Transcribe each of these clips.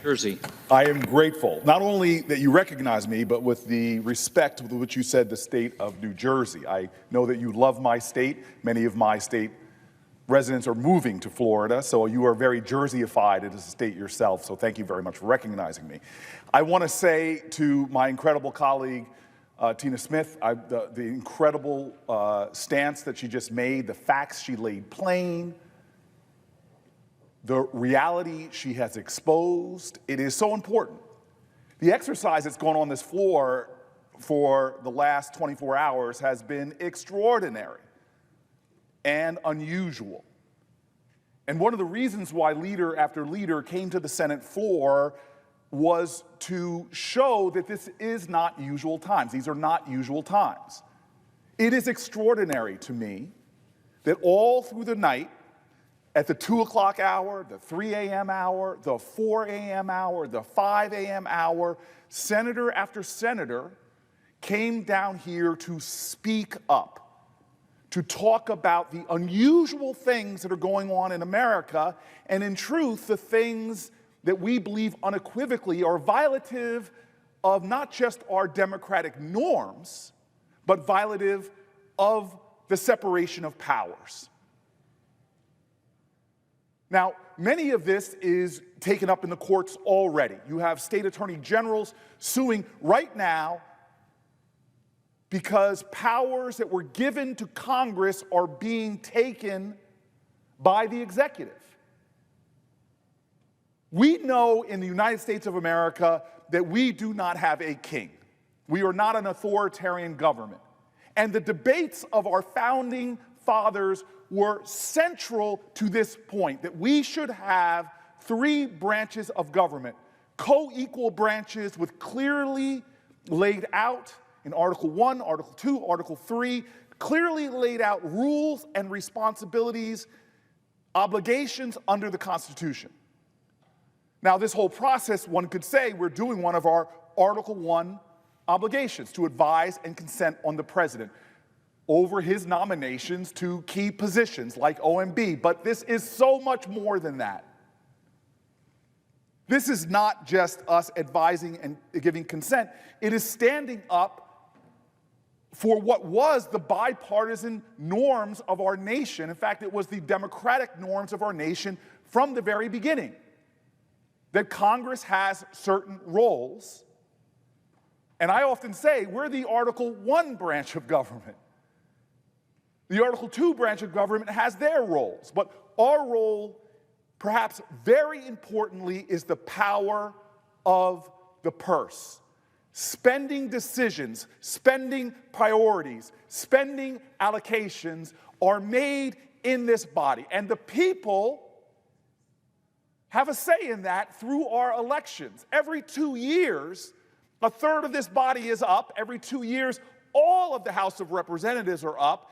Jersey. I am grateful, not only that you recognize me, but with the respect with which you said the state of New Jersey. I know that you love my state. Many of my state residents are moving to Florida, so you are very Jersey-ified as a state yourself, so thank you very much for recognizing me. I want to say to my incredible colleague, Tina Smith, the incredible stance that she just made, the facts she laid plain, the reality she has exposed, it is so important. The exercise that's gone on this floor for the last 24 hours has been extraordinary and unusual. And one of the reasons why leader after leader came to the Senate floor was to show that this is not usual times. These are not usual times. It is extraordinary to me that all through the night, at the 2 o'clock hour, the 3 a.m. hour, the 4 a.m. hour, the 5 a.m. hour, senator after senator came down here to speak up, to talk about the unusual things that are going on in America, and in truth, the things that we believe unequivocally are violative of not just our democratic norms, but violative of the separation of powers. Now, many of this is taken up in the courts already. You have state attorney generals suing right now because powers that were given to Congress are being taken by the executive. We know in the United States of America that we do not have a king. We are not an authoritarian government. And the debates of our founding fathers were central to this point, that we should have three branches of government, co-equal branches with clearly laid out in Article 1, Article 2, Article 3, clearly laid out rules and responsibilities, obligations under the Constitution. Now, this whole process, one could say, we're doing one of our Article 1 obligations, to advise and consent on the president over his nominations to key positions like OMB. But this is so much more than that. This is not just us advising and giving consent. It is standing up for what was the bipartisan norms of our nation. In fact, it was the democratic norms of our nation from the very beginning, that Congress has certain roles. And I often say we're the Article 1 branch of government. The Article 2 branch of government has their roles, but our role, perhaps very importantly, is the power of the purse. Spending decisions, spending priorities, spending allocations are made in this body, and the people have a say in that through our elections. Every 2 years, a third of this body is up. Every 2 years, all of the House of Representatives are up.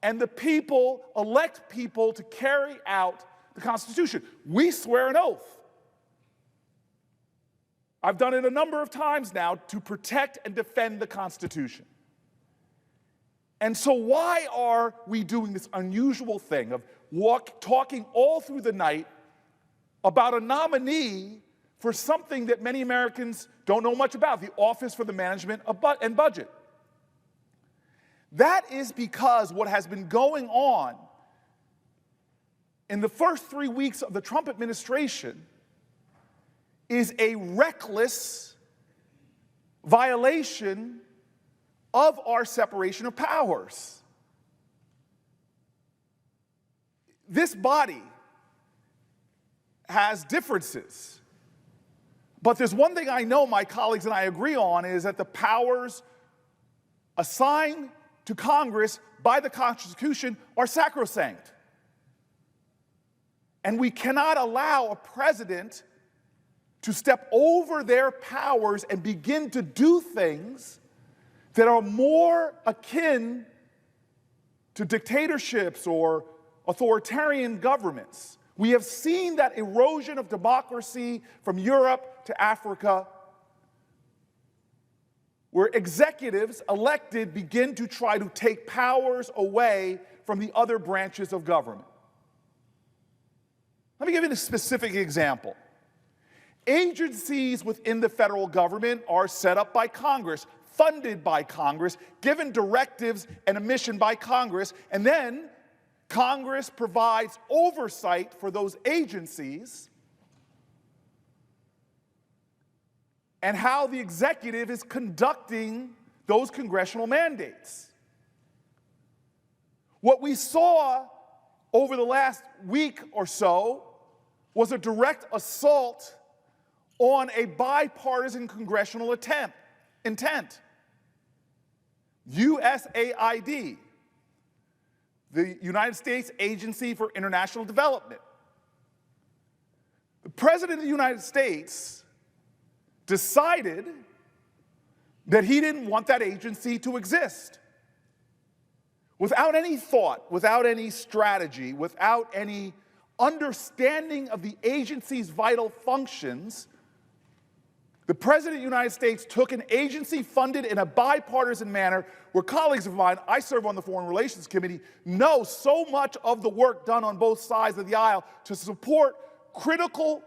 And the people elect people to carry out the Constitution. We swear an oath. I've done it a number of times now to protect and defend the Constitution. And so why are we doing this unusual thing of talking all through the night about a nominee for something that many Americans don't know much about, the Office for the Management and Budget? That is because what has been going on in the first 3 weeks of the Trump administration is a reckless violation of our separation of powers. This body has differences, but there's one thing I know my colleagues and I agree on, is that the powers assigned to Congress by the Constitution are sacrosanct. And we cannot allow a president to step over their powers and begin to do things that are more akin to dictatorships or authoritarian governments. We have seen that erosion of democracy from Europe to Africa, where executives elected begin to try to take powers away from the other branches of government. Let me give you a specific example. Agencies within the federal government are set up by Congress, funded by Congress, given directives and a mission by Congress, and then Congress provides oversight for those agencies and how the executive is conducting those congressional mandates. What we saw over the last week or so was a direct assault on a bipartisan congressional intent. USAID, the United States Agency for International Development. The President of the United States decided that he didn't want that agency to exist. Without any thought, without any strategy, without any understanding of the agency's vital functions, the President of the United States took an agency funded in a bipartisan manner where colleagues of mine, I serve on the Foreign Relations Committee, know so much of the work done on both sides of the aisle to support the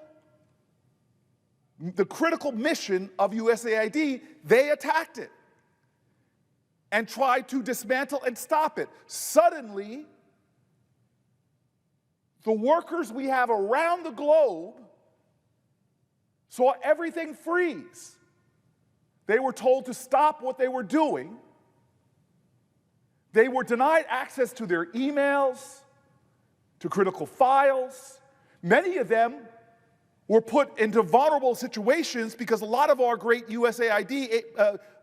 critical mission of USAID. They attacked it and tried to dismantle and stop it. Suddenly, the workers we have around the globe saw everything freeze. They were told to stop what they were doing. They were denied access to their emails, to critical files. Many of them were put into vulnerable situations because a lot of our great USAID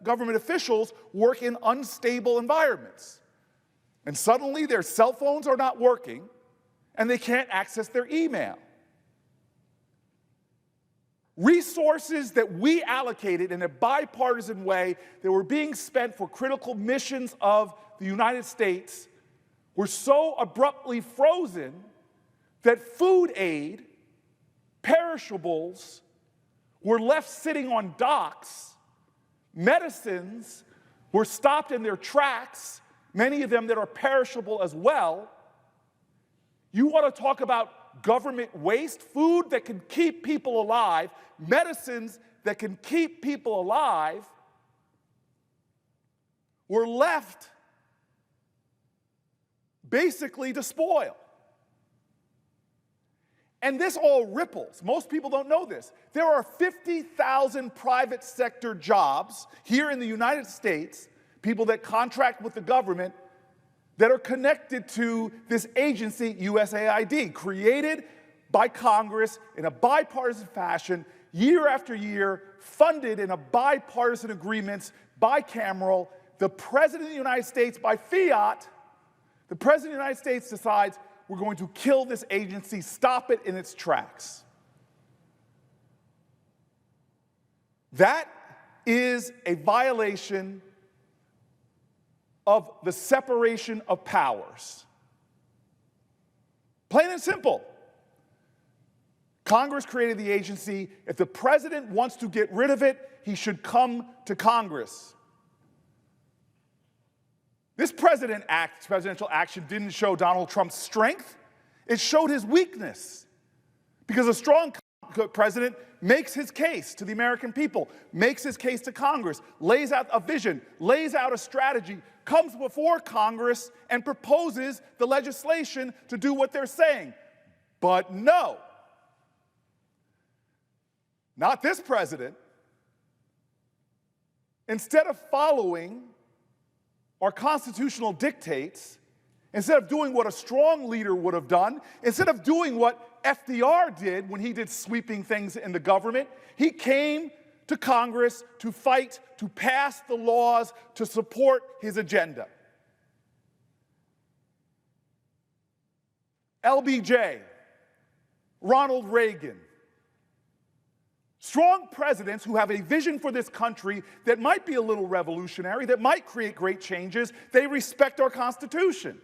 government officials work in unstable environments. And suddenly their cell phones are not working and they can't access their email. Resources that we allocated in a bipartisan way that were being spent for critical missions of the United States were so abruptly frozen that food aid, perishables, were left sitting on docks. Medicines were stopped in their tracks, many of them that are perishable as well. You want to talk about government waste? Food that can keep people alive, medicines that can keep people alive, were left basically to spoil. And this all ripples. Most people don't know this. There are 50,000 private sector jobs here in the United States, people that contract with the government, that are connected to this agency, USAID, created by Congress in a bipartisan fashion, year after year, funded in a bipartisan agreements, bicameral. The President of the United States, by fiat, the President of the United States decides, we're going to kill this agency, stop it in its tracks. That is a violation of the separation of powers. Plain and simple. Congress created the agency. If the president wants to get rid of it, he should come to Congress. This presidential action didn't show Donald Trump's strength. It showed his weakness. Because a strong president makes his case to the American people, makes his case to Congress, lays out a vision, lays out a strategy, comes before Congress and proposes the legislation to do what they're saying. But no, not this president. Instead of following our constitutional dictates, instead of doing what a strong leader would have done, instead of doing what FDR did when he did sweeping things in the government, he came to Congress to fight, to pass the laws, to support his agenda. LBJ, Ronald Reagan, strong presidents who have a vision for this country that might be a little revolutionary, that might create great changes, they respect our Constitution.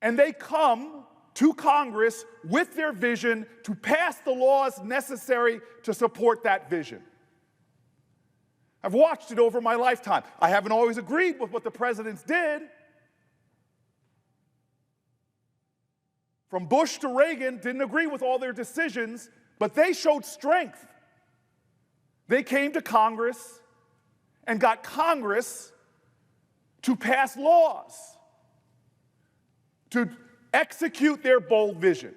And they come to Congress with their vision to pass the laws necessary to support that vision. I've watched it over my lifetime. I haven't always agreed with what the presidents did. from Bush to Reagan, didn't agree with all their decisions, but they showed strength. They came to Congress and got Congress to pass laws, to execute their bold vision.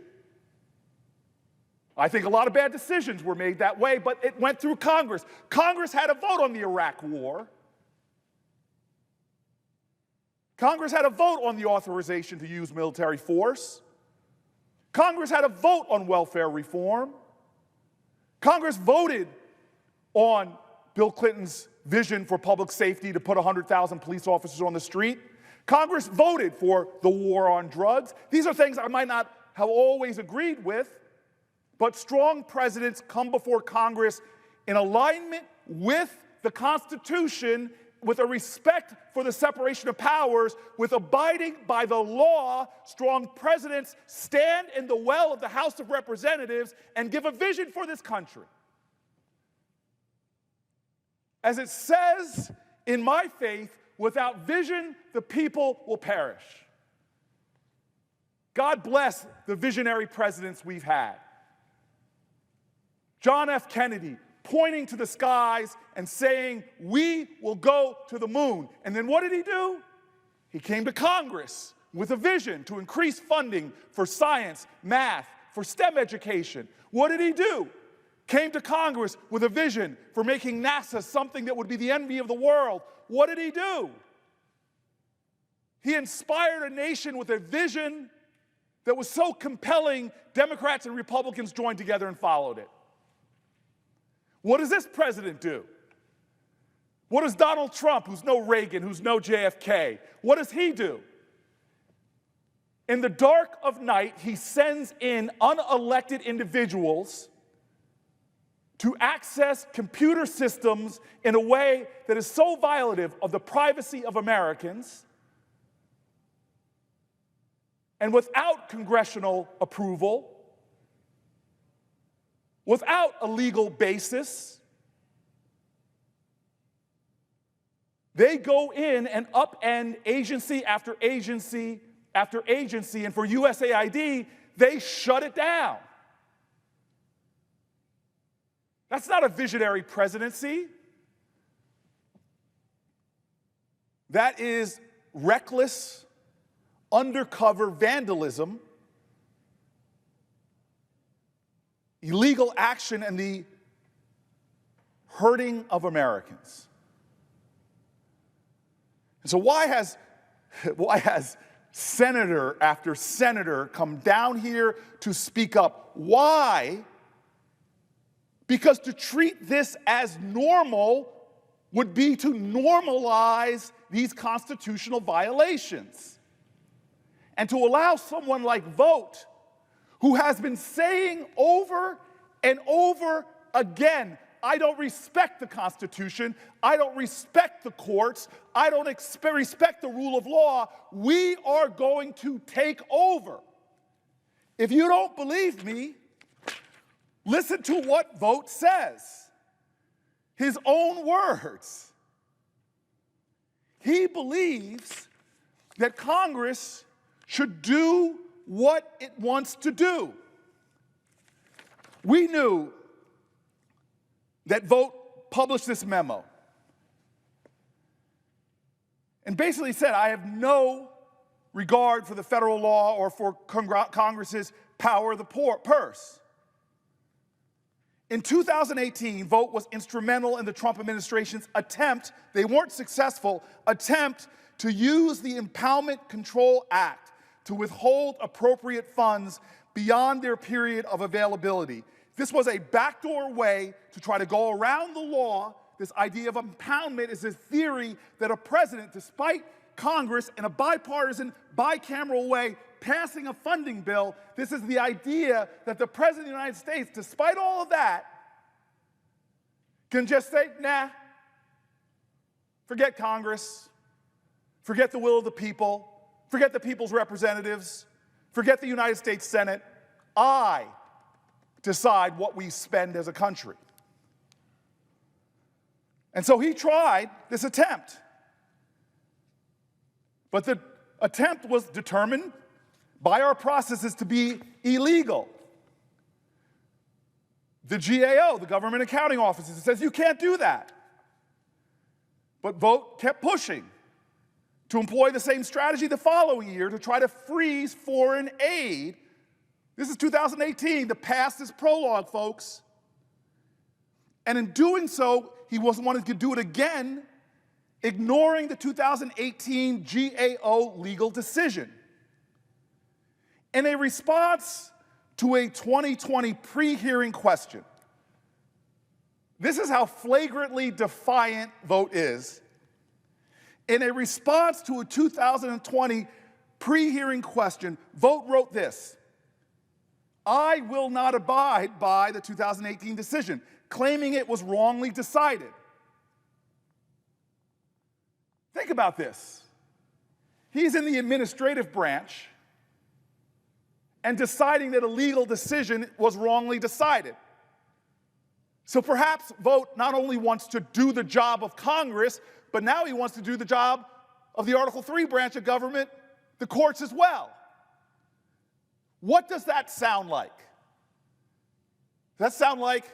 I think a lot of bad decisions were made that way, but it went through Congress. Congress had a vote on the Iraq War. Congress had a vote on the authorization to use military force. Congress had a vote on welfare reform. Congress voted on Bill Clinton's vision for public safety to put 100,000 police officers on the street. Congress voted for the war on drugs. These are things I might not have always agreed with, but strong presidents come before Congress in alignment with the Constitution, with a respect for the separation of powers, with abiding by the law. Strong presidents stand in the well of the House of Representatives and give a vision for this country. As it says in my faith, without vision, the people will perish. God bless the visionary presidents we've had. John F. Kennedy, pointing to the skies and saying, we will go to the moon. And then what did he do? He came to Congress with a vision to increase funding for science, math, for STEM education. What did he do? Came to Congress with a vision for making NASA something that would be the envy of the world. What did he do? He inspired a nation with a vision that was so compelling, Democrats and Republicans joined together and followed it. What does this president do? What does Donald Trump, who's no Reagan, who's no JFK, what does he do? In the dark of night, he sends in unelected individuals to access computer systems in a way that is so violative of the privacy of Americans, and without congressional approval, without a legal basis, they go in and upend agency after agency after agency, and for USAID, they shut it down. That's not a visionary presidency. That is reckless, undercover vandalism, illegal action, and the hurting of Americans. And so why has senator after senator come down here to speak up? Why? Because to treat this as normal would be to normalize these constitutional violations. And to allow someone like Vogt, who has been saying over and over again, I don't respect the Constitution, I don't respect the courts, I don't respect the rule of law, we are going to take over. If you don't believe me, listen to what Vogt says. His own words. He believes that Congress should do what it wants to do. We knew that Vogt published this memo and basically said, I have no regard for the federal law or for Congress's power of the purse. In 2018, Vogt was instrumental in the Trump administration's attempt, they weren't successful, attempt to use the Impoundment Control Act to withhold appropriate funds beyond their period of availability. This was a backdoor way to try to go around the law. This idea of impoundment is a theory that a president, despite Congress in a bipartisan, bicameral way, passing a funding bill, this is the idea that the President of the United States, despite all of that, can just say, nah, forget Congress, forget the will of the people, forget the people's representatives, forget the United States Senate. I decide what we spend as a country. And so he tried this attempt. But the attempt was determined by our processes to be illegal. The GAO, the Government Accounting Office, says you can't do that. But Vogt kept pushing to employ the same strategy the following year to try to freeze foreign aid. This is 2018. The past is prologue, folks. And in doing so, he wasn't wanting to do it again, ignoring the 2018 GAO legal decision. In a response to a 2020 pre-hearing question, this is how flagrantly defiant Vogt is. In a response to a 2020 pre-hearing question, Vogt wrote this: "I will not abide by the 2018 decision, claiming it was wrongly decided." Think about this. He's in the administrative branch and deciding that a legal decision was wrongly decided. So perhaps Vogt not only wants to do the job of Congress, but now he wants to do the job of the Article III branch of government, the courts as well. What does that sound like? Does that sound like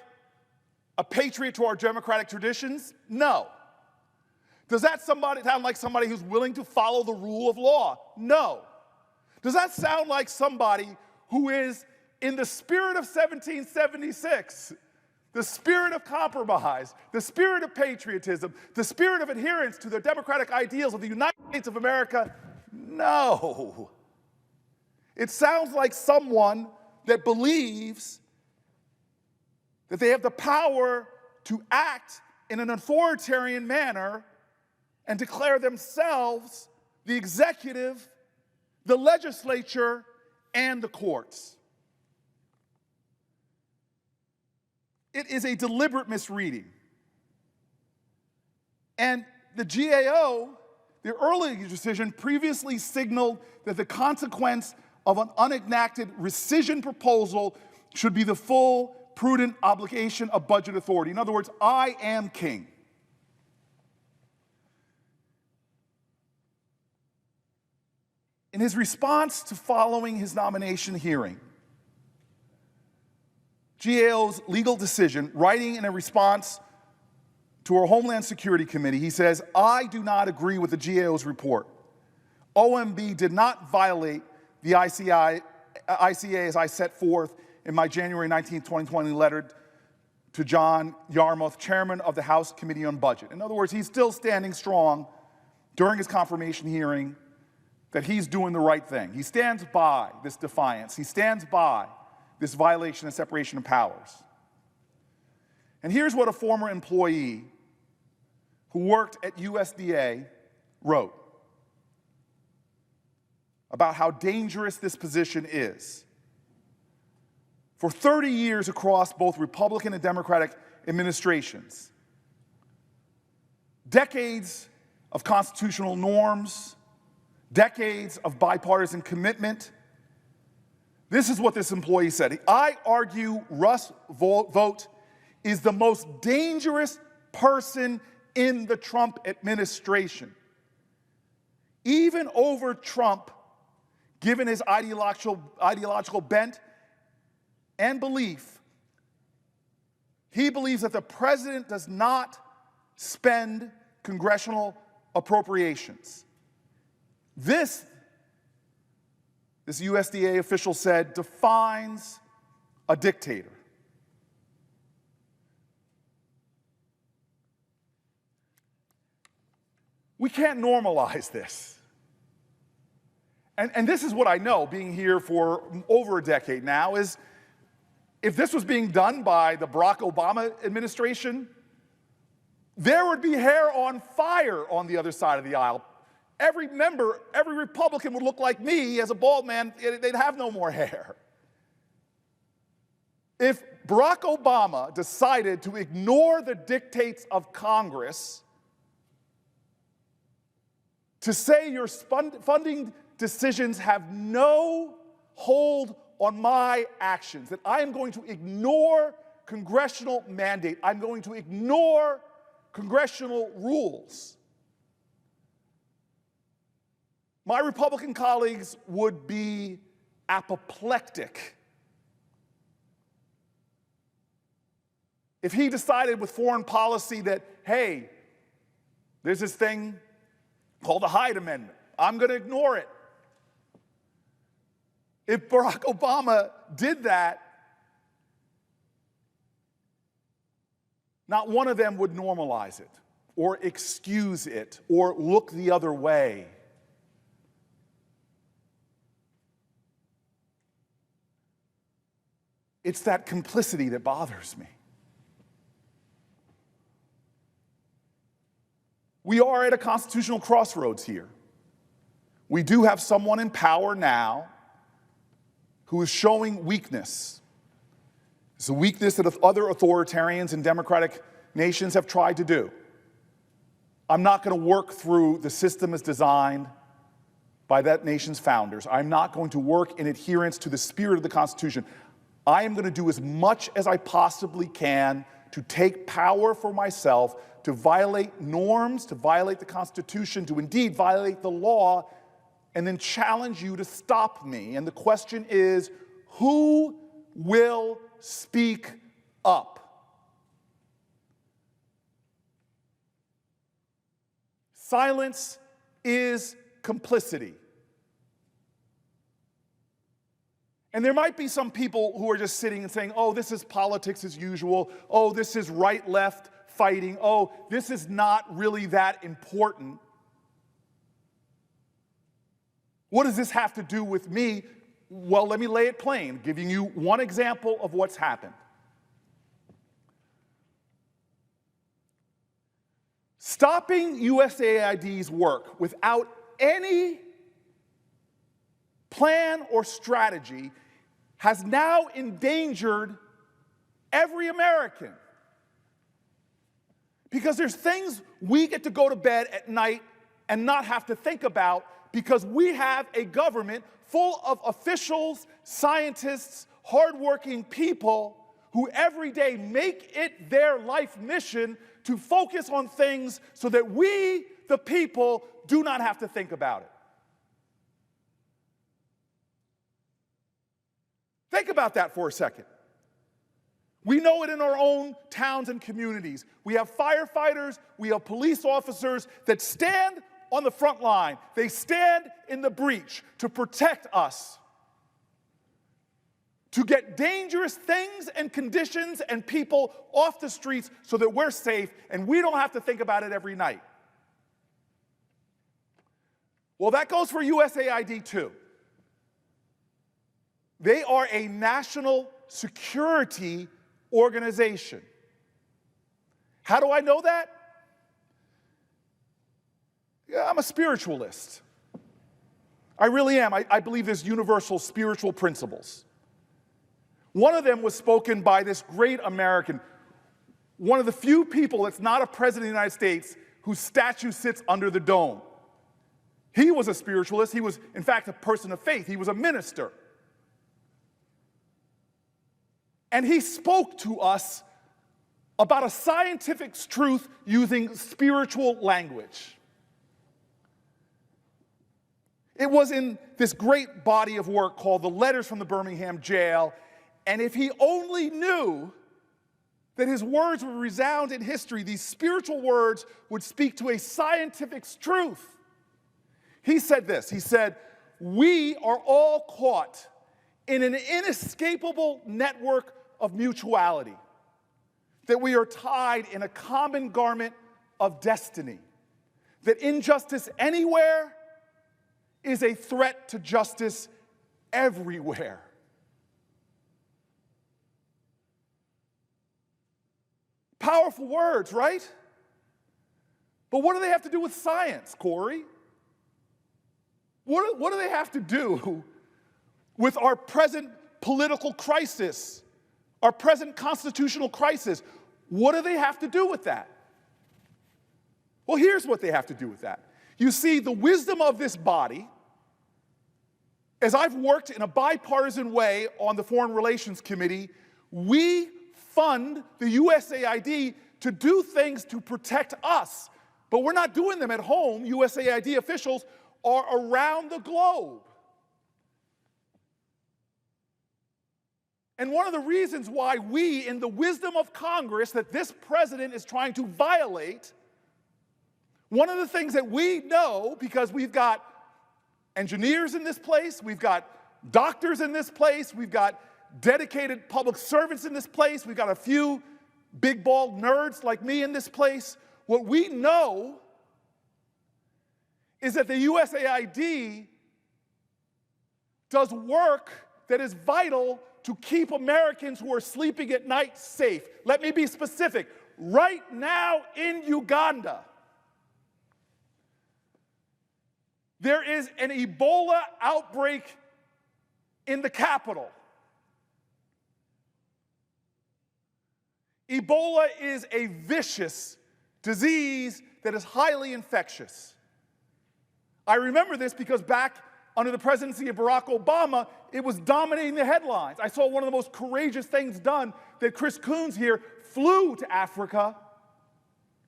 a patriot to our democratic traditions? No. Does that sound like somebody who's willing to follow the rule of law? No. Does that sound like somebody who is, in the spirit of 1776, the spirit of compromise, the spirit of patriotism, the spirit of adherence to the democratic ideals of the United States of America? No. It sounds like someone that believes that they have the power to act in an authoritarian manner and declare themselves the executive, the legislature, and the courts. It is a deliberate misreading. And the GAO, their earlier decision, previously signaled that the consequence of an unenacted rescission proposal should be the full, prudent obligation of budget authority. In other words, I am king. In his response to following his nomination hearing, GAO's legal decision, writing in a response to our Homeland Security Committee, he says, "I do not agree with the GAO's report. OMB did not violate the ICA as I set forth in my January 19, 2020 letter to John Yarmouth, chairman of the House Committee on Budget." In other words, he's still standing strong during his confirmation hearing that he's doing the right thing. He stands by this defiance. He stands by this violation of separation of powers. And here's what a former employee who worked at USDA wrote about how dangerous this position is. For 30 years across both Republican and Democratic administrations, decades of constitutional norms, decades of bipartisan commitment. This is what this employee said. "I argue Russ Vought is the most dangerous person in the Trump administration. Even over Trump, given his ideological bent and belief, he believes that the president does not spend congressional appropriations." This USDA official said, defines a dictator. We can't normalize this. And this is what I know, being here for over a decade now, is if this was being done by the Barack Obama administration, there would be hair on fire on the other side of the aisle. Every member, every Republican would look like me as a bald man. They'd have no more hair. If Barack Obama decided to ignore the dictates of Congress, to say your funding decisions have no hold on my actions, that I am going to ignore congressional mandate, I'm going to ignore congressional rules, my Republican colleagues would be apoplectic. If he decided with foreign policy that, hey, there's this thing called the Hyde Amendment, I'm going to ignore it. If Barack Obama did that, not one of them would normalize it or excuse it or look the other way. It's that complicity that bothers me. We are at a constitutional crossroads here. We do have someone in power now who is showing weakness. It's a weakness that other authoritarians and democratic nations have tried to do. I'm not going to work through the system as designed by that nation's founders. I'm not going to work in adherence to the spirit of the Constitution. I am going to do as much as I possibly can to take power for myself, to violate norms, to violate the Constitution, to indeed violate the law, and then challenge you to stop me. And the question is, who will speak up? Silence is complicity. And there might be some people who are just sitting and saying, oh, this is politics as usual. Oh, this is right-left fighting. Oh, this is not really that important. What does this have to do with me? Well, let me lay it plain, giving you one example of what's happened. Stopping USAID's work without any plan or strategy has now endangered every American. Because there's things we get to go to bed at night and not have to think about because we have a government full of officials, scientists, hardworking people who every day make it their life mission to focus on things so that we, the people, do not have to think about it. Think about that for a second. We know it in our own towns and communities. We have firefighters, we have police officers that stand on the front line. They stand in the breach to protect us, to get dangerous things and conditions and people off the streets so that we're safe and we don't have to think about it every night. Well, that goes for USAID too. They are a national security organization. How do I know that? Yeah, I'm a spiritualist. I really am. I believe there's universal spiritual principles. One of them was spoken by this great American, one of the few people that's not a president of the United States whose statue sits under the dome. He was a spiritualist. He was, in fact, a person of faith. He was a minister. And he spoke to us about a scientific truth using spiritual language. It was in this great body of work called The Letters from the Birmingham Jail, and if he only knew that his words would resound in history, these spiritual words would speak to a scientific truth. He said this, he said, "We are all caught in an inescapable network of mutuality, that we are tied in a common garment of destiny, that injustice anywhere is a threat to justice everywhere." Powerful words, right? But what do they have to do with science, Cory? What do they have to do with our present political crisis, our present constitutional crisis? What do they have to do with that? Well, here's what they have to do with that. You see, the wisdom of this body, as I've worked in a bipartisan way on the Foreign Relations Committee, we fund the USAID to do things to protect us. But we're not doing them at home. USAID officials are around the globe. And one of the reasons why we, in the wisdom of Congress, that this president is trying to violate, one of the things that we know, because we've got engineers in this place, we've got doctors in this place, we've got dedicated public servants in this place, we've got a few big bald nerds like me in this place. What we know is that the USAID does work that is vital to keep Americans who are sleeping at night safe. Let me be specific. Right now in Uganda, there is an Ebola outbreak in the capital. Ebola is a vicious disease that is highly infectious. I remember this because back under the presidency of Barack Obama, it was dominating the headlines. I saw one of the most courageous things done that Chris Coons here flew to Africa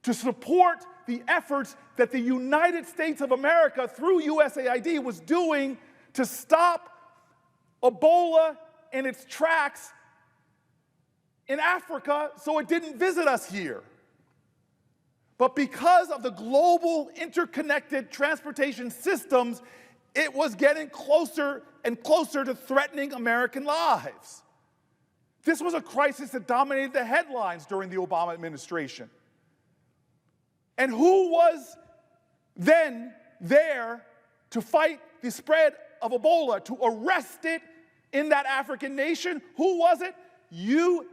to support the efforts that the United States of America, through USAID, was doing to stop Ebola in its tracks in Africa so it didn't visit us here. But because of the global interconnected transportation systems, it was getting closer and closer to threatening American lives. This was a crisis that dominated the headlines during the Obama administration. And who was then there to fight the spread of Ebola, to arrest it in that African nation? Who was it? USAID,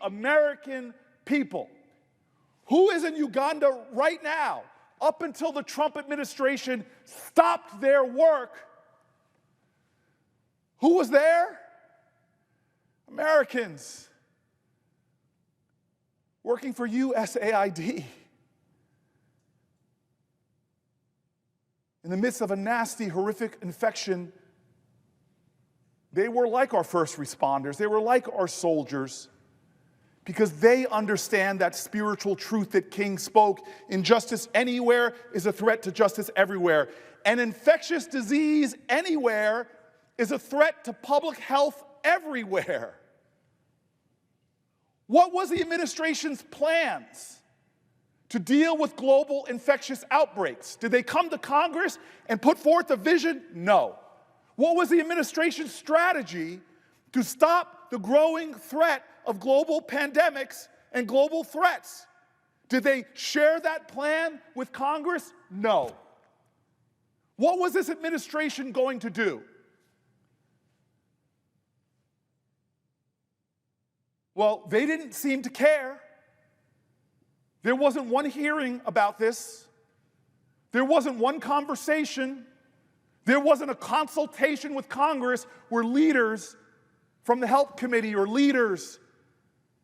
American people. Who is in Uganda right now? Up until the Trump administration stopped their work, who was there? Americans working for USAID. In the midst of a nasty, horrific infection, they were like our first responders. They were like our soldiers, because they understand that spiritual truth that King spoke: injustice anywhere is a threat to justice everywhere. An infectious disease anywhere is a threat to public health everywhere. What was the administration's plans to deal with global infectious outbreaks? Did they come to Congress and put forth a vision? No. What was the administration's strategy to stop the growing threat of global pandemics and global threats? Did they share that plan with Congress? No. What was this administration going to do? Well, they didn't seem to care. There wasn't one hearing about this. There wasn't one conversation. There wasn't a consultation with Congress where leaders from the Health Committee or leaders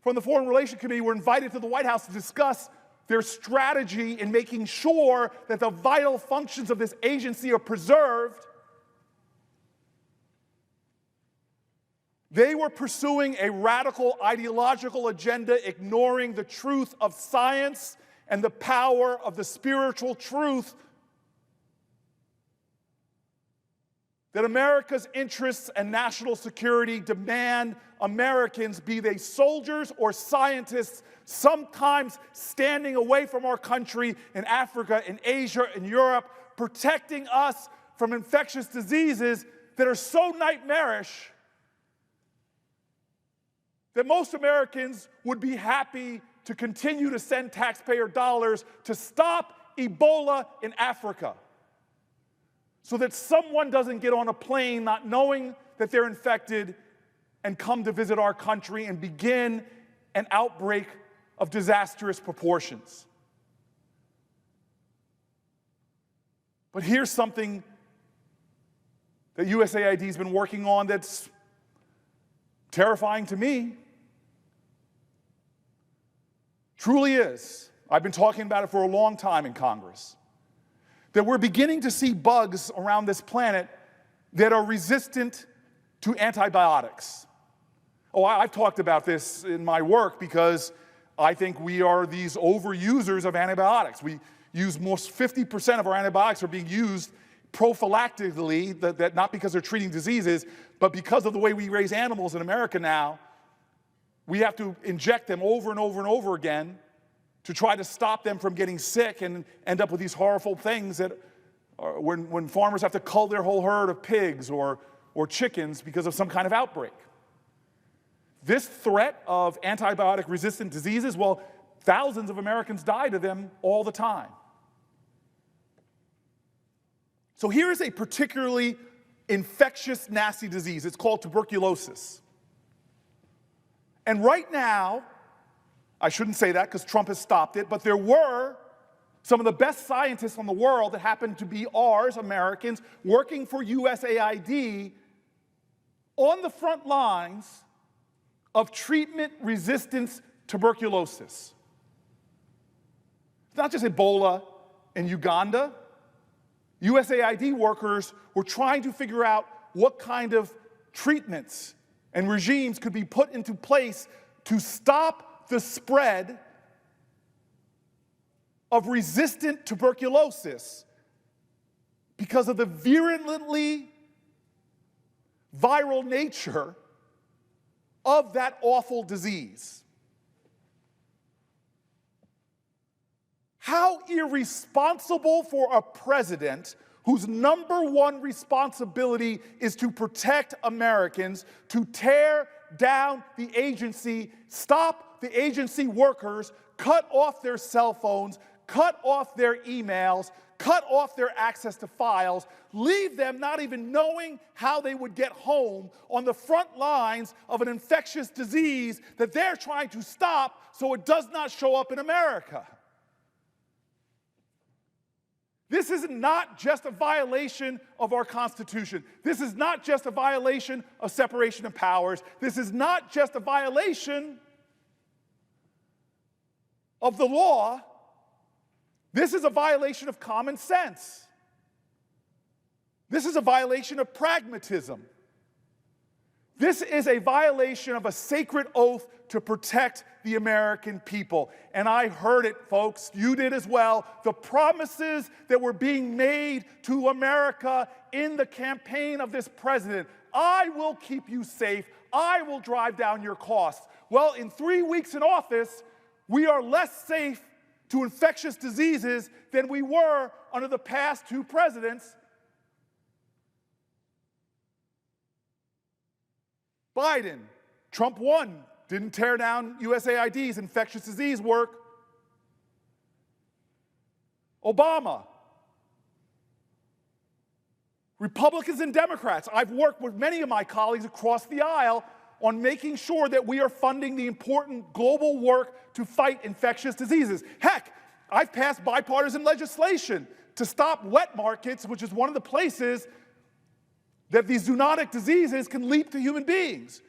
from the Foreign Relations Committee were invited to the White House to discuss their strategy in making sure that the vital functions of this agency are preserved. They were pursuing a radical ideological agenda, ignoring the truth of science and the power of the spiritual truth that America's interests and national security demand Americans, be they soldiers or scientists, sometimes standing away from our country in Africa, in Asia, in Europe, protecting us from infectious diseases that are so nightmarish that most Americans would be happy to continue to send taxpayer dollars to stop Ebola in Africa, so that someone doesn't get on a plane not knowing that they're infected and come to visit our country and begin an outbreak of disastrous proportions. But here's something that USAID has been working on that's terrifying to me. Truly is. I've been talking about it for a long time in Congress. That we're beginning to see bugs around this planet that are resistant to antibiotics. Oh, I've talked about this in my work because I think we are these overusers of antibiotics. We use most 50% of our antibiotics are being used prophylactically, that not because they're treating diseases, But because of the way we raise animals in America now, we have to inject them over and over and over again to try to stop them from getting sick and end up with these horrible things that are when farmers have to cull their whole herd of pigs or chickens because of some kind of outbreak. This threat of antibiotic-resistant diseases, well, thousands of Americans die to them all the time. So here is a particularly infectious, nasty disease. It's called tuberculosis. And right now, I shouldn't say that because Trump has stopped it, but there were some of the best scientists in the world that happened to be ours, Americans, working for USAID on the front lines of treatment-resistant tuberculosis. It's not just Ebola in Uganda. USAID workers were trying to figure out what kind of treatments and regimes could be put into place to stop the spread of resistant tuberculosis because of the virulently viral nature of that awful disease. How irresponsible for a president whose number one responsibility is to protect Americans, to tear down the agency, stop the agency workers, cut off their cell phones, cut off their emails, cut off their access to files, leave them not even knowing how they would get home on the front lines of an infectious disease that they're trying to stop so it does not show up in America. This is not just a violation of our Constitution. This is not just a violation of separation of powers. This is not just a violation of the law. This is a violation of common sense. This is a violation of pragmatism. This is a violation of a sacred oath to protect the American people. And I heard it, folks. You did as well. The promises that were being made to America in the campaign of this president. I will keep you safe. I will drive down your costs. Well, in 3 weeks in office, we are less safe to infectious diseases than we were under the past two presidents. Biden, Trump won, didn't tear down USAID's infectious disease work. Obama, Republicans and Democrats, I've worked with many of my colleagues across the aisle on making sure that we are funding the important global work to fight infectious diseases. Heck, I've passed bipartisan legislation to stop wet markets, which is one of the places that these zoonotic diseases can leap to human beings.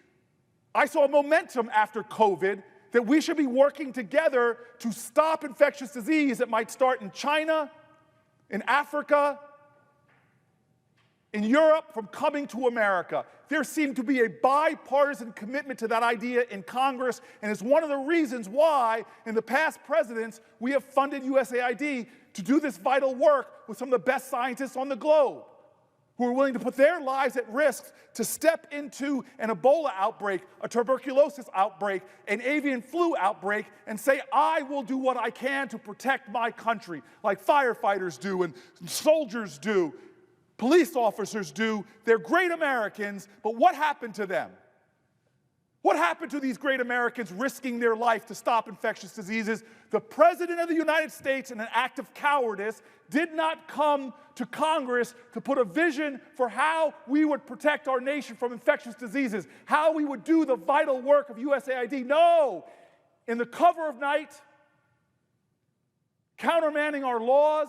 I saw momentum after COVID that we should be working together to stop infectious disease that might start in China, in Africa, in Europe from coming to America. There seemed to be a bipartisan commitment to that idea in Congress, and it's one of the reasons why, in the past presidents, we have funded USAID to do this vital work with some of the best scientists on the globe, who are willing to put their lives at risk to step into an Ebola outbreak, a tuberculosis outbreak, an avian flu outbreak, and say, I will do what I can to protect my country, like firefighters do and soldiers do, police officers do. They're great Americans, but what happened to them? What happened to these great Americans risking their life to stop infectious diseases? The President of the United States, in an act of cowardice, did not come to Congress to put a vision for how we would protect our nation from infectious diseases, how we would do the vital work of USAID. No! In the cover of night, countermanding our laws,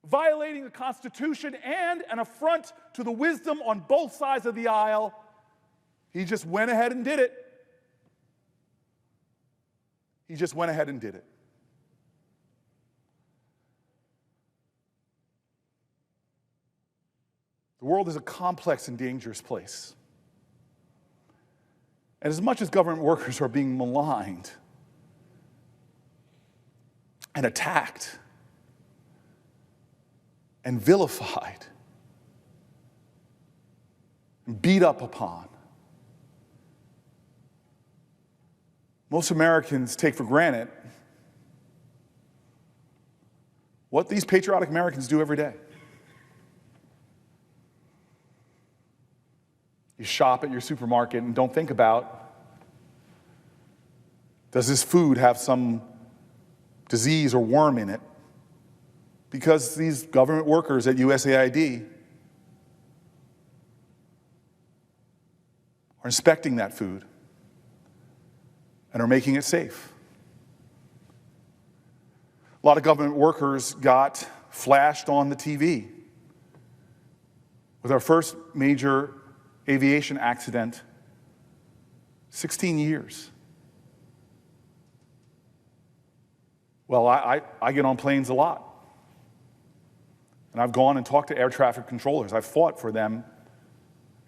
violating the Constitution, and an affront to the wisdom on both sides of the aisle, he just went ahead and did it. He just went ahead and did it. The world is a complex and dangerous place. And as much as government workers are being maligned and attacked and vilified, beat up upon. Most Americans take for granted what these patriotic Americans do every day. You shop at your supermarket and don't think about, does this food have some disease or worm in it? Because these government workers at USAID are inspecting that food and are making it safe. A lot of government workers got flashed on the TV with our first major aviation accident, 16 years. Well, I get on planes a lot. And I've gone and talked to air traffic controllers. I've fought for them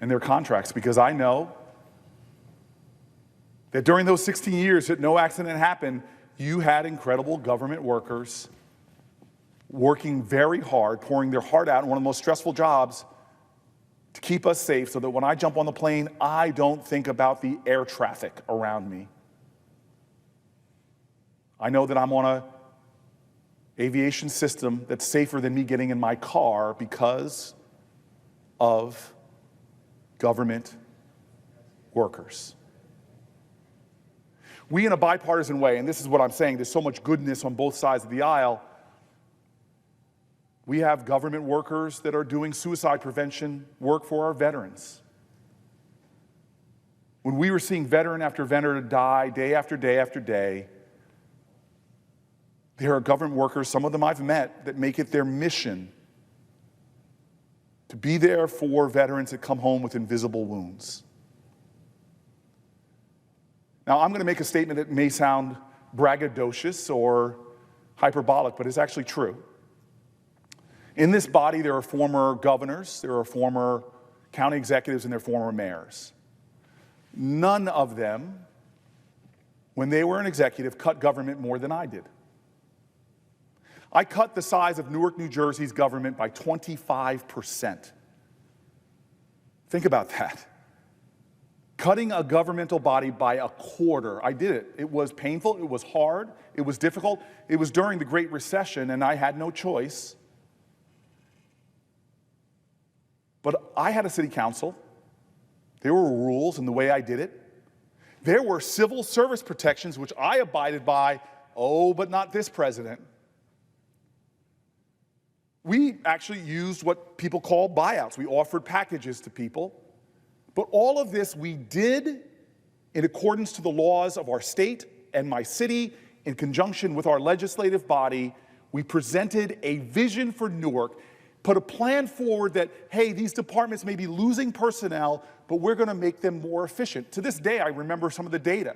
and their contracts because I know that during those 16 years that no accident happened, you had incredible government workers working very hard, pouring their heart out in one of the most stressful jobs to keep us safe so that when I jump on the plane, I don't think about the air traffic around me. I know that I'm on an aviation system that's safer than me getting in my car because of government workers. We, in a bipartisan way, and this is what I'm saying, there's so much goodness on both sides of the aisle, we have government workers that are doing suicide prevention work for our veterans. When we were seeing veteran after veteran die day after day after day, there are government workers, some of them I've met, that make it their mission to be there for veterans that come home with invisible wounds. Now, I'm going to make a statement that may sound braggadocious or hyperbolic, but it's actually true. In this body, there are former governors, there are former county executives, and there are former mayors. None of them, when they were an executive, cut government more than I did. I cut the size of Newark, New Jersey's government by 25%. Think about that. Cutting a governmental body by a quarter. I did it. It was painful, it was hard, it was difficult. It was during the Great Recession, and I had no choice. But I had a city council. There were rules in the way I did it. There were civil service protections, which I abided by. Oh, but not this president. We actually used what people call buyouts. We offered packages to people. But all of this we did in accordance to the laws of our state and my city, in conjunction with our legislative body. We presented a vision for Newark, put a plan forward that, hey, these departments may be losing personnel, but we're going to make them more efficient. To this day, I remember some of the data.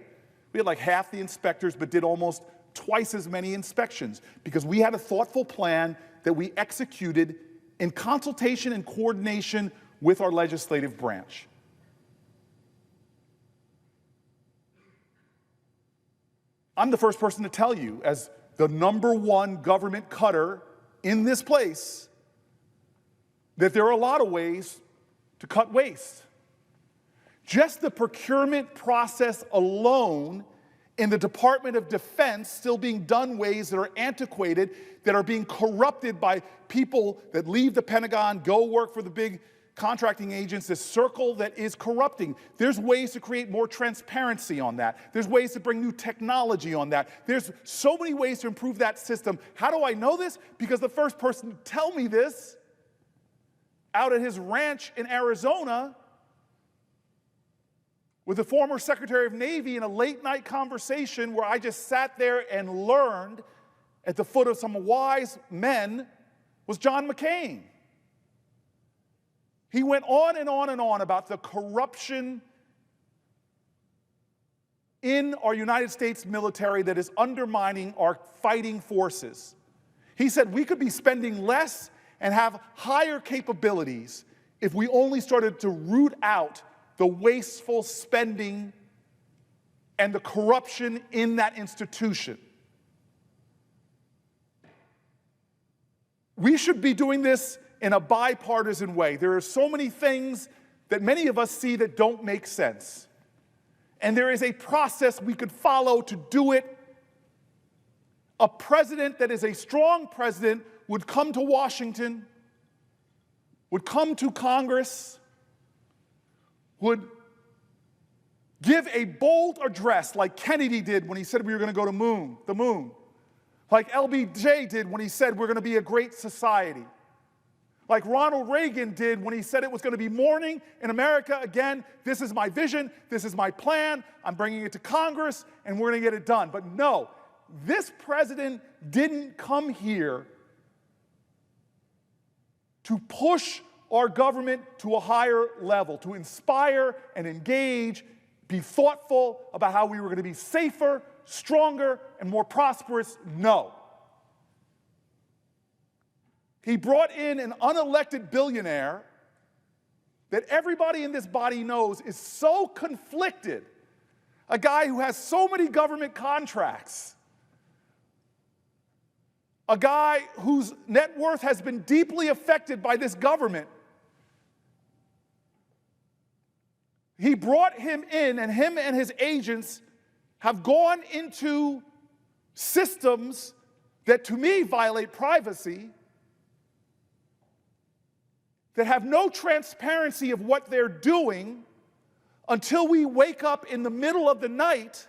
We had like half the inspectors, but did almost twice as many inspections because we had a thoughtful plan that we executed in consultation and coordination with our legislative branch. I'm the first person to tell you, as the #1 government cutter in this place, that there are a lot of ways to cut waste. Just the procurement process alone in the Department of Defense still being done ways that are antiquated, that are being corrupted by people that leave the Pentagon, go work for the big contracting agents, this circle that is corrupting. There's ways to create more transparency on that. There's ways to bring new technology on that. There's so many ways to improve that system. How do I know this? Because the first person to tell me this out at his ranch in Arizona with the former Secretary of Navy in a late-night conversation where I just sat there and learned at the foot of some wise men was John McCain. He went on and on and on about the corruption in our United States military that is undermining our fighting forces. He said we could be spending less and have higher capabilities if we only started to root out the wasteful spending and the corruption in that institution. We should be doing this in a bipartisan way. There are so many things that many of us see that don't make sense. And there is a process we could follow to do it. A president that is a strong president would come to Washington, would come to Congress, would give a bold address like Kennedy did when he said we were going to go to the moon, like LBJ did when he said we're going to be a great society, like Ronald Reagan did when he said it was going to be morning in America again. This is my vision, this is my plan, I'm bringing it to Congress, and we're going to get it done. But no, this president didn't come here to push our government to a higher level, to inspire and engage, be thoughtful about how we were going to be safer, stronger, and more prosperous. No. He brought in an unelected billionaire that everybody in this body knows is so conflicted, a guy who has so many government contracts, a guy whose net worth has been deeply affected by this government. He brought him in, and him and his agents have gone into systems that to me violate privacy, that have no transparency of what they're doing until we wake up in the middle of the night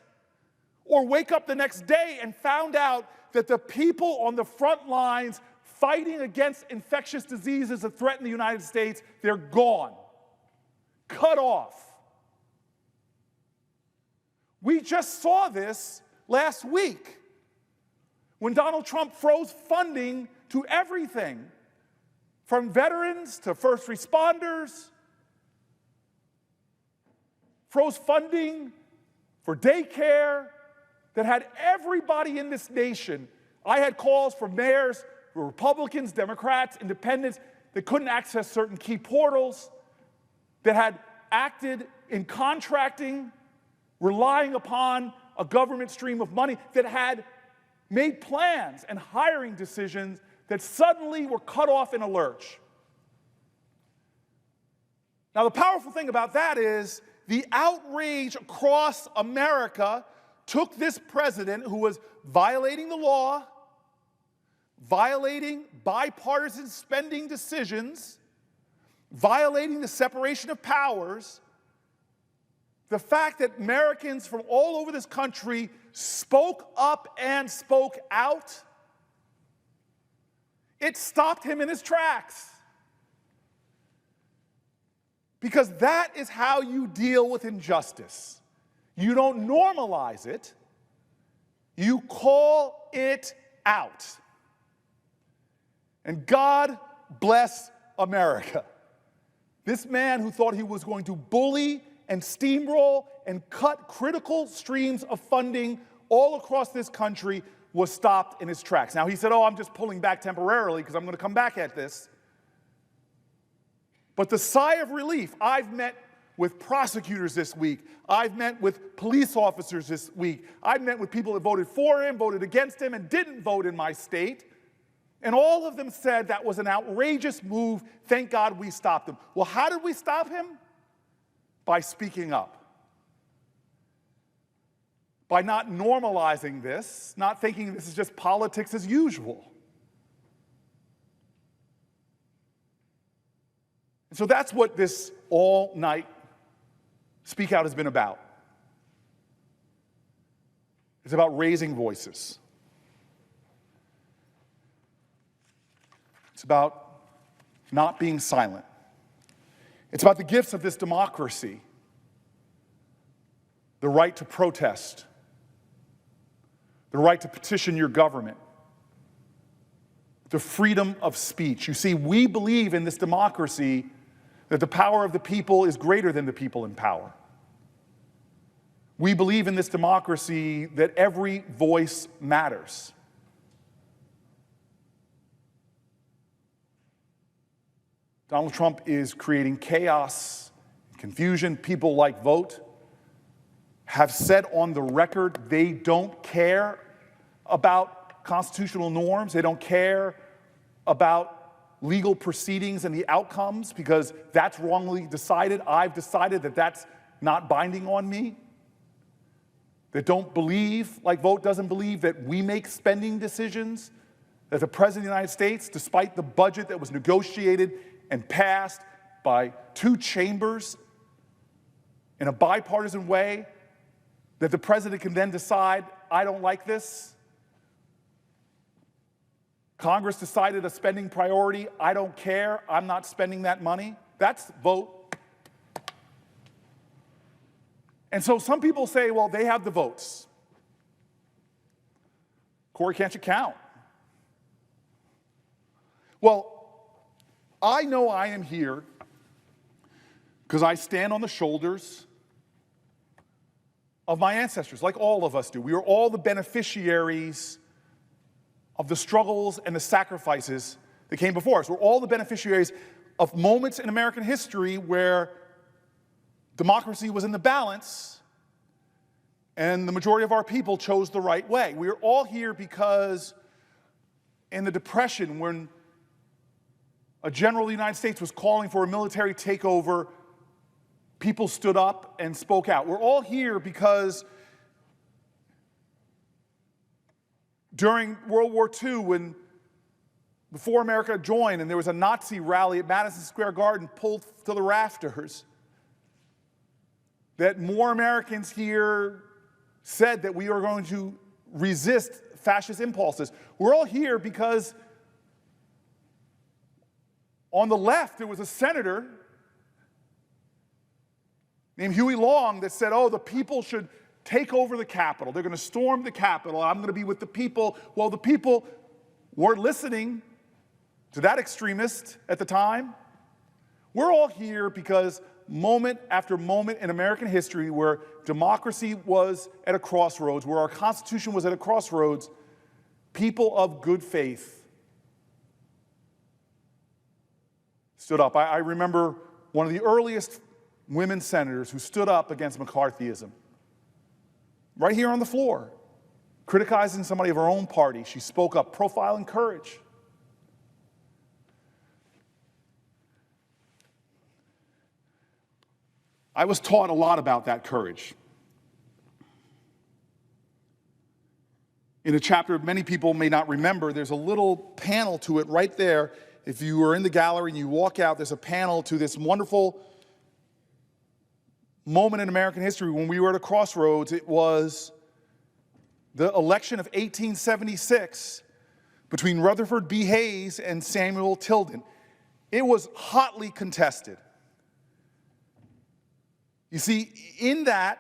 or wake up the next day and found out that the people on the front lines fighting against infectious diseases that threaten the United States, they're gone, cut off. We just saw this last week when Donald Trump froze funding to everything, from veterans to first responders, froze funding for daycare that had everybody in this nation. I had calls from mayors, Republicans, Democrats, independents, that couldn't access certain key portals, that had acted in contracting, relying upon a government stream of money, that had made plans and hiring decisions that suddenly were cut off in a lurch. Now, the powerful thing about that is the outrage across America took this president who was violating the law, violating bipartisan spending decisions, violating the separation of powers. The fact that Americans from all over this country spoke up and spoke out, it stopped him in his tracks. Because that is how you deal with injustice. You don't normalize it, you call it out. And God bless America. This man who thought he was going to bully and steamroll and cut critical streams of funding all across this country was stopped in his tracks. Now, he said, I'm just pulling back temporarily because I'm going to come back at this. But the sigh of relief, I've met with prosecutors this week. I've met with police officers this week. I've met with people that voted for him, voted against him, and didn't vote in my state. And all of them said that was an outrageous move. Thank God we stopped him. Well, how did we stop him? By speaking up. By not normalizing this, not thinking this is just politics as usual. And so that's what this all-night Speak Out has been about. It's about raising voices. It's about not being silent. It's about the gifts of this democracy, the right to protest, the right to petition your government, the freedom of speech. You see, we believe in this democracy that the power of the people is greater than the people in power. We believe in this democracy that every voice matters. Donald Trump is creating chaos, confusion. People like Vote have said on the record they don't care about constitutional norms. They don't care about legal proceedings and the outcomes because that's wrongly decided. I've decided that that's not binding on me. That don't believe, like Vote doesn't believe, that we make spending decisions, that the President of the United States, despite the budget that was negotiated and passed by two chambers in a bipartisan way, that the President can then decide, I don't like this. Congress decided a spending priority. I don't care. I'm not spending that money. That's Vote. And so some people say, well, they have the votes. Cory, can't you count? Well, I know I am here because I stand on the shoulders of my ancestors, like all of us do. We are all the beneficiaries of the struggles and the sacrifices that came before us. We're all the beneficiaries of moments in American history where democracy was in the balance and the majority of our people chose the right way. We are all here because in the Depression, when a general of the United States was calling for a military takeover, people stood up and spoke out. We're all here because during World War II, before America joined and there was a Nazi rally at Madison Square Garden pulled to the rafters, that more Americans here said that we are going to resist fascist impulses. We're all here because on the left there was a senator named Huey Long that said, oh, the people should take over the Capitol. They're going to storm the Capitol. I'm going to be with the people. Well, the people weren't listening to that extremist at the time. We're all here because moment after moment in American history where democracy was at a crossroads, where our Constitution was at a crossroads, people of good faith stood up. I remember one of the earliest women senators who stood up against McCarthyism. Right here on the floor, criticizing somebody of her own party. She spoke up, profiling courage. I was taught a lot about that courage. In a chapter many people may not remember, there's a little panel to it right there. If you were in the gallery and you walk out, there's a panel to this wonderful moment in American history when we were at a crossroads. It was the election of 1876 between Rutherford B. Hayes and Samuel Tilden. It was hotly contested. You see, in that,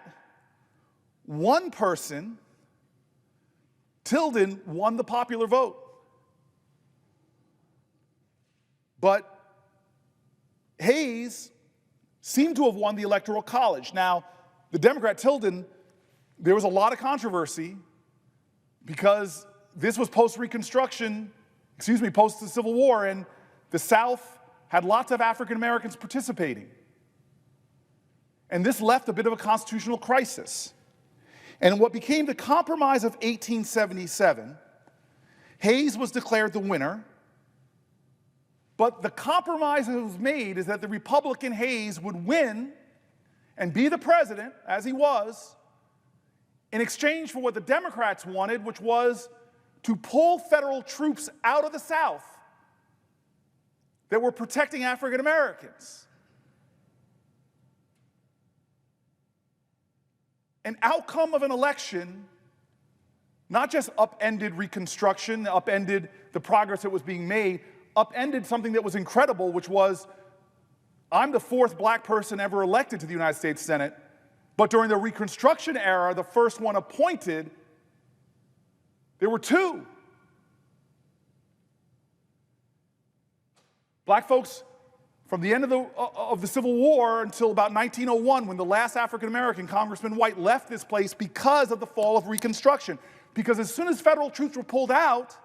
one person, Tilden, won the popular vote. But Hayes seemed to have won the Electoral College. Now, the Democrat Tilden, there was a lot of controversy because this was post-Reconstruction, post the Civil War, and the South had lots of African Americans participating. And this left a bit of a constitutional crisis. And what became the Compromise of 1877, Hayes was declared the winner. But the compromise that was made is that the Republican Hayes would win and be the president, as he was, in exchange for what the Democrats wanted, which was to pull federal troops out of the South that were protecting African Americans. An outcome of an election not just upended Reconstruction, upended the progress that was being made, upended something that was incredible, which was, I'm the fourth black person ever elected to the United States Senate, but during the Reconstruction era, the first one appointed, there were two. Black folks, from the end of the Civil War until about 1901, when the last African-American, Congressman White, left this place because of the fall of Reconstruction. Because as soon as federal troops were pulled out,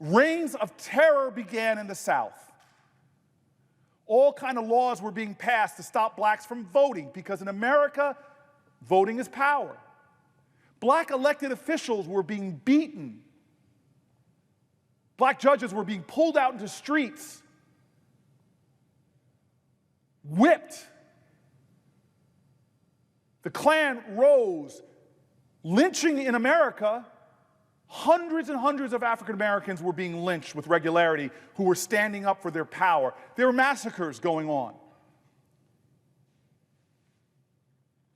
reigns of terror began in the South. All kind of laws were being passed to stop blacks from voting, because in America, voting is power. Black elected officials were being beaten Black judges were being pulled out into streets, whipped. The Klan rose. Lynching in America, hundreds and hundreds of African Americans were being lynched with regularity who were standing up for their power. There were massacres going on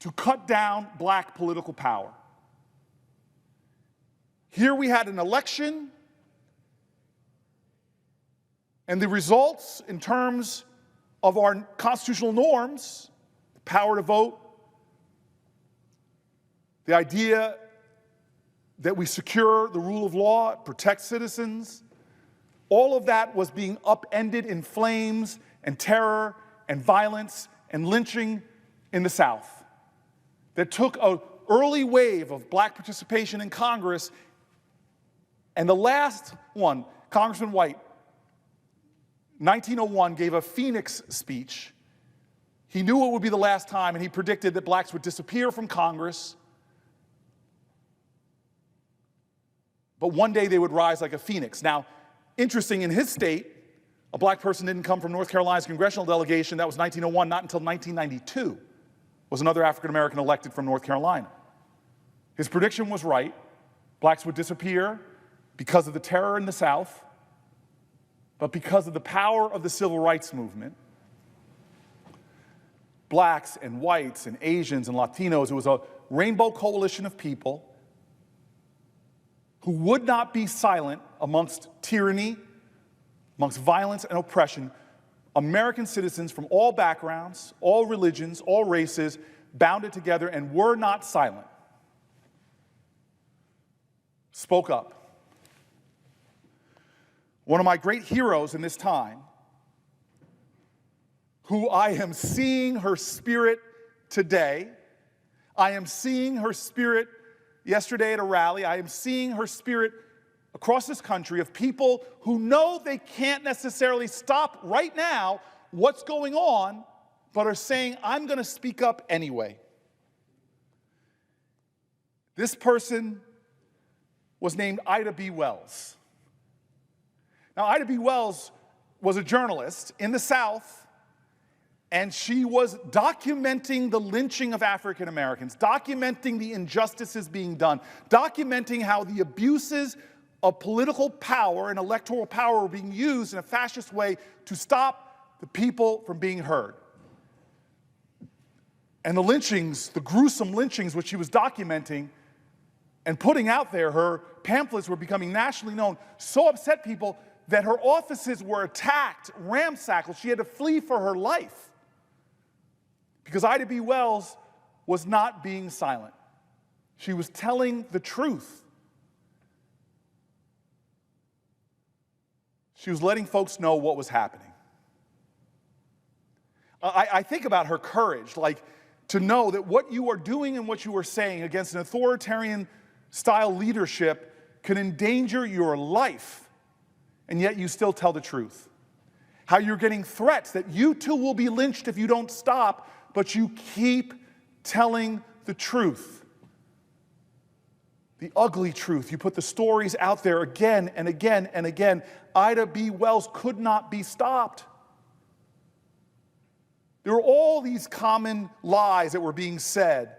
to cut down black political power. Here we had an election, and the results in terms of our constitutional norms, the power to vote, the idea that we secure the rule of law, protect citizens, all of that was being upended in flames and terror and violence and lynching in the South. That took an early wave of black participation in Congress, and the last one, Congressman White, 1901, gave a Phoenix speech. He knew it would be the last time, and he predicted that blacks would disappear from Congress, but one day they would rise like a phoenix. Now, interesting, in his state, a black person didn't come from North Carolina's congressional delegation. That was 1901. Not until 1992 was another African American elected from North Carolina. His prediction was right. Blacks would disappear because of the terror in the South, but because of the power of the civil rights movement, blacks and whites and Asians and Latinos, it was a rainbow coalition of people who would not be silent amongst tyranny, amongst violence and oppression. American citizens from all backgrounds, all religions, all races, bounded together and were not silent. Spoke up. One of my great heroes in this time, who I am seeing her spirit today, I am seeing her spirit yesterday at a rally, I am seeing her spirit across this country of people who know they can't necessarily stop right now what's going on, but are saying, I'm going to speak up anyway. This person was named Ida B. Wells. Now, Ida B. Wells was a journalist in the South, and she was documenting the lynching of African Americans, documenting the injustices being done, documenting how the abuses of political power and electoral power were being used in a fascist way to stop the people from being heard. And the lynchings, the gruesome lynchings which she was documenting and putting out there, her pamphlets were becoming nationally known, so upset people that her offices were attacked, ramshackle. She had to flee for her life because Ida B. Wells was not being silent. She was telling the truth. She was letting folks know what was happening. I think about her courage, like to know that what you are doing and what you are saying against an authoritarian style leadership can endanger your life, and yet you still tell the truth. How you're getting threats that you too will be lynched if you don't stop, but you keep telling the truth. The ugly truth. You put the stories out there again and again and again. Ida B. Wells could not be stopped. There were all these common lies that were being said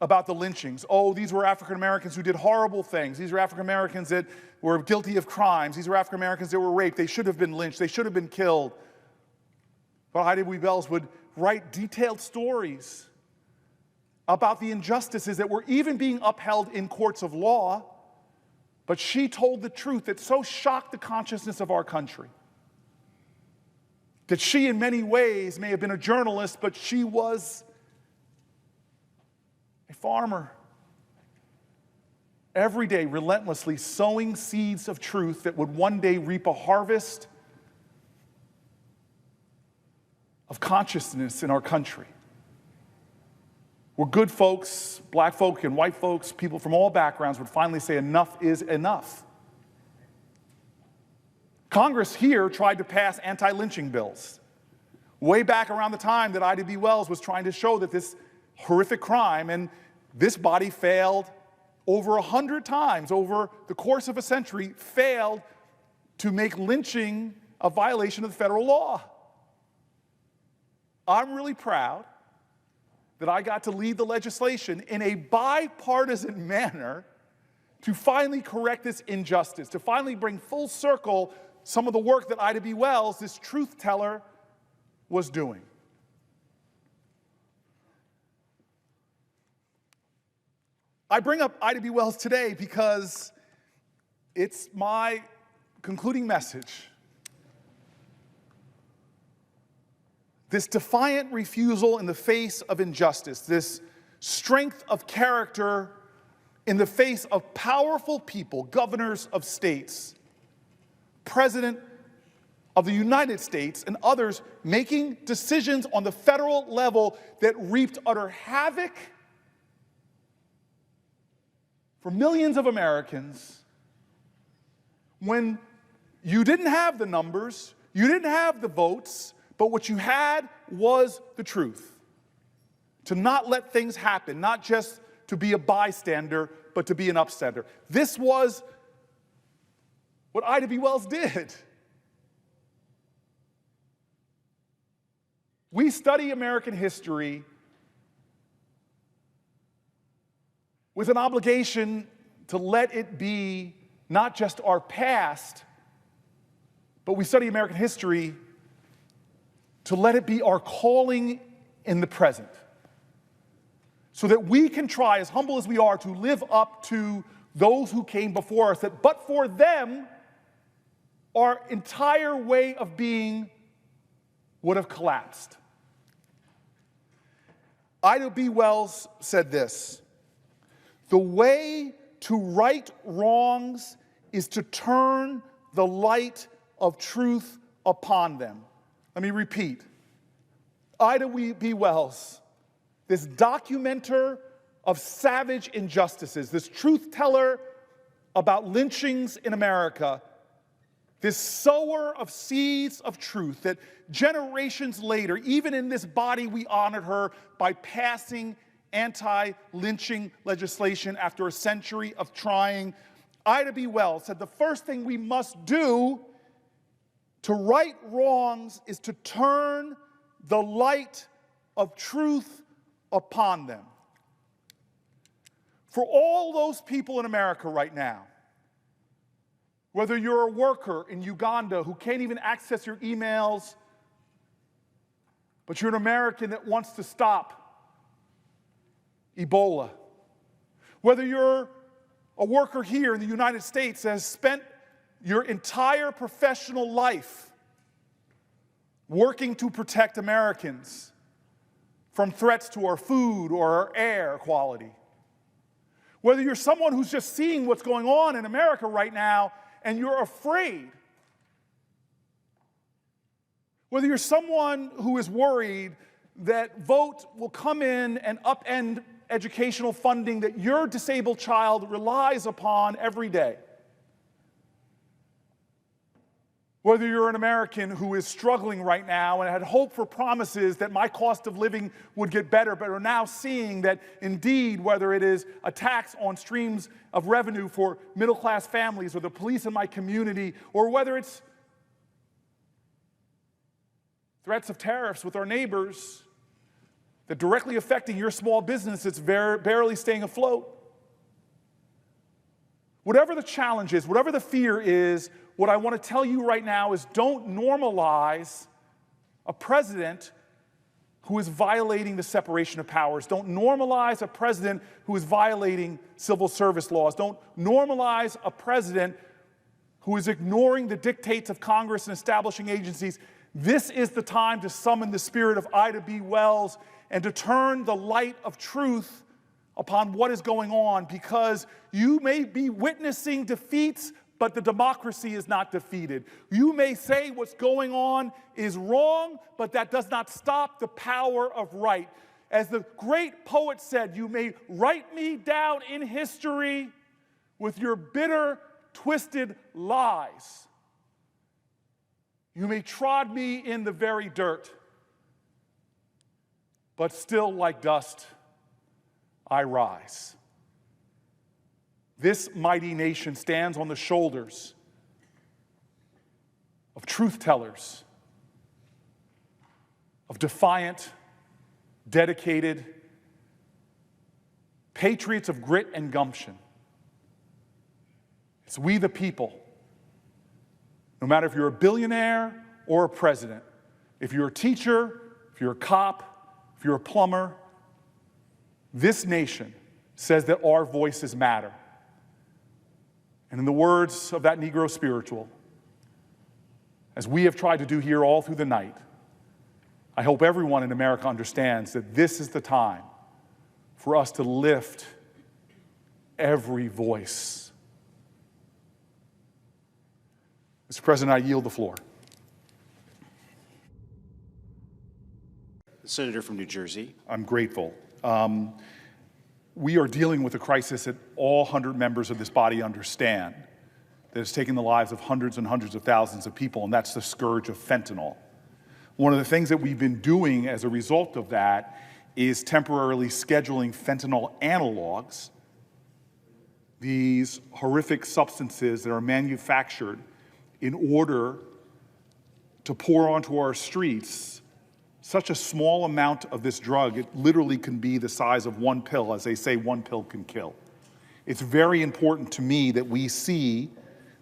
about the lynchings. Oh, these were African Americans who did horrible things. These were African Americans that were guilty of crimes. These were African Americans that were raped. They should have been lynched. They should have been killed. But Ida B. Wells would write detailed stories about the injustices that were even being upheld in courts of law. But she told the truth that so shocked the consciousness of our country. That she, in many ways, may have been a journalist, but she was a farmer. Every day, relentlessly sowing seeds of truth that would one day reap a harvest of consciousness in our country. Where good folks, black folk and white folks, people from all backgrounds would finally say enough is enough. Congress here tried to pass anti-lynching bills. Way back around the time that Ida B. Wells was trying to show that this horrific crime, and this body failed over 100 times over the course of a century, failed to make lynching a violation of the federal law. I'm really proud that I got to lead the legislation in a bipartisan manner to finally correct this injustice, to finally bring full circle some of the work that Ida B. Wells, this truth teller, was doing. I bring up Ida B. Wells today because it's my concluding message. This defiant refusal in the face of injustice, this strength of character in the face of powerful people, governors of states, President of the United States, and others making decisions on the federal level that reaped utter havoc for millions of Americans when you didn't have the numbers, you didn't have the votes, but what you had was the truth. To not let things happen, not just to be a bystander, but to be an upstander. This was what Ida B. Wells did. We study American history with an obligation to let it be not just our past, but we study American history to let it be our calling in the present. So that we can try, as humble as we are, to live up to those who came before us, that but for them, our entire way of being would have collapsed. Ida B. Wells said this: "The way to right wrongs is to turn the light of truth upon them." Let me repeat. Ida B. Wells, this documenter of savage injustices, this truth teller about lynchings in America, this sower of seeds of truth that generations later, even in this body, we honored her by passing anti-lynching legislation after a century of trying. Ida B. Wells said the first thing we must do to right wrongs is to turn the light of truth upon them. For all those people in America right now, whether you're a worker in Uganda who can't even access your emails, but you're an American that wants to stop Ebola, whether you're a worker here in the United States that has spent your entire professional life working to protect Americans from threats to our food or our air quality, whether you're someone who's just seeing what's going on in America right now and you're afraid, whether you're someone who is worried that vote will come in and upend educational funding that your disabled child relies upon every day, whether you're an American who is struggling right now and had hope for promises that my cost of living would get better, but are now seeing that indeed, whether it is a tax on streams of revenue for middle-class families or the police in my community, or whether it's threats of tariffs with our neighbors that directly affecting your small business that's barely staying afloat. Whatever the challenge is, whatever the fear is, what I want to tell you right now is don't normalize a president who is violating the separation of powers. Don't normalize a president who is violating civil service laws. Don't normalize a president who is ignoring the dictates of Congress and establishing agencies. This is the time to summon the spirit of Ida B. Wells and to turn the light of truth upon what is going on, because you may be witnessing defeats, but the democracy is not defeated. You may say what's going on is wrong, but that does not stop the power of right. As the great poet said, you may write me down in history with your bitter, twisted lies. You may trod me in the very dirt, but still like dust I rise. This mighty nation stands on the shoulders of truth tellers, of defiant, dedicated patriots of grit and gumption. It's we the people. No matter if you're a billionaire or a president, if you're a teacher, if you're a cop, if you're a plumber, this nation says that our voices matter. And in the words of that Negro spiritual, as we have tried to do here all through the night, I hope everyone in America understands that this is the time for us to lift every voice. Mr. President, I yield the floor. The Senator from New Jersey. I'm grateful. We are dealing with a crisis that all 100 members of this body understand, that has taken the lives of hundreds and hundreds of thousands of people, and that's the scourge of fentanyl. One of the things that we've been doing as a result of that is temporarily scheduling fentanyl analogs, these horrific substances that are manufactured in order to pour onto our streets such a small amount of this drug, it literally can be the size of one pill. As they say, one pill can kill. It's very important to me that we see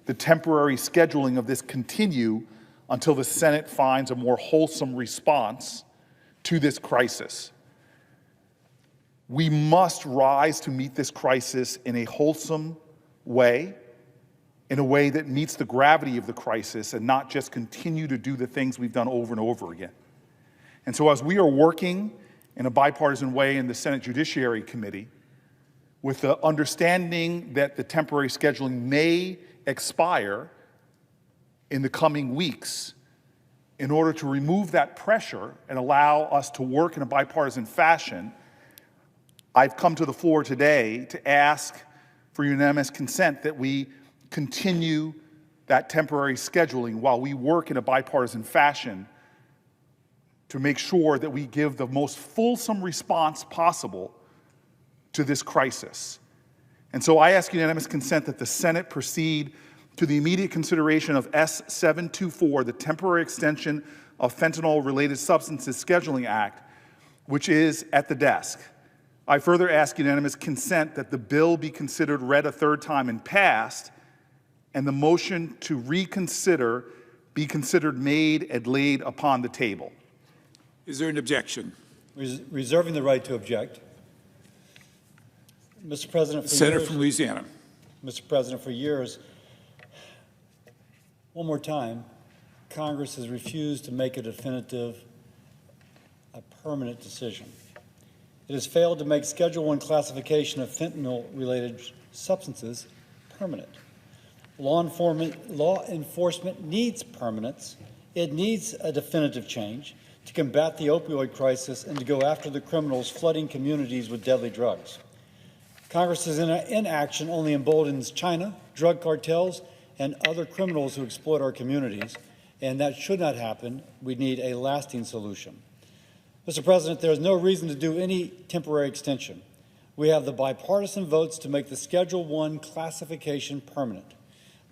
the temporary scheduling of this continue until the Senate finds a more wholesome response to this crisis. We must rise to meet this crisis in a wholesome way, in a way that meets the gravity of the crisis and not just continue to do the things we've done over and over again. And so as we are working in a bipartisan way in the Senate Judiciary Committee, with the understanding that the temporary scheduling may expire in the coming weeks, in order to remove that pressure and allow us to work in a bipartisan fashion, I've come to the floor today to ask for unanimous consent that we continue that temporary scheduling while we work in a bipartisan fashion to make sure that we give the most fulsome response possible to this crisis. And so I ask unanimous consent that the Senate proceed to the immediate consideration of S724, the Temporary Extension of Fentanyl-Related Substances Scheduling Act, which is at the desk. I further ask unanimous consent that the bill be considered read a third time and passed, and the motion to reconsider be considered made and laid upon the table. Is there an objection? Reserving the right to object. Mr. President, Senator from Louisiana. Mr. President, for years, one more time, Congress has refused to make a definitive, a permanent decision. It has failed to make Schedule I classification of fentanyl-related substances permanent. Law enforcement needs permanence. It needs a definitive change to combat the opioid crisis and to go after the criminals flooding communities with deadly drugs. Congress's inaction only emboldens China, drug cartels, and other criminals who exploit our communities, and that should not happen. We need a lasting solution. Mr. President, there is no reason to do any temporary extension. We have the bipartisan votes to make the Schedule I classification permanent.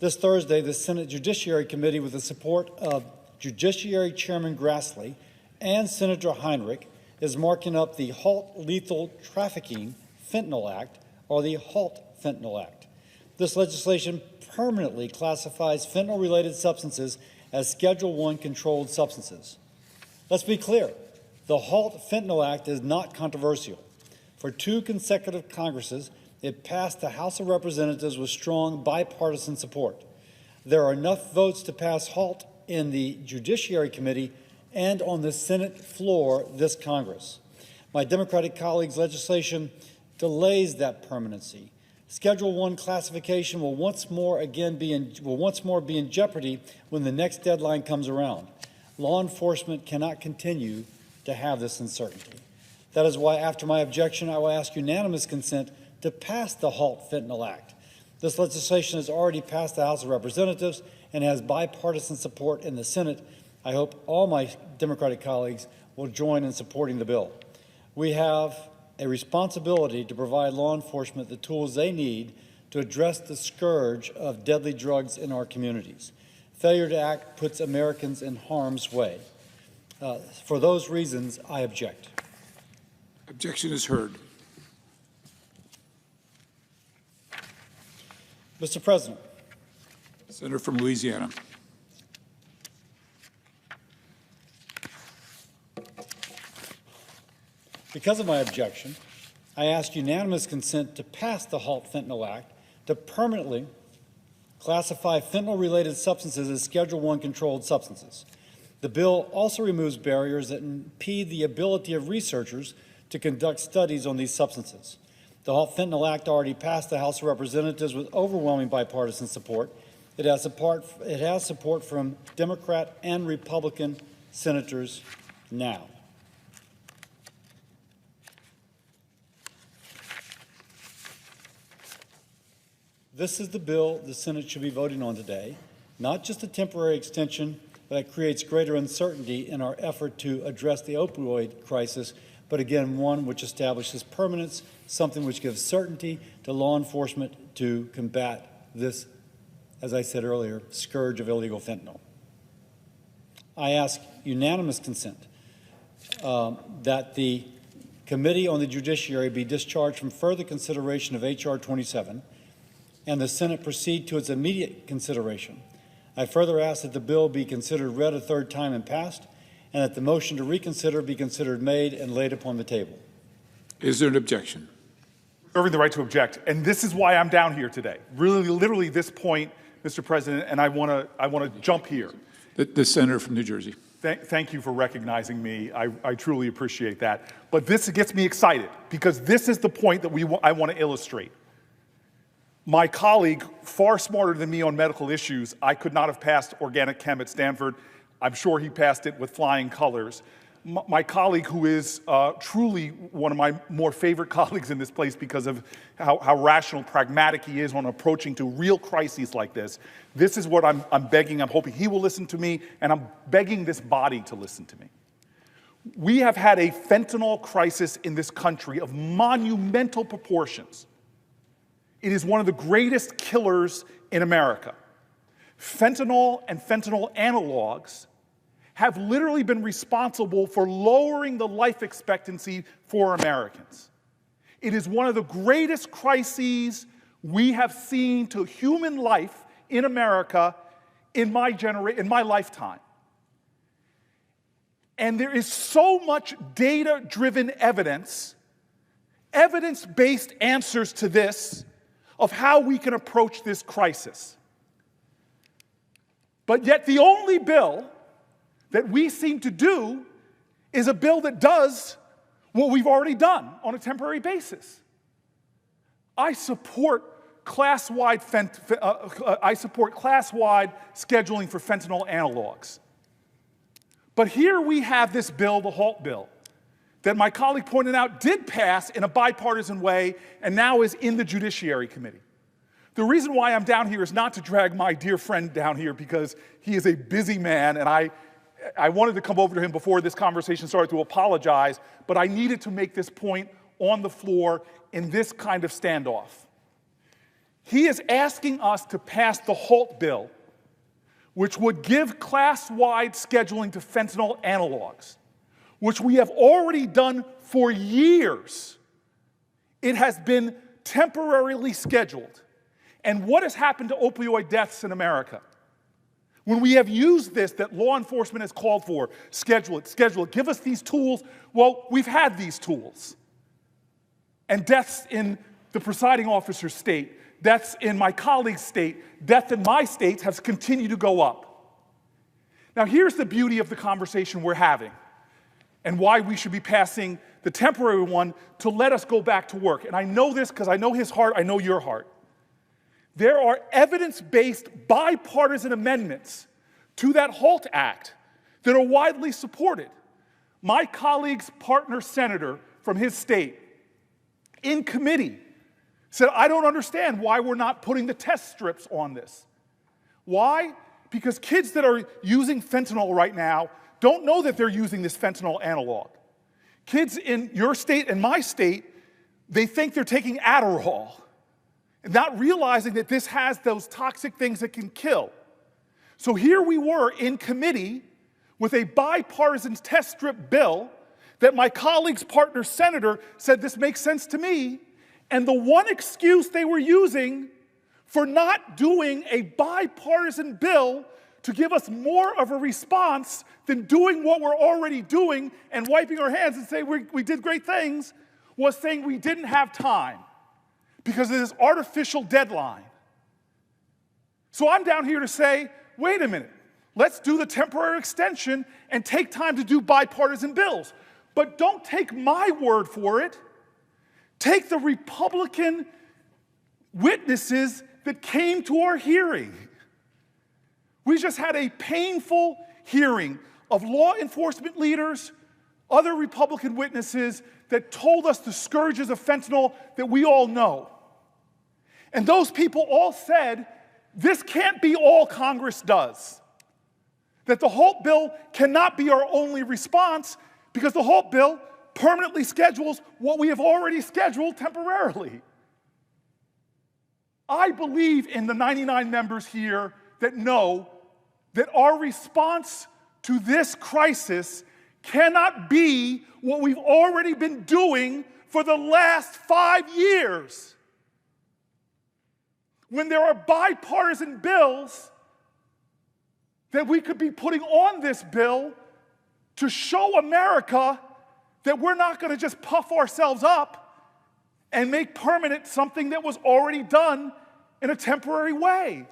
This Thursday, the Senate Judiciary Committee, with the support of Judiciary Chairman Grassley and Senator Heinrich, is marking up the Halt Lethal Trafficking Fentanyl Act, or the HALT Fentanyl Act. This legislation permanently classifies fentanyl-related substances as Schedule I controlled substances. Let's be clear, the HALT Fentanyl Act is not controversial. For 2 consecutive Congresses, it passed the House of Representatives with strong bipartisan support. There are enough votes to pass HALT in the Judiciary Committee and on the Senate floor this Congress. My Democratic colleagues' legislation delays that permanency. Schedule I classification will once more be in jeopardy when the next deadline comes around. Law enforcement cannot continue to have this uncertainty. That is why, after my objection, I will ask unanimous consent to pass the HALT Fentanyl Act. This legislation has already passed the House of Representatives and has bipartisan support in the Senate. I hope all my Democratic colleagues will join in supporting the bill. We have a responsibility to provide law enforcement the tools they need to address the scourge of deadly drugs in our communities. Failure to act puts Americans in harm's way. For those reasons, I object. Objection is heard. Mr. President, Senator from Louisiana. because of my objection, I ask unanimous consent to pass the Halt Fentanyl Act to permanently classify fentanyl-related substances as Schedule I controlled substances. The bill also removes barriers that impede the ability of researchers to conduct studies on these substances. The Halt Fentanyl Act already passed the House of Representatives with overwhelming bipartisan support. It has support from Democrat and Republican senators now. This is the bill the Senate should be voting on today, not just a temporary extension that creates greater uncertainty in our effort to address the opioid crisis, but again, one which establishes permanence, something which gives certainty to law enforcement to combat this, as I said earlier, scourge of illegal fentanyl. I ask unanimous consent that the Committee on the Judiciary be discharged from further consideration of H.R. 27 and the Senate proceed to its immediate consideration. I further ask that the bill be considered read a third time and passed, and that the motion to reconsider be considered made and laid upon the table. Is there an objection? Reserving the right to object, and this is why I'm down here today. Really, literally this point, Mr. President, and I want to jump here. The senator from New Jersey. Thank you for recognizing me. I truly appreciate that. But this gets me excited because this is the point that I want to illustrate. My colleague, far smarter than me on medical issues, I could not have passed organic chem at Stanford. I'm sure he passed it with flying colors. My colleague, who is truly one of my more favorite colleagues in this place because of how rational, pragmatic he is on approaching to real crises like this. This is what I'm begging. I'm hoping he will listen to me, and I'm begging this body to listen to me. We have had a fentanyl crisis in this country of monumental proportions. It is one of the greatest killers in America. Fentanyl and fentanyl analogs have literally been responsible for lowering the life expectancy for Americans. It is one of the greatest crises we have seen to human life in America in my lifetime. And there is so much data-driven evidence, evidence-based answers to this, of how we can approach this crisis. But yet the only bill that we seem to do is a bill that does what we've already done on a temporary basis. I support class-wide scheduling for fentanyl analogs. But here we have this bill, the HALT bill, that my colleague pointed out did pass in a bipartisan way and now is in the Judiciary Committee. The reason why I'm down here is not to drag my dear friend down here because he is a busy man, and I wanted to come over to him before this conversation started to apologize, but I needed to make this point on the floor in this kind of standoff. He is asking us to pass the HALT bill, which would give class-wide scheduling to fentanyl analogs, which we have already done for years. It has been temporarily scheduled. And what has happened to opioid deaths in America? When we have used this that law enforcement has called for, schedule it, give us these tools, well, we've had these tools. And deaths in the presiding officer's state, deaths in my colleague's state, death in my states have continued to go up. Now here's the beauty of the conversation we're having and why we should be passing the temporary one to let us go back to work. And I know this because I know his heart, I know your heart. There are evidence-based bipartisan amendments to that HALT Act that are widely supported. My colleague's partner senator from his state in committee said, I don't understand why we're not putting the test strips on this. Why? Because kids that are using fentanyl right now don't know that they're using this fentanyl analog. Kids in your state and my state, they think they're taking Adderall, not realizing that this has those toxic things that can kill. So here we were in committee with a bipartisan test strip bill that my colleague's partner senator said this makes sense to me, and the one excuse they were using for not doing a bipartisan bill to give us more of a response than doing what we're already doing and wiping our hands and saying we did great things was saying we didn't have time because of this artificial deadline. So I'm down here to say, wait a minute, let's do the temporary extension and take time to do bipartisan bills. But don't take my word for it. Take the Republican witnesses that came to our hearing. We just had a painful hearing of law enforcement leaders, other Republican witnesses that told us the scourges of fentanyl that we all know. And those people all said, this can't be all Congress does. That the Holt bill cannot be our only response because the Holt bill permanently schedules what we have already scheduled temporarily. I believe in the 99 members here that know that our response to this crisis cannot be what we've already been doing for the last 5 years. When there are bipartisan bills that we could be putting on this bill to show America that we're not going to just puff ourselves up and make permanent something that was already done in a temporary way.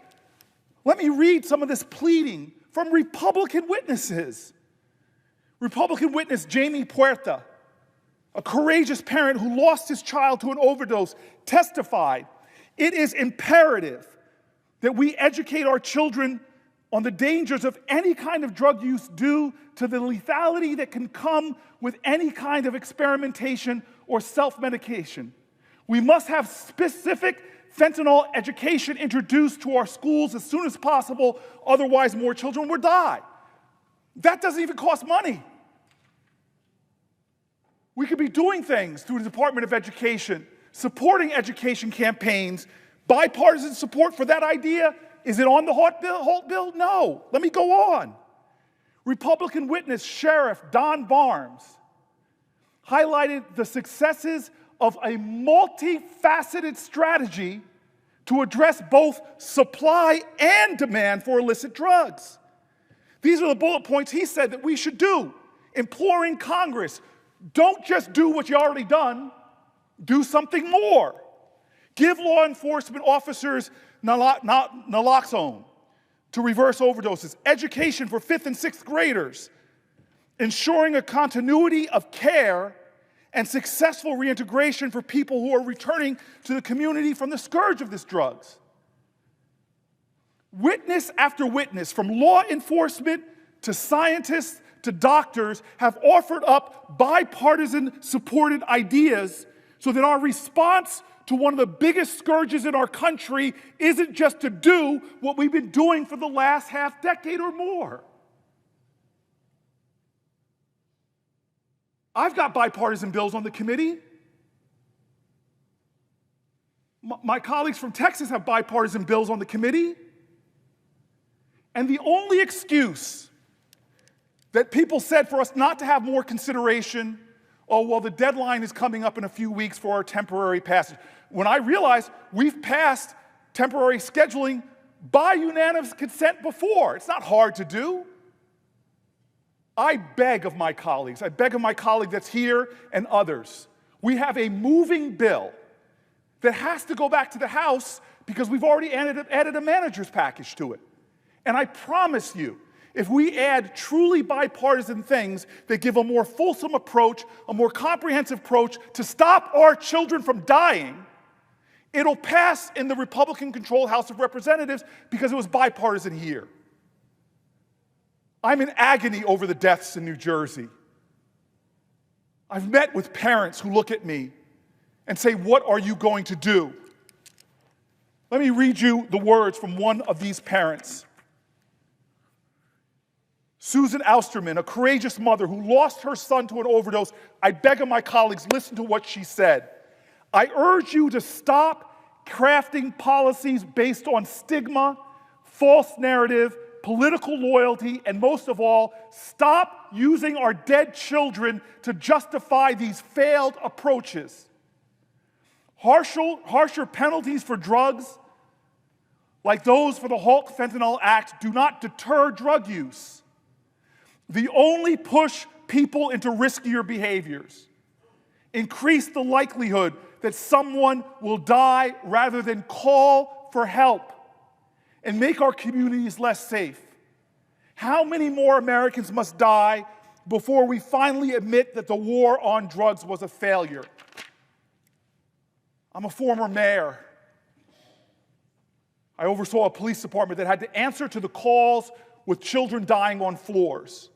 Let me read some of this pleading from Republican witnesses. Republican witness Jamie Puerta, a courageous parent who lost his child to an overdose, testified, "It is imperative that we educate our children on the dangers of any kind of drug use due to the lethality that can come with any kind of experimentation or self-medication. We must have specific fentanyl education introduced to our schools as soon as possible, otherwise more children will die." That doesn't even cost money. We could be doing things through the Department of Education, supporting education campaigns, bipartisan support for that idea. Is it on the Holt bill? No. Let me go on. Republican witness Sheriff Don Barnes highlighted the successes of a multifaceted strategy to address both supply and demand for illicit drugs. These are the bullet points he said that we should do, imploring Congress, don't just do what you already done, do something more. Give law enforcement officers naloxone to reverse overdoses, education for 5th and 6th graders, ensuring a continuity of care and successful reintegration for people who are returning to the community from the scourge of these drugs. Witness after witness, from law enforcement to scientists to doctors, have offered up bipartisan supported ideas so that our response to one of the biggest scourges in our country isn't just to do what we've been doing for the last half decade or more. I've got bipartisan bills on the committee. My colleagues from Texas have bipartisan bills on the committee. And the only excuse that people said for us not to have more consideration, oh, well, the deadline is coming up in a few weeks for our temporary passage. When I realized we've passed temporary scheduling by unanimous consent before. It's not hard to do. I beg of my colleagues, I beg of my colleague that's here and others, we have a moving bill that has to go back to the House because we've already added a manager's package to it. And I promise you, if we add truly bipartisan things that give a more fulsome approach, a more comprehensive approach to stop our children from dying, it'll pass in the Republican-controlled House of Representatives because it was bipartisan here. I'm in agony over the deaths in New Jersey. I've met with parents who look at me and say, what are you going to do? Let me read you the words from one of these parents. Susan Austerman, a courageous mother who lost her son to an overdose. I beg of my colleagues, listen to what she said. I urge you to stop crafting policies based on stigma, false narrative, political loyalty, and most of all, stop using our dead children to justify these failed approaches. Harsher penalties for drugs, like those for the Halt Fentanyl Act, do not deter drug use. They only push people into riskier behaviors, increase the likelihood that someone will die rather than call for help, and make our communities less safe. How many more Americans must die before we finally admit that the war on drugs was a failure? I'm a former mayor. I oversaw a police department that had to answer to the calls with children dying on floors.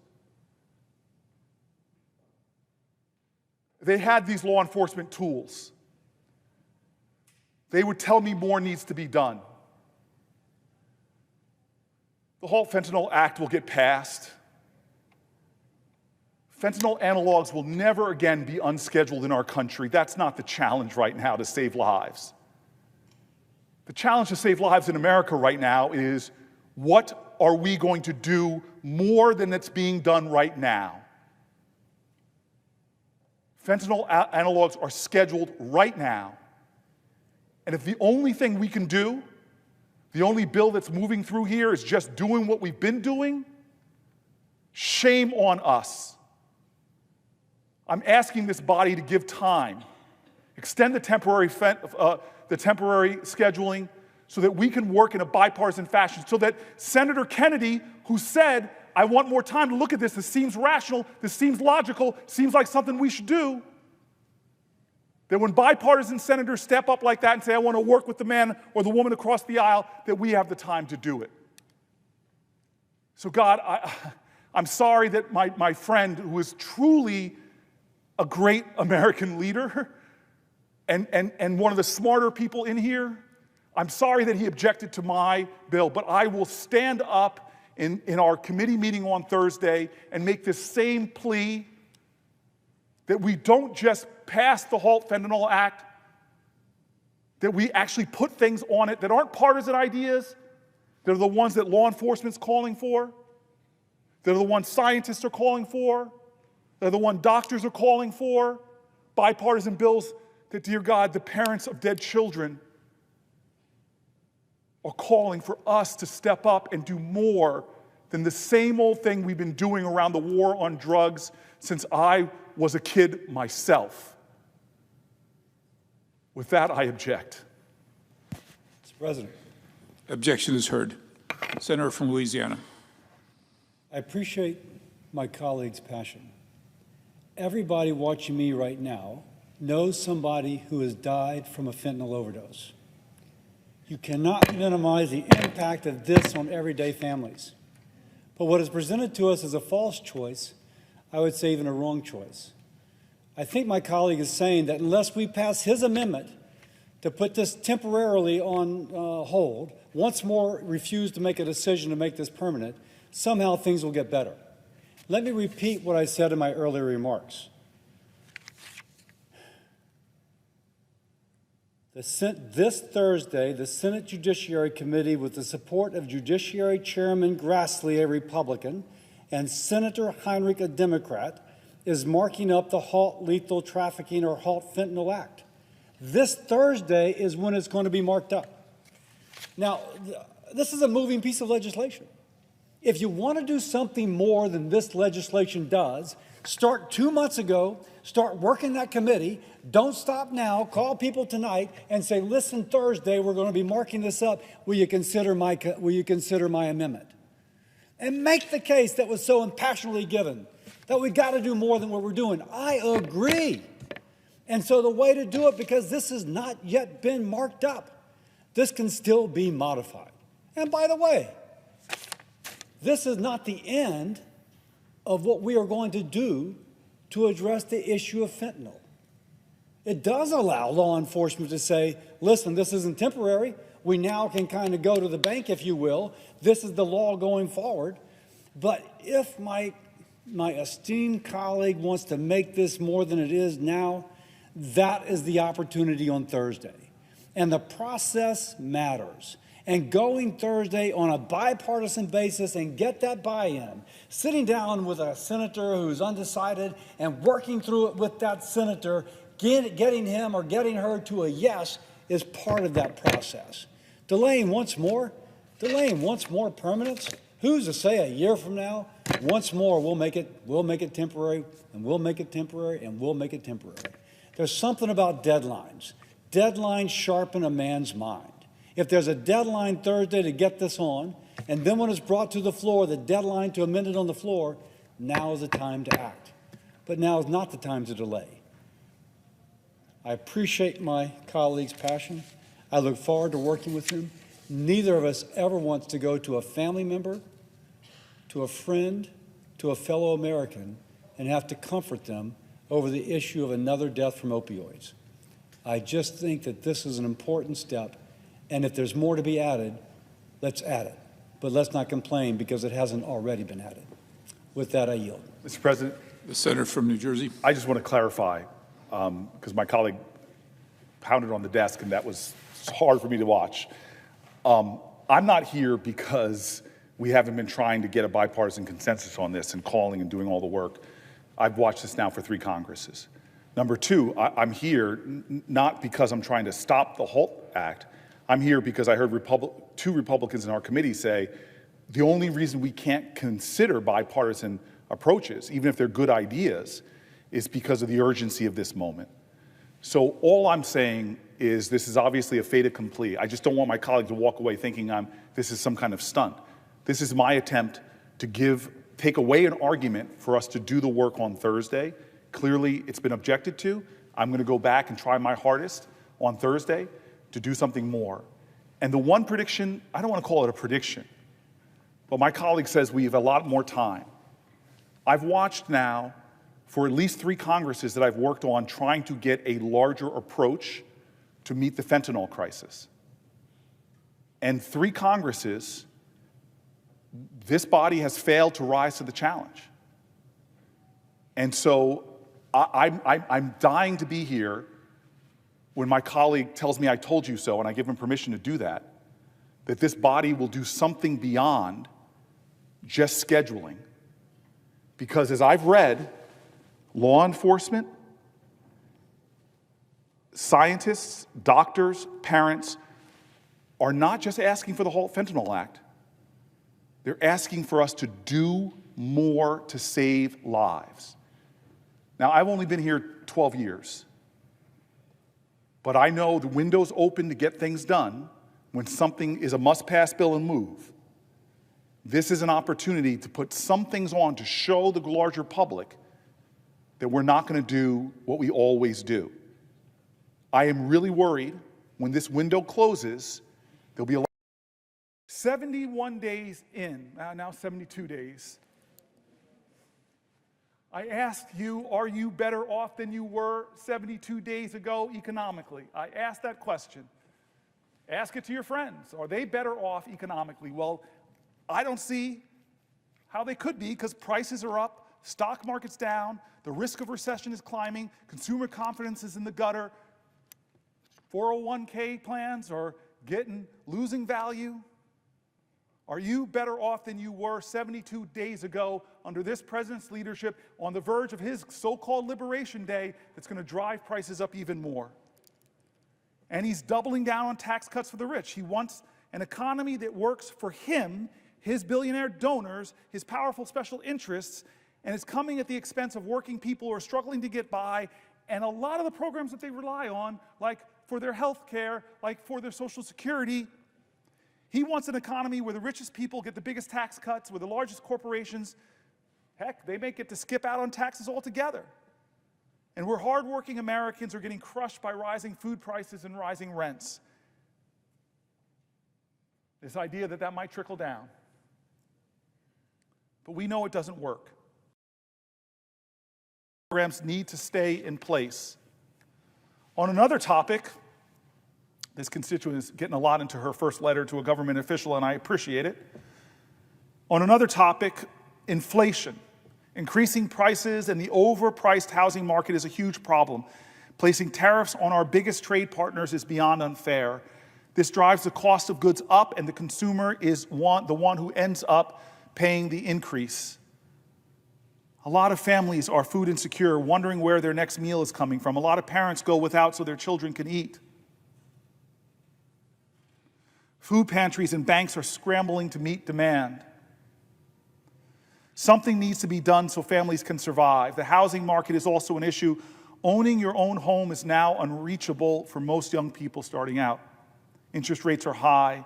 They had these law enforcement tools. They would tell me more needs to be done. The Halt Fentanyl Act will get passed. Fentanyl analogs will never again be unscheduled in our country. That's not the challenge right now to save lives. The challenge to save lives in America right now is, what are we going to do more than that's being done right now? Fentanyl analogs are scheduled right now. And if the only thing we can do, the only bill that's moving through here, is just doing what we've been doing, shame on us. I'm asking this body to give time, extend the temporary scheduling so that we can work in a bipartisan fashion, so that Senator Kennedy, who said, I want more time to look at this seems rational, this seems logical, seems like something we should do, that when bipartisan senators step up like that and say, I want to work with the man or the woman across the aisle, that we have the time to do it. So God, I'm sorry that my friend, who is truly a great American leader and one of the smarter people in here, I'm sorry that he objected to my bill, but I will stand up in our committee meeting on Thursday and make this same plea, that we don't just pass the Halt Fentanyl Act, that we actually put things on it that aren't partisan ideas, that are the ones that law enforcement's calling for, that are the ones scientists are calling for, that are the ones doctors are calling for, bipartisan bills that, dear God, the parents of dead children are calling for us to step up and do more than the same old thing we've been doing around the war on drugs since I was a kid myself. With that, I object. Mr. President. Objection is heard. Senator from Louisiana. I appreciate my colleague's passion. Everybody watching me right now knows somebody who has died from a fentanyl overdose. You cannot minimize the impact of this on everyday families. But what is presented to us as a false choice, I would say even a wrong choice. I think my colleague is saying that unless we pass his amendment to put this temporarily on hold, once more refuse to make a decision to make this permanent, somehow things will get better. Let me repeat what I said in my earlier remarks. This Thursday, the Senate Judiciary Committee, with the support of Judiciary Chairman Grassley, a Republican, and Senator Heinrich, a Democrat, is marking up the Halt Lethal Trafficking or Halt Fentanyl Act. This Thursday is when it's going to be marked up. Now, this is a moving piece of legislation. If you want to do something more than this legislation does, start 2 months ago, start working that committee. Don't stop now. Call people tonight and say, listen, Thursday, we're going to be marking this up. Will you consider my amendment? And make the case that was so impassionately given, that we got to do more than what we're doing. I agree. And so the way to do it, because this has not yet been marked up, this can still be modified. And by the way, this is not the end of what we are going to do to address the issue of fentanyl. It does allow law enforcement to say, listen, this isn't temporary. We now can kind of go to the bank, if you will. This is the law going forward. But if my esteemed colleague wants to make this more than it is now, that is the opportunity on Thursday. And the process matters. and going Thursday on a bipartisan basis and get that buy-in, sitting down with a senator who's undecided and working through it with that senator, getting him or getting her to a yes is part of that process. Delaying once more permanence. Who's to say a year from now, once more we'll make it temporary, and we'll make it temporary, and we'll make it temporary. There's something about deadlines. Deadlines sharpen a man's mind. If there's a deadline Thursday to get this on, and then when it's brought to the floor, the deadline to amend it on the floor, now is the time to act. But now is not the time to delay. I appreciate my colleague's passion. I look forward to working with him. Neither of us ever wants to go to a family member, to a friend, to a fellow American, and have to comfort them over the issue of another death from opioids. I just think that this is an important step, and if there's more to be added, let's add it. But let's not complain because it hasn't already been added. With that, I yield. Mr. President, The senator from New Jersey. I just want to clarify, because my colleague pounded on the desk and that was hard for me to watch. I'm not here because we haven't been trying to get a bipartisan consensus on this and calling and doing all the work. I've watched this now for 3 Congresses. Number 2, I'm here not because I'm trying to stop the HALT Act. I'm here because I heard 2 Republicans in our committee say the only reason we can't consider bipartisan approaches, even if they're good ideas, is because of the urgency of this moment. So all I'm saying is this is obviously a fait accompli. I just don't want my colleague to walk away thinking this is some kind of stunt. This is my attempt to take away an argument for us to do the work on Thursday. Clearly, it's been objected to. I'm going to go back and try my hardest on Thursday to do something more. And the one prediction, I don't want to call it a prediction, but my colleague says we have a lot more time. I've watched now for at least 3 Congresses that I've worked on trying to get a larger approach to meet the fentanyl crisis. And 3 Congresses, this body has failed to rise to the challenge. And so I'm dying to be here when my colleague tells me I told you so, and I give him permission to do that this body will do something beyond just scheduling. Because as I've read, law enforcement, scientists, doctors, parents are not just asking for the whole Fentanyl Act. They're asking for us to do more to save lives. Now, I've only been here 12 years, but I know the window's open to get things done when something is a must-pass bill and move. This is an opportunity to put some things on to show the larger public that we're not going to do what we always do. I am really worried when this window closes, there'll be 71 days in, now 72 days. I asked you, are you better off than you were 72 days ago economically? I asked that question. Ask it to your friends. Are they better off economically? Well, I don't see how they could be because prices are up, stock market's down, the risk of recession is climbing, consumer confidence is in the gutter, 401k plans are losing value. Are you better off than you were 72 days ago under this president's leadership on the verge of his so-called Liberation Day that's going to drive prices up even more? And he's doubling down on tax cuts for the rich. He wants an economy that works for him, his billionaire donors, his powerful special interests, and it's coming at the expense of working people who are struggling to get by, and a lot of the programs that they rely on, like for their health care, like for their Social Security. He wants an economy where the richest people get the biggest tax cuts, where the largest corporations, heck, they may get to skip out on taxes altogether. And where hardworking Americans are getting crushed by rising food prices and rising rents. This idea that might trickle down. But we know it doesn't work. Programs need to stay in place. On another topic, this constituent is getting a lot into her first letter to a government official, and I appreciate it. On another topic, inflation. Increasing prices and the overpriced housing market is a huge problem. Placing tariffs on our biggest trade partners is beyond unfair. This drives the cost of goods up, and the consumer is the one who ends up paying the increase. A lot of families are food insecure, wondering where their next meal is coming from. A lot of parents go without so their children can eat. Food pantries and banks are scrambling to meet demand. Something needs to be done so families can survive. The housing market is also an issue. Owning your own home is now unreachable for most young people starting out. Interest rates are high,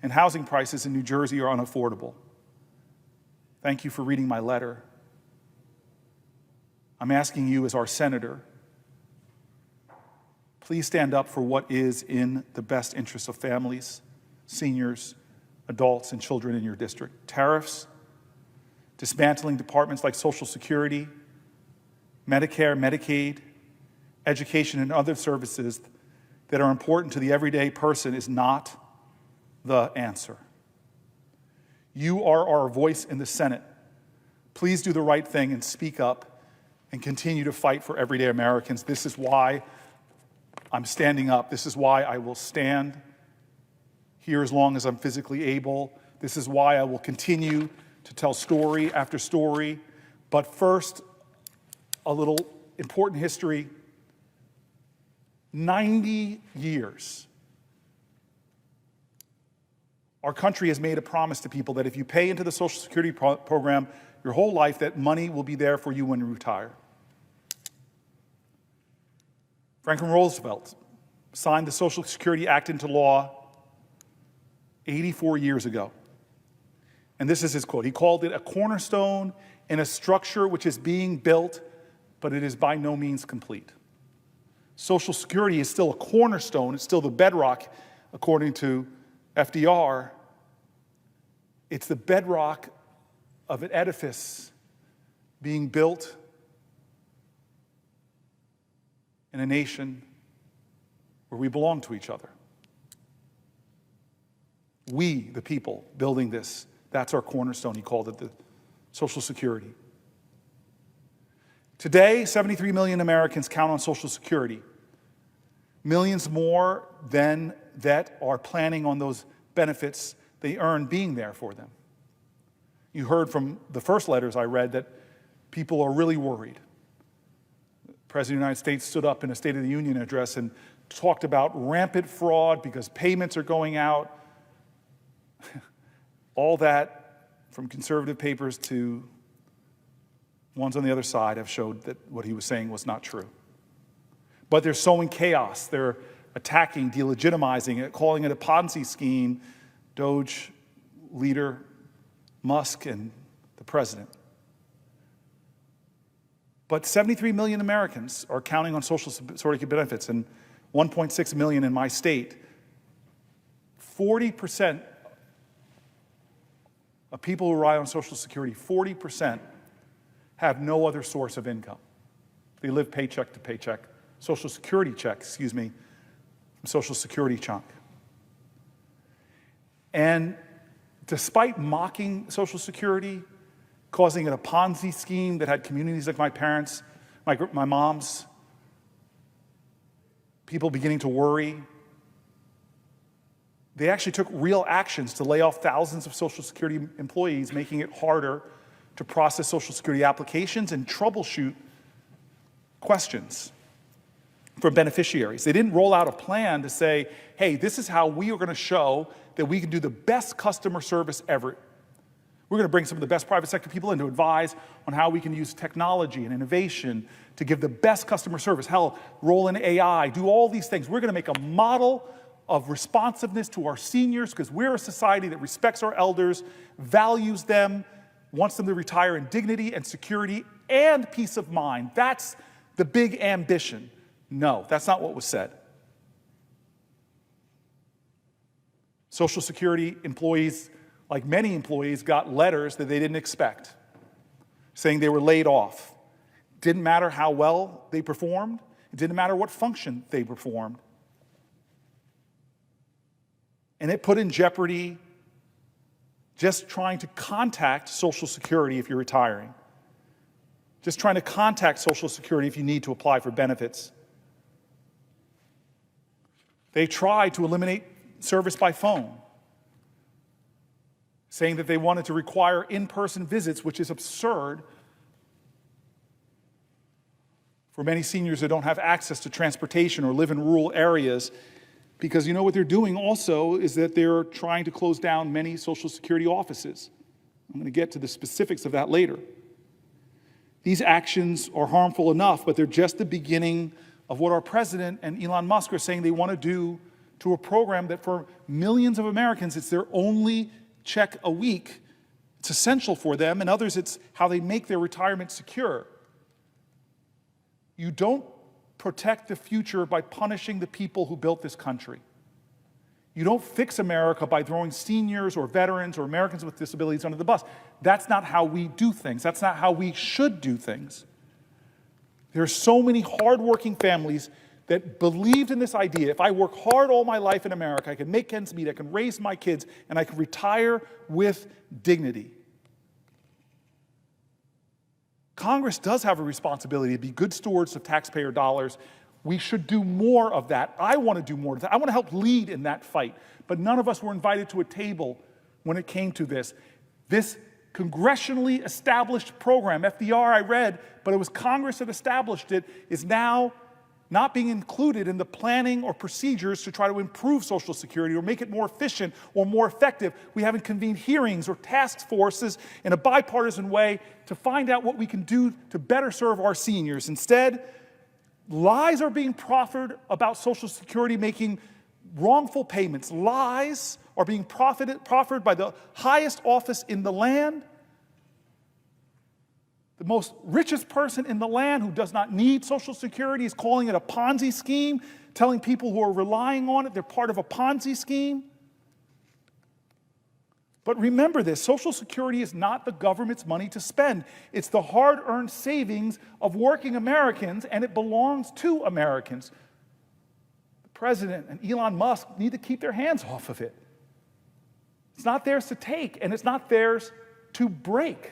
and housing prices in New Jersey are unaffordable. Thank you for reading my letter. I'm asking you as our senator, please stand up for what is in the best interest of families, seniors, adults, and children in your district. Tariffs, dismantling departments like Social Security, Medicare, Medicaid, education, and other services that are important to the everyday person is not the answer. You are our voice in the Senate. Please do the right thing and speak up and continue to fight for everyday Americans. This is why I'm standing up. This is why I will stand here as long as I'm physically able. This is why I will continue to tell story after story. But first, a little important history. 90 years. Our country has made a promise to people that if you pay into the Social Security program your whole life, that money will be there for you when you retire. Franklin Roosevelt signed the Social Security Act into law 84 years ago. And this is his quote. He called it a cornerstone in a structure which is being built, but it is by no means complete. Social Security is still a cornerstone. It's still the bedrock, according to FDR. It's the bedrock of an edifice being built in a nation where we belong to each other. We, the people, building this, that's our cornerstone. He called it the Social Security. Today, 73 million Americans count on Social Security. Millions more than that are planning on those benefits they earn being there for them. You heard from the first letters I read that people are really worried. The President of the United States stood up in a State of the Union address and talked about rampant fraud because payments are going out. All that, from conservative papers to ones on the other side, have showed that what he was saying was not true. But they're sowing chaos. They're attacking, delegitimizing it, calling it a Ponzi scheme, Doge leader Musk and the president. But 73 million Americans are counting on Social Security benefits, and 1.6 million in my state. 40% of people who rely on Social Security, 40% have no other source of income. They live paycheck to paycheck. Social Security check, from Social Security chunk. And despite mocking Social Security, causing it a Ponzi scheme that had communities like my parents, my mom's, people beginning to worry, they actually took real actions to lay off thousands of Social Security employees, making it harder to process Social Security applications and troubleshoot questions from beneficiaries. They didn't roll out a plan to say, hey, this is how we are going to show that we can do the best customer service ever. We're going to bring some of the best private sector people in to advise on how we can use technology and innovation to give the best customer service. Hell, roll in AI, do all these things. We're going to make a model of responsiveness to our seniors because we're a society that respects our elders, values them, wants them to retire in dignity and security and peace of mind. That's the big ambition. No, that's not what was said. Social Security employees, like many employees, got letters that they didn't expect, saying they were laid off. Didn't matter how well they performed. It didn't matter what function they performed. And it put in jeopardy just trying to contact Social Security if you're retiring. Just trying to contact Social Security if you need to apply for benefits. They tried to eliminate service by phone, saying that they wanted to require in-person visits, which is absurd for many seniors that don't have access to transportation or live in rural areas, because you know what they're doing also is that they're trying to close down many Social Security offices. I'm going to get to the specifics of that later. These actions are harmful enough, but they're just the beginning of what our president and Elon Musk are saying they want to do to a program that for millions of Americans, it's their only check a week. It's essential for them, and others, it's how they make their retirement secure. You don't protect the future by punishing the people who built this country. You don't fix America by throwing seniors or veterans or Americans with disabilities under the bus. That's not how we do things. That's not how we should do things. There are so many hardworking families that believed in this idea. If I work hard all my life in America, I can make ends meet, I can raise my kids, and I can retire with dignity. Congress does have a responsibility to be good stewards of taxpayer dollars. We should do more of that. I want to do more of that. I want to help lead in that fight. But none of us were invited to a table when it came to this. This congressionally established program, FDR I read, but it was Congress that established it, is now not being included in the planning or procedures to try to improve Social Security or make it more efficient or more effective. We haven't convened hearings or task forces in a bipartisan way to find out what we can do to better serve our seniors. Instead, lies are being proffered about Social Security making wrongful payments. Lies are being proffered by the highest office in the land, the most richest person in the land who does not need Social Security is calling it a Ponzi scheme, telling people who are relying on it they're part of a Ponzi scheme. But remember this, Social Security is not the government's money to spend. It's the hard-earned savings of working Americans, and it belongs to Americans. The president and Elon Musk need to keep their hands off of it. It's not theirs to take, and it's not theirs to break.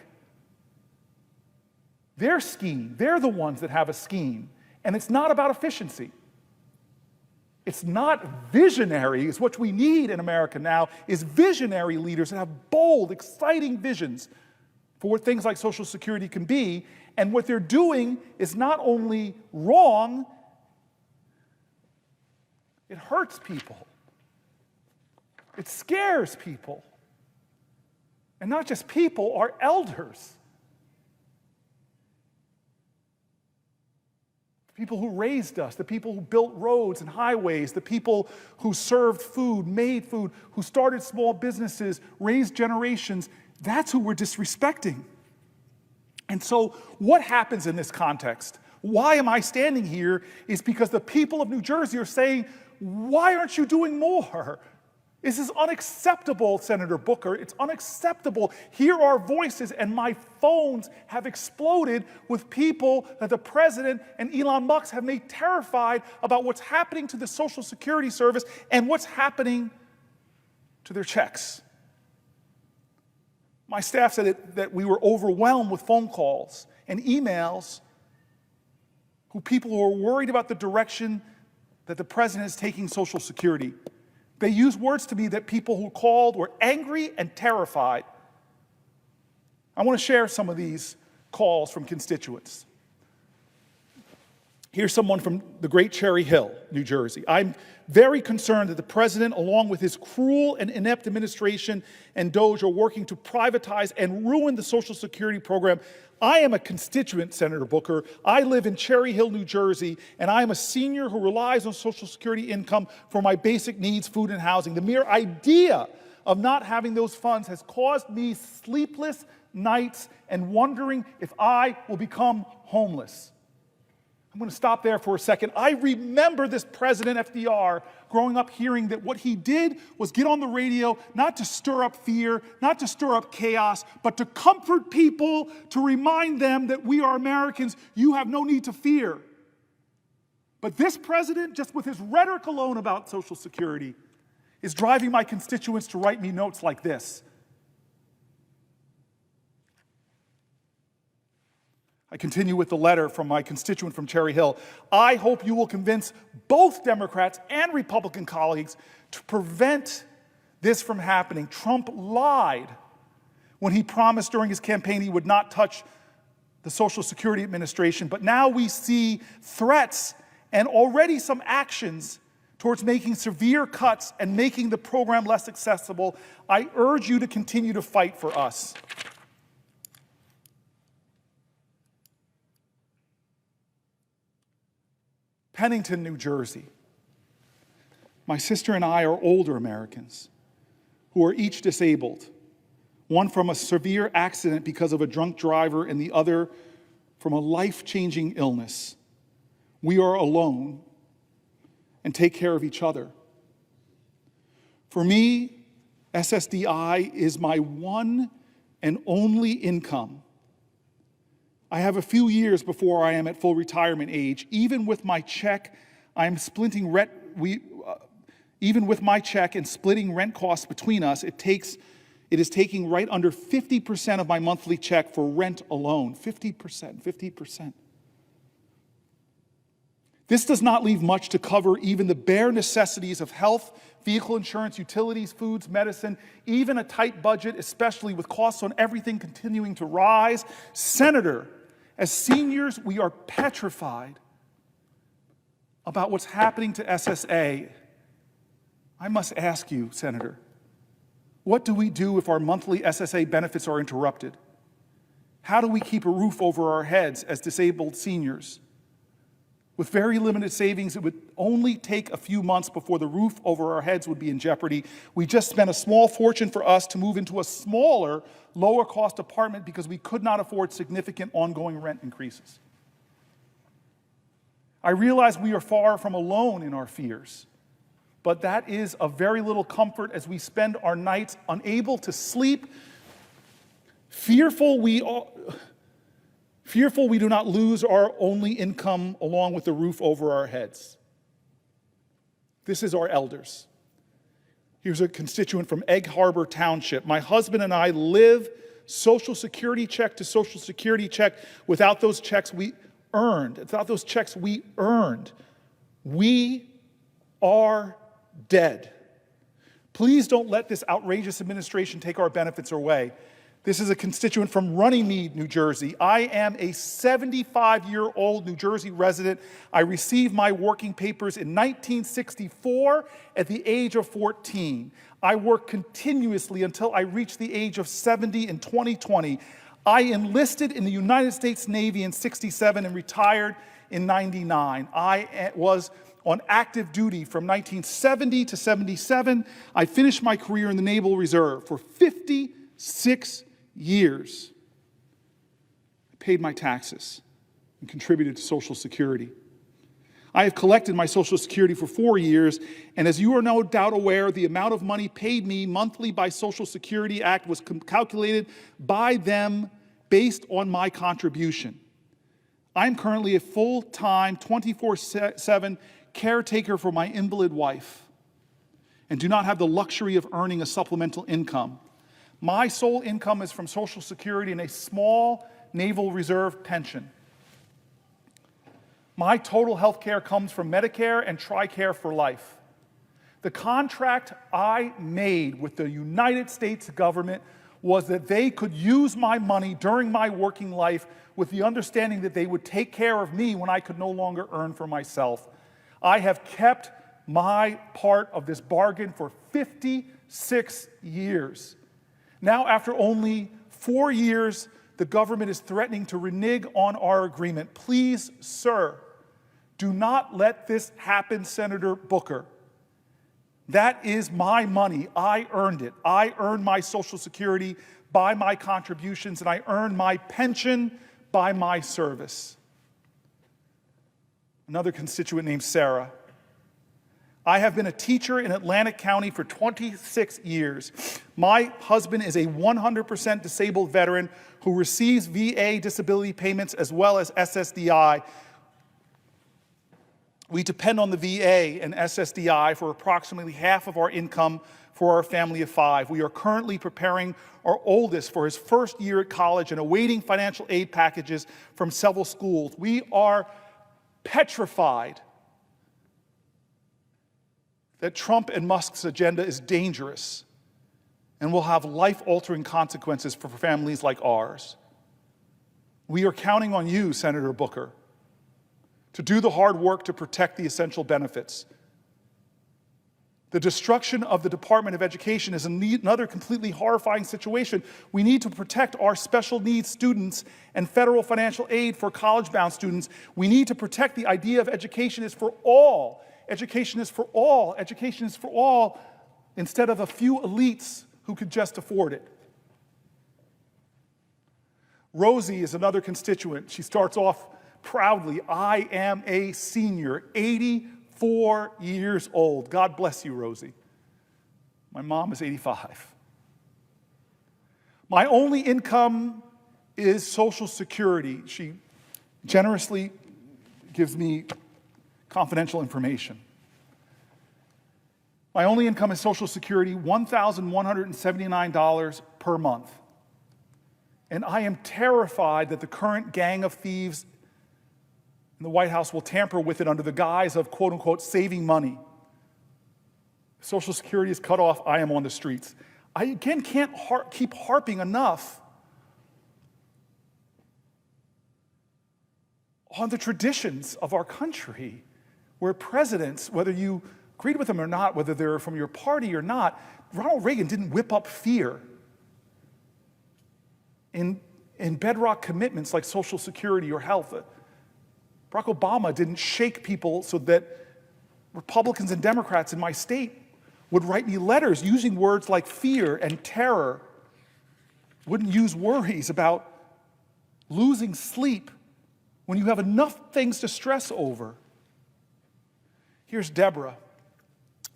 Their scheme, they're the ones that have a scheme, and it's not about efficiency. It's not visionary. It's what we need in America now is visionary leaders that have bold, exciting visions for what things like Social Security can be. And what they're doing is not only wrong, it hurts people. It scares people. And not just people, our elders. People who raised us, the people who built roads and highways, the people who served food, made food, who started small businesses, raised generations, that's who we're disrespecting. And so what happens in this context? Why am I standing here is because the people of New Jersey are saying, why aren't you doing more? This is unacceptable, Senator Booker. It's unacceptable. Here are voices, and my phones have exploded with people that the president and Elon Musk have made terrified about what's happening to the Social Security service and what's happening to their checks. My staff said that we were overwhelmed with phone calls and emails people who are worried about the direction that the president is taking Social Security. They used words to me that people who called were angry and terrified. I want to share some of these calls from constituents. Here's someone from the great Cherry Hill, New Jersey. I'm very concerned that the president, along with his cruel and inept administration and DOGE, are working to privatize and ruin the Social Security program. I am a constituent, Senator Booker. I live in Cherry Hill, New Jersey, and I am a senior who relies on Social Security income for my basic needs, food and housing. The mere idea of not having those funds has caused me sleepless nights and wondering if I will become homeless. I'm going to stop there for a second. I remember this President FDR growing up hearing that what he did was get on the radio not to stir up fear, not to stir up chaos, but to comfort people, to remind them that we are Americans, you have no need to fear. But this president, just with his rhetoric alone about Social Security, is driving my constituents to write me notes like this. I continue with the letter from my constituent from Cherry Hill. I hope you will convince both Democrats and Republican colleagues to prevent this from happening. Trump lied when he promised during his campaign he would not touch the Social Security Administration, but now we see threats and already some actions towards making severe cuts and making the program less accessible. I urge you to continue to fight for us. Pennington, New Jersey. My sister and I are older Americans who are each disabled, one from a severe accident because of a drunk driver and the other from a life-changing illness. We are alone and take care of each other. For me, SSDI is my one and only income. I have a few years before I am at full retirement age. Even with my check, even with my check and splitting rent costs between us, it is taking right under 50% of my monthly check for rent alone. 50%. This does not leave much to cover even the bare necessities of health, vehicle insurance, utilities, foods, medicine, even a tight budget, especially with costs on everything continuing to rise. Senator, as seniors, we are petrified about what's happening to SSA. I must ask you, Senator, what do we do if our monthly SSA benefits are interrupted? How do we keep a roof over our heads as disabled seniors? With very limited savings, it would only take a few months before the roof over our heads would be in jeopardy. We just spent a small fortune for us to move into a smaller, lower-cost apartment because we could not afford significant ongoing rent increases. I realize we are far from alone in our fears, but that is of very little comfort as we spend our nights unable to sleep, fearful we do not lose our only income along with the roof over our heads. This is our elders. Here's a constituent from Egg Harbor Township. My husband and I live Social Security check to Social Security check without those checks we earned. We are dead. Please don't let this outrageous administration take our benefits away. This is a constituent from Runnymede, New Jersey. I am a 75-year-old New Jersey resident. I received my working papers in 1964 at the age of 14. I worked continuously until I reached the age of 70 in 2020. I enlisted in the United States Navy in 67 and retired in 99. I was on active duty from 1970 to 77. I finished my career in the Naval Reserve for 56 years. I paid my taxes and contributed to Social Security. I have collected my Social Security for 4 years, and as you are no doubt aware, the amount of money paid me monthly by Social Security Act was calculated by them based on my contribution. I'm currently a full-time, 24/7 caretaker for my invalid wife and do not have the luxury of earning a supplemental income. My sole income is from Social Security and a small Naval Reserve pension. My total health care comes from Medicare and TRICARE for life. The contract I made with the United States government was that they could use my money during my working life with the understanding that they would take care of me when I could no longer earn for myself. I have kept my part of this bargain for 56 years. Now, after only 4 years, the government is threatening to renege on our agreement. Please, sir, do not let this happen, Senator Booker. That is my money. I earned it. I earned my Social Security by my contributions, and I earned my pension by my service. Another constituent named Sarah. I have been a teacher in Atlantic County for 26 years. My husband is a 100% disabled veteran who receives VA disability payments as well as SSDI. We depend on the VA and SSDI for approximately half of our income for our family of 5. We are currently preparing our oldest for his first year at college and awaiting financial aid packages from several schools. We are petrified that Trump and Musk's agenda is dangerous and will have life-altering consequences for families like ours. We are counting on you, Senator Booker, to do the hard work to protect the essential benefits. The destruction of the Department of Education is another completely horrifying situation. We need to protect our special needs students and federal financial aid for college-bound students. We need to protect the idea of education is for all. Education is for all. Education is for all, instead of a few elites who could just afford it. Rosie is another constituent. She starts off proudly, I am a senior, 84 years old. God bless you, Rosie. My mom is 85. My only income is Social Security. She generously gives me confidential information. My only income is Social Security, $1,179 per month. And I am terrified that the current gang of thieves in the White House will tamper with it under the guise of, quote unquote, saving money. Social Security is cut off, I am on the streets. I, again, can't keep harping enough on the traditions of our country, where presidents, whether you agreed with them or not, whether they're from your party or not, Ronald Reagan didn't whip up fear in bedrock commitments like Social Security or health. Barack Obama didn't shake people so that Republicans and Democrats in my state would write me letters using words like fear and terror, wouldn't use worries about losing sleep when you have enough things to stress over. Here's Deborah.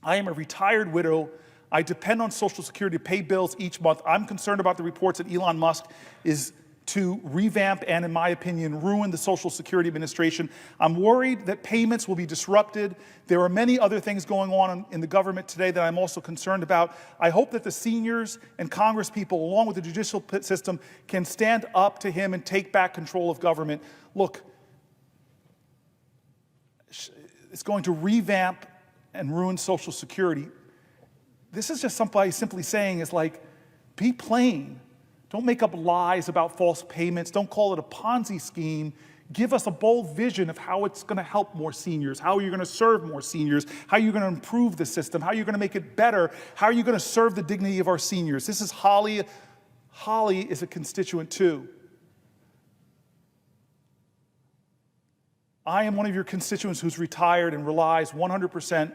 I am a retired widow. I depend on Social Security to pay bills each month. I'm concerned about the reports that Elon Musk is to revamp and, in my opinion, ruin the Social Security Administration. I'm worried that payments will be disrupted. There are many other things going on in the government today that I'm also concerned about. I hope that the seniors and Congress people, along with the judicial system, can stand up to him and take back control of government. Look, it's going to revamp and ruin Social Security. This is just somebody simply saying is like, be plain. Don't make up lies about false payments. Don't call it a Ponzi scheme. Give us a bold vision of how it's going to help more seniors, how you're going to serve more seniors, how you're going to improve the system, how you're going to make it better, how are you going to serve the dignity of our seniors. This is Holly. Holly is a constituent too. I am one of your constituents who's retired and relies 100%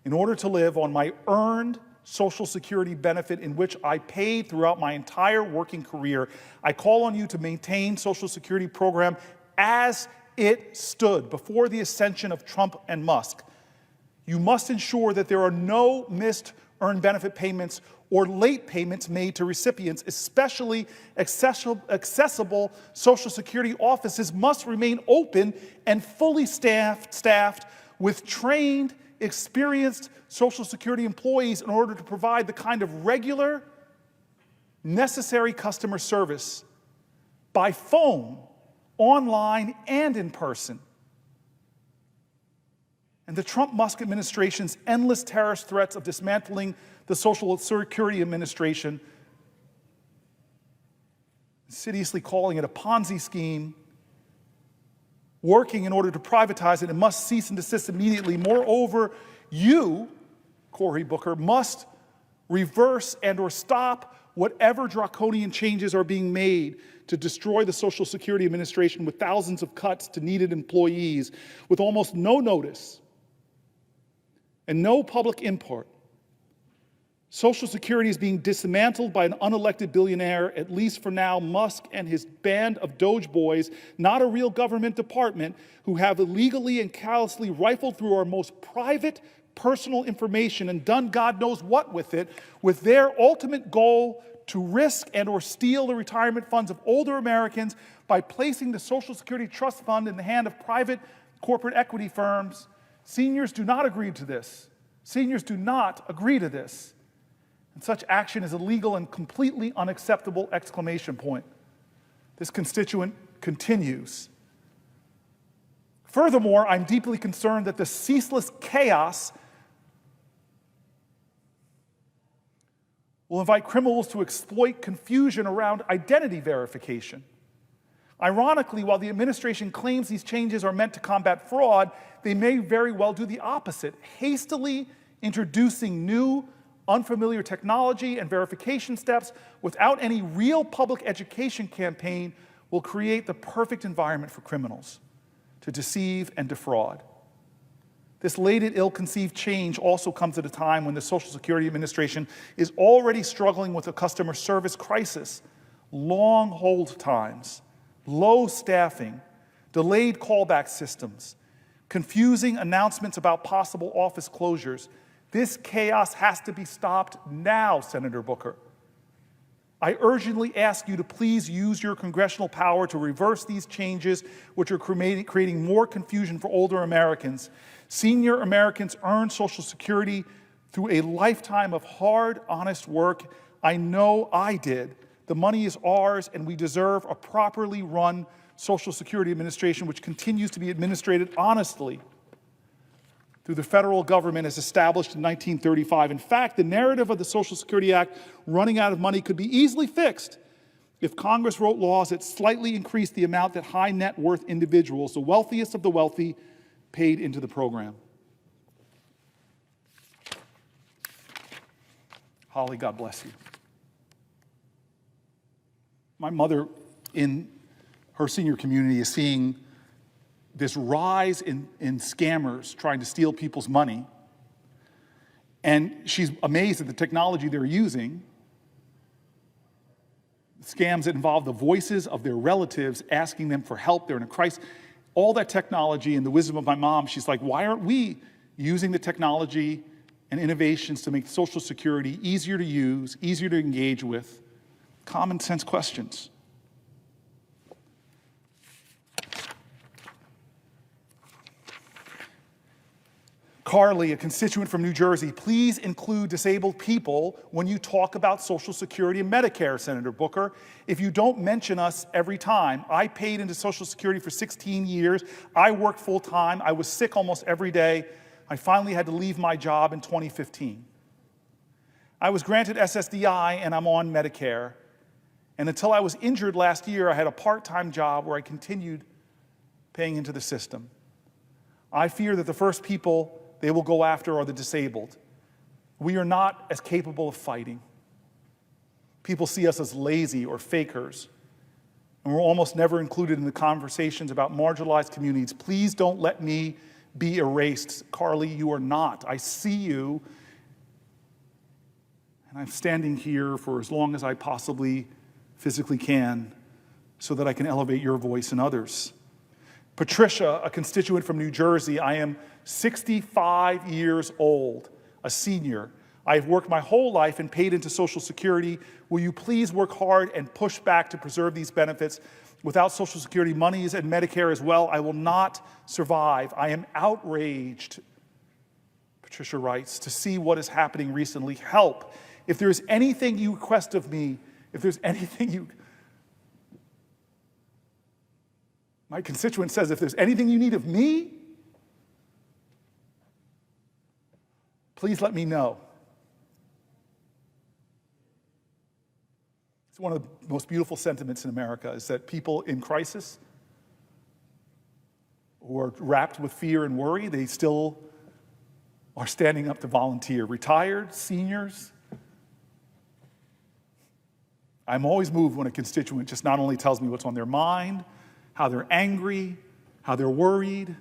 in order to live on my earned Social Security benefit in which I paid throughout my entire working career. I call on you to maintain Social Security program as it stood before the ascension of Trump and Musk. You must ensure that there are no missed earned benefit payments or late payments made to recipients, especially accessible Social Security offices must remain open and fully staffed with trained, experienced Social Security employees in order to provide the kind of regular, necessary customer service by phone, online, and in person. And the Trump-Musk administration's endless terrorist threats of dismantling the Social Security Administration, insidiously calling it a Ponzi scheme, working in order to privatize it, and must cease and desist immediately. Moreover, you, Cory Booker, must reverse and or stop whatever draconian changes are being made to destroy the Social Security Administration with thousands of cuts to needed employees with almost no notice and no public input. Social Security is being dismantled by an unelected billionaire, at least for now. Musk and his band of Doge boys, not a real government department, who have illegally and callously rifled through our most private, personal information and done God knows what with it, with their ultimate goal to risk and or steal the retirement funds of older Americans by placing the Social Security Trust Fund in the hand of private corporate equity firms. Seniors do not agree to this. Seniors do not agree to this. And such action is illegal and completely unacceptable, exclamation point. This constituent continues. Furthermore, I'm deeply concerned that the ceaseless chaos will invite criminals to exploit confusion around identity verification. Ironically, while the administration claims these changes are meant to combat fraud, they may very well do the opposite, hastily introducing new, unfamiliar technology and verification steps without any real public education campaign will create the perfect environment for criminals to deceive and defraud. This late and ill-conceived change also comes at a time when the Social Security Administration is already struggling with a customer service crisis, long hold times, low staffing, delayed callback systems, confusing announcements about possible office closures. This chaos has to be stopped now, Senator Booker. I urgently ask you to please use your congressional power to reverse these changes, which are creating more confusion for older Americans. Senior Americans earn Social Security through a lifetime of hard, honest work. I know I did. The money is ours, and we deserve a properly run Social Security Administration which continues to be administrated honestly through the federal government as established in 1935. In fact, the narrative of the Social Security Act running out of money could be easily fixed if Congress wrote laws that slightly increased the amount that high net worth individuals, the wealthiest of the wealthy, paid into the program. Holly, God bless you. My mother in her senior community is seeing this rise in scammers trying to steal people's money. And she's amazed at the technology they're using. Scams that involve the voices of their relatives asking them for help. They're in a crisis. All that technology and the wisdom of my mom, she's like, why aren't we using the technology and innovations to make Social Security easier to use, easier to engage with? Common sense questions. Carly, a constituent from New Jersey, please include disabled people when you talk about Social Security and Medicare, Senator Booker. If you don't mention us every time, I paid into Social Security for 16 years. I worked full time. I was sick almost every day. I finally had to leave my job in 2015. I was granted SSDI and I'm on Medicare. And until I was injured last year, I had a part-time job where I continued paying into the system. I fear that the first people they will go after are the disabled. We are not as capable of fighting. People see us as lazy or fakers, and we're almost never included in the conversations about marginalized communities. Please don't let me be erased. Carly, you are not. I see you, and I'm standing here for as long as I possibly physically can so that I can elevate your voice and others. Patricia, a constituent from New Jersey, I am 65 years old, a senior. I have worked my whole life and paid into Social Security. Will you please work hard and push back to preserve these benefits? Without Social Security monies and Medicare as well, I will not survive. I am outraged, Patricia writes, to see what is happening recently. Help. If there is anything you request of me, if there's anything you... My constituent says, if there's anything you need of me, please let me know. It's one of the most beautiful sentiments in America is that people in crisis who are wrapped with fear and worry, they still are standing up to volunteer. Retired, seniors. I'm always moved when a constituent just not only tells me what's on their mind, how they're angry, how they're worried,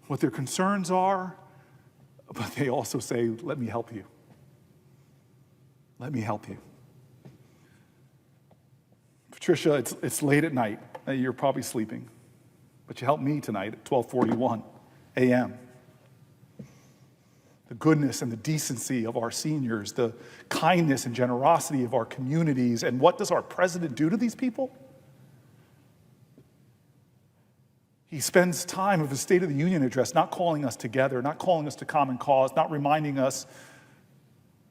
what their concerns are, but they also say, let me help you. Let me help you. Patricia, it's late at night. You're probably sleeping, but you helped me tonight at 12:41 a.m. The goodness and the decency of our seniors, the kindness and generosity of our communities, and what does our president do to these people? He spends time of his State of the Union address not calling us together, not calling us to common cause, not reminding us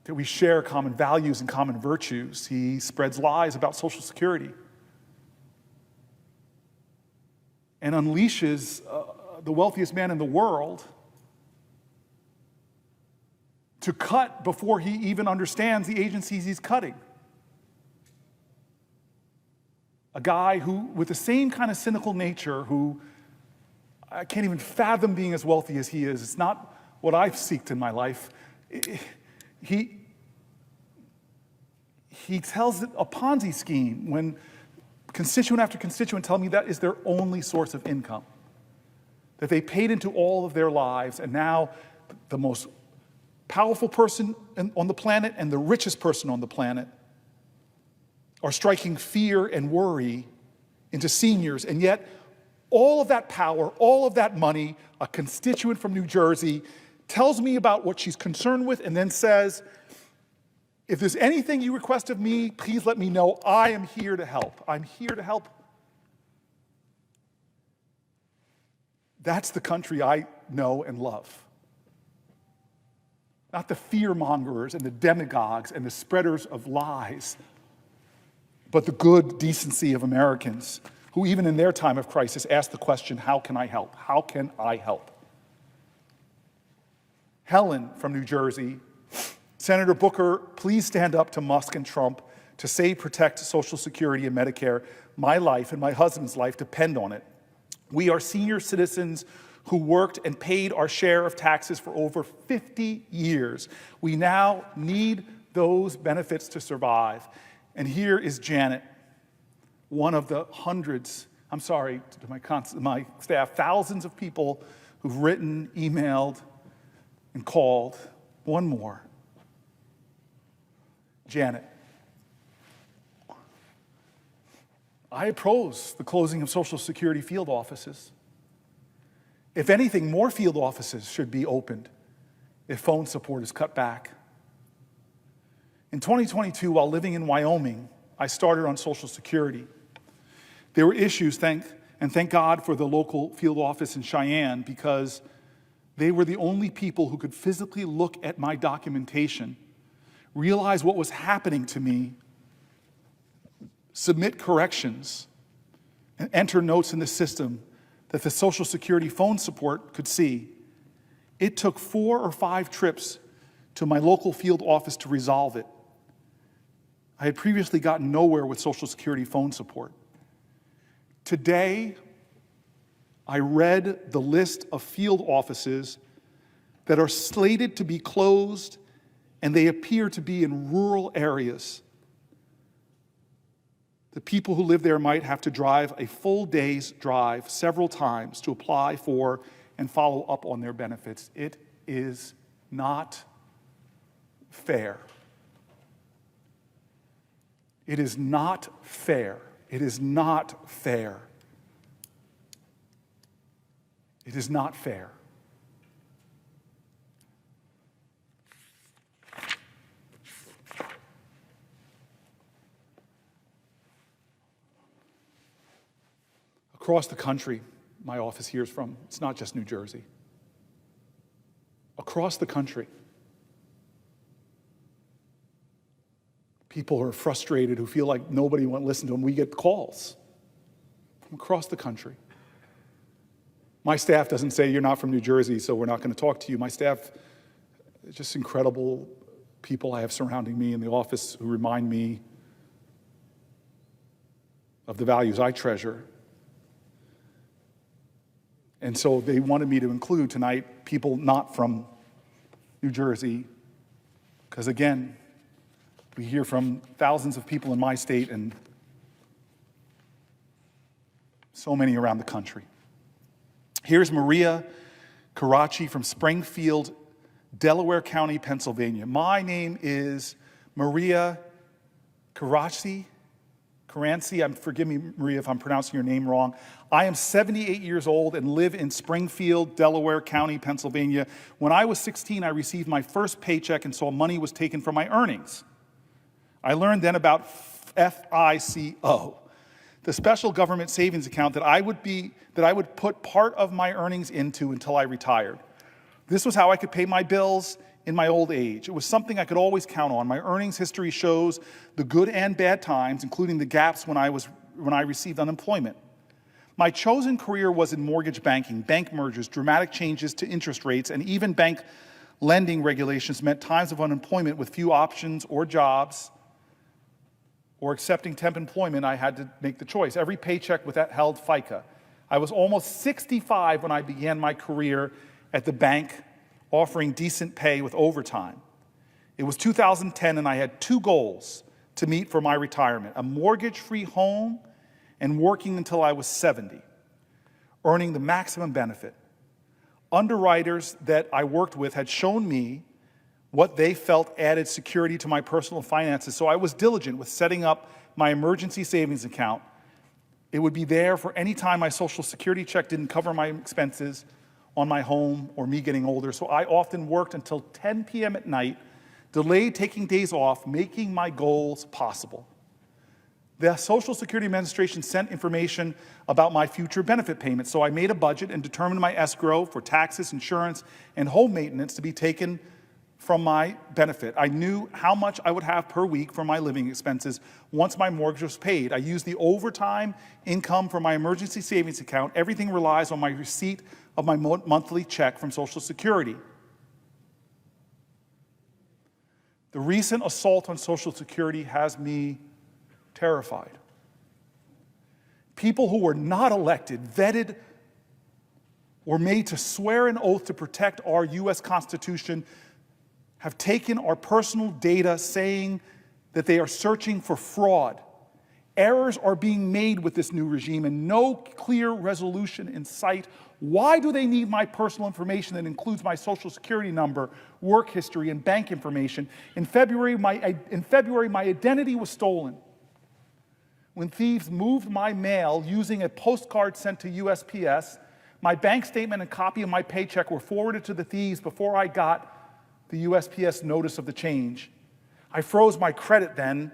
that we share common values and common virtues. He spreads lies about Social Security and unleashes the wealthiest man in the world to cut before he even understands the agencies he's cutting. A guy who, with the same kind of cynical nature, who I can't even fathom being as wealthy as he is. It's not what I've seeked in my life. He tells a Ponzi scheme when constituent after constituent tell me that is their only source of income, that they paid into all of their lives, and now the most powerful person on the planet and the richest person on the planet are striking fear and worry into seniors, and yet all of that power, all of that money, a constituent from New Jersey tells me about what she's concerned with and then says, if there's anything you request of me, please let me know. I am here to help. I'm here to help. That's the country I know and love. Not the fear-mongers and the demagogues and the spreaders of lies, but the good decency of Americans who even in their time of crisis ask the question, how can I help? How can I help? Helen from New Jersey, Senator Booker, please stand up to Musk and Trump to save, protect Social Security and Medicare. My life and my husband's life depend on it. We are senior citizens who worked and paid our share of taxes for over 50 years. We now need those benefits to survive. And here is Janet, one of the hundreds, I'm sorry to my staff, thousands of people who've written, emailed, and called. One more. Janet, I oppose the closing of Social Security field offices. If anything, more field offices should be opened if phone support is cut back. In 2022, while living in Wyoming, I started on Social Security. There were issues, thank God for the local field office in Cheyenne, because they were the only people who could physically look at my documentation, realize what was happening to me, submit corrections, and enter notes in the system that the Social Security phone support could see. It took 4 or 5 trips to my local field office to resolve it. I had previously gotten nowhere with Social Security phone support. Today, I read the list of field offices that are slated to be closed, and they appear to be in rural areas. The people who live there might have to drive a full day's drive several times to apply for and follow up on their benefits. It is not fair. It is not fair. It is not fair. It is not fair. Across the country, my office hears from, it's not just New Jersey. Across the country, people are frustrated who feel like nobody won't listen to them. We get calls from across the country. My staff doesn't say, you're not from New Jersey, so we're not going to talk to you. My staff, just incredible people I have surrounding me in the office who remind me of the values I treasure. And so they wanted me to include tonight people not from New Jersey, because again, we hear from thousands of people in my state and so many around the country. Here's Maria Karachi from Springfield, Delaware County, Pennsylvania. My name is Maria Karachi. Forgive me, Maria, if I'm pronouncing your name wrong. I am 78 years old and live in Springfield, Delaware County, Pennsylvania. When I was 16, I received my first paycheck and saw money was taken from my earnings. I learned then about FICO. the special government savings account that I would put part of my earnings into until I retired. This was how I could pay my bills in my old age. It was something I could always count on. My earnings history shows the good and bad times, including the gaps when I received unemployment. My chosen career was in mortgage banking. Bank mergers, dramatic changes to interest rates, and even bank lending regulations meant times of unemployment with few options or jobs, or accepting temp employment. I had to make the choice. Every paycheck withheld FICA. I was almost 65 when I began my career at the bank, offering decent pay with overtime. It was 2010, and I had two goals to meet for my retirement: a mortgage-free home and working until I was 70, earning the maximum benefit. Underwriters that I worked with had shown me what they felt added security to my personal finances, so I was diligent with setting up my emergency savings account. It would be there for any time my Social Security check didn't cover my expenses on my home or me getting older, so I often worked until 10 p.m. at night, delayed taking days off, making my goals possible. The Social Security Administration sent information about my future benefit payments, so I made a budget and determined my escrow for taxes, insurance, and home maintenance to be taken from my benefit. I knew how much I would have per week for my living expenses once my mortgage was paid. I used the overtime income from my emergency savings account. Everything relies on my receipt of my monthly check from Social Security. The recent assault on Social Security has me terrified. People who were not elected, vetted, or made to swear an oath to protect our U.S. Constitution have taken our personal data, saying that they are searching for fraud. Errors are being made with this new regime and no clear resolution in sight. Why do they need my personal information that includes my Social Security number, work history, and bank information? In February, my identity was stolen when thieves moved my mail using a postcard sent to USPS. My bank statement and copy of my paycheck were forwarded to the thieves before I got the USPS notice of the change. I froze my credit then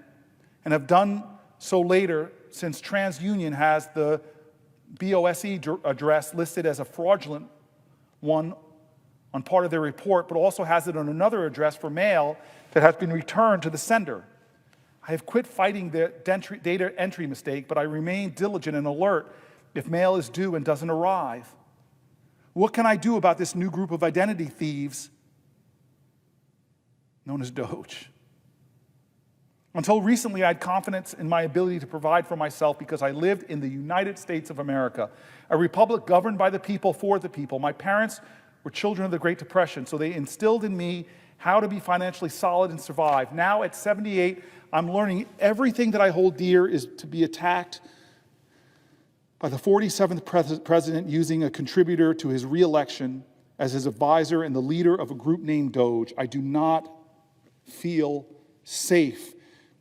and have done so later, since TransUnion has the BOSE address listed as a fraudulent one on part of their report, but also has it on another address for mail that has been returned to the sender. I have quit fighting the data entry mistake, but I remain diligent and alert if mail is due and doesn't arrive. What can I do about this new group of identity thieves known as Doge? Until recently, I had confidence in my ability to provide for myself because I lived in the United States of America, a republic governed by the people for the people. My parents were children of the Great Depression, so they instilled in me how to be financially solid and survive. Now at 78, I'm learning everything that I hold dear is to be attacked by the 47th president using a contributor to his re-election as his advisor and the leader of a group named Doge. I do not feel safe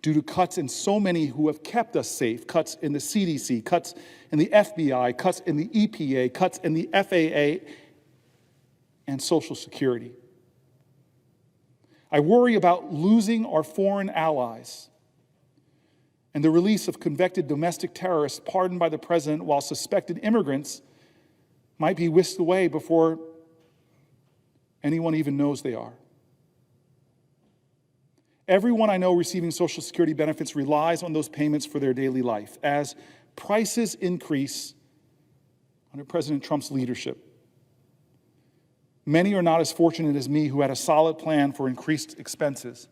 due to cuts in so many who have kept us safe: cuts in the CDC, cuts in the FBI, cuts in the EPA, cuts in the FAA, and Social Security. I worry about losing our foreign allies and the release of convicted domestic terrorists pardoned by the president, while suspected immigrants might be whisked away before anyone even knows they are. Everyone I know receiving Social Security benefits relies on those payments for their daily life. As prices increase under President Trump's leadership, many are not as fortunate as me, who had a solid plan for increased expenses.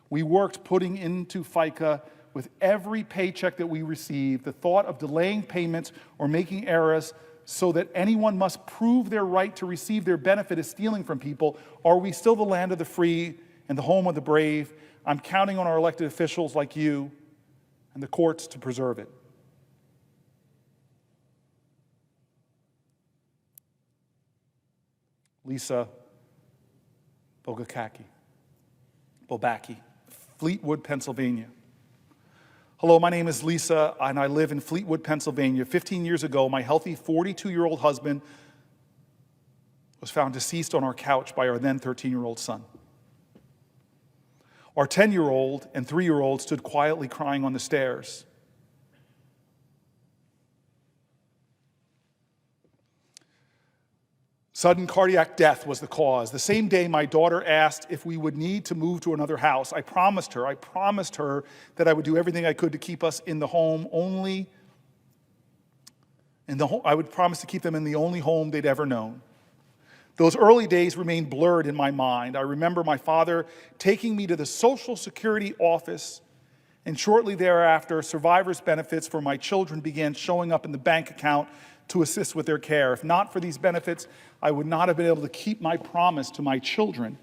We worked putting into FICA with every paycheck that we received. The thought of delaying payments or making errors so that anyone must prove their right to receive their benefit is stealing from people. Are we still the land of the free and the home of the brave? I'm counting on our elected officials like you and the courts to preserve it. Lisa Bogacaki, Fleetwood, Pennsylvania. Hello, my name is Lisa, and I live in Fleetwood, Pennsylvania. 15 years ago, my healthy 42-year-old husband was found deceased on our couch by our then 13-year-old son. Our 10-year-old and 3-year-old stood quietly crying on the stairs. Sudden cardiac death was the cause. The same day my daughter asked if we would need to move to another house, I promised her that I would do everything I could to keep us in the home I would promise to keep them in the only home they'd ever known. Those early days remain blurred in my mind. I remember my father taking me to the Social Security office, and shortly thereafter, survivors' benefits for my children began showing up in the bank account to assist with their care. If not for these benefits, I would not have been able to keep my promise to my children.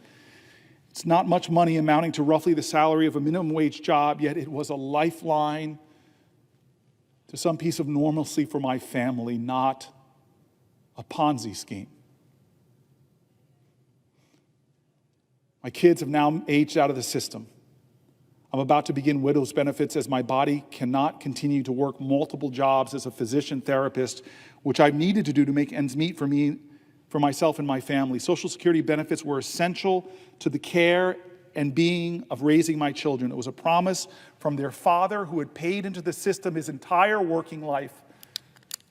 It's not much money, amounting to roughly the salary of a minimum wage job, yet it was a lifeline to some piece of normalcy for my family, not a Ponzi scheme. My kids have now aged out of the system. I'm about to begin widow's benefits as my body cannot continue to work multiple jobs as a physician therapist, which I've needed to do to make ends meet for me, for myself and my family. Social Security benefits were essential to the care and being of raising my children. It was a promise from their father who had paid into the system his entire working life.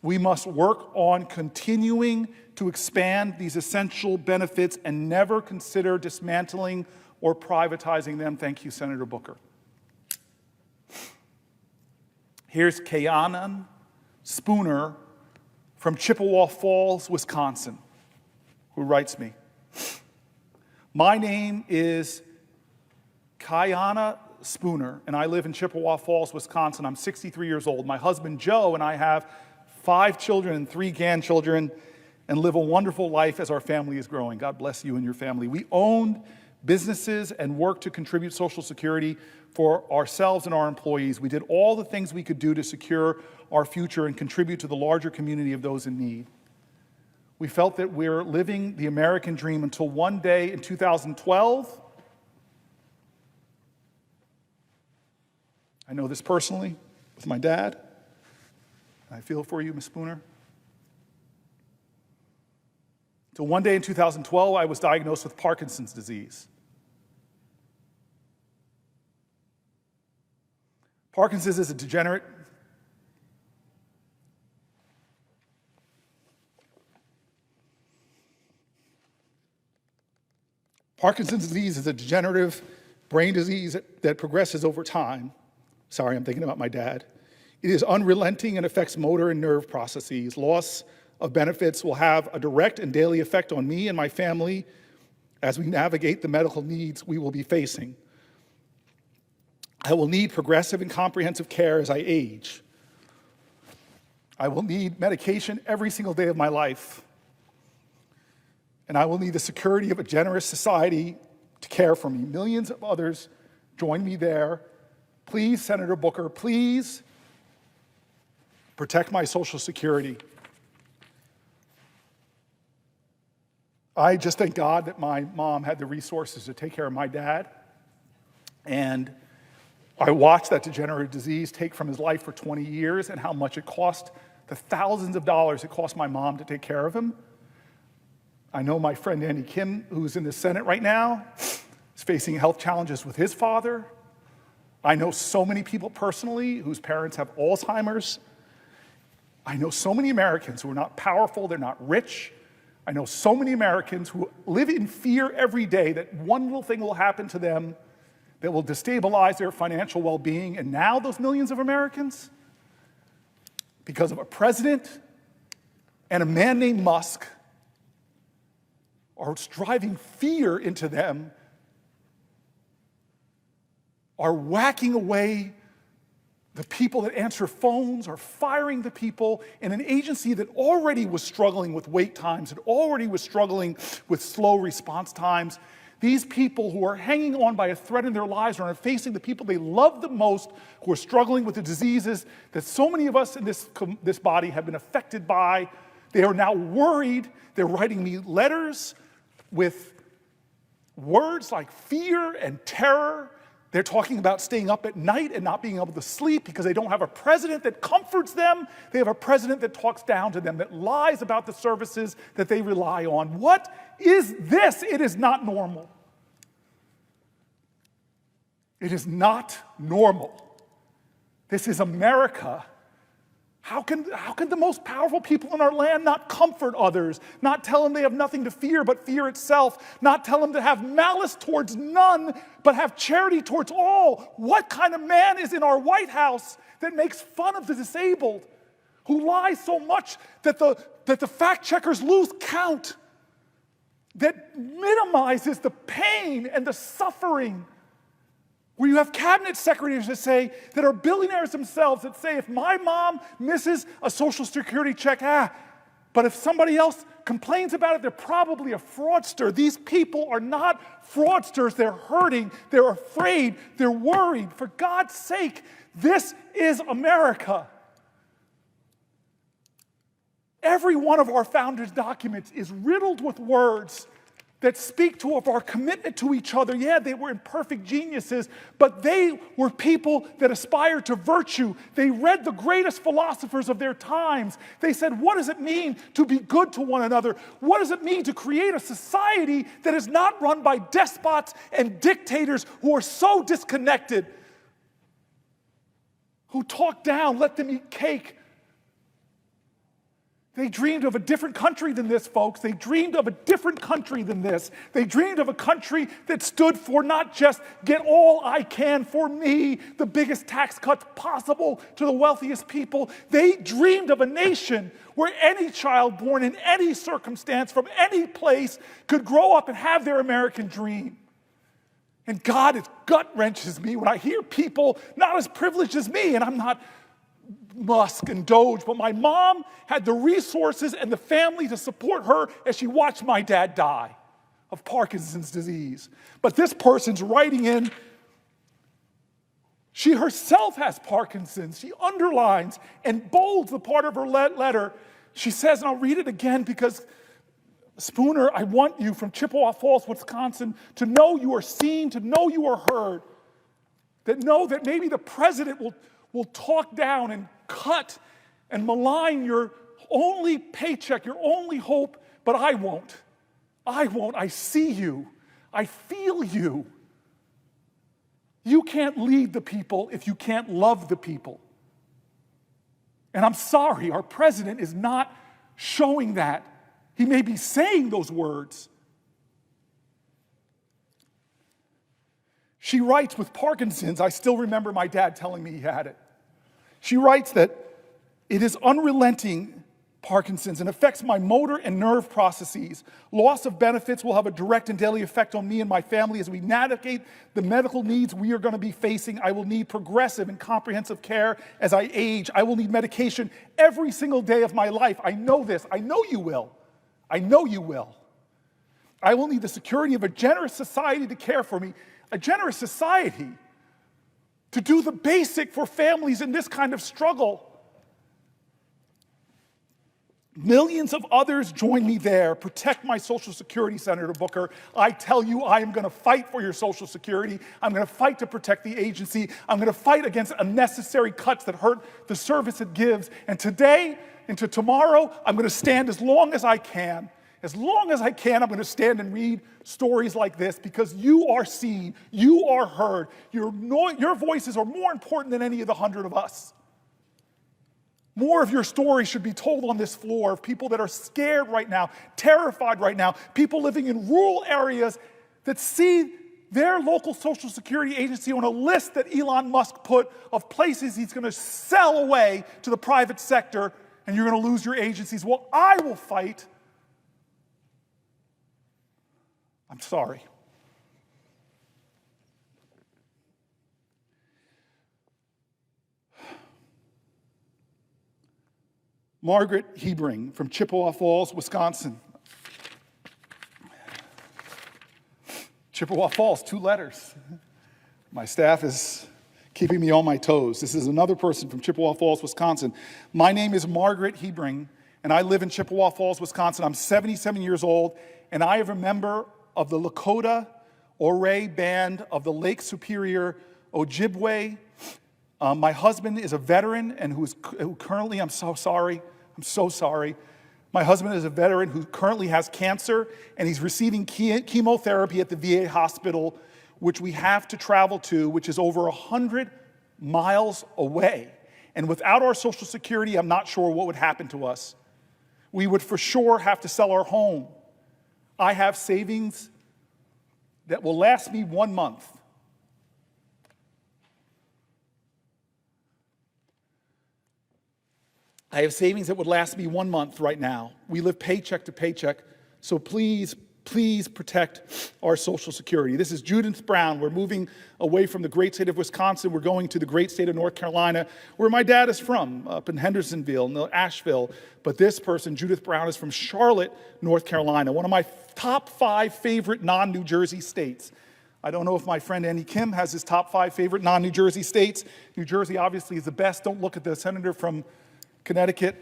We must work on continuing to expand these essential benefits and never consider dismantling or privatizing them. Thank you, Senator Booker. Here's Kayanan Spooner from Chippewa Falls, Wisconsin, who writes me. My name is Kayana Spooner, and I live in Chippewa Falls, Wisconsin. I'm 63 years old. My husband, Joe, and I have 5 children and 3 grandchildren and live a wonderful life as our family is growing. God bless you and your family. We own businesses and work to contribute Social Security for ourselves and our employees. We did all the things we could do to secure our future and contribute to the larger community of those in need. We felt that we were living the American dream until one day in 2012, I know this personally with my dad, and I feel for you, Ms. Spooner. Until one day in 2012, I was diagnosed with Parkinson's disease. Parkinson's is a degenerate Parkinson's disease is a degenerative brain disease that progresses over time. Sorry, I'm thinking about my dad. It is unrelenting and affects motor and nerve processes. Loss of benefits will have a direct and daily effect on me and my family as we navigate the medical needs we will be facing. I will need progressive and comprehensive care as I age. I will need medication every single day of my life. And I will need the security of a generous society to care for me. Millions of others join me there. Please, Senator Booker, please protect my Social Security. I just thank God that my mom had the resources to take care of my dad. And I watched that degenerative disease take from his life for 20 years and how much it cost, the thousands of dollars it cost my mom to take care of him. I know my friend Andy Kim, who's in the Senate right now, is facing health challenges with his father. I know so many people personally whose parents have Alzheimer's. I know so many Americans who are not powerful, they're not rich. I know so many Americans who live in fear every day that one little thing will happen to them that will destabilize their financial well-being. And now those millions of Americans, because of a president and a man named Musk, are driving fear into them, are whacking away the people that answer phones, are firing the people in an agency that already was struggling with wait times, that already was struggling with slow response times. These people who are hanging on by a thread in their lives are facing the people they love the most, who are struggling with the diseases that so many of us in this body have been affected by. They are now worried. They're writing me letters with words like fear and terror. They're talking about staying up at night and not being able to sleep because they don't have a president that comforts them. They have a president that talks down to them, that lies about the services that they rely on. What is this? It is not normal. It is not normal. This is America. How can the most powerful people in our land not comfort others, not tell them they have nothing to fear but fear itself, not tell them to have malice towards none, but have charity towards all? What kind of man is in our White House that makes fun of the disabled, who lies so much that the fact checkers lose count, that minimizes the pain and the suffering? Where you have cabinet secretaries that are billionaires themselves, that say, if my mom misses a Social Security check, but if somebody else complains about it, they're probably a fraudster. These people are not fraudsters. They're hurting. They're afraid. They're worried. For God's sake, this is America. Every one of our founders' documents is riddled with words that speak to of our commitment to each other. Yeah, they were imperfect geniuses, but they were people that aspired to virtue. They read the greatest philosophers of their times. They said, what does it mean to be good to one another? What does it mean to create a society that is not run by despots and dictators who are so disconnected, who talk down, let them eat cake? They dreamed of a different country than this, folks. They dreamed of a different country than this. They dreamed of a country that stood for not just get all I can for me, the biggest tax cuts possible to the wealthiest people. They dreamed of a nation where any child born in any circumstance from any place could grow up and have their American dream. And God, it gut wrenches me when I hear people not as privileged as me, and I'm not Musk and Doge, but my mom had the resources and the family to support her as she watched my dad die of Parkinson's disease. But this person's writing in, she herself has Parkinson's. She underlines and bolds the part of her letter. She says, and I'll read it again because, Spooner, I want you from Chippewa Falls, Wisconsin, to know you are seen, to know you are heard, that know that maybe the president will talk down and cut and malign your only paycheck, your only hope, but I won't. I won't. I see you. I feel you. You can't lead the people if you can't love the people. And I'm sorry, our president is not showing that. He may be saying those words. She writes, with Parkinson's, I still remember my dad telling me he had it. She writes that it is unrelenting Parkinson's and affects my motor and nerve processes. Loss of benefits will have a direct and daily effect on me and my family as we navigate the medical needs we are going to be facing. I will need progressive and comprehensive care as I age. I will need medication every single day of my life. I know this. I know you will. I know you will. I will need the security of a generous society to care for me. A generous society to do the basic for families in this kind of struggle. Millions of others join me there. Protect my Social Security, Senator Booker. I tell you, I am going to fight for your Social Security. I'm going to fight to protect the agency. I'm going to fight against unnecessary cuts that hurt the service it gives. And today into tomorrow, I'm going to stand as long as I can. As long as I can, I'm going to stand and read stories like this because you are seen, you are heard. Your voices are more important than any of the 100 of us. More of your stories should be told on this floor of people that are scared right now, terrified right now, people living in rural areas that see their local Social Security agency on a list that Elon Musk put of places he's going to sell away to the private sector, and you're going to lose your agencies. Well, I will fight. I'm sorry. Margaret Hebring from Chippewa Falls, Wisconsin. Chippewa Falls, 2 letters. My staff is keeping me on my toes. This is another person from Chippewa Falls, Wisconsin. My name is Margaret Hebring, and I live in Chippewa Falls, Wisconsin. I'm 77 years old, and I am a member of the Lakota Ore Band of the Lake Superior Ojibwe. My husband is a veteran and who currently, I'm so sorry. My husband is a veteran who currently has cancer, and he's receiving chemotherapy at the VA hospital, which we have to travel to, which is over 100 miles away. And without our Social Security, I'm not sure what would happen to us. We would for sure have to sell our home. I have savings that will last me 1 month. I have savings that would last me 1 month right now. We live paycheck to paycheck, so please, please protect our Social Security. This is Judith Brown. We're moving away from the great state of Wisconsin. We're going to the great state of North Carolina, where my dad is from, up in Hendersonville, Asheville. But this person, Judith Brown, is from Charlotte, North Carolina, one of my top 5 favorite non-New Jersey states. I don't know if my friend Andy Kim has his top 5 favorite non-New Jersey states. New Jersey obviously is the best. Don't look at the senator from Connecticut,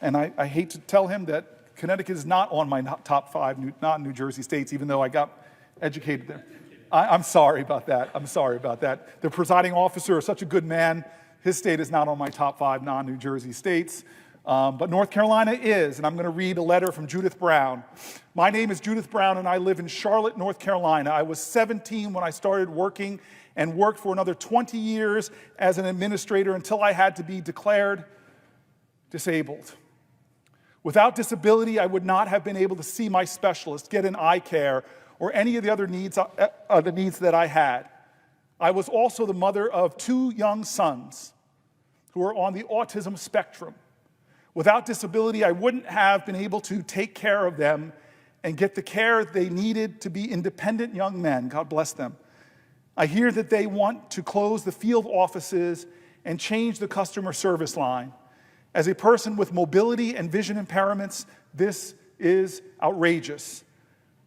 and I hate to tell him that Connecticut is not on my top 5 non-New Jersey states, even though I got educated there. I'm sorry about that. I'm sorry about that. The presiding officer is such a good man. His state is not on my top 5 non-New Jersey states, but North Carolina is, and I'm going to read a letter from Judith Brown. My name is Judith Brown, and I live in Charlotte, North Carolina. I was 17 when I started working and worked for another 20 years as an administrator until I had to be declared disabled. Without disability, I would not have been able to see my specialist, get an eye care, or any of the other needs that I had. I was also the mother of 2 young sons who are on the autism spectrum. Without disability, I wouldn't have been able to take care of them and get the care they needed to be independent young men. God bless them. I hear that they want to close the field offices and change the customer service line. As a person with mobility and vision impairments, this is outrageous.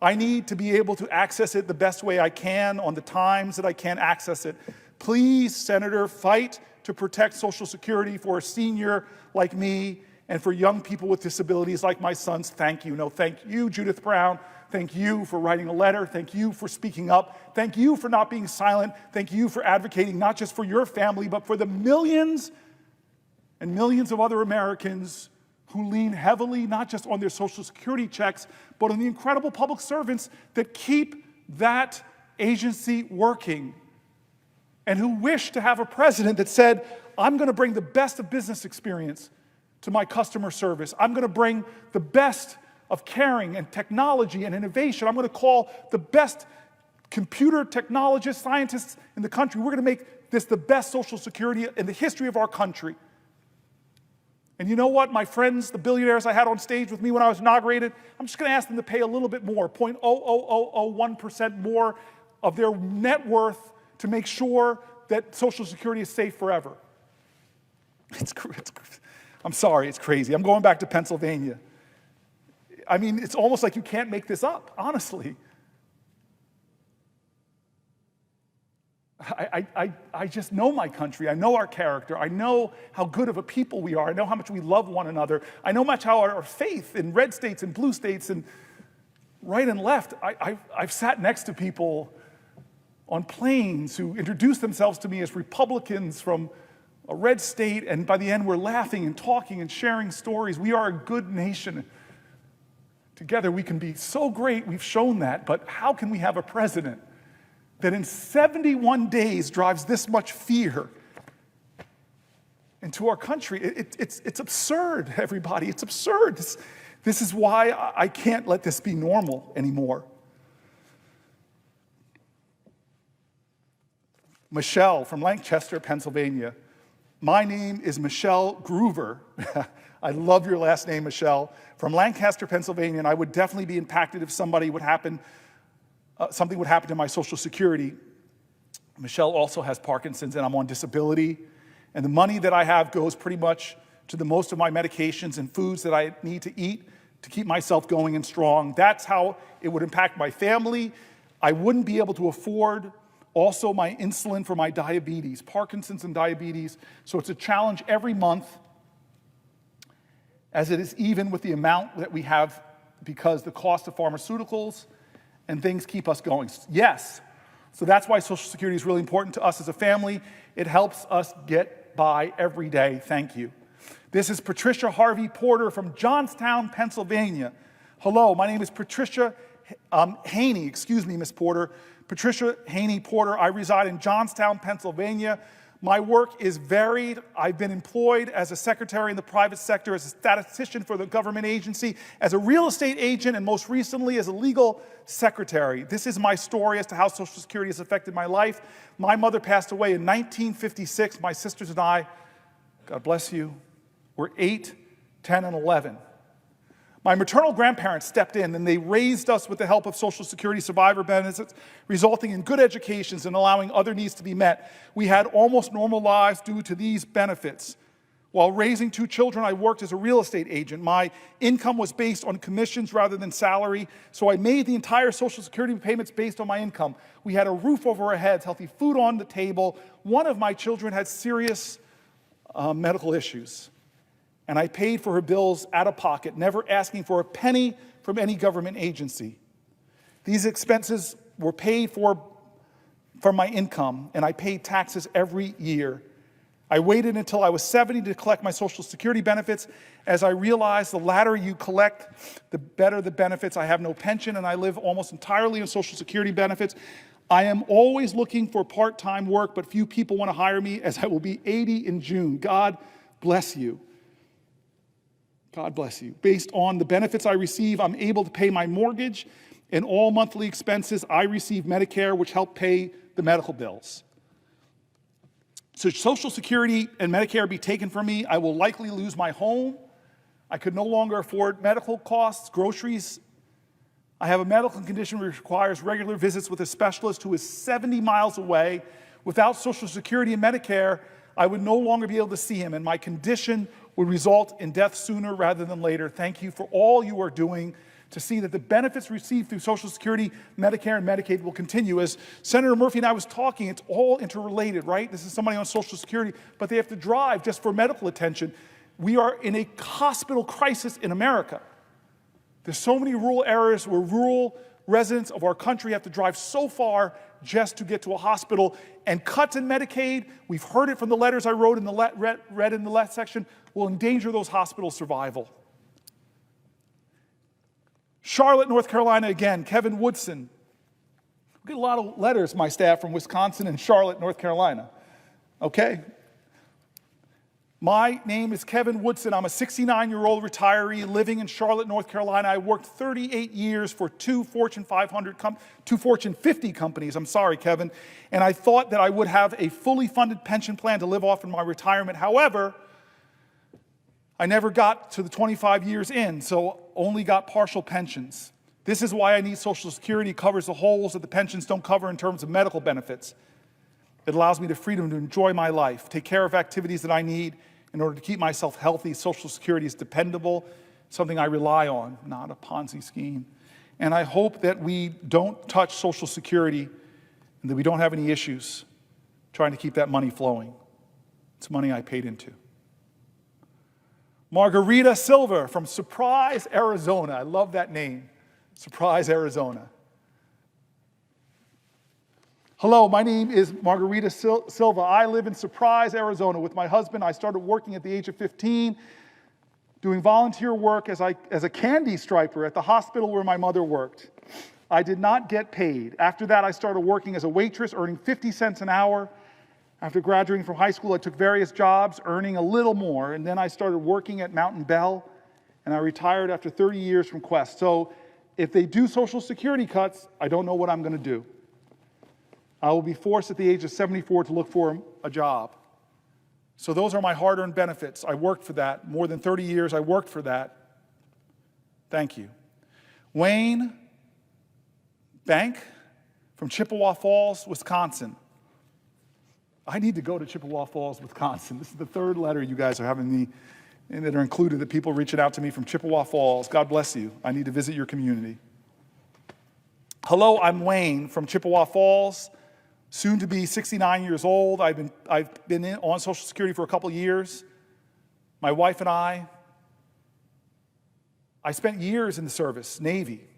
I need to be able to access it the best way I can on the times that I can access it. Please, Senator, fight to protect Social Security for a senior like me and for young people with disabilities like my sons. Thank you. No, thank you, Judith Brown. Thank you for writing a letter. Thank you for speaking up. Thank you for not being silent. Thank you for advocating not just for your family, but for the millions and millions of other Americans who lean heavily not just on their Social Security checks, but on the incredible public servants that keep that agency working, and who wish to have a president that said, I'm going to bring the best of business experience to my customer service. I'm going to bring the best of caring and technology and innovation. I'm going to call the best computer technologists, scientists in the country. We're going to make this the best Social Security in the history of our country. And you know what, my friends, the billionaires I had on stage with me when I was inaugurated, I'm just going to ask them to pay a little bit more, 0.00001% more of their net worth to make sure that Social Security is safe forever. I'm sorry, it's crazy. I'm going back to Pennsylvania. I mean, it's almost like you can't make this up, honestly. I just know my country. I know our character. I know how good of a people we are. I know how much we love one another. I know much how our faith in red states and blue states and right and left. I've sat next to people on planes who introduce themselves to me as Republicans from a red state, and by the end we're laughing and talking and sharing stories. We are a good nation. Together we can be so great. We've shown that. But how can we have a president that in 71 days drives this much fear into our country? It's absurd, everybody. It's absurd. This is why I can't let this be normal anymore. Michelle from Lancaster, Pennsylvania. My name is Michelle Groover. I love your last name, Michelle. From Lancaster, Pennsylvania, and I would definitely be impacted if something would happen to my Social Security. Michelle also has Parkinson's, and I'm on disability. And the money that I have goes pretty much to the most of my medications and foods that I need to eat to keep myself going and strong. That's how it would impact my family. I wouldn't be able to afford also my insulin for my diabetes, Parkinson's and diabetes. So it's a challenge every month, as it is even with the amount that we have, because the cost of pharmaceuticals and things keep us going. Yes, so that's why Social Security is really important to us as a family. It helps us get by every day. Thank you. This is Patricia Harvey Porter from Johnstown, Pennsylvania. Hello, my name is Patricia Haney, Miss Porter. Patricia Haney Porter. I reside in Johnstown, Pennsylvania. My work is varied. I've been employed as a secretary in the private sector, as a statistician for the government agency, as a real estate agent, and most recently as a legal secretary. This is my story as to how Social Security has affected my life. My mother passed away in 1956. My sisters and I, God bless you, were 8, 10, and 11. My maternal grandparents stepped in and they raised us with the help of Social Security survivor benefits, resulting in good educations and allowing other needs to be met. We had almost normal lives due to these benefits. While raising 2 children, I worked as a real estate agent. My income was based on commissions rather than salary, so I made the entire Social Security payments based on my income. We had a roof over our heads, healthy food on the table. One of my children had serious medical issues, and I paid for her bills out of pocket, never asking for a penny from any government agency. These expenses were paid for from my income, and I paid taxes every year. I waited until I was 70 to collect my Social Security benefits, as I realized the latter you collect, the better the benefits. I have no pension, and I live almost entirely on Social Security benefits. I am always looking for part-time work, but few people want to hire me, as I will be 80 in June. God bless you. God bless you. Based on the benefits I receive, I'm able to pay my mortgage and all monthly expenses. I receive Medicare, which help pay the medical bills. So Social Security and Medicare be taken from me, I will likely lose my home. I could no longer afford medical costs, groceries. I have a medical condition which requires regular visits with a specialist who is 70 miles away. Without Social Security and Medicare, I would no longer be able to see him, and my condition would result in death sooner rather than later. Thank you for all you are doing to see that the benefits received through Social Security, Medicare, and Medicaid will continue. As Senator Murphy and I was talking, it's all interrelated, right? This is somebody on Social Security, but they have to drive just for medical attention. We are in a hospital crisis in America. There's so many rural areas where rural residents of our country have to drive so far just to get to a hospital. And cuts in Medicaid, we've heard it from the letters I wrote in the read in the last section, will endanger those hospitals' survival. Charlotte, North Carolina, again, Kevin Woodson. We get a lot of letters, my staff, from Wisconsin and Charlotte, North Carolina. Okay? My name is Kevin Woodson. I'm a 69-year-old retiree living in Charlotte, North Carolina. I worked 38 years for 2 Fortune 50 companies. I'm sorry, Kevin. And I thought that I would have a fully funded pension plan to live off in my retirement. However, I never got to the 25 years in, so only got partial pensions. This is why I need Social Security. It covers the holes that the pensions don't cover in terms of medical benefits. It allows me the freedom to enjoy my life, take care of activities that I need in order to keep myself healthy. Social Security is dependable, something I rely on, not a Ponzi scheme. And I hope that we don't touch Social Security and that we don't have any issues trying to keep that money flowing. It's money I paid into. Margarita Silver from Surprise, Arizona. I love that name, Surprise, Arizona. Hello, my name is Margarita Silva. I live in Surprise, Arizona with my husband. I started working at the age of 15, doing volunteer work as a candy striper at the hospital where my mother worked. I did not get paid. After that, I started working as a waitress, earning 50 cents an hour. After graduating from high school, I took various jobs, earning a little more, and then I started working at Mountain Bell, and I retired after 30 years from Quest. So if they do Social Security cuts, I don't know what I'm going to do. I will be forced at the age of 74 to look for a job. So those are my hard-earned benefits. I worked for that. More than 30 years, I worked for that. Thank you. Wayne Bank from Chippewa Falls, Wisconsin. I need to go to Chippewa Falls, Wisconsin. This is the 3rd letter you guys are having me, and that are included, the people reaching out to me from Chippewa Falls. God bless you. I need to visit your community. Hello, I'm Wayne from Chippewa Falls, soon to be 69 years old. I've been on Social Security for a couple years. My wife and I spent years in the service, Navy.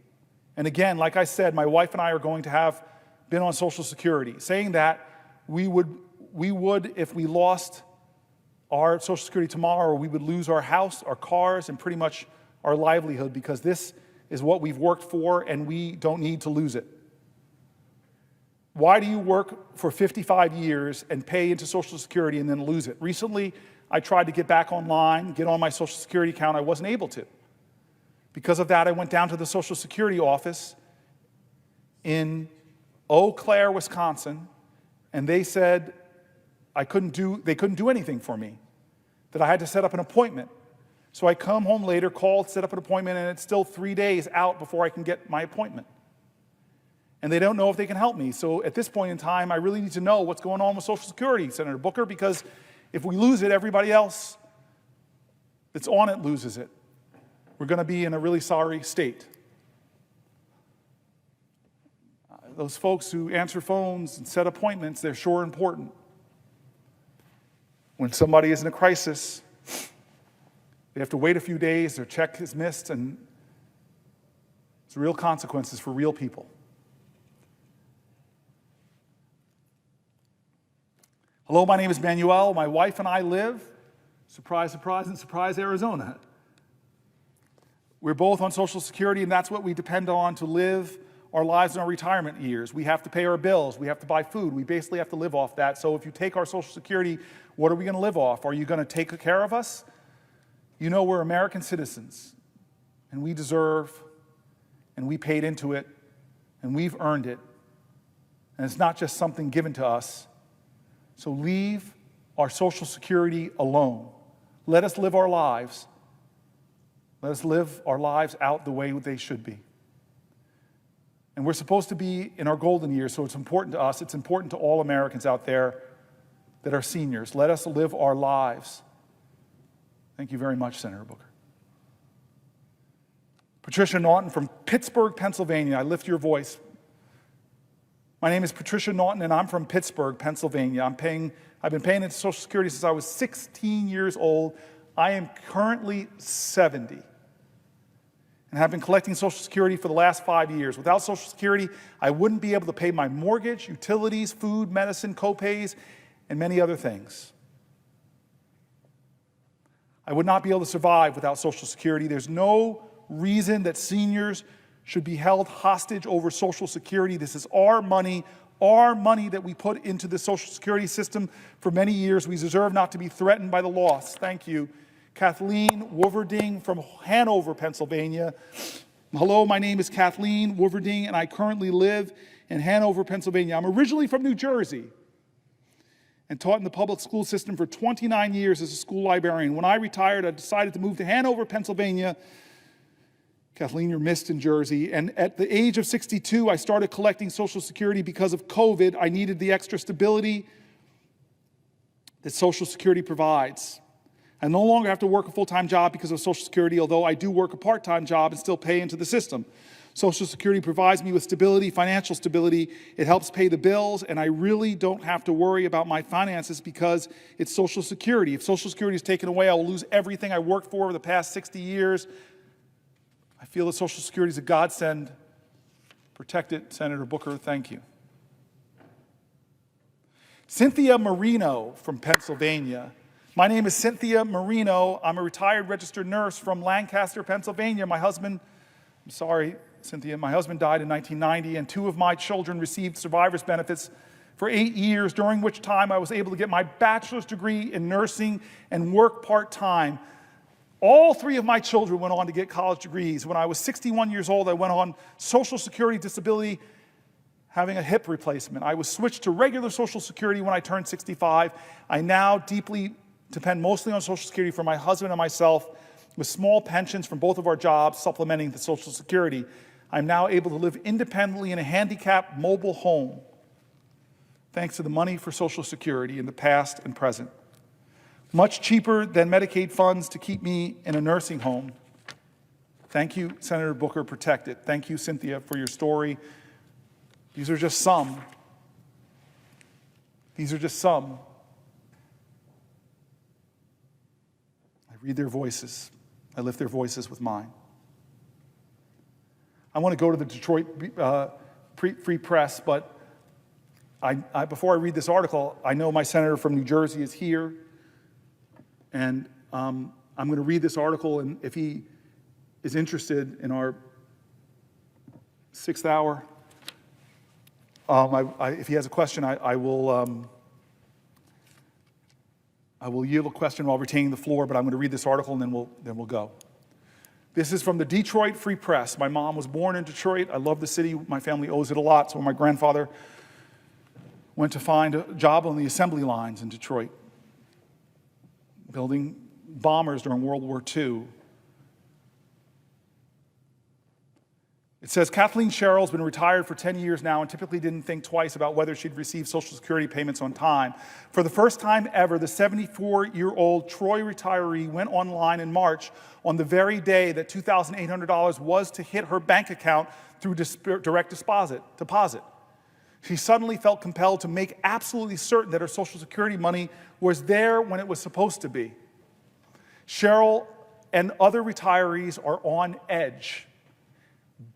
And again, like I said, my wife and I are going to have been on Social Security. Saying that, we would, if we lost our Social Security tomorrow, we would lose our house, our cars, and pretty much our livelihood, because this is what we've worked for, and we don't need to lose it. Why do you work for 55 years and pay into Social Security and then lose it? Recently, I tried to get back online, get on my Social Security account. I wasn't able to. Because of that, I went down to the Social Security office in Eau Claire, Wisconsin, and they said they couldn't do anything for me, that I had to set up an appointment. So I come home later, called, set up an appointment, and it's still 3 days out before I can get my appointment. And they don't know if they can help me. So at this point in time, I really need to know what's going on with Social Security, Senator Booker, because if we lose it, everybody else that's on it loses it. We're going to be in a really sorry state. Those folks who answer phones and set appointments, they're sure important. When somebody is in a crisis, they have to wait a few days, their check is missed, and there's real consequences for real people. Hello, my name is Manuel. My wife and I live, surprise, surprise, in Surprise, Arizona. We're both on Social Security, and that's what we depend on to live our lives in our retirement years. We have to pay our bills. We have to buy food. We basically have to live off that. So if you take our Social Security, what are we going to live off? Are you going to take care of us? You know, we're American citizens, and we deserve, and we paid into it, and we've earned it. And it's not just something given to us. So leave our Social Security alone. Let us live our lives. Let us live our lives out the way they should be. And we're supposed to be in our golden years, so it's important to us. It's important to all Americans out there that are seniors. Let us live our lives. Thank you very much, Senator Booker. Patricia Naughton from Pittsburgh, Pennsylvania. I lift your voice. My name is Patricia Naughton, and I'm from Pittsburgh, Pennsylvania. I've been paying into Social Security since I was 16 years old. I am currently 70 and have been collecting Social Security for the last 5 years. Without Social Security, I wouldn't be able to pay my mortgage, utilities, food, medicine, co-pays, and many other things. I would not be able to survive without Social Security. There's no reason that seniors should be held hostage over Social Security. This is our money that we put into the Social Security system for many years. We deserve not to be threatened by the loss. Thank you. Kathleen Wolverding from Hanover, Pennsylvania. Hello, my name is Kathleen Wolverding, and I currently live in Hanover, Pennsylvania. I'm originally from New Jersey and taught in the public school system for 29 years as a school librarian. When I retired, I decided to move to Hanover, Pennsylvania. Kathleen, you're missed in Jersey. And at the age of 62, I started collecting Social Security because of COVID. I needed the extra stability that Social Security provides. I no longer have to work a full-time job because of Social Security, although I do work a part-time job and still pay into the system. Social Security provides me with stability, financial stability. It helps pay the bills, and I really don't have to worry about my finances because it's Social Security. If Social Security is taken away, I will lose everything I worked for over the past 60 years. I feel that Social Security is a godsend. Protect it, Senator Booker. Thank you. Cynthia Marino from Pennsylvania. My name is Cynthia Marino. I'm a retired registered nurse from Lancaster, Pennsylvania. My husband died in 1990, and 2 of my children received survivor's benefits for 8 years, during which time I was able to get my bachelor's degree in nursing and work part-time. All 3 of my children went on to get college degrees. When I was 61 years old, I went on Social Security disability, having a hip replacement. I was switched to regular Social Security when I turned 65. I now deeply depend mostly on Social Security for my husband and myself, with small pensions from both of our jobs supplementing the Social Security. I'm now able to live independently in a handicapped mobile home, thanks to the money for Social Security in the past and present. Much cheaper than Medicaid funds to keep me in a nursing home. Thank you, Senator Booker. Protect it. Thank you, Cynthia, for your story. These are just some. These are just some. I read their voices. I lift their voices with mine. I want to go to the Detroit Free Press, but before I read this article, I know my senator from New Jersey is here. And I'm going to read this article, and if he is interested in our 6th hour, If he has a question, I will yield a question while retaining the floor, but I'm going to read this article and then we'll go. This is from the Detroit Free Press. My mom was born in Detroit. I love the city. My family owes it a lot. So when my grandfather went to find a job on the assembly lines in Detroit, building bombers during World War II. It says, Kathleen Sherrill's been retired for 10 years now and typically didn't think twice about whether she'd receive Social Security payments on time. For the first time ever, the 74-year-old Troy retiree went online in March on the very day that $2,800 was to hit her bank account through direct deposit. She suddenly felt compelled to make absolutely certain that her Social Security money was there when it was supposed to be. Sherrill and other retirees are on edge.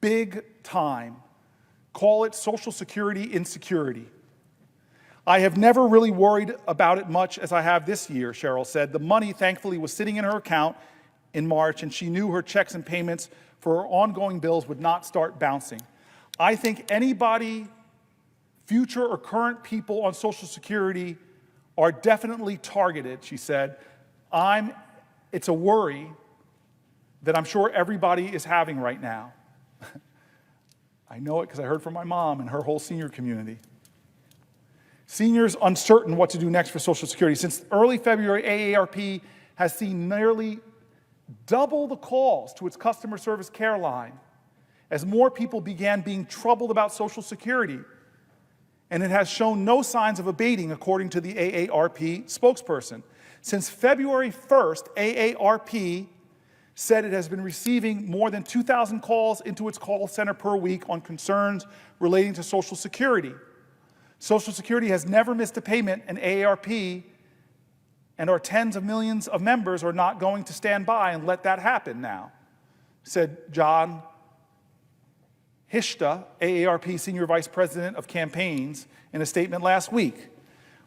Big time. Call it Social Security insecurity. I have never really worried about it much as I have this year, Sherrill said. The money, thankfully, was sitting in her account in March, and she knew her checks and payments for her ongoing bills would not start bouncing. I think anybody, future or current people on Social Security, are definitely targeted, she said. It's a worry that I'm sure everybody is having right now. I know it because I heard from my mom and her whole senior community. Seniors uncertain what to do next for Social Security. Since early February, AARP has seen nearly double the calls to its customer service care line as more people began being troubled about Social Security. And it has shown no signs of abating, according to the AARP spokesperson. Since February 1st, AARP said it has been receiving more than 2,000 calls into its call center per week on concerns relating to Social Security. Social Security has never missed a payment, and AARP and our tens of millions of members are not going to stand by and let that happen now, said John Hishta, AARP Senior Vice President of Campaigns, in a statement last week.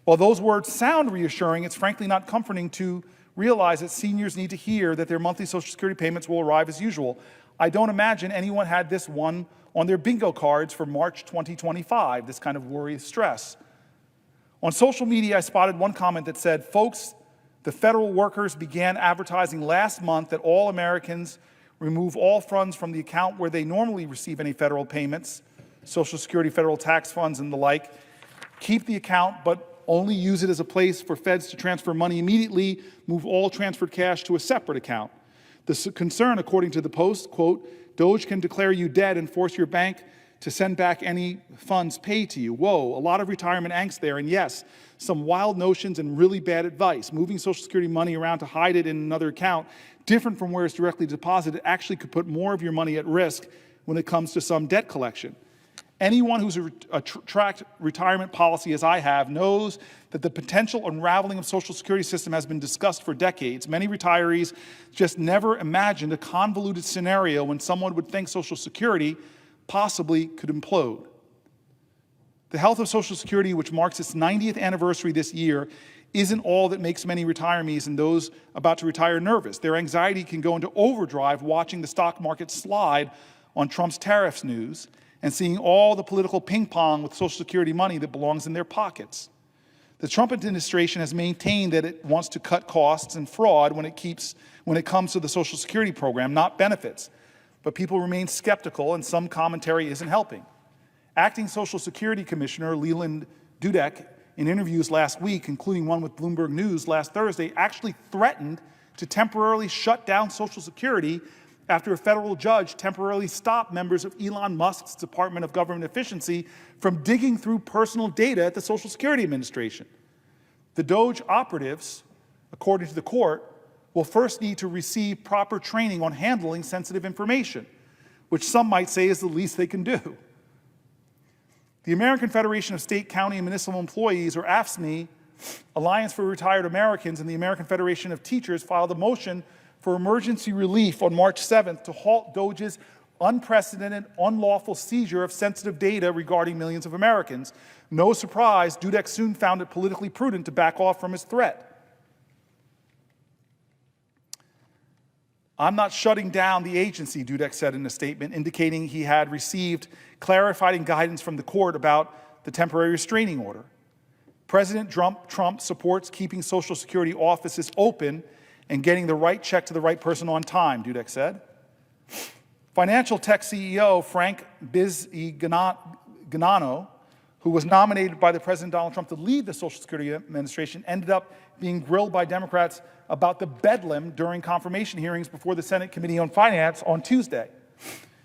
While those words sound reassuring, it's frankly not comforting to realize that seniors need to hear that their monthly Social Security payments will arrive as usual. I don't imagine anyone had this one on their bingo cards for March 2025, this kind of worry, stress. On social media, I spotted one comment that said, folks, the federal workers began advertising last month that all Americans remove all funds from the account where they normally receive any federal payments, Social Security, federal tax funds, and the like. Keep the account, but only use it as a place for feds to transfer money immediately, move all transferred cash to a separate account. The concern, according to the Post, quote, DOJ can declare you dead and force your bank to send back any funds paid to you. Whoa, a lot of retirement angst there, and yes, some wild notions and really bad advice. Moving Social Security money around to hide it in another account, different from where it's directly deposited, actually could put more of your money at risk when it comes to some debt collection. Anyone who's tracked retirement policy as I have knows that the potential unraveling of Social Security system has been discussed for decades. Many retirees just never imagined a convoluted scenario when someone would think Social Security possibly could implode. The health of Social Security, which marks its 90th anniversary this year, isn't all that makes many retirees and those about to retire nervous. Their anxiety can go into overdrive watching the stock market slide on Trump's tariffs news and seeing all the political ping pong with Social Security money that belongs in their pockets. The Trump administration has maintained that it wants to cut costs and fraud when it comes to the Social Security program, not benefits. But people remain skeptical, and some commentary isn't helping. Acting Social Security Commissioner Leland Dudek, in interviews last week, including one with Bloomberg News last Thursday, actually threatened to temporarily shut down Social Security after a federal judge temporarily stopped members of Elon Musk's Department of Government Efficiency from digging through personal data at the Social Security Administration. The DOJ operatives, according to the court, will first need to receive proper training on handling sensitive information, which some might say is the least they can do. The American Federation of State, County, and Municipal Employees, or AFSCME, Alliance for Retired Americans, and the American Federation of Teachers filed a motion for emergency relief on March 7th to halt DOJ's unprecedented, unlawful seizure of sensitive data regarding millions of Americans. No surprise, Dudek soon found it politically prudent to back off from his threat. I'm not shutting down the agency, Dudek said in a statement, indicating he had received clarifying guidance from the court about the temporary restraining order. President Trump supports keeping Social Security offices open and getting the right check to the right person on time, Dudek said. Financial tech CEO Frank Bisignano, who was nominated by the President Donald Trump to lead the Social Security Administration, ended up being grilled by Democrats about the bedlam during confirmation hearings before the Senate Committee on Finance on Tuesday.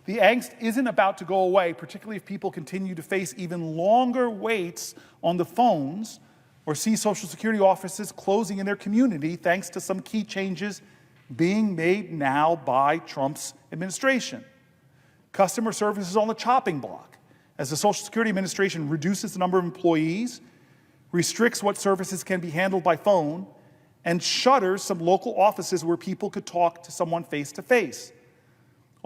The angst isn't about to go away, particularly if people continue to face even longer waits on the phones or see Social Security offices closing in their community thanks to some key changes being made now by Trump's administration. Customer service is on the chopping block as the Social Security Administration reduces the number of employees, restricts what services can be handled by phone, and shutters some local offices where people could talk to someone face-to-face.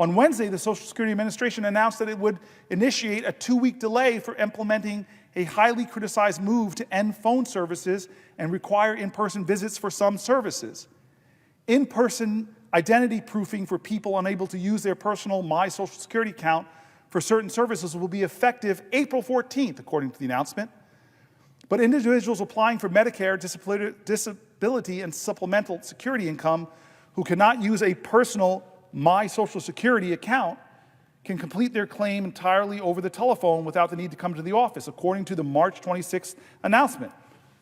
On Wednesday, the Social Security Administration announced that it would initiate a 2-week delay for implementing a highly criticized move to end phone services and require in-person visits for some services. In-person identity proofing for people unable to use their personal My Social Security account for certain services will be effective April 14th, according to the announcement. But individuals applying for Medicare, disability, and supplemental security income who cannot use a personal My Social Security account can complete their claim entirely over the telephone without the need to come to the office, according to the March 26th announcement.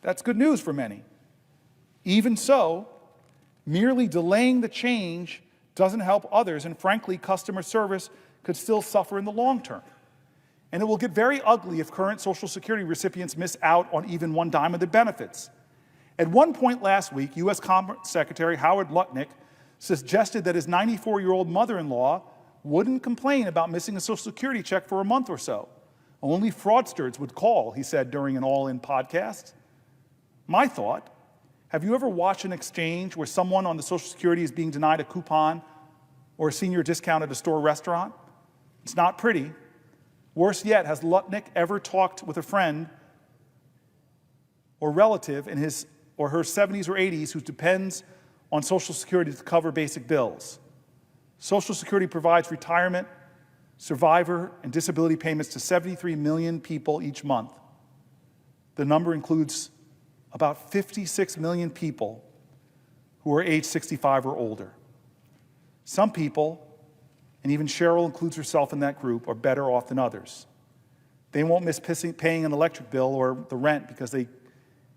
That's good news for many. Even so, merely delaying the change doesn't help others, and frankly, customer service could still suffer in the long term. And it will get very ugly if current Social Security recipients miss out on even one dime of the benefits. At one point last week, U.S. Commerce Secretary Howard Lutnick suggested that his 94-year-old mother-in-law wouldn't complain about missing a Social Security check for a month or so. Only fraudsters would call, he said during an All In podcast. My thought, have you ever watched an exchange where someone on the Social Security is being denied a coupon or a senior discount at a store or restaurant? It's not pretty. Worse yet, has Lutnick ever talked with a friend or relative in his or her 70s or 80s who depends on Social Security to cover basic bills? Social Security provides retirement, survivor, and disability payments to 73 million people each month. The number includes about 56 million people who are age 65 or older. Some people, and even Cheryl includes herself in that group, are better off than others. They won't miss paying an electric bill or the rent because they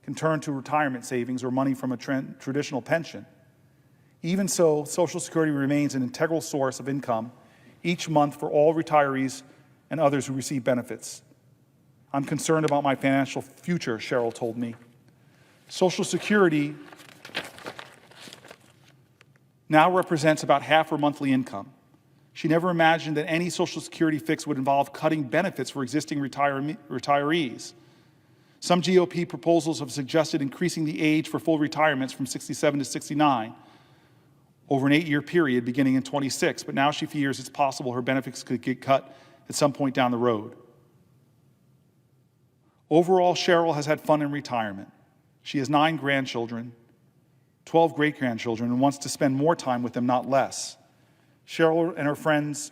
can turn to retirement savings or money from a traditional pension. Even so, Social Security remains an integral source of income each month for all retirees and others who receive benefits. I'm concerned about my financial future, Cheryl told me. Social Security now represents about half her monthly income. She never imagined that any Social Security fix would involve cutting benefits for existing retirees. Some GOP proposals have suggested increasing the age for full retirements from 67 to 69 over an 8-year period beginning in 26, but now she fears it's possible her benefits could get cut at some point down the road. Overall, Cheryl has had fun in retirement. She has 9 grandchildren, 12 great-grandchildren, and wants to spend more time with them, not less. Cheryl and her friends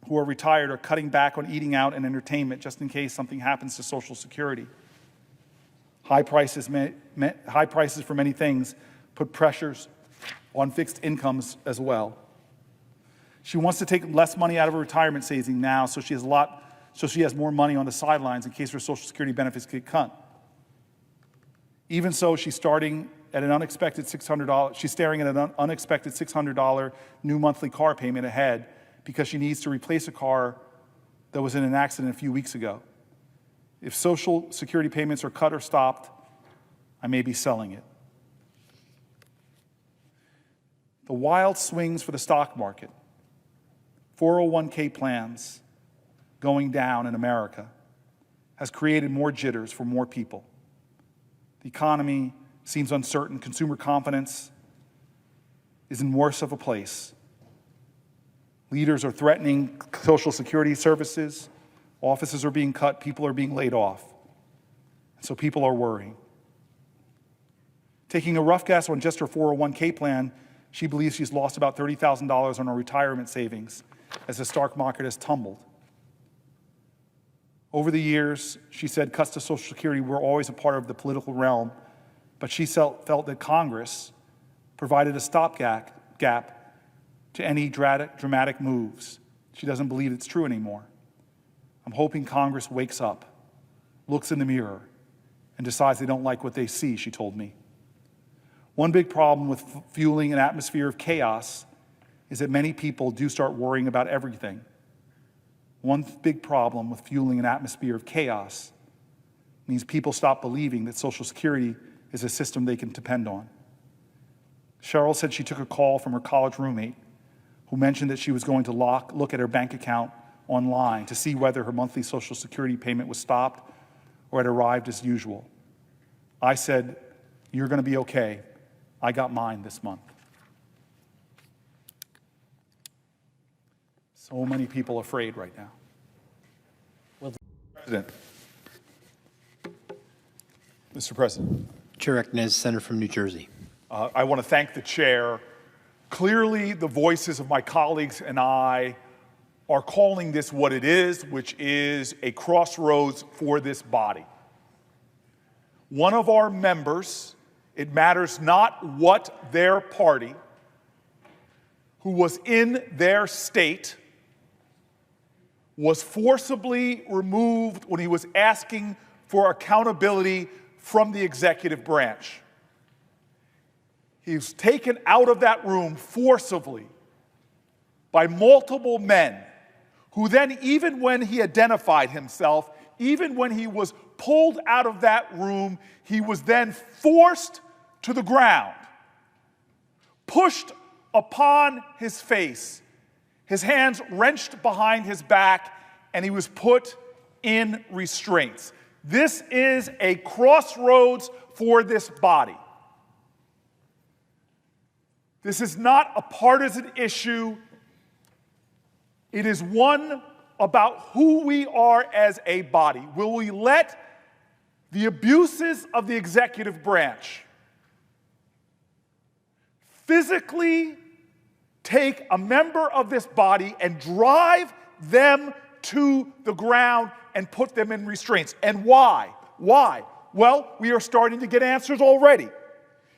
who are retired are cutting back on eating out and entertainment just in case something happens to Social Security. High prices for many things put pressures on fixed incomes as well. She wants to take less money out of her retirement savings now so she has more money on the sidelines in case her Social Security benefits get cut. Even so, she's staring at an unexpected $600 new monthly car payment ahead because she needs to replace a car that was in an accident a few weeks ago. If Social Security payments are cut or stopped, I may be selling it. The wild swings for the stock market, 401k plans going down in America, has created more jitters for more people. The economy seems uncertain. Consumer confidence is in worse of a place. Leaders are threatening Social Security services. Offices are being cut. People are being laid off. And so people are worrying. Taking a rough guess on just her 401k plan, she believes she's lost about $30,000 on her retirement savings as the stock market has tumbled. Over the years, she said cuts to Social Security were always a part of the political realm, but she felt that Congress provided a stopgap to any dramatic moves. She doesn't believe it's true anymore. I'm hoping Congress wakes up, looks in the mirror, and decides they don't like what they see, she told me. One big problem with fueling an atmosphere of chaos is that many people do start worrying about everything. One big problem with fueling an atmosphere of chaos means people stop believing that Social Security is a system they can depend on. Cheryl said she took a call from her college roommate who mentioned that she was going to look at her bank account online to see whether her monthly Social Security payment was stopped or had arrived as usual. I said, "You're going to be okay. I got mine this month." So many people afraid right now. President. Mr. President. Chair recognizes the senator from New Jersey. I want to thank the chair. Clearly, the voices of my colleagues and I are calling this what it is, which is a crossroads for this body. One of our members, it matters not what their party, who was in their state, was forcibly removed when he was asking for accountability from the executive branch. He was taken out of that room forcibly by multiple men who then, even when he identified himself, even when he was pulled out of that room, he was then forced to the ground, pushed upon his face, his hands wrenched behind his back, and he was put in restraints. This is a crossroads for this body. This is not a partisan issue. It is one about who we are as a body. Will we let the abuses of the executive branch physically take a member of this body and drive them to the ground and put them in restraints? And why? Why? Well, we are starting to get answers already.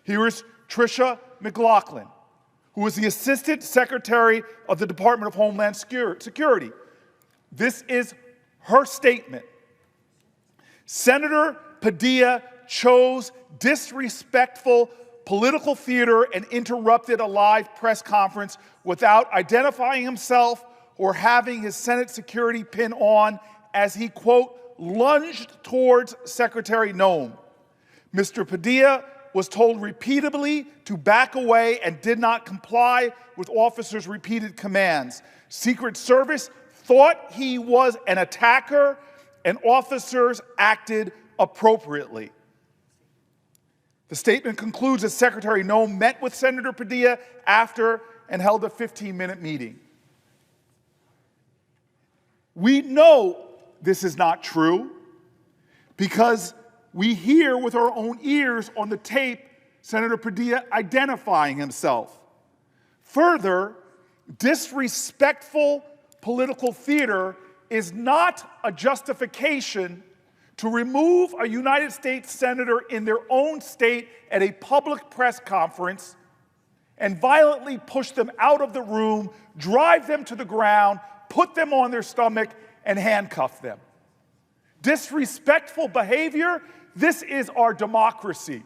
Here is Tricia McLaughlin, who is the Assistant Secretary of the Department of Homeland Security. This is her statement. Senator Padilla chose disrespectful political theater and interrupted a live press conference without identifying himself or having his Senate security pin on as he, quote, lunged towards Secretary Noem. Mr. Padilla was told repeatedly to back away and did not comply with officers' repeated commands. Secret Service thought he was an attacker, and officers acted appropriately. The statement concludes that Secretary Noem met with Senator Padilla after and held a 15-minute meeting. We know this is not true because we hear with our own ears on the tape Senator Padilla identifying himself. Further, disrespectful political theater is not a justification to remove a United States senator in their own state at a public press conference and violently push them out of the room, drive them to the ground, put them on their stomach, and handcuff them. Disrespectful behavior, this is our democracy.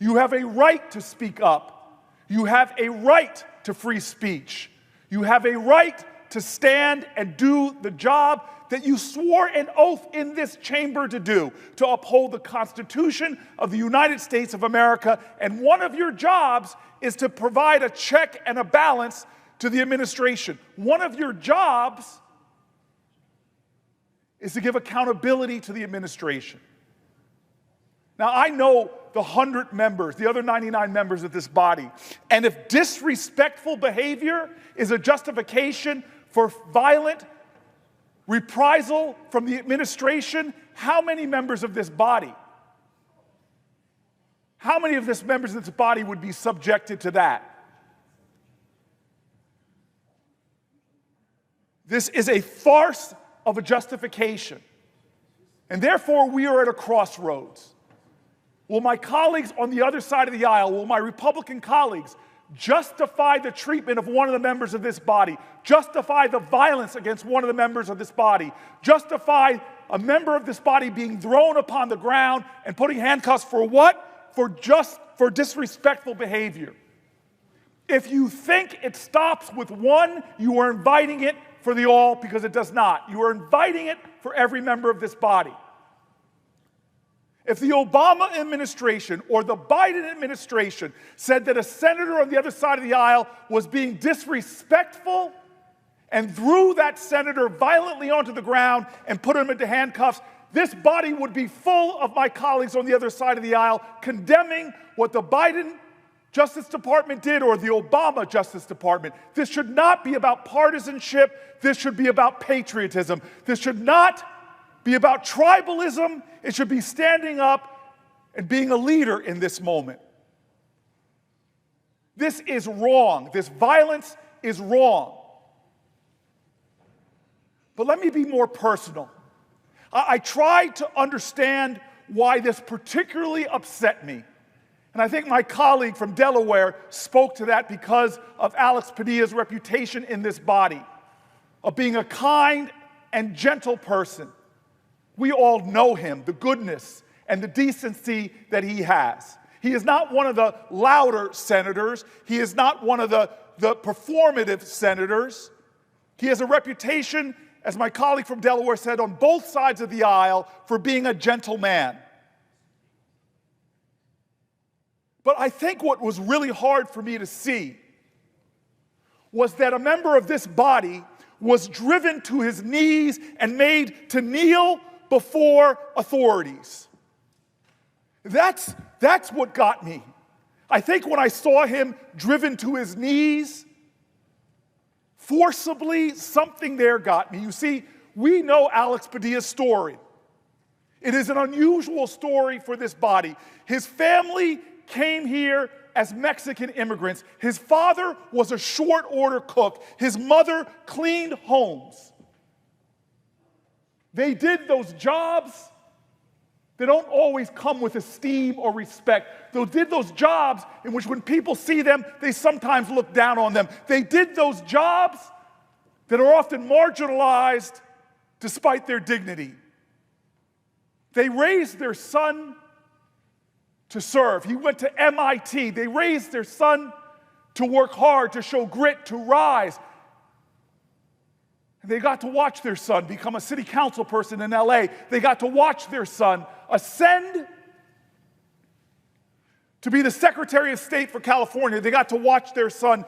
You have a right to speak up. You have a right to free speech. You have a right to stand and do the job that you swore an oath in this chamber to do, to uphold the Constitution of the United States of America. And one of your jobs is to provide a check and a balance to the administration. One of your jobs is to give accountability to the administration. Now, I know the 100 members, the other 99 members of this body, and if disrespectful behavior is a justification for violent reprisal from the administration, how many members of this body, how many of this members of this body would be subjected to that? This is a farce of a justification. And therefore, we are at a crossroads. Will my colleagues on the other side of the aisle, will my Republican colleagues justify the treatment of one of the members of this body, justify the violence against one of the members of this body, justify a member of this body being thrown upon the ground and putting handcuffs for what? For disrespectful behavior. If you think it stops with one, you are inviting it for the all, because it does not. You are inviting it for every member of this body. If the Obama administration or the Biden administration said that a senator on the other side of the aisle was being disrespectful and threw that senator violently onto the ground and put him into handcuffs, this body would be full of my colleagues on the other side of the aisle condemning what the Biden Justice Department did or the Obama Justice Department. This should not be about partisanship. This should be about patriotism. This should not be about tribalism. It should be standing up and being a leader in this moment. This is wrong. This violence is wrong. But let me be more personal. I tried to understand why this particularly upset me. And I think my colleague from Delaware spoke to that because of Alex Padilla's reputation in this body, of being a kind and gentle person. We all know him, the goodness and the decency that he has. He is not one of the louder senators. He is not one of the performative senators. He has a reputation, as my colleague from Delaware said, on both sides of the aisle for being a gentle man. But I think what was really hard for me to see was that a member of this body was driven to his knees and made to kneel before authorities. That's what got me. I think when I saw him driven to his knees, forcibly, something there got me. You see, we know Alex Padilla's story. It is an unusual story for this body. His family came here as Mexican immigrants. His father was a short order cook. His mother cleaned homes. They did those jobs that don't always come with esteem or respect. They did those jobs in which when people see them, they sometimes look down on them. They did those jobs that are often marginalized despite their dignity. They raised their son to serve. He went to MIT. They raised their son to work hard, to show grit, to rise. And they got to watch their son become a city council person in LA. They got to watch their son ascend to be the Secretary of State for California. They got to watch their son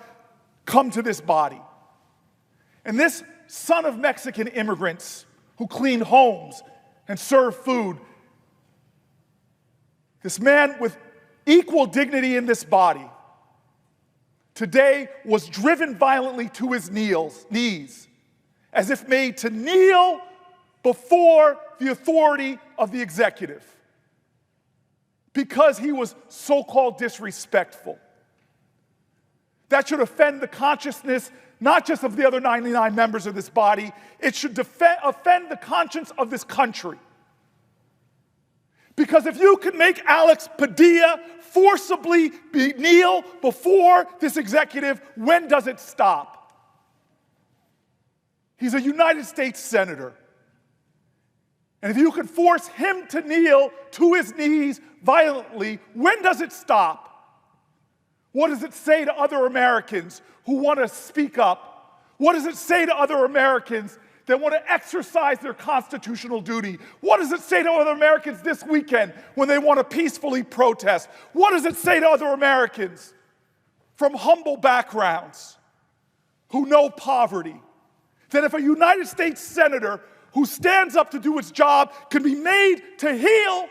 come to this body. And this son of Mexican immigrants who cleaned homes and served food, this man with equal dignity in this body, today was driven violently to his knees, as if made to kneel before the authority of the executive, because he was so-called disrespectful. That should offend the consciousness, not just of the other 99 members of this body, it should offend the conscience of this country. Because if you can make Alex Padilla forcibly kneel before this executive, when does it stop? He's a United States senator. And if you can force him to kneel to his knees violently, when does it stop? What does it say to other Americans who want to speak up? What does it say to other Americans that want to exercise their constitutional duty? What does it say to other Americans this weekend when they want to peacefully protest? What does it say to other Americans from humble backgrounds who know poverty? That if a United States senator who stands up to do his job can be made to heel,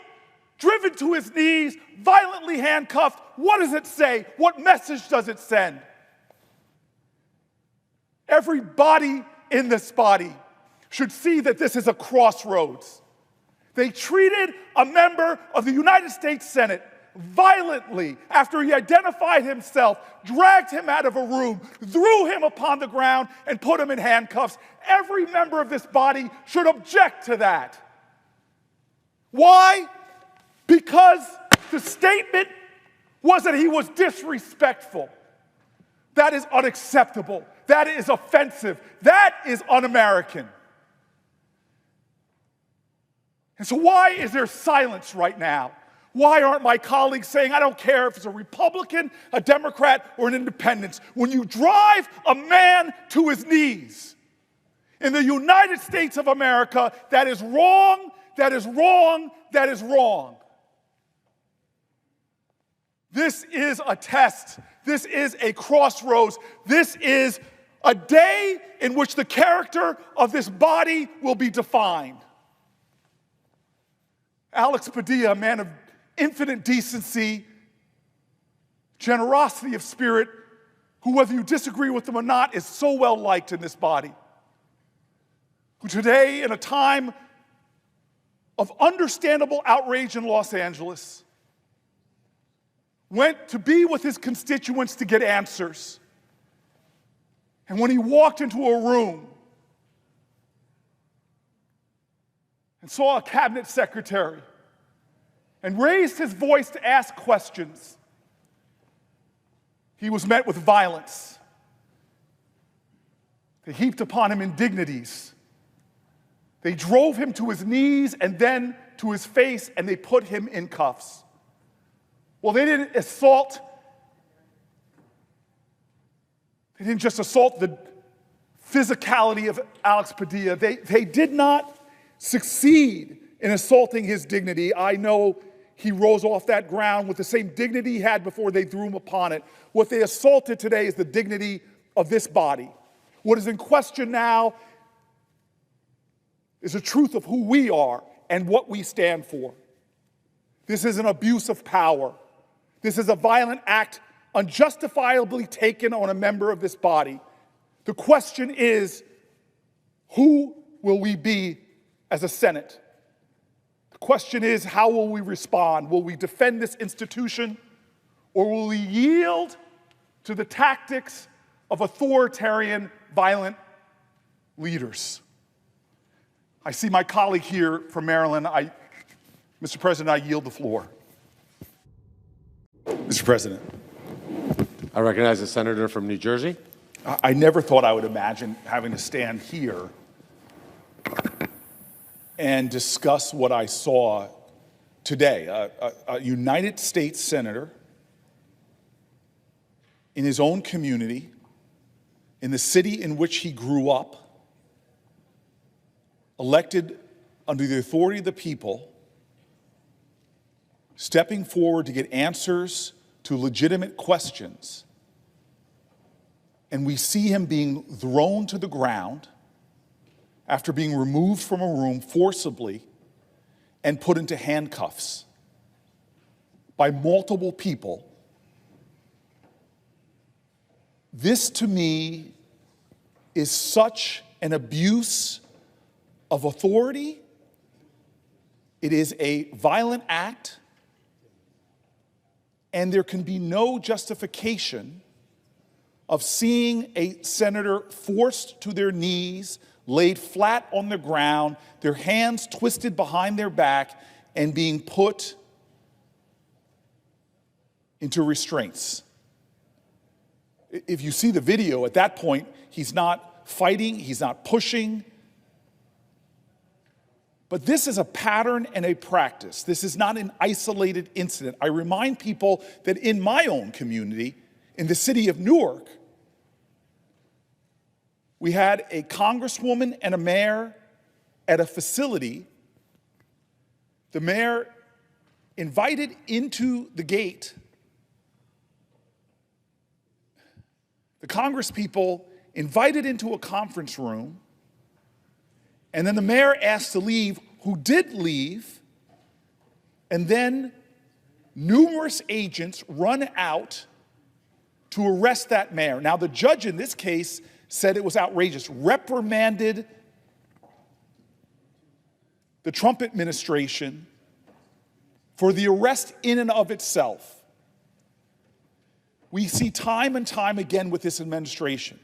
driven to his knees, violently handcuffed, what does it say? What message does it send? Everybody in this body should see that this is a crossroads. They treated a member of the United States Senate violently after he identified himself, dragged him out of a room, threw him upon the ground, and put him in handcuffs. Every member of this body should object to that. Why? Because the statement was that he was disrespectful. That is unacceptable. That is offensive. That is un-American. And so why is there silence right now? Why aren't my colleagues saying, I don't care if it's a Republican, a Democrat, or an independent? When you drive a man to his knees in the United States of America, that is wrong, that is wrong, that is wrong. This is a test. This is a crossroads. This is a day in which the character of this body will be defined. Alex Padilla, a man of infinite decency, generosity of spirit, who, whether you disagree with him or not, is so well liked in this body, who today, in a time of understandable outrage in Los Angeles, went to be with his constituents to get answers. And when he walked into a room and saw a cabinet secretary and raised his voice to ask questions, he was met with violence. They heaped upon him indignities. They drove him to his knees and then to his face, and they put him in cuffs. Well, they didn't just assault the physicality of Alex Padilla. They did not succeed in assaulting his dignity. I know he rose off that ground with the same dignity he had before they threw him upon it. What they assaulted today is the dignity of this body. What is in question now is the truth of who we are and what we stand for. This is an abuse of power. This is a violent act unjustifiably taken on a member of this body. The question is, who will we be as a Senate? The question is, how will we respond? Will we defend this institution, or will we yield to the tactics of authoritarian, violent leaders? I see my colleague here from Maryland. Mr. President, I yield the floor. Mr. President. I recognize the senator from New Jersey. I never thought I would imagine having to stand here and discuss what I saw today. A United States senator in his own community, in the city in which he grew up, elected under the authority of the people, stepping forward to get answers to legitimate questions. And we see him being thrown to the ground after being removed from a room forcibly and put into handcuffs by multiple people. This, to me, is such an abuse of authority. It is a violent act, and there can be no justification of seeing a senator forced to their knees, laid flat on the ground, their hands twisted behind their back, and being put into restraints. If you see the video, at that point, he's not fighting, he's not pushing. But this is a pattern and a practice. This is not an isolated incident. I remind people that in my own community, in the city of Newark, we had a congresswoman and a mayor at a facility. The mayor invited into the gate the congresspeople, invited into a conference room, and then the mayor asked to leave, who did leave, and then numerous agents run out to arrest that mayor. Now, the judge in this case said it was outrageous, reprimanded the Trump administration for the arrest in and of itself. We see time and time again with this administration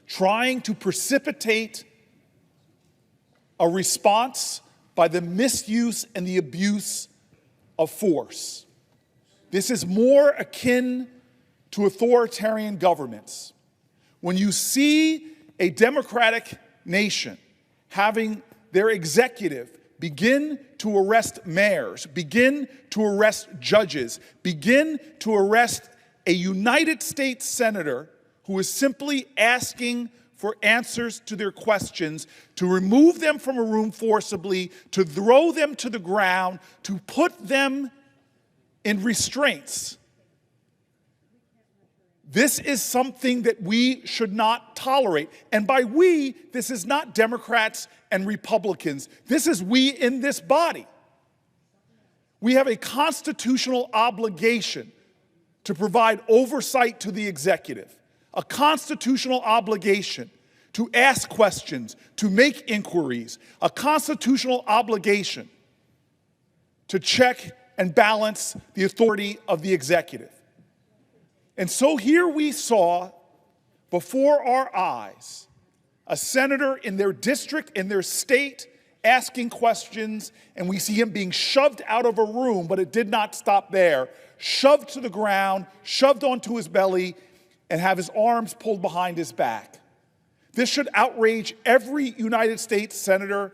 trying to precipitate a response by the misuse and the abuse of force. This is more akin to authoritarian governments. When you see a democratic nation having their executive begin to arrest mayors, begin to arrest judges, begin to arrest a United States senator who is simply asking for answers to their questions, to remove them from a room forcibly, to throw them to the ground, to put them in restraints. This is something that we should not tolerate. And by we, this is not Democrats and Republicans. This is we in this body. We have a constitutional obligation to provide oversight to the executive, a constitutional obligation to ask questions, to make inquiries, a constitutional obligation to check and balance the authority of the executive. And so here we saw before our eyes a senator in their district, in their state, asking questions, and we see him being shoved out of a room, but it did not stop there. Shoved to the ground, shoved onto his belly, and have his arms pulled behind his back. This should outrage every United States senator.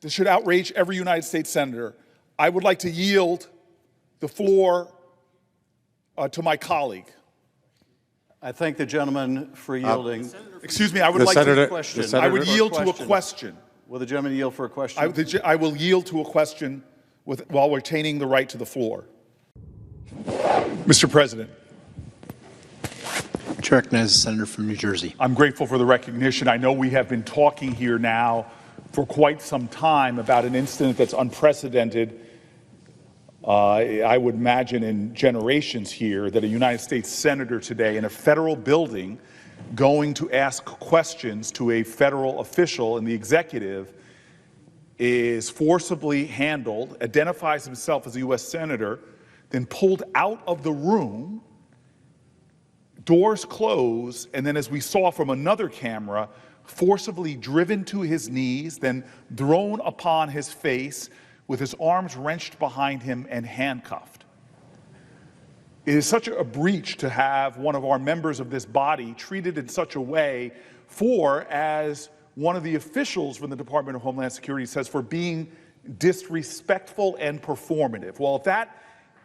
This should outrage every United States senator. I would like to yield the floor to my colleague. I thank the gentleman for yielding. Excuse me, I would The like senator- to question. the senator- I would yield to a question. Will the gentleman yield for a question? I will yield to a question while retaining the right to the floor. Mr. President, Chair recognizes the senator from New Jersey. I'm grateful for the recognition. I know we have been talking here now for quite some time about an incident that's unprecedented. I would imagine in generations here that a United States senator today in a federal building going to ask questions to a federal official in the executive is forcibly handled, identifies himself as a U.S. senator, then pulled out of the room, doors closed, and then as we saw from another camera, forcibly driven to his knees, then thrown upon his face with his arms wrenched behind him and handcuffed. It is such a breach to have one of our members of this body treated in such a way for, as one of the officials from the Department of Homeland Security says, for being disrespectful and performative. Well, if that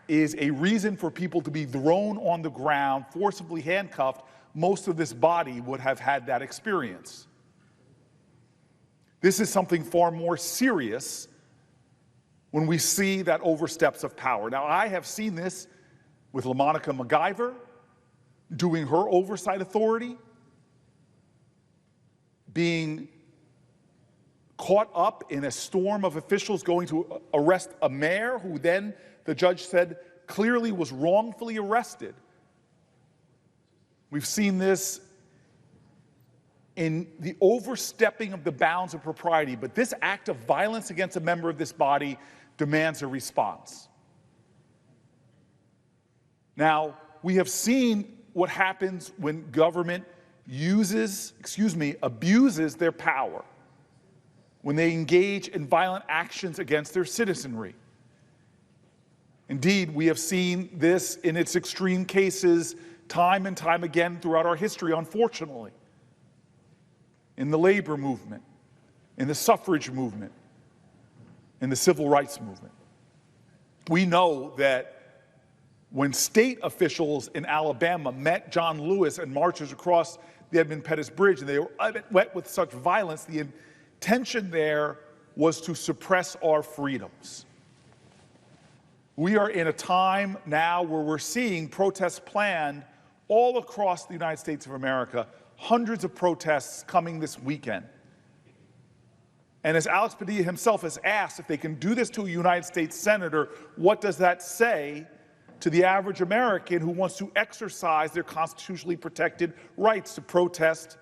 is a reason for people to be thrown on the ground, forcibly handcuffed, most of this body would have had that experience. This is something far more serious when we see that oversteps of power. Now, I have seen this with LaMonica MacGyver doing her oversight authority, being caught up in a storm of officials going to arrest a mayor who then, the judge said, clearly was wrongfully arrested. We've seen this in the overstepping of the bounds of propriety, but this act of violence against a member of this body demands a response. Now, we have seen what happens when government abuses their power, when they engage in violent actions against their citizenry. Indeed, we have seen this in its extreme cases time and time again throughout our history, unfortunately. In the labor movement, in the suffrage movement, in the civil rights movement. We know that when state officials in Alabama met John Lewis and marchers across the Edmund Pettus Bridge, and they were met with such violence, the intention there was to suppress our freedoms. We are in a time now where we're seeing protests planned all across the United States of America, hundreds of protests coming this weekend. And as Alex Padilla himself has asked, if they can do this to a United States senator, what does that say to the average American who wants to exercise their constitutionally protected rights to protest,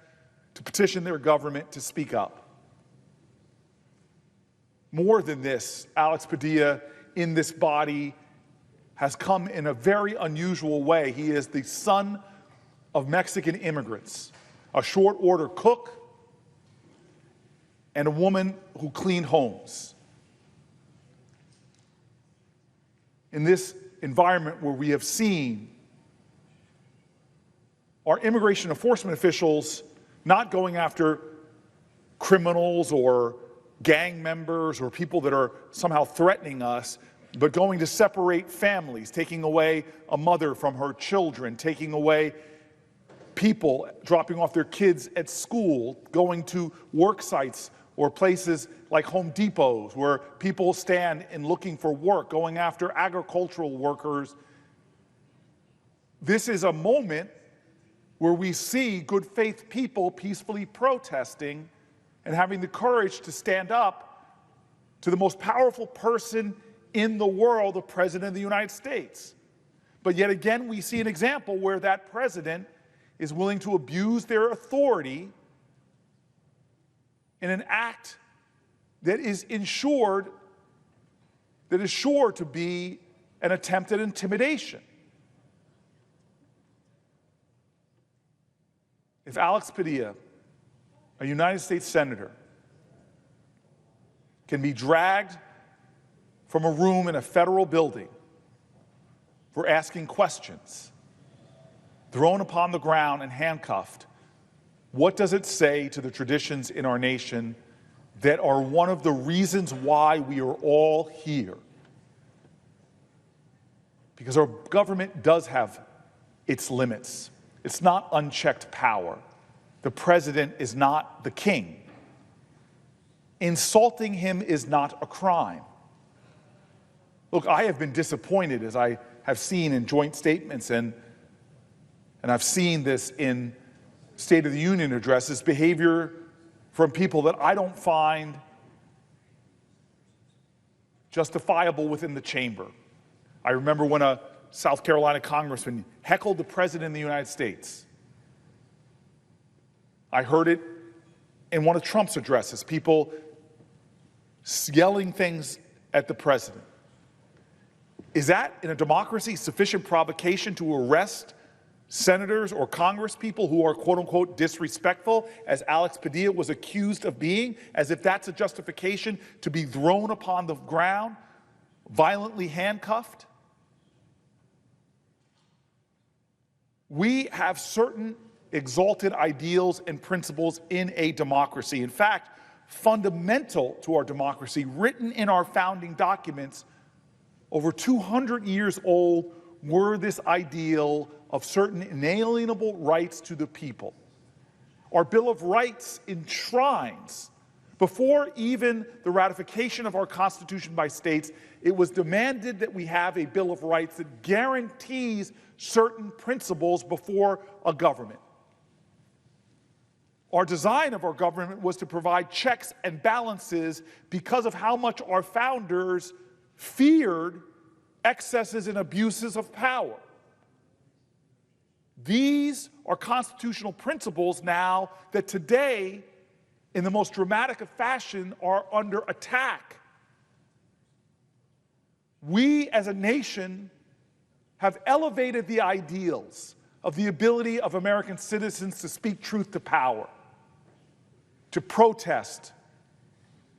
to petition their government, to speak up? More than this, Alex Padilla in this body has come in a very unusual way. He is the son of Mexican immigrants, a short order cook, and a woman who cleaned homes. In this environment where we have seen our immigration enforcement officials not going after criminals or gang members or people that are somehow threatening us, but going to separate families, taking away a mother from her children, taking away people dropping off their kids at school, going to work sites or places like Home Depots where people stand and looking for work, going after agricultural workers. This is a moment where we see good faith people peacefully protesting and having the courage to stand up to the most powerful person in the world, the President of the United States. But yet again, we see an example where that president is willing to abuse their authority in an act that is sure to be an attempt at intimidation. If Alex Padilla, a United States senator, can be dragged from a room in a federal building for asking questions, thrown upon the ground and handcuffed, what does it say to the traditions in our nation that are one of the reasons why we are all here? Because our government does have its limits. It's not unchecked power. The president is not the king. Insulting him is not a crime. Look, I have been disappointed, as I have seen in joint statements, and I've seen this in State of the Union addresses, behavior from people that I don't find justifiable within the chamber. I remember when a South Carolina congressman heckled the president of the United States. I heard it in one of Trump's addresses, people yelling things at the president. Is that, in a democracy, sufficient provocation to arrest senators or congresspeople who are quote-unquote disrespectful, as Alex Padilla was accused of being, as if that's a justification to be thrown upon the ground, violently handcuffed? We have certain exalted ideals and principles in a democracy. In fact, fundamental to our democracy, written in our founding documents, over 200 years old, were this ideal of certain inalienable rights to the people. Our Bill of Rights enshrines, before even the ratification of our Constitution by states, it was demanded that we have a Bill of Rights that guarantees certain principles before a government. Our design of our government was to provide checks and balances because of how much our founders feared excesses and abuses of power. These are constitutional principles now that today, in the most dramatic of fashion, are under attack. We as a nation have elevated the ideals of the ability of American citizens to speak truth to power, to protest,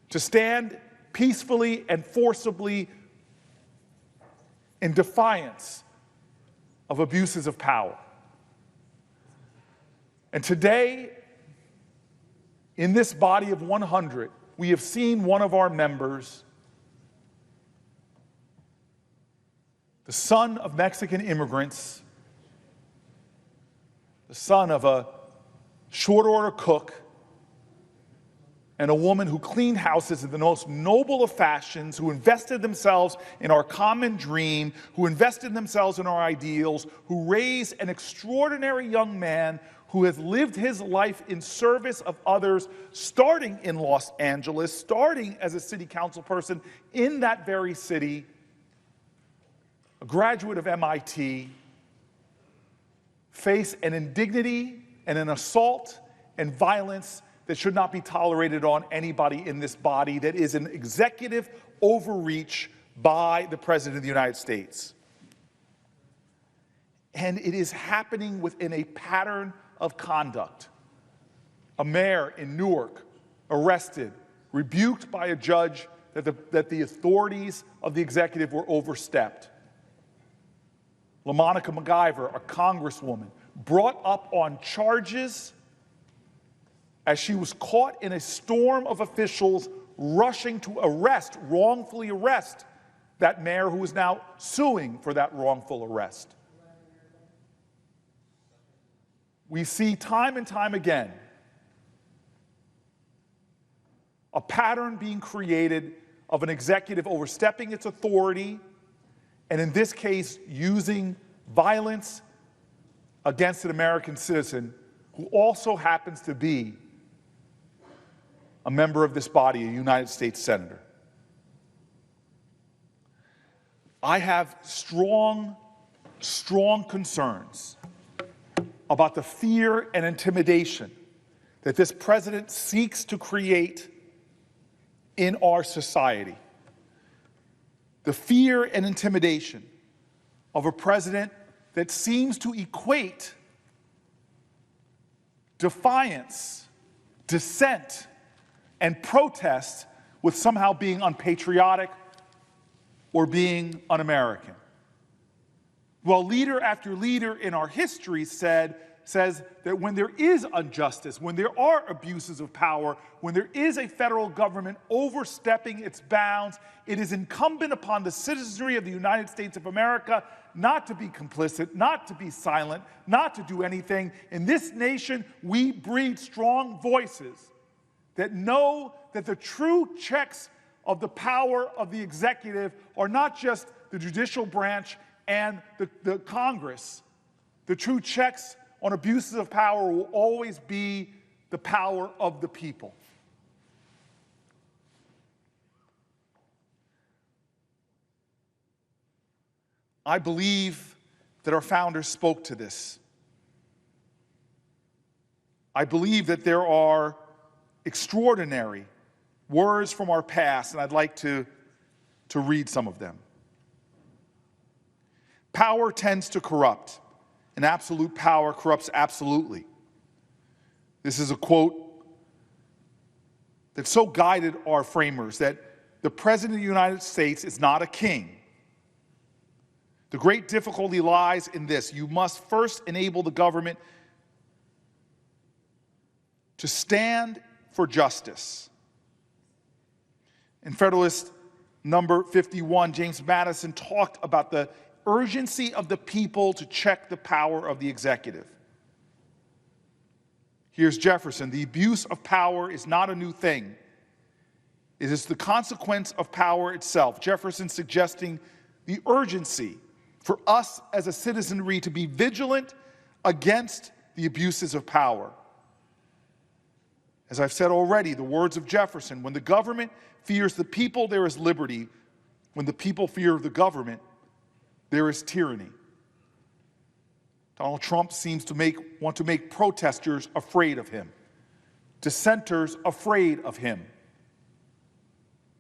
to stand peacefully and forcibly in defiance of abuses of power. And today, in this body of 100, we have seen one of our members, the son of Mexican immigrants, the son of a short order cook, and a woman who cleaned houses in the most noble of fashions, who invested themselves in our common dream, who invested themselves in our ideals, who raised an extraordinary young man who has lived his life in service of others, starting in Los Angeles, starting as a city council person in that very city, a graduate of MIT, face an indignity and an assault and violence that should not be tolerated on anybody in this body, that is an executive overreach by the President of the United States. And it is happening within a pattern of conduct. A mayor in Newark arrested rebuked by a judge that the authorities of the executive were overstepped. LaMonica MacGyver, a congresswoman, brought up on charges as she was caught in a storm of officials rushing to wrongfully arrest that mayor who is now suing for that wrongful arrest. We see time and time again a pattern being created of an executive overstepping its authority, and in this case, using violence against an American citizen who also happens to be a member of this body, a United States Senator. I have strong concerns about the fear and intimidation that this president seeks to create in our society. The fear and intimidation of a president that seems to equate defiance, dissent, and protest with somehow being unpatriotic or being un-American. Well, leader after leader in our history says that when there is injustice, when there are abuses of power, when there is a federal government overstepping its bounds, it is incumbent upon the citizenry of the United States of America not to be complicit, not to be silent, not to do anything. In this nation, we breed strong voices that know that the true checks of the power of the executive are not just the judicial branch and the Congress. The true checks on abuses of power will always be the power of the people. I believe that our founders spoke to this. I believe that there are extraordinary words from our past, and I'd like to read some of them. Power tends to corrupt, and absolute power corrupts absolutely. This is a quote that so guided our framers that the President of the United States is not a king. The great difficulty lies in this: you must first enable the government to stand for justice. In Federalist number 51, James Madison talked about the urgency of the people to check the power of the executive. Here's Jefferson: the abuse of power is not a new thing. It is the consequence of power itself. Jefferson suggesting the urgency for us as a citizenry to be vigilant against the abuses of power. As I've said already, the words of Jefferson: when the government fears the people, there is liberty. When the people fear the government, there is tyranny. Donald Trump seems to want to make protesters afraid of him, dissenters afraid of him,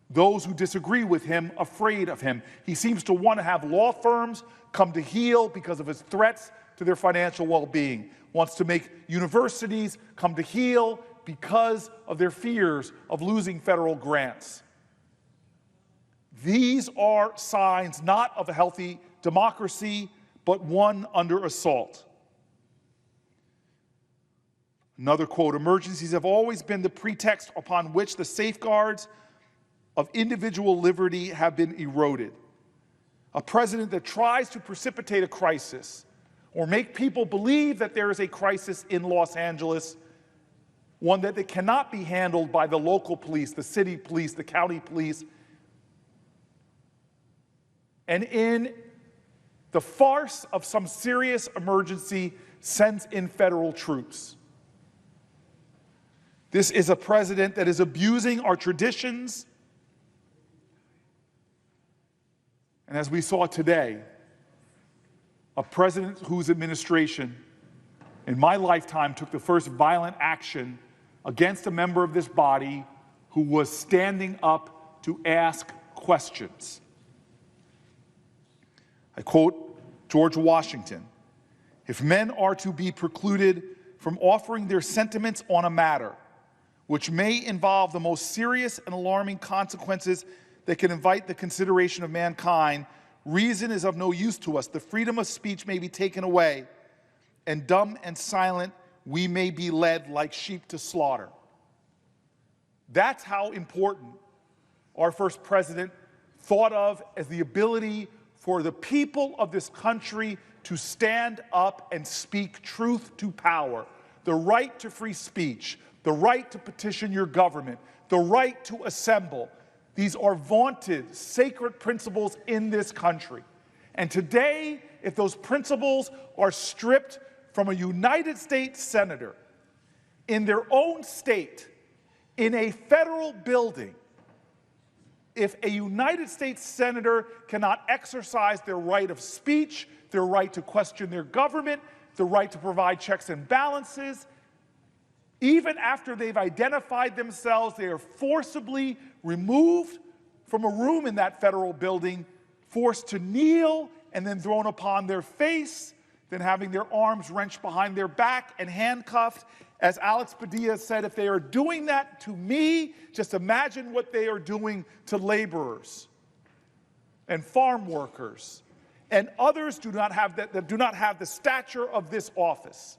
those who disagree with him afraid of him. He seems to want to have law firms come to heel because of his threats to their financial well-being, wants to make universities come to heel because of their fears of losing federal grants. These are signs not of a healthy democracy, but one under assault. Another quote: emergencies have always been the pretext upon which the safeguards of individual liberty have been eroded. A president that tries to precipitate a crisis or make people believe that there is a crisis in Los Angeles, one that cannot be handled by the local police, the city police, the county police, and in the farce of some serious emergency sends in federal troops. This is a president that is abusing our traditions, and as we saw today, a president whose administration in my lifetime took the first violent action against a member of this body who was standing up to ask questions. I quote George Washington: if men are to be precluded from offering their sentiments on a matter which may involve the most serious and alarming consequences that can invite the consideration of mankind, reason is of no use to us. The freedom of speech may be taken away, and dumb and silent we may be led like sheep to slaughter. That's how important our first president thought of as the ability for the people of this country to stand up and speak truth to power, the right to free speech, the right to petition your government, the right to assemble. These are vaunted, sacred principles in this country. And today, if those principles are stripped from a United States senator in their own state, in a federal building, if a United States senator cannot exercise their right of speech, their right to question their government, the right to provide checks and balances, even after they've identified themselves, they are forcibly removed from a room in that federal building, forced to kneel, and then thrown upon their face, then having their arms wrenched behind their back and handcuffed. As Alex Padilla said, if they are doing that to me, just imagine what they are doing to laborers and farm workers and others that do not have the stature of this office.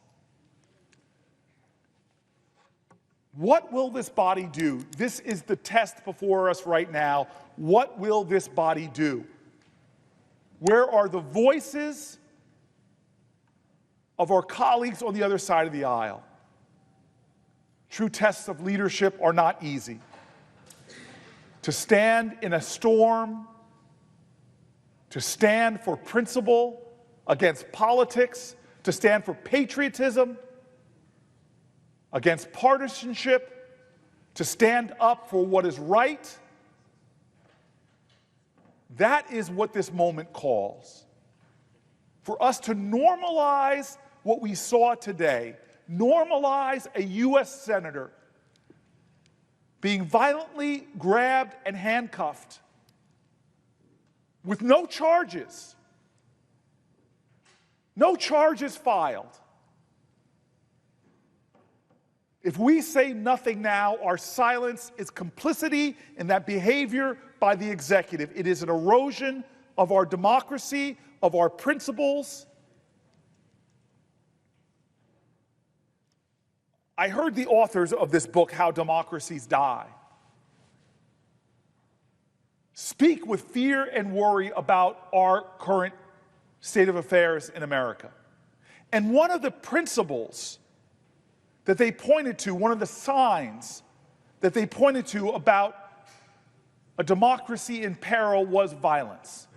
What will this body do? This is the test before us right now. What will this body do? Where are the voices of our colleagues on the other side of the aisle? True tests of leadership are not easy. To stand in a storm, to stand for principle against politics, to stand for patriotism against partisanship, to stand up for what is right, that is what this moment calls. For us to normalize what we saw today, normalize a U.S. senator being violently grabbed and handcuffed with no charges filed. If we say nothing now, our silence is complicity in that behavior by the executive. It is an erosion of our democracy, of our principles. I heard the authors of this book, How Democracies Die, speak with fear and worry about our current state of affairs in America. And one of the principles that they pointed to, one of the signs that they pointed to about a democracy in peril was violence.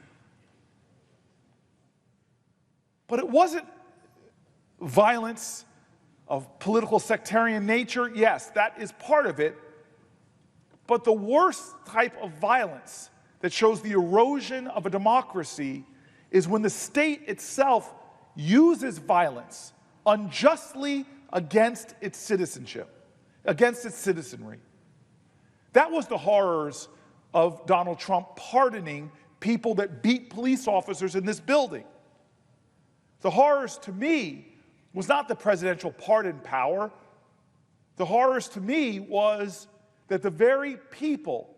But it wasn't violence of political sectarian nature. Yes, that is part of it. But the worst type of violence that shows the erosion of a democracy is when the state itself uses violence unjustly against its citizenship, against its citizenry. That was the horrors of Donald Trump pardoning people that beat police officers in this building. The horrors to me was not the presidential pardon power. The horrors to me was that the very people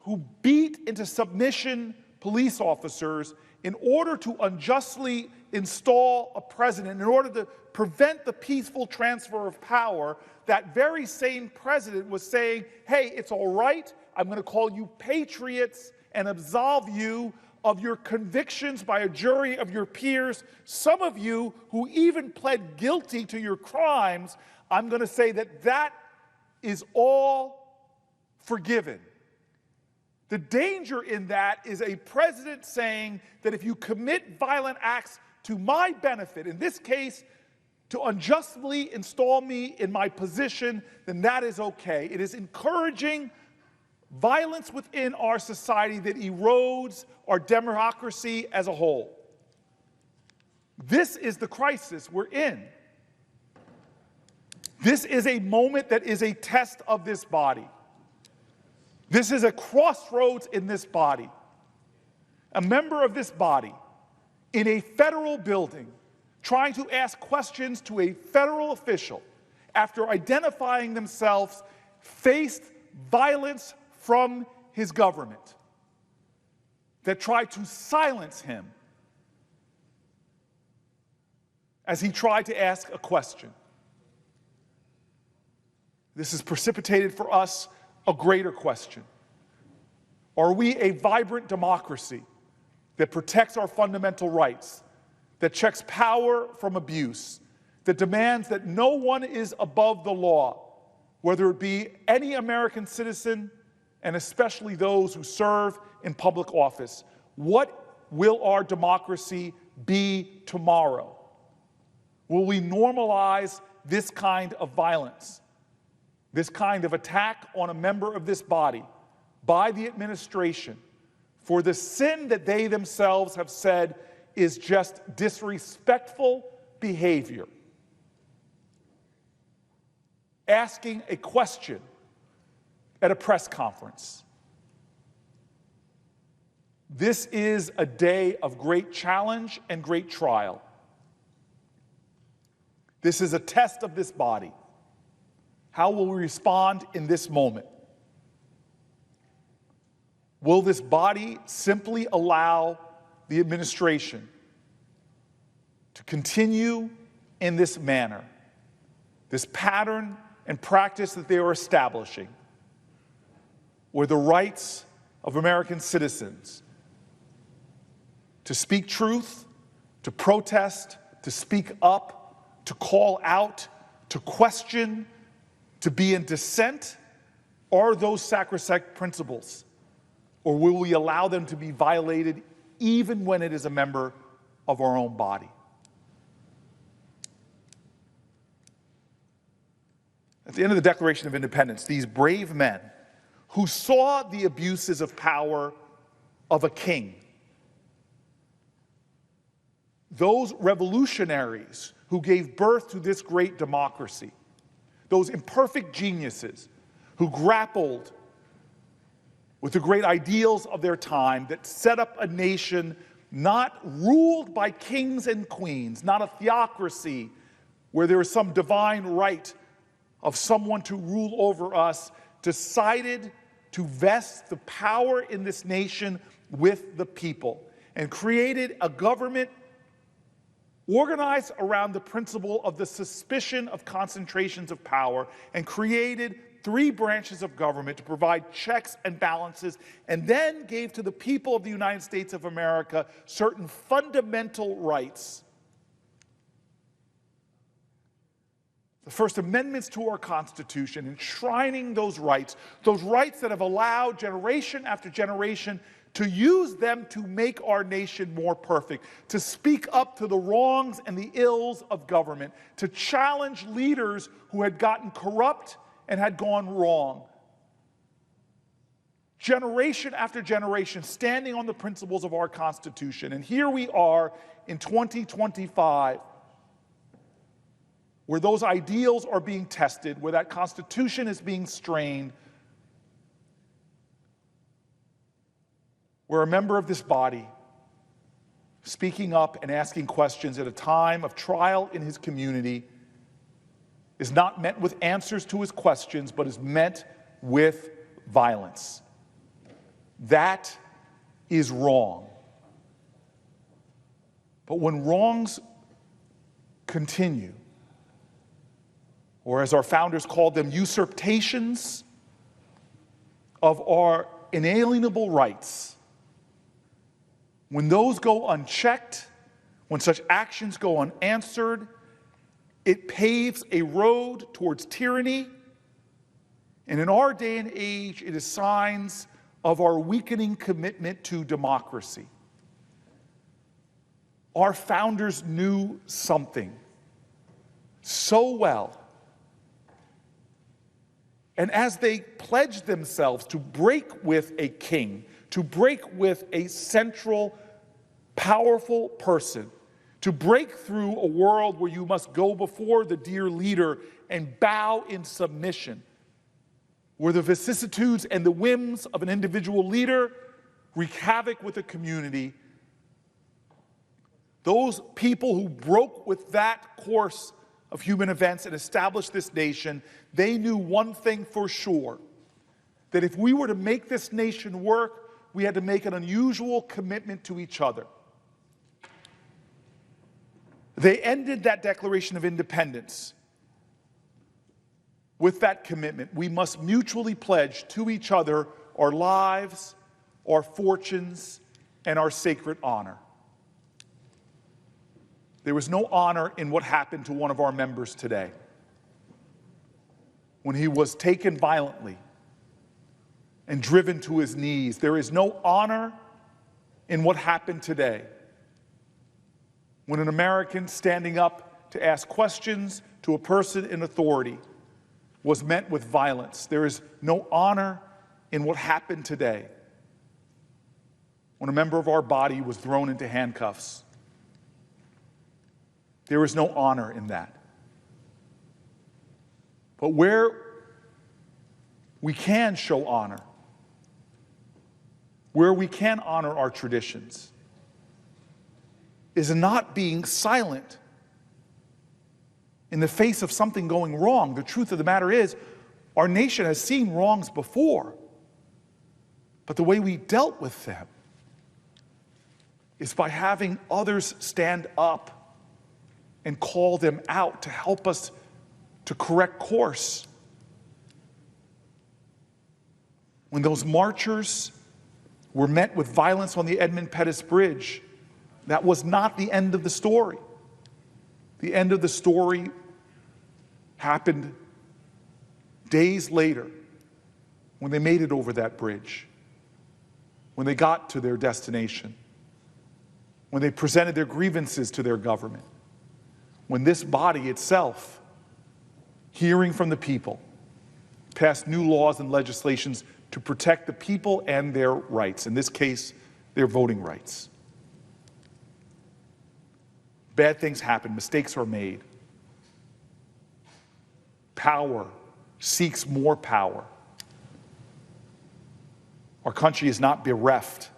who beat into submission police officers in order to unjustly install a president, in order to prevent the peaceful transfer of power, that very same president was saying, hey, it's all right, I'm going to call you patriots and absolve you of your convictions by a jury of your peers. Some of you who even pled guilty to your crimes, I'm going to say that that is all forgiven. The danger in that is a president saying that if you commit violent acts to my benefit, in this case, to unjustly install me in my position, then that is okay. It is encouraging violence within our society that erodes our democracy as a whole. This is the crisis we're in. This is a moment that is a test of this body. This is a crossroads in this body. A member of this body in a federal building trying to ask questions to a federal official after identifying themselves, faced violence from his government that tried to silence him as he tried to ask a question. This has precipitated for us a greater question. Are we a vibrant democracy that protects our fundamental rights, that checks power from abuse, that demands that no one is above the law, whether it be any American citizen, and especially those who serve in public office? What will our democracy be tomorrow? Will we normalize this kind of violence, this kind of attack on a member of this body by the administration for the sin that they themselves have said is just disrespectful behavior? Asking a question at a press conference. This is a day of great challenge and great trial. This is a test of this body. How will we respond in this moment? Will this body simply allow the administration to continue in this manner, this pattern and practice that they are establishing, where the rights of American citizens to speak truth, to protest, to speak up, to call out, to question, to be in dissent, are those sacrosanct principles? Or will we allow them to be violated even when it is a member of our own body? At the end of the Declaration of Independence, these brave men who saw the abuses of power of a king, those revolutionaries who gave birth to this great democracy, those imperfect geniuses who grappled with the great ideals of their time that set up a nation not ruled by kings and queens, not a theocracy where there is some divine right of someone to rule over us, decided to vest the power in this nation with the people and created a government organized around the principle of the suspicion of concentrations of power, and created 3 branches of government to provide checks and balances, and then gave to the people of the United States of America certain fundamental rights. The First Amendments to our Constitution, enshrining those rights that have allowed generation after generation to use them to make our nation more perfect, to speak up to the wrongs and the ills of government, to challenge leaders who had gotten corrupt and had gone wrong. Generation after generation standing on the principles of our Constitution. And here we are in 2025, where those ideals are being tested, where that Constitution is being strained, where a member of this body speaking up and asking questions at a time of trial in his community is not met with answers to his questions, but is met with violence. That is wrong. But when wrongs continue, or as our founders called them, usurpations of our inalienable rights, when those go unchecked, when such actions go unanswered, it paves a road towards tyranny. And in our day and age, it is signs of our weakening commitment to democracy. Our founders knew something so well. And as they pledged themselves to break with a king, to break with a central, powerful person, to break through a world where you must go before the dear leader and bow in submission, where the vicissitudes and the whims of an individual leader wreak havoc with a community, those people who broke with that course of human events and established this nation, they knew one thing for sure, that if we were to make this nation work, we had to make an unusual commitment to each other. They ended that Declaration of Independence with that commitment. We must mutually pledge to each other our lives, our fortunes, and our sacred honor. There was no honor in what happened to one of our members today when he was taken violently and driven to his knees. There is no honor in what happened today when an American standing up to ask questions to a person in authority was met with violence. There is no honor in what happened today when a member of our body was thrown into handcuffs. There is no honor in that. But where we can show honor, where we can honor our traditions, is in not being silent in the face of something going wrong. The truth of the matter is, our nation has seen wrongs before, but the way we dealt with them is by having others stand up and call them out to help us to correct course. When those marchers were met with violence on the Edmund Pettus Bridge, that was not the end of the story. The end of the story happened days later when they made it over that bridge, when they got to their destination, when they presented their grievances to their government, when this body itself, hearing from the people, passed new laws and legislations to protect the people and their rights, in this case, their voting rights. Bad things happen, mistakes are made. Power seeks more power. Our country is not bereft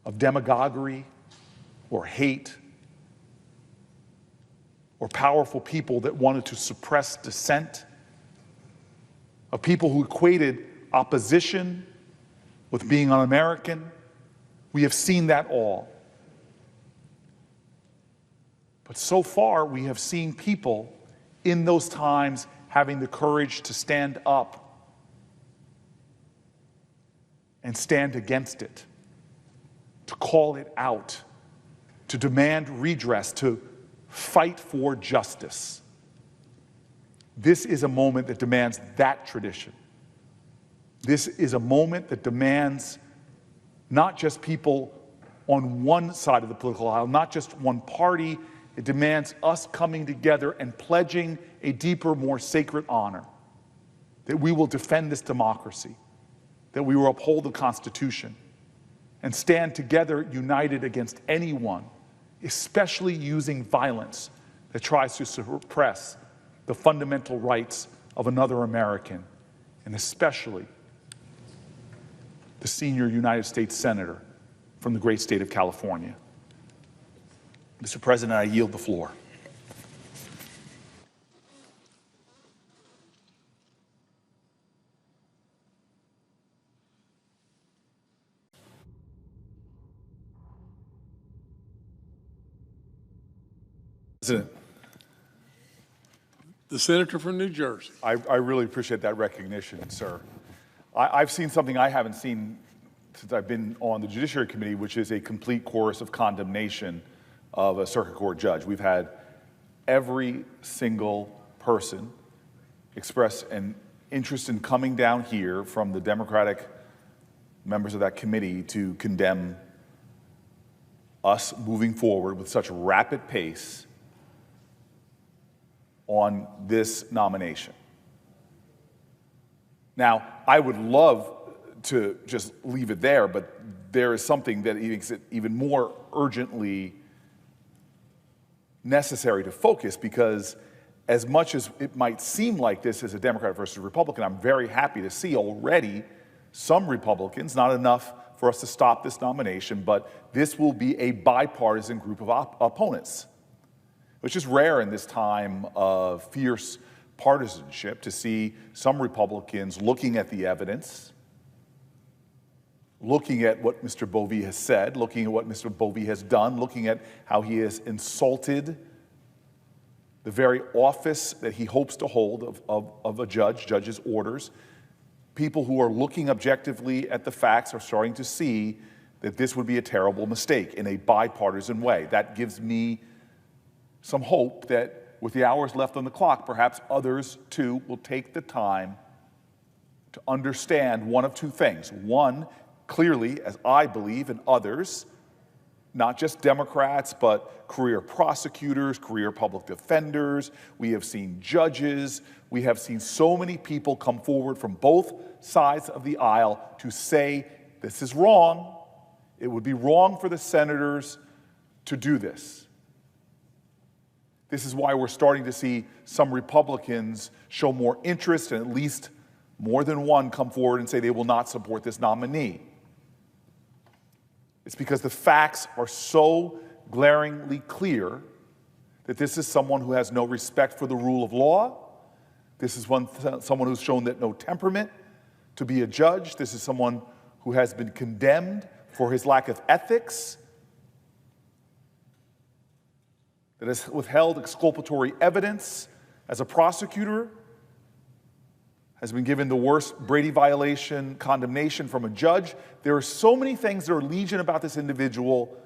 of demagoguery or hate or powerful people that wanted to suppress dissent, of people who equated opposition with being un-American. We have seen that all. But so far, we have seen people in those times having the courage to stand up and stand against it, to call it out, to demand redress, to fight for justice. This is a moment that demands that tradition. This is a moment that demands not just people on one side of the political aisle, not just one party. It demands us coming together and pledging a deeper, more sacred honor, that we will defend this democracy, that we will uphold the Constitution, and stand together united against anyone, especially using violence that tries to suppress the fundamental rights of another American, and especially the senior United States Senator from the great state of California. Mr. President, I yield the floor. President, The senator from New Jersey. I really appreciate that recognition, sir. I've seen something I haven't seen since I've been on the Judiciary Committee, which is a complete chorus of condemnation of a circuit court judge. We've had every single person express an interest in coming down here from the Democratic members of that committee to condemn us moving forward with such rapid pace on this nomination. Now, I would love to just leave it there, but there is something that makes it even more urgently necessary to focus, because as much as it might seem like this is a Democrat versus Republican, I'm very happy to see already some Republicans, not enough for us to stop this nomination, but this will be a bipartisan group of opponents. which is rare in this time of fierce partisanship, to see some Republicans looking at the evidence, looking at what Mr. Bovee has said, looking at what Mr. Bovee has done, looking at how he has insulted the very office that he hopes to hold of a judge's orders. People who are looking objectively at the facts are starting to see that this would be a terrible mistake in a bipartisan way. That gives me some hope that with the hours left on the clock, perhaps others too will take the time to understand one of two things. One, clearly, as I believe, and others, not just Democrats, but career prosecutors, career public defenders. We have seen judges. We have seen so many people come forward from both sides of the aisle to say, this is wrong. It would be wrong for the senators to do this. This is why we're starting to see some Republicans show more interest, and at least more than one come forward and say they will not support this nominee. It's because the facts are so glaringly clear that this is someone who has no respect for the rule of law. This is someone who's shown that no temperament to be a judge. This is someone who has been condemned for his lack of ethics, that has withheld exculpatory evidence as a prosecutor, has been given the worst Brady violation condemnation from a judge. There are so many things that are legion about this individual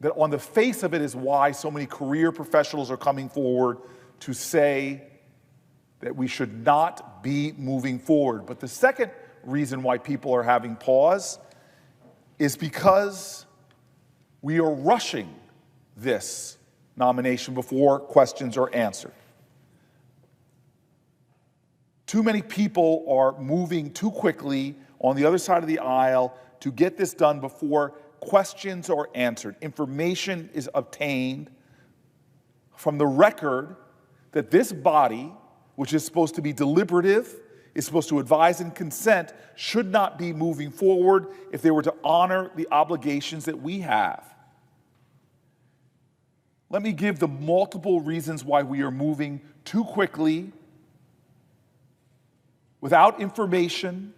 that on the face of it is why so many career professionals are coming forward to say that we should not be moving forward. But the second reason why people are having pause is because we are rushing this nomination before questions are answered. Too many people are moving too quickly on the other side of the aisle to get this done before questions are answered. Information is obtained from the record that this body, which is supposed to be deliberative, is supposed to advise and consent, should not be moving forward if they were to honor the obligations that we have. Let me give the multiple reasons why we are moving too quickly without information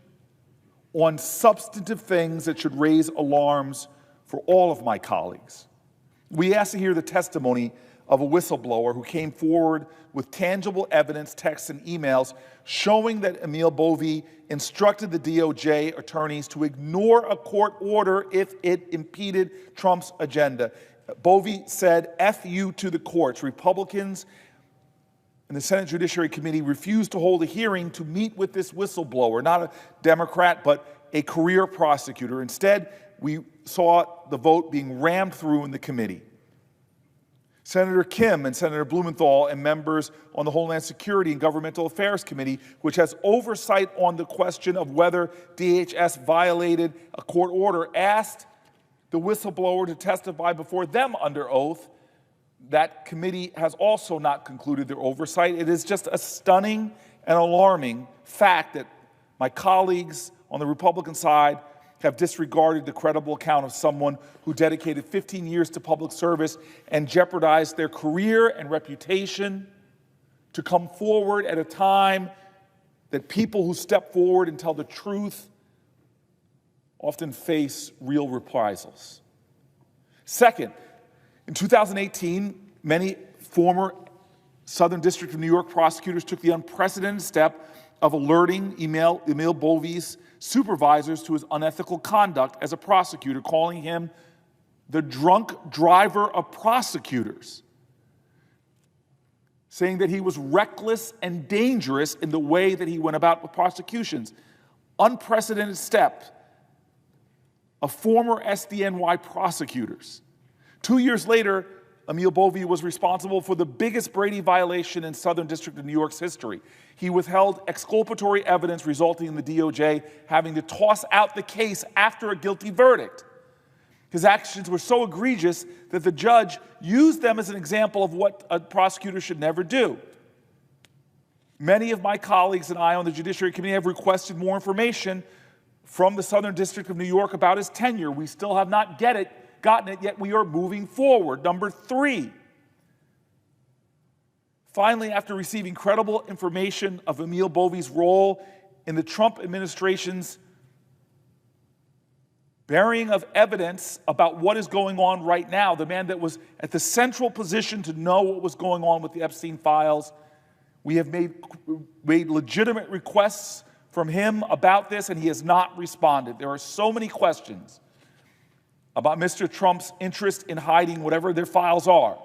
on substantive things that should raise alarms for all of my colleagues. We asked to hear the testimony of a whistleblower who came forward with tangible evidence, texts, and emails showing that Emil Bovee instructed the DOJ attorneys to ignore a court order if it impeded Trump's agenda. Bovee said, "F you to the courts." Republicans and the Senate Judiciary Committee refused to hold a hearing to meet with this whistleblower, not a Democrat, but a career prosecutor. Instead, we saw the vote being rammed through in the committee. Senator Kim and Senator Blumenthal and members on the Homeland Security and Governmental Affairs Committee, which has oversight on the question of whether DHS violated a court order, asked the whistleblower to testify before them under oath. That committee has also not concluded their oversight. It is just a stunning and alarming fact that my colleagues on the Republican side have disregarded the credible account of someone who dedicated 15 years to public service and jeopardized their career and reputation to come forward at a time that people who step forward and tell the truth often face real reprisals. Second, in 2018, many former Southern District of New York prosecutors took the unprecedented step of alerting Emil Bovee's supervisors to his unethical conduct as a prosecutor, calling him the drunk driver of prosecutors, saying that he was reckless and dangerous in the way that he went about with prosecutions. Unprecedented step of former SDNY prosecutors. 2 years later, Emil Bovee was responsible for the biggest Brady violation in Southern District of New York's history. He withheld exculpatory evidence, resulting in the DOJ having to toss out the case after a guilty verdict. His actions were so egregious that the judge used them as an example of what a prosecutor should never do. Many of my colleagues and I on the Judiciary Committee have requested more information from the Southern District of New York about his tenure. We still have not gotten it, yet we are moving forward. Number three, Finally, after receiving credible information of Emil Bovie's role in the Trump administration's bearing of evidence about what is going on right now, the man that was at the central position to know what was going on with the Epstein files, we have made legitimate requests from him about this, and he has not responded. There are so many questions about Mr. Trump's interest in hiding whatever their files are,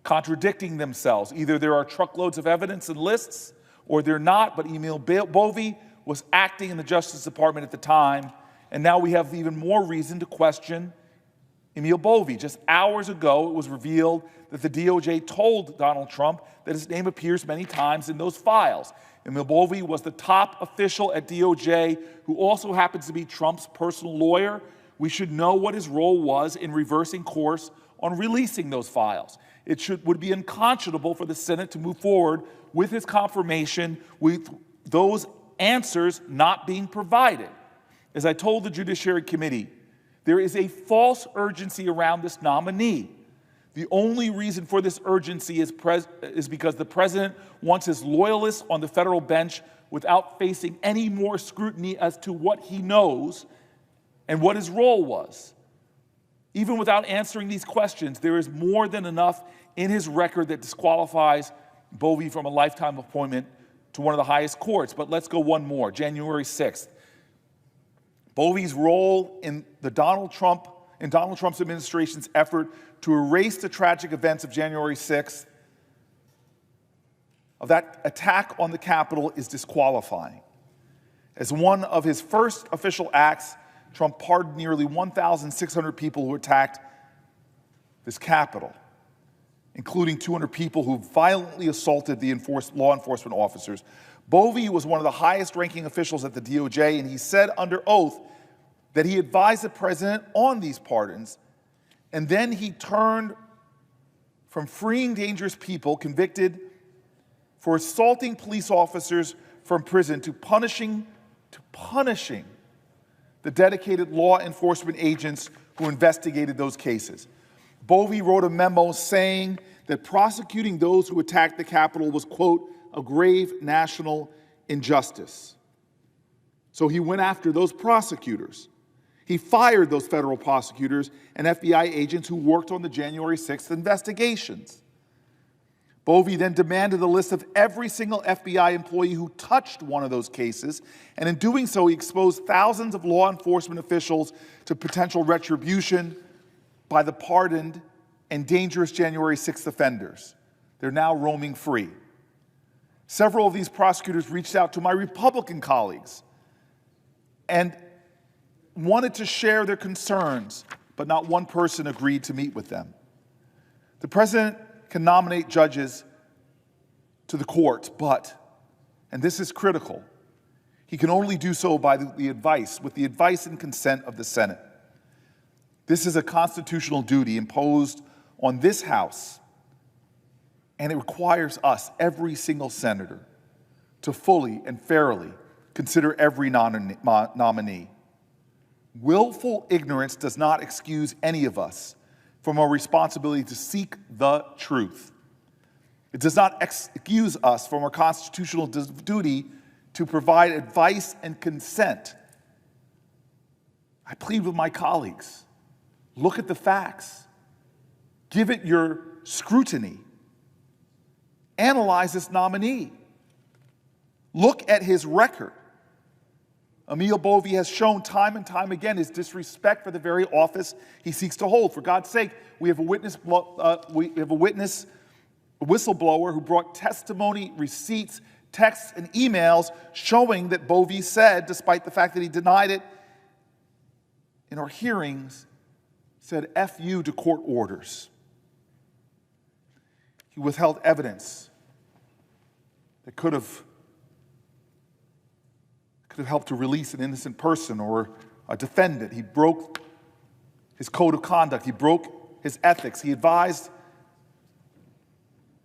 contradicting themselves. Either there are truckloads of evidence and lists, or they're not, but Emil Bovie was acting in the Justice Department at the time, and now we have even more reason to question Emil Bovie. Just hours ago, it was revealed that the DOJ told Donald Trump that his name appears many times in those files. Emil Bovie was the top official at DOJ who also happens to be Trump's personal lawyer. We should know what his role was in reversing course on releasing those files. It would be unconscionable for the Senate to move forward with his confirmation with those answers not being provided. As I told the Judiciary Committee, there is a false urgency around this nominee. The only reason for this urgency is because the president wants his loyalists on the federal bench without facing any more scrutiny as to what he knows and what his role was. Even without answering these questions, there is more than enough in his record that disqualifies Bovie from a lifetime appointment to one of the highest courts. But let's go one more, January 6th. Bovie's role in Donald Trump's administration's effort to erase the tragic events of January 6th, of that attack on the Capitol, is disqualifying. As one of his first official acts, Trump pardoned nearly 1,600 people who attacked this Capitol, including 200 people who violently assaulted the law enforcement officers. Bovie was one of the highest-ranking officials at the DOJ, and he said under oath that he advised the president on these pardons, and then he turned from freeing dangerous people convicted for assaulting police officers from prison to punishing the dedicated law enforcement agents who investigated those cases. Bovie wrote a memo saying that prosecuting those who attacked the Capitol was, quote, a grave national injustice. So he went after those prosecutors. He fired those federal prosecutors and FBI agents who worked on the January 6th investigations. Bovie then demanded a list of every single FBI employee who touched one of those cases, and in doing so, he exposed thousands of law enforcement officials to potential retribution by the pardoned and dangerous January 6th offenders. They're now roaming free. Several of these prosecutors reached out to my Republican colleagues and wanted to share their concerns, but not one person agreed to meet with them. The president can nominate judges to the court, but, and this is critical, he can only do so by with the advice and consent of the Senate. This is a constitutional duty imposed on this House, and it requires us, every single senator, to fully and fairly consider every nominee. Willful ignorance does not excuse any of us from our responsibility to seek the truth. It does not excuse us from our constitutional duty to provide advice and consent. I plead with my colleagues, look at the facts, give it your scrutiny, analyze this nominee, look at his record. Emil Bovie has shown time and time again his disrespect for the very office he seeks to hold. For God's sake, we have a whistleblower who brought testimony, receipts, texts, and emails showing that Bovie said, despite the fact that he denied it in our hearings, said F you to court orders. He withheld evidence that could have helped to release an innocent person or a defendant. He broke his code of conduct. He broke his ethics. He advised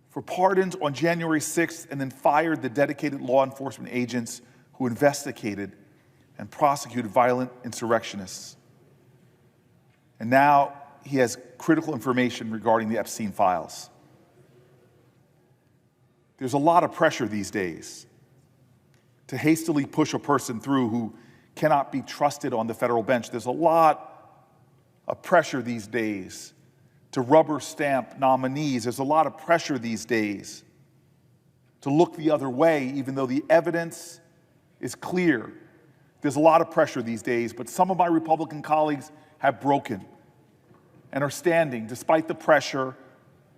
for pardons on January 6th and then fired the dedicated law enforcement agents who investigated and prosecuted violent insurrectionists. And now he has critical information regarding the Epstein files. There's a lot of pressure these days to hastily push a person through who cannot be trusted on the federal bench. There's a lot of pressure these days to rubber stamp nominees. There's a lot of pressure these days to look the other way, even though the evidence is clear. There's a lot of pressure these days, but some of my Republican colleagues have broken and are standing, despite the pressure,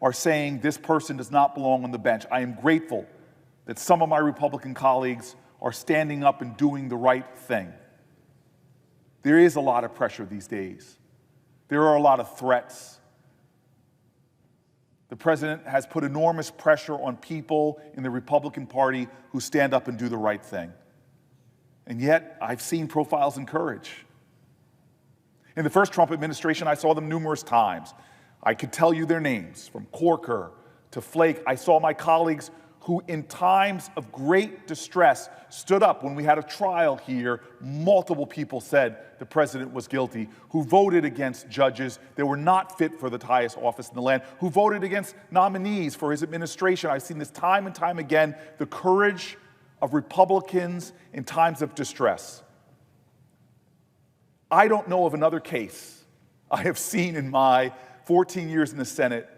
are saying this person does not belong on the bench. I am grateful that some of my Republican colleagues are standing up and doing the right thing. There is a lot of pressure these days. There are a lot of threats. The president has put enormous pressure on people in the Republican Party who stand up and do the right thing. And yet, I've seen profiles in courage. In the first Trump administration, I saw them numerous times. I could tell you their names, from Corker to Flake. I saw my colleagues who, in times of great distress, stood up when we had a trial here. Multiple people said the president was guilty, who voted against judges that were not fit for the highest office in the land, who voted against nominees for his administration. I've seen this time and time again, the courage of Republicans in times of distress. I don't know of another case I have seen in my 14 years in the Senate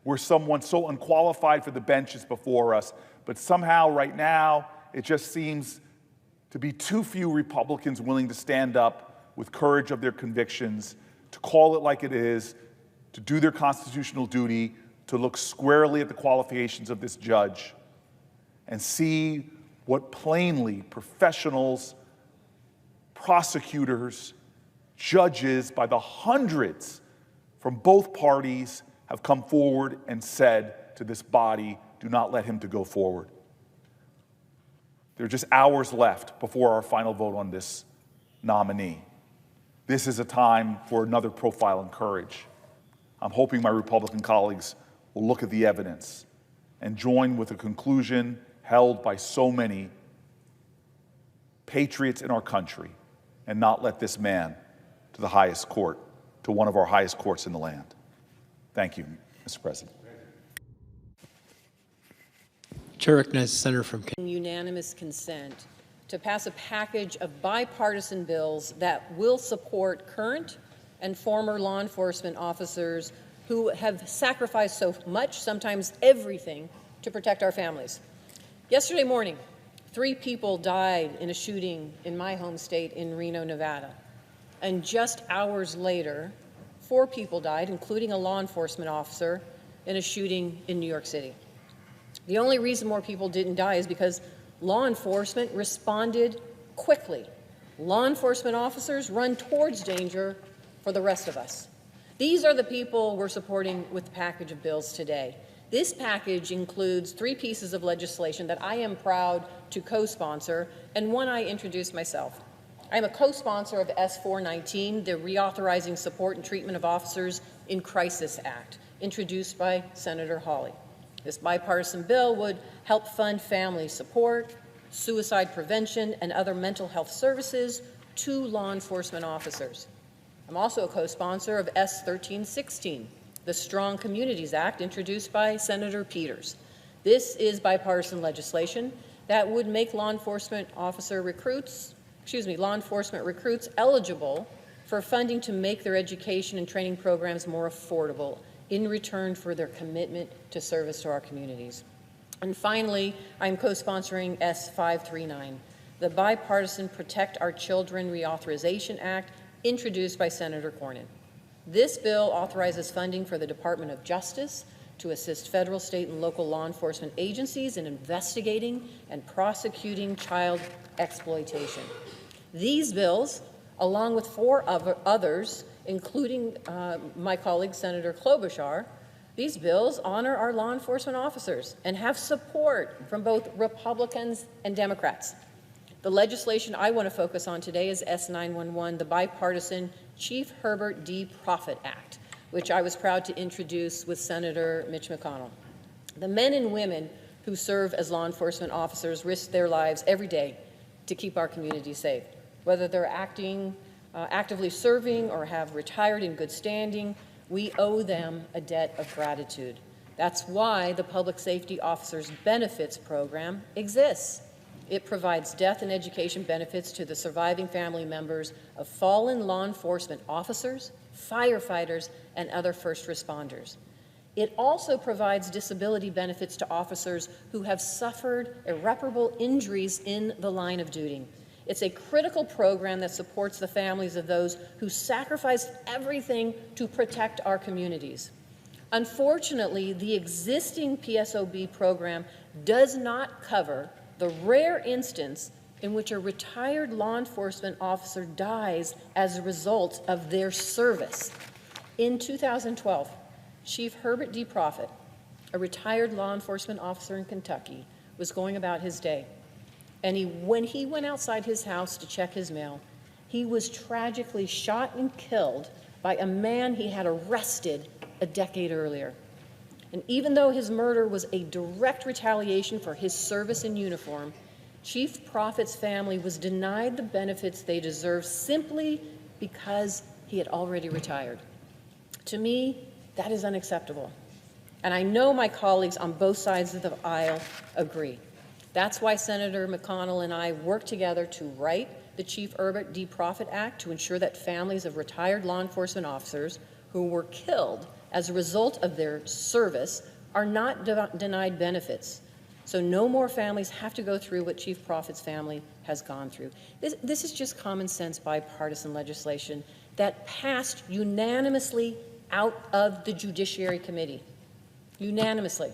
where someone so unqualified for the bench is before us, but somehow right now it just seems to be too few Republicans willing to stand up with courage of their convictions, to call it like it is, to do their constitutional duty, to look squarely at the qualifications of this judge and see what plainly professionals, prosecutors, judges by the hundreds from both parties have come forward and said to this body, do not let him to go forward. There are just hours left before our final vote on this nominee. This is a time for another profile in courage. I'm hoping my Republican colleagues will look at the evidence and join with a conclusion held by so many patriots in our country and not let this man to the highest court, to one of our highest courts in the land. Thank you, Mr. President. Chair recognizes the senator from Kent. Unanimous consent to pass a package of bipartisan bills that will support current and former law enforcement officers who have sacrificed so much, sometimes everything, to protect our families. Yesterday morning, 3 people died in a shooting in my home state in Reno, Nevada. And just hours later, 4 people died, including a law enforcement officer, in a shooting in New York City. The only reason more people didn't die is because law enforcement responded quickly. Law enforcement officers run towards danger for the rest of us. These are the people we're supporting with the package of bills today. This package includes 3 pieces of legislation that I am proud to co-sponsor, and one I introduced myself. I am a co-sponsor of S-419, the Reauthorizing Support and Treatment of Officers in Crisis Act, introduced by Senator Hawley. This bipartisan bill would help fund family support, suicide prevention, and other mental health services to law enforcement officers. I'm also a co-sponsor of S-1316, the Strong Communities Act, introduced by Senator Peters. This is bipartisan legislation that would make law enforcement recruits eligible for funding to make their education and training programs more affordable in return for their commitment to service to our communities. And finally, I'm co-sponsoring S-539, the bipartisan Protect Our Children Reauthorization Act, introduced by Senator Cornyn. This bill authorizes funding for the Department of Justice to assist federal, state, and local law enforcement agencies in investigating and prosecuting child exploitation. These bills, along with 4 others, including my colleague, Senator Klobuchar, these bills honor our law enforcement officers and have support from both Republicans and Democrats. The legislation I want to focus on today is S-911, the bipartisan Chief Herbert D. Proffitt Act, which I was proud to introduce with Senator Mitch McConnell. The men and women who serve as law enforcement officers risk their lives every day to keep our community safe. Whether they're actively serving or have retired in good standing, we owe them a debt of gratitude. That's why the Public Safety Officers Benefits Program exists. It provides death and education benefits to the surviving family members of fallen law enforcement officers, firefighters, and other first responders. It also provides disability benefits to officers who have suffered irreparable injuries in the line of duty. It's a critical program that supports the families of those who sacrificed everything to protect our communities. Unfortunately, the existing PSOB program does not cover the rare instance in which a retired law enforcement officer dies as a result of their service. In 2012, Chief Herbert D. Prophet, a retired law enforcement officer in Kentucky, was going about his day. And when he went outside his house to check his mail, he was tragically shot and killed by a man he had arrested a decade earlier. And even though his murder was a direct retaliation for his service in uniform, Chief Prophet's family was denied the benefits they deserve simply because he had already retired. To me, that is unacceptable. And I know my colleagues on both sides of the aisle agree. That's why Senator McConnell and I worked together to write the Chief Herbert D. Prophet Act to ensure that families of retired law enforcement officers who were killed as a result of their service are not denied benefits. So no more families have to go through what Chief Prophet's family has gone through. This is just common sense bipartisan legislation that passed unanimously out of the Judiciary Committee. Unanimously.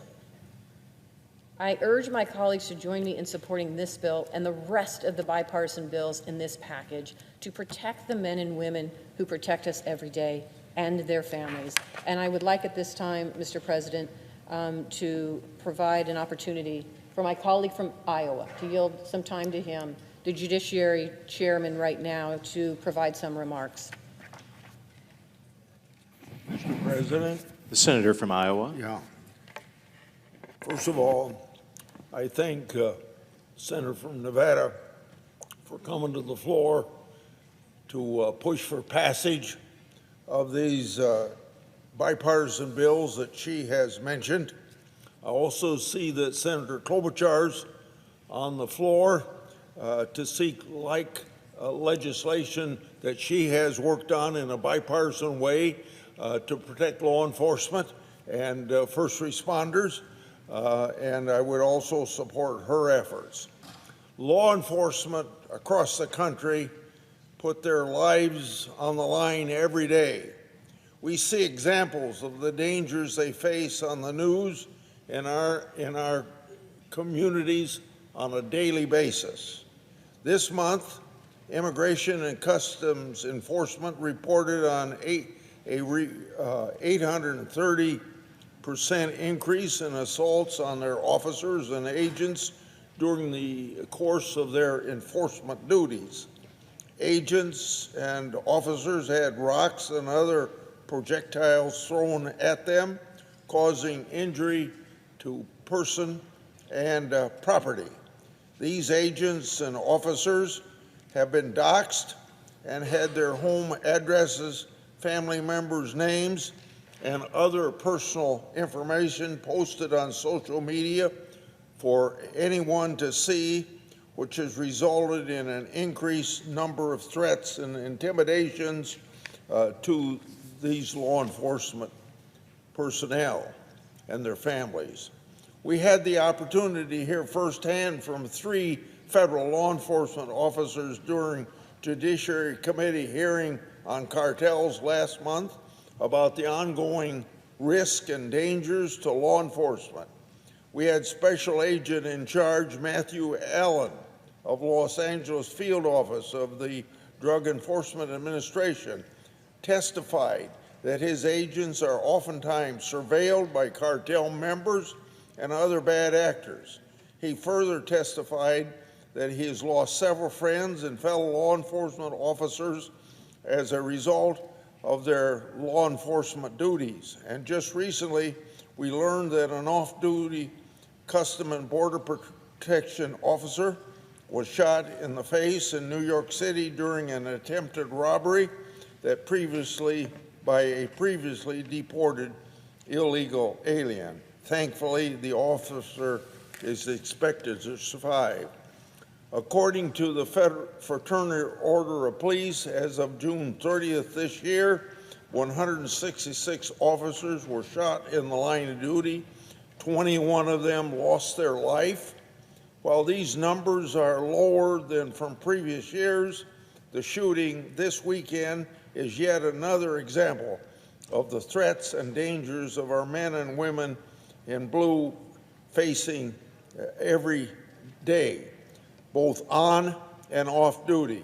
I urge my colleagues to join me in supporting this bill and the rest of the bipartisan bills in this package to protect the men and women who protect us every day and their families. And I would like at this time, Mr. President, to provide an opportunity for my colleague from Iowa, to yield some time to him, the Judiciary Chairman right now, to provide some remarks. Mr. President? The senator from Iowa. Yeah. First of all, I thank Senator from Nevada for coming to the floor to push for passage of these bipartisan bills that she has mentioned. I also see that Senator Klobuchar's on the floor to seek legislation that she has worked on in a bipartisan way to protect law enforcement and first responders, and I would also support her efforts. Law enforcement across the country put their lives on the line every day. We see examples of the dangers they face on the news in our communities on a daily basis. This month, Immigration and Customs Enforcement reported on 830% increase in assaults on their officers and agents during the course of their enforcement duties. Agents and officers had rocks and other projectiles thrown at them, causing injury to person and property. These agents and officers have been doxxed and had their home addresses, family members' names, and other personal information posted on social media for anyone to see, which has resulted in an increased number of threats and intimidations to these law enforcement personnel and their families. We had the opportunity to hear firsthand from 3 federal law enforcement officers during Judiciary Committee hearing on cartels last month about the ongoing risk and dangers to law enforcement. We had Special Agent in Charge Matthew Allen of Los Angeles Field Office of the Drug Enforcement Administration testified that his agents are oftentimes surveilled by cartel members and other bad actors. He further testified that he has lost several friends and fellow law enforcement officers as a result of their law enforcement duties. And just recently, we learned that an off-duty Customs and Border Protection officer was shot in the face in New York City during an attempted robbery by a previously deported illegal alien. Thankfully, the officer is expected to survive. According to the Fraternal Order of Police, as of June 30th this year, 166 officers were shot in the line of duty. 21 of them lost their life. While these numbers are lower than from previous years, the shooting this weekend is yet another example of the threats and dangers of our men and women in blue facing every day, both on and off duty.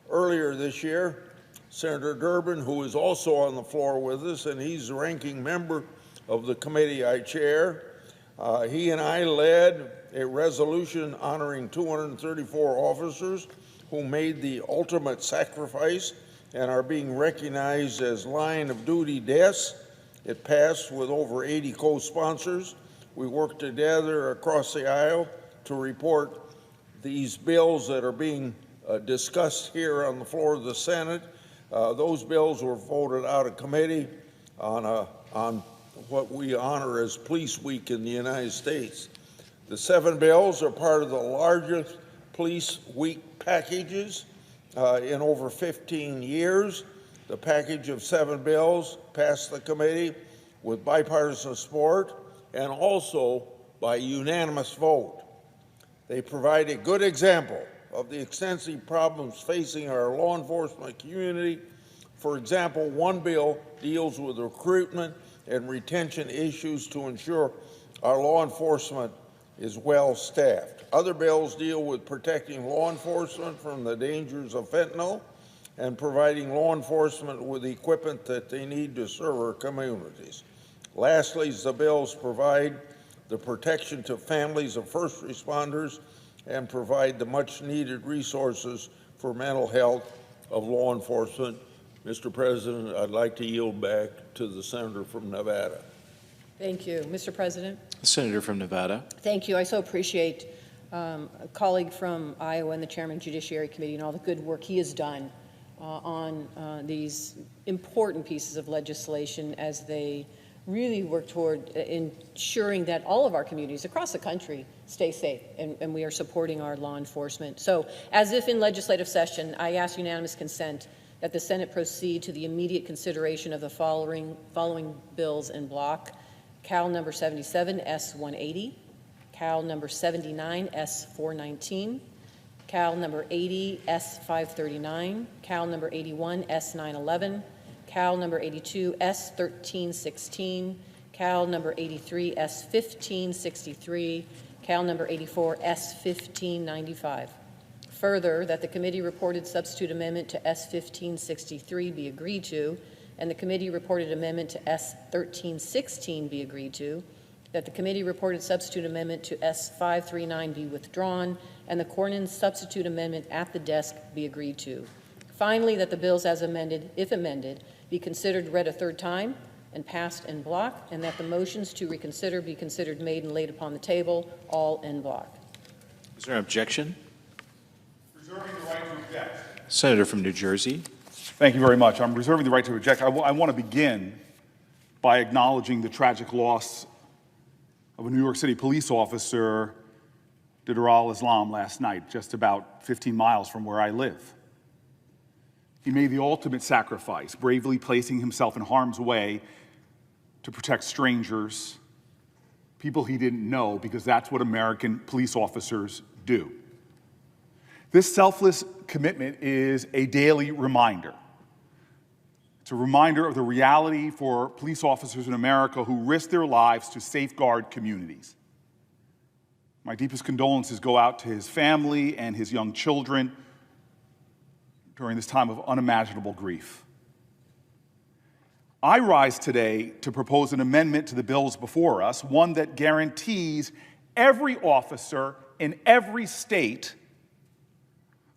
Earlier this year, Senator Durbin, who is also on the floor with us, and he's the ranking member of the committee I chair, he and I led a resolution honoring 234 officers who made the ultimate sacrifice and are being recognized as line of duty deaths. It passed with over 80 co-sponsors. We worked together across the aisle to report these bills that are being discussed here on the floor of the Senate. Those bills were voted out of committee on what we honor as Police Week in the United States. The 7 bills are part of the largest Police Week packages in over 15 years. The package of 7 bills passed the committee with bipartisan support and also by unanimous vote. They provide a good example of the extensive problems facing our law enforcement community. For example, one bill deals with recruitment and retention issues to ensure our law enforcement is well staffed. Other bills deal with protecting law enforcement from the dangers of fentanyl and providing law enforcement with the equipment that they need to serve our communities. Lastly, the bills provide the protection to families of first responders and provide the much needed resources for mental health of law enforcement. Mr. President, I'd like to yield back to the senator from Nevada. Thank you. Mr. President? Senator from Nevada. Thank you. I so appreciate a colleague from Iowa and the chairman of the Judiciary Committee and all the good work he has done on these important pieces of legislation as they really work toward ensuring that all of our communities across the country stay safe, and we are supporting our law enforcement. So, as if in legislative session, I ask unanimous consent that the Senate proceed to the immediate consideration of the following bills in block: Cal number 77, S-180, Cal number 79, S-419, Cal number 80, S-539, Cal number 81, S-911, Cal number 82, S-1316, Cal number 83, S-1563, Cal number 84, S-1595. Further, that the committee reported substitute amendment to S-1563 be agreed to, and the committee reported amendment to S-1316 be agreed to, that the committee reported substitute amendment to S-539 be withdrawn, and the Cornyn substitute amendment at the desk be agreed to. Finally, that the bills as amended, if amended, be considered read a third time and passed in block, and that the motions to reconsider be considered made and laid upon the table, all in block. Is there an objection? Reserving the right to object. Senator from New Jersey. Thank you very much. I'm reserving the right to object. I want to begin by acknowledging the tragic loss of a New York City police officer, Deir al-Islam, last night, just about 15 miles from where I live. He made the ultimate sacrifice, bravely placing himself in harm's way to protect strangers, people he didn't know, because that's what American police officers do. This selfless commitment is a daily reminder. It's a reminder of the reality for police officers in America who risk their lives to safeguard communities. My deepest condolences go out to his family and his young children during this time of unimaginable grief. I rise today to propose an amendment to the bills before us, one that guarantees every officer in every state,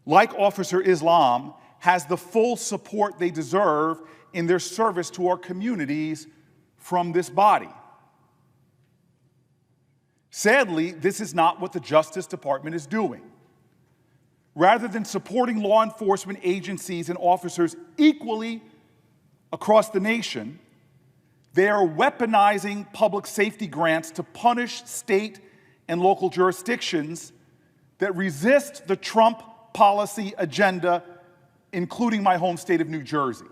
like Officer Islam, has the full support they deserve in their service to our communities from this body. Sadly, this is not what the Justice Department is doing. Rather than supporting law enforcement agencies and officers equally across the nation, They are weaponizing public safety grants to punish state and local jurisdictions that resist the Trump policy agenda, including my home state of New Jersey.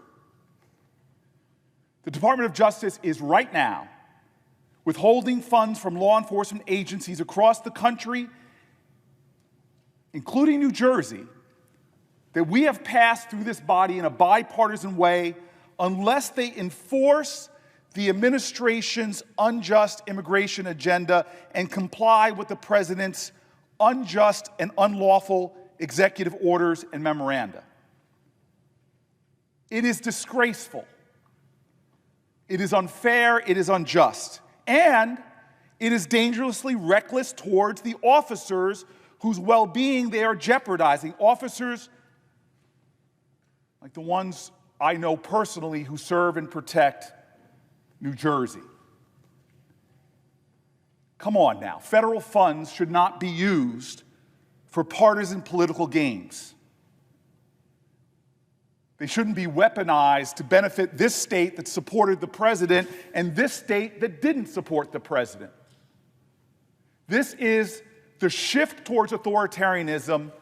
The Department of Justice is right now withholding funds from law enforcement agencies across the country, including New Jersey, that we have passed through this body in a bipartisan way unless they enforce the administration's unjust immigration agenda and comply with the president's unjust and unlawful executive orders and memoranda. It is disgraceful. It is unfair. It is unjust. And it is dangerously reckless towards the officers whose well-being they are jeopardizing. Officers like the ones I know personally who serve and protect New Jersey. Come on now. Federal funds should not be used for partisan political games. They shouldn't be weaponized to benefit this state that supported the president and this state that didn't support the president. This is the shift towards authoritarianism.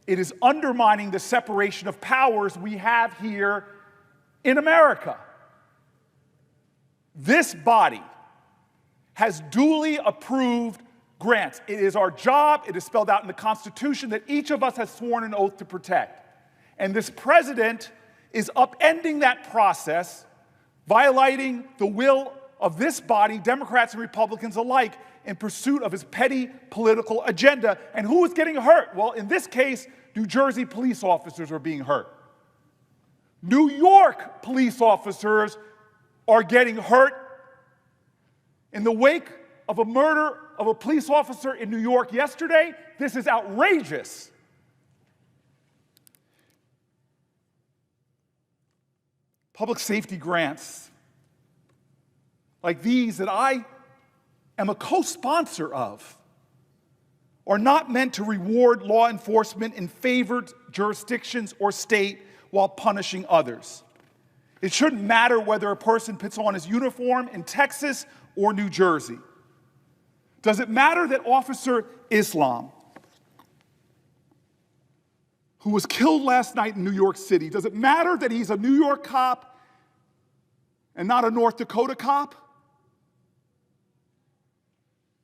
It is undermining the separation of powers we have here in America. This body has duly approved grants. It is our job, it is spelled out in the Constitution, that each of us has sworn an oath to protect. And this president is upending that process, violating the will of this body, Democrats and Republicans alike, in pursuit of his petty political agenda. And who is getting hurt? Well, in this case, New Jersey police officers are being hurt. New York police officers are getting hurt in the wake of a murder of a police officer in New York yesterday. This is outrageous. Public safety grants like these that I am a co-sponsor of are not meant to reward law enforcement in favored jurisdictions or state while punishing others. It shouldn't matter whether a person puts on his uniform in Texas or New Jersey. Does it matter that Officer Islam, who was killed last night in New York City, does it matter that he's a New York cop and not a North Dakota cop?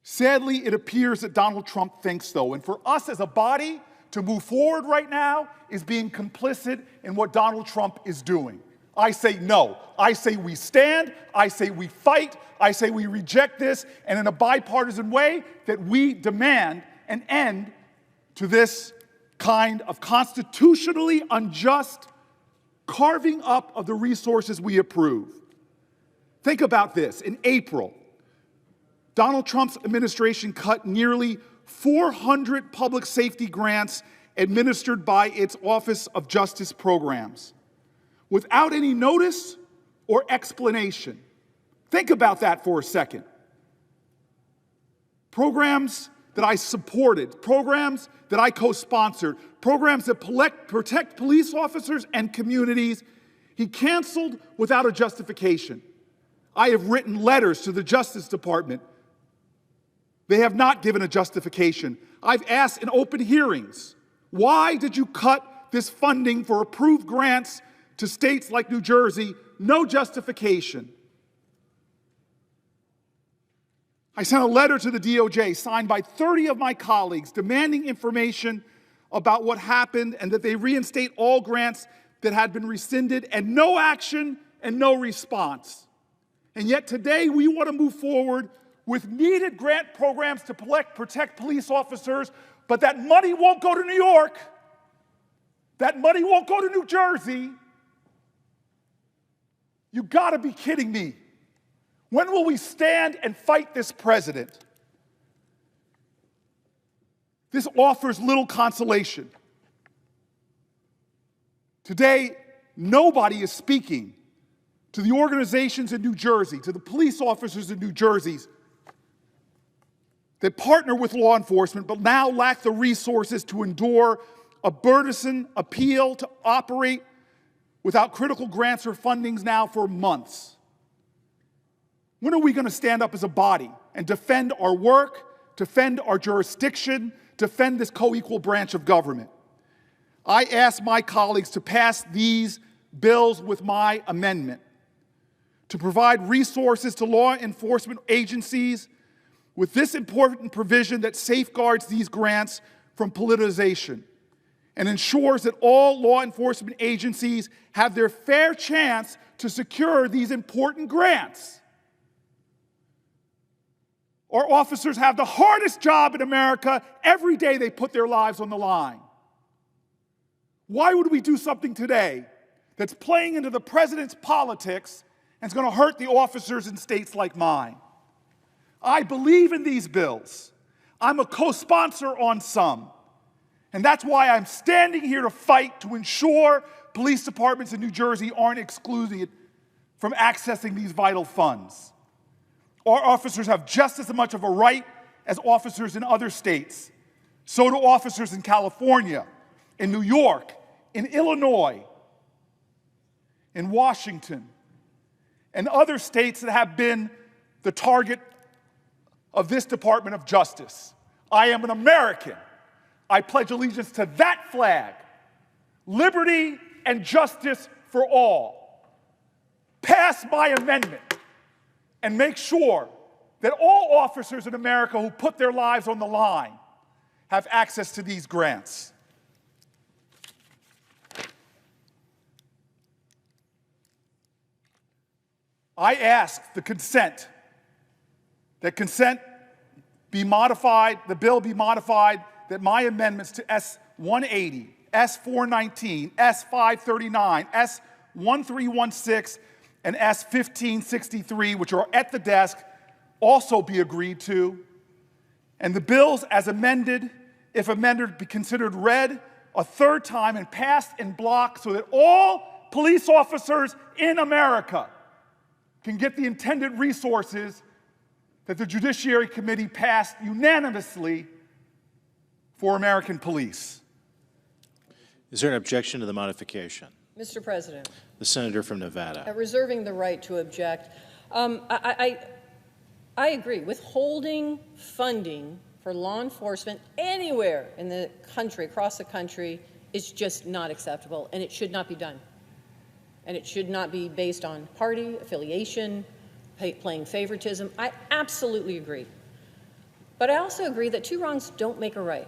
Sadly, it appears that Donald Trump thinks so. And for us as a body to move forward right now is being complicit in what Donald Trump is doing. I say no. I say we stand. I say we fight. I say we reject this, and in a bipartisan way that we demand an end to this kind of constitutionally unjust carving up of the resources we approve. Think about this. In April, Donald Trump's administration cut nearly 400 public safety grants administered by its Office of Justice Programs without any notice or explanation. Think about that for a second. Programs that I supported, programs that I co-sponsored, programs that protect police officers and communities, he canceled without a justification. I have written letters to the Justice Department. They have not given a justification. I've asked in open hearings, why did you cut this funding for approved grants to states like New Jersey? No justification. I sent a letter to the DOJ signed by 30 of my colleagues demanding information about what happened and that they reinstate all grants that had been rescinded, and no action and no response. And yet today we want to move forward with needed grant programs to protect police officers, but that money won't go to New York. That money won't go to New Jersey. You gotta be kidding me. When will we stand and fight this president? This offers little consolation. Today, nobody is speaking to the organizations in New Jersey, to the police officers in New Jersey that partner with law enforcement but now lack the resources to endure a burdensome appeal to operate without critical grants or fundings now for months. When are we going to stand up as a body and defend our work, defend our jurisdiction, defend this co-equal branch of government? I ask my colleagues to pass these bills with my amendment, to provide resources to law enforcement agencies with this important provision that safeguards these grants from politicization and ensures that all law enforcement agencies have their fair chance to secure these important grants. Our officers have the hardest job in America. Every day they put their lives on the line. Why would we do something today that's playing into the president's politics and is going to hurt the officers in states like mine? I believe in these bills. I'm a co-sponsor on some. And that's why I'm standing here to fight to ensure police departments in New Jersey aren't excluded from accessing these vital funds. Our officers have just as much of a right as officers in other states. So do officers in California, in New York, in Illinois, in Washington, and other states that have been the target of this Department of Justice. I am an American. I pledge allegiance to that flag, liberty and justice for all. Pass my amendment and make sure that all officers in America who put their lives on the line have access to these grants. I ask that consent be modified, the bill be modified, that my amendments to S-180, S-419, S-539, S-1316, and S-1563, which are at the desk, also be agreed to. And the bills as amended, if amended, be considered read a third time and passed in block so that all police officers in America can get the intended resources that the Judiciary Committee passed unanimously for American police. Is there an objection to the modification? Mr. President. The senator from Nevada. Reserving the right to object. I agree. Withholding funding for law enforcement anywhere in the country, across the country, is just not acceptable, and it should not be done. And it should not be based on party affiliation, playing favoritism. I absolutely agree. But I also agree that two wrongs don't make a right.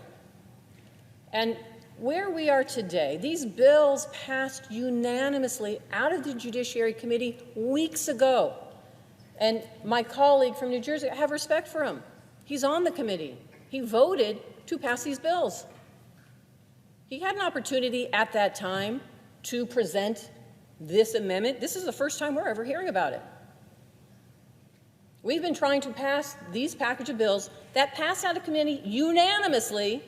And where we are today, these bills passed unanimously out of the Judiciary Committee weeks ago. And my colleague from New Jersey, I have respect for him. He's on the committee. He voted to pass these bills. He had an opportunity at that time to present this amendment. This is the first time we're ever hearing about it. We've been trying to pass these package of bills that passed out of committee unanimously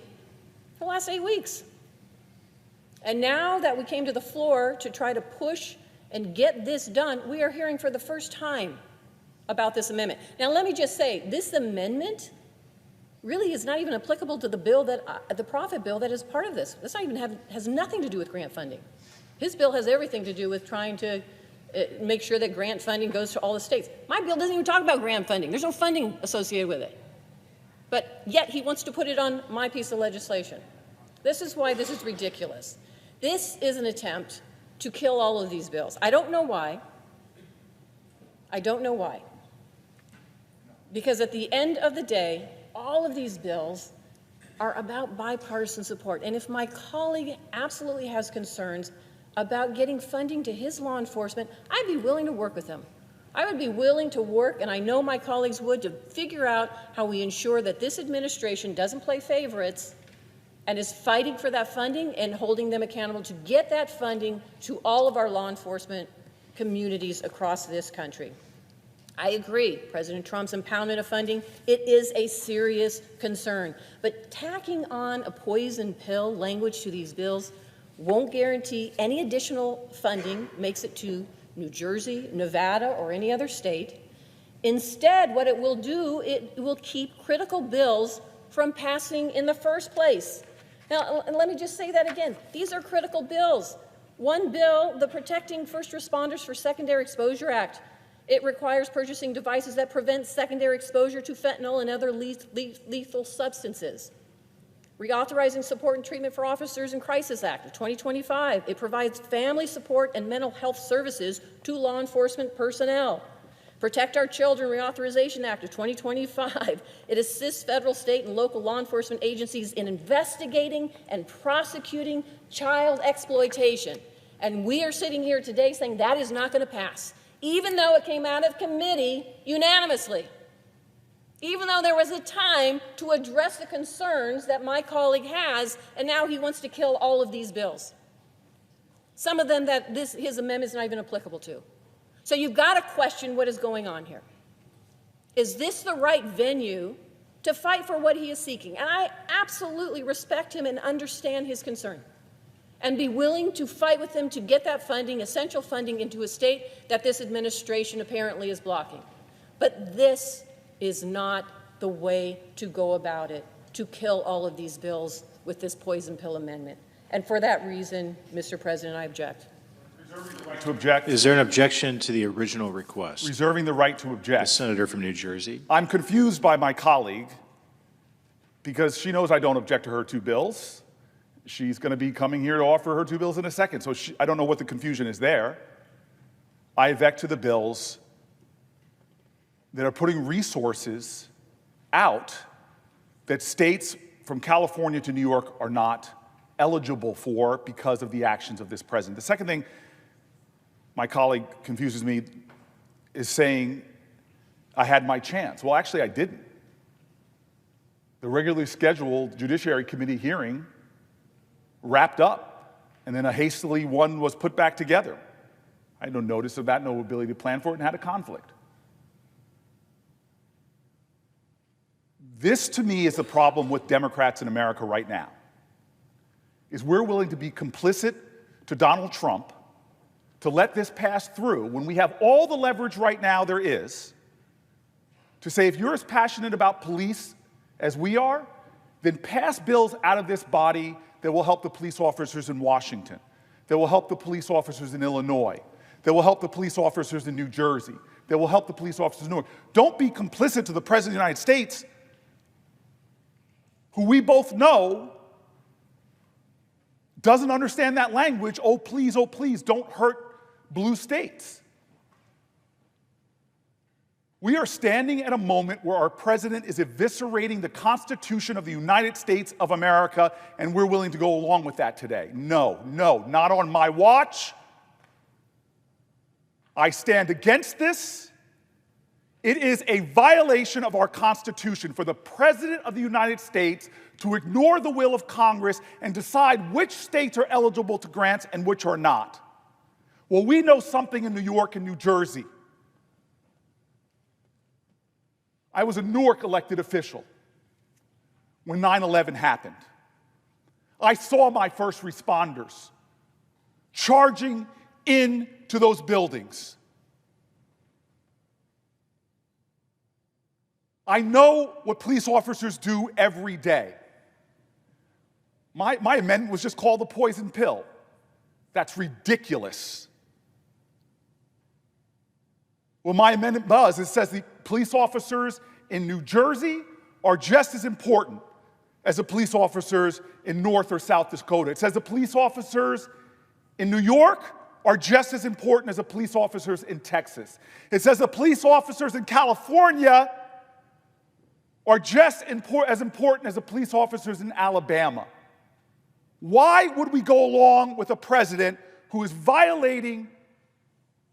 for the last 8 weeks. And now that we came to the floor to try to push and get this done, we are hearing for the first time about this amendment. Now, let me just say, this amendment really is not even applicable to the bill that, the profit bill that is part of this. This has nothing to do with grant funding. His bill has everything to do with trying to make sure that grant funding goes to all the states. My bill doesn't even talk about grant funding. There's no funding associated with it. But yet he wants to put it on my piece of legislation. This is why this is ridiculous. This is an attempt to kill all of these bills. I don't know why. I don't know why. Because at the end of the day, all of these bills are about bipartisan support. And if my colleague absolutely has concerns about getting funding to his law enforcement, I'd be willing to work with him. I would be willing to work, and I know my colleagues would, to figure out how we ensure that this administration doesn't play favorites and is fighting for that funding and holding them accountable to get that funding to all of our law enforcement communities across this country. I agree, President Trump's impoundment of funding, it is a serious concern. But tacking on a poison pill language to these bills won't guarantee any additional funding makes it to New Jersey, Nevada, or any other state. Instead, what it will do, it will keep critical bills from passing in the first place. Now, let me just say that again. These are critical bills. One bill, the Protecting First Responders for Secondary Exposure Act, It requires purchasing devices that prevent secondary exposure to fentanyl and other lethal substances. Reauthorizing support and treatment for officers in Crisis Act of 2025. It provides family support and mental health services to law enforcement personnel. Protect Our Children Reauthorization Act of 2025. It assists federal, state, and local law enforcement agencies in investigating and prosecuting child exploitation. And we are sitting here today saying that is not going to pass, even though it came out of committee unanimously. Even though there was a time to address the concerns that my colleague has, and now he wants to kill all of these bills. Some of them that his amendment is not even applicable to. So you've got to question what is going on here. Is this the right venue to fight for what he is seeking? And I absolutely respect him and understand his concern, and be willing to fight with him to get that funding, essential funding, into a state that this administration apparently is blocking. But this is not the way to go about it, to kill all of these bills with this poison pill amendment. And for that reason, Mr. President, I object. Reserving the right to object. Is there an objection to the original request? Reserving the right to The object. senator from New Jersey. I'm confused by my colleague because she knows I don't object to her two bills. She's going to be coming here to offer her two bills in a second, so I don't know what the confusion is there. I object to the bills that are putting resources out that states from California to New York are not eligible for because of the actions of this president. The second thing my colleague confuses me is saying I had my chance. Well, actually, I didn't. The regularly scheduled Judiciary Committee hearing wrapped up, and then a hastily one was put back together. I had no notice of that, no ability to plan for it, and had a conflict. This, to me, is the problem with Democrats in America right now, is we're willing to be complicit to Donald Trump to let this pass through when we have all the leverage right now there is to say, if you're as passionate about police as we are, then pass bills out of this body that will help the police officers in Washington, that will help the police officers in Illinois, that will help the police officers in New Jersey, that will help the police officers in New York. Don't be complicit to the President of the United States, who we both know doesn't understand that language. Oh, please, don't hurt blue states. We are standing at a moment where our president is eviscerating the Constitution of the United States of America, and we're willing to go along with that today. No, not on my watch. I stand against this. It is a violation of our Constitution for the President of the United States to ignore the will of Congress and decide which states are eligible to grants and which are not. Well, we know something in New York and New Jersey. I was a Newark elected official when 9/11 happened. I saw my first responders charging into those buildings. I know what police officers do every day. My amendment was just called the poison pill. That's ridiculous. What my amendment does, it says the police officers in New Jersey are just as important as the police officers in North or South Dakota. It says the police officers in New York are just as important as the police officers in Texas. It says the police officers in California are just as important as the police officers in Alabama. Why would we go along with a president who is violating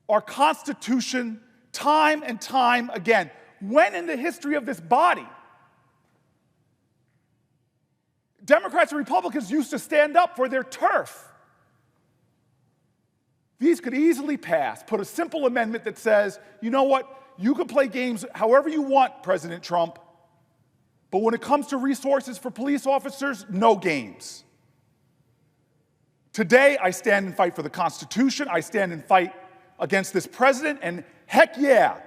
our Constitution time and time again? When in the history of this body, Democrats and Republicans used to stand up for their turf? These could easily pass. Put a simple amendment that says, you know what, you can play games however you want, President Trump, but when it comes to resources for police officers, no games. Today, I stand and fight for the Constitution. I stand and fight against this president, and heck yeah,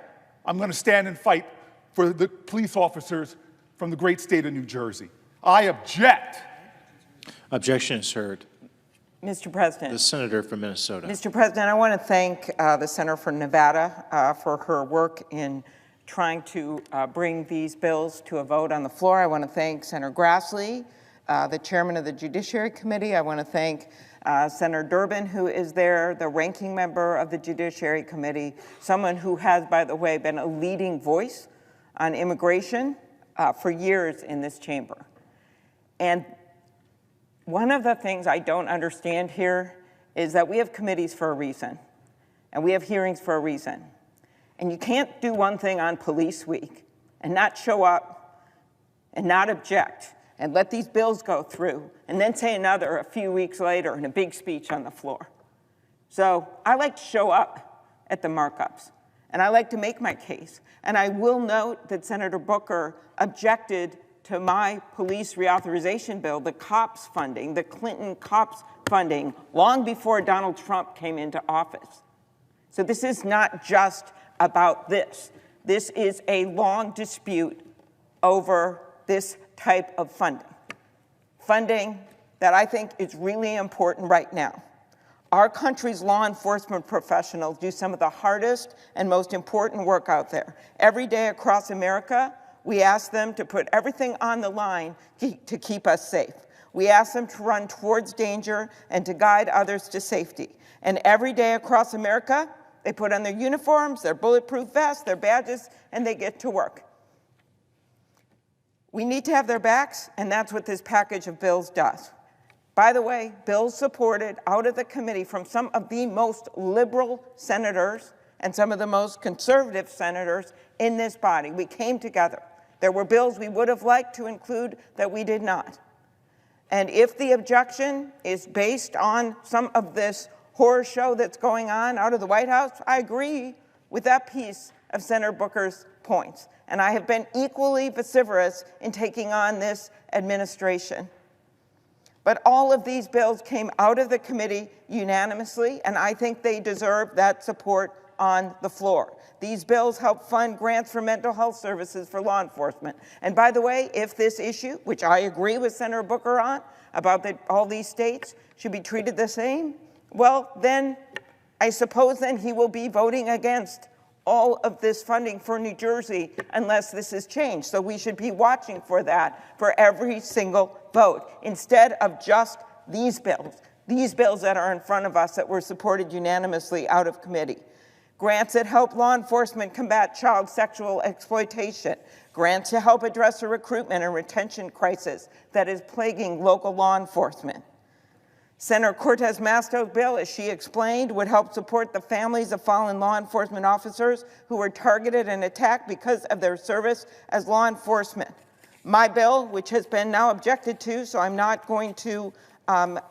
I'm going to stand and fight for the police officers from the great state of New Jersey. I object. Objection is heard. Mr. President. The senator from Minnesota. Mr. President, I want to thank the Senator from Nevada for her work in trying to bring these bills to a vote on the floor. I want to thank Senator Grassley, the chairman of the Judiciary Committee. I want to thank Senator Durbin, who is there, the ranking member of the Judiciary Committee, someone who has, by the way, been a leading voice on immigration for years in this chamber. And one of the things I don't understand here is that we have committees for a reason, and we have hearings for a reason. And you can't do one thing on Police Week and not show up and not object and let these bills go through and then say another a few weeks later in a big speech on the floor. So I like to show up at the markups, and I like to make my case. And I will note that Senator Booker objected to my police reauthorization bill, the cops funding, the Clinton cops funding, long before Donald Trump came into office. So this is not just about this. This is a long dispute over this type of funding. Funding that I think is really important right now. Our country's law enforcement professionals do some of the hardest and most important work out there. Every day across America, we ask them to put everything on the line to keep us safe. We ask them to run towards danger and to guide others to safety. And every day across America, they put on their uniforms, their bulletproof vests, their badges, and they get to work. We need to have their backs, and that's what this package of bills does. By the way, bills supported out of the committee from some of the most liberal senators and some of the most conservative senators in this body. We came together. There were bills we would have liked to include that we did not. And if the objection is based on some of this horror show that's going on out of the White House, I agree with that piece of Senator Booker's points. And I have been equally vociferous in taking on this administration. But all of these bills came out of the committee unanimously, and I think they deserve that support on the floor. These bills help fund grants for mental health services for law enforcement. And by the way, if this issue, which I agree with Senator Booker on, about that all these states should be treated the same, well, then I suppose then he will be voting against all of this funding for New Jersey unless this is changed. So we should be watching for that for every single vote instead of just these bills that are in front of us that were supported unanimously out of committee. Grants that help law enforcement combat child sexual exploitation. Grants to help address the recruitment and retention crisis that is plaguing local law enforcement. Senator Cortez Masto's bill, as she explained, would help support the families of fallen law enforcement officers who were targeted and attacked because of their service as law enforcement. My bill, which has been now objected to, so I'm not going to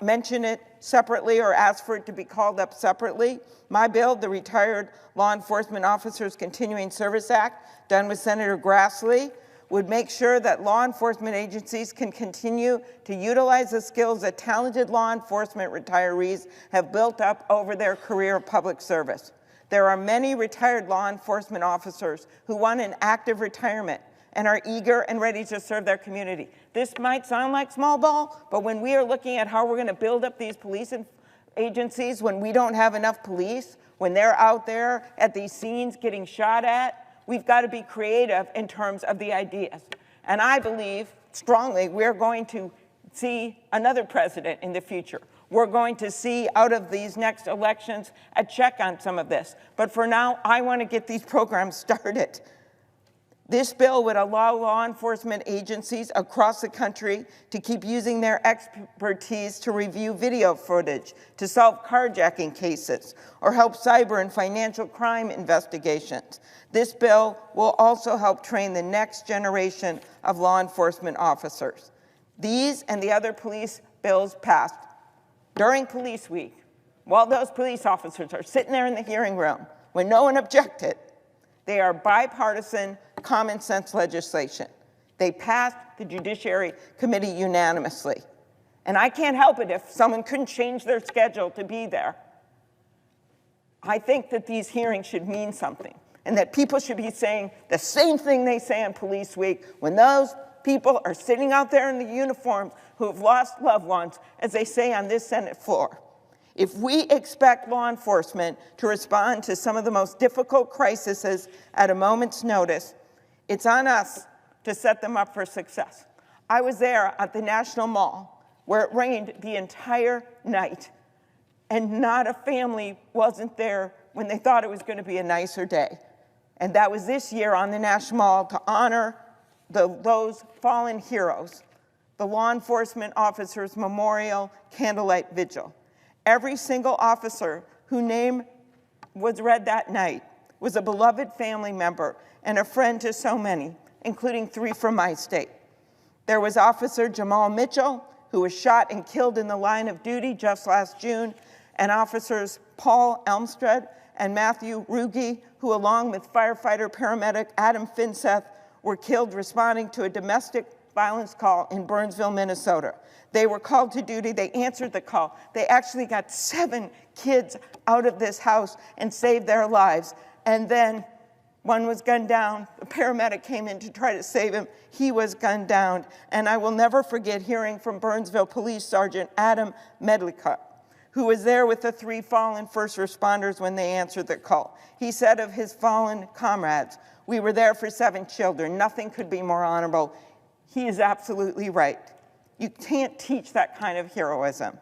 mention it separately or ask for it to be called up separately. My bill, the Retired Law Enforcement Officers Continuing Service Act, done with Senator Grassley, would make sure that law enforcement agencies can continue to utilize the skills that talented law enforcement retirees have built up over their career of public service. There are many retired law enforcement officers who want an active retirement and are eager and ready to serve their community. This might sound like small ball, but when we are looking at how we're going to build up these police agencies, when we don't have enough police, when they're out there at these scenes getting shot at, we've got to be creative in terms of the ideas. And I believe strongly we're going to see another president in the future. We're going to see out of these next elections a check on some of this. But for now, I want to get these programs started. This bill would allow law enforcement agencies across the country to keep using their expertise to review video footage, to solve carjacking cases, or help cyber and financial crime investigations. This bill will also help train the next generation of law enforcement officers. These and the other police bills passed during Police Week, while those police officers are sitting there in the hearing room, when no one objected, they are bipartisan, common sense legislation. They passed the Judiciary Committee unanimously. And I can't help it if someone couldn't change their schedule to be there. I think that these hearings should mean something, and that people should be saying the same thing they say on Police Week when those people are sitting out there in the uniforms who have lost loved ones, as they say on this Senate floor. If we expect law enforcement to respond to some of the most difficult crises at a moment's notice, it's on us to set them up for success. I was there at the National Mall where it rained the entire night, and not a family wasn't there when they thought it was going to be a nicer day. And that was this year on the National Mall to honor those fallen heroes, the Law Enforcement Officers Memorial Candlelight Vigil. Every single officer whose name was read that night was a beloved family member and a friend to so many, including 3 from my state. There was Officer Jamal Mitchell, who was shot and killed in the line of duty just last June, and Officers Paul Elmstead and Matthew Ruge, who along with firefighter paramedic Adam Finseth were killed responding to a domestic violence call in Burnsville, Minnesota. They were called to duty, they answered the call. They actually got 7 kids out of this house and saved their lives. And then one was gunned down, a paramedic came in to try to save him, he was gunned down. And I will never forget hearing from Burnsville Police Sergeant Adam Medlicott, who was there with the 3 fallen first responders when they answered the call. He said of his fallen comrades, "We were there for 7 children. Nothing could be more honorable." He is absolutely right. You can't teach that kind of heroism.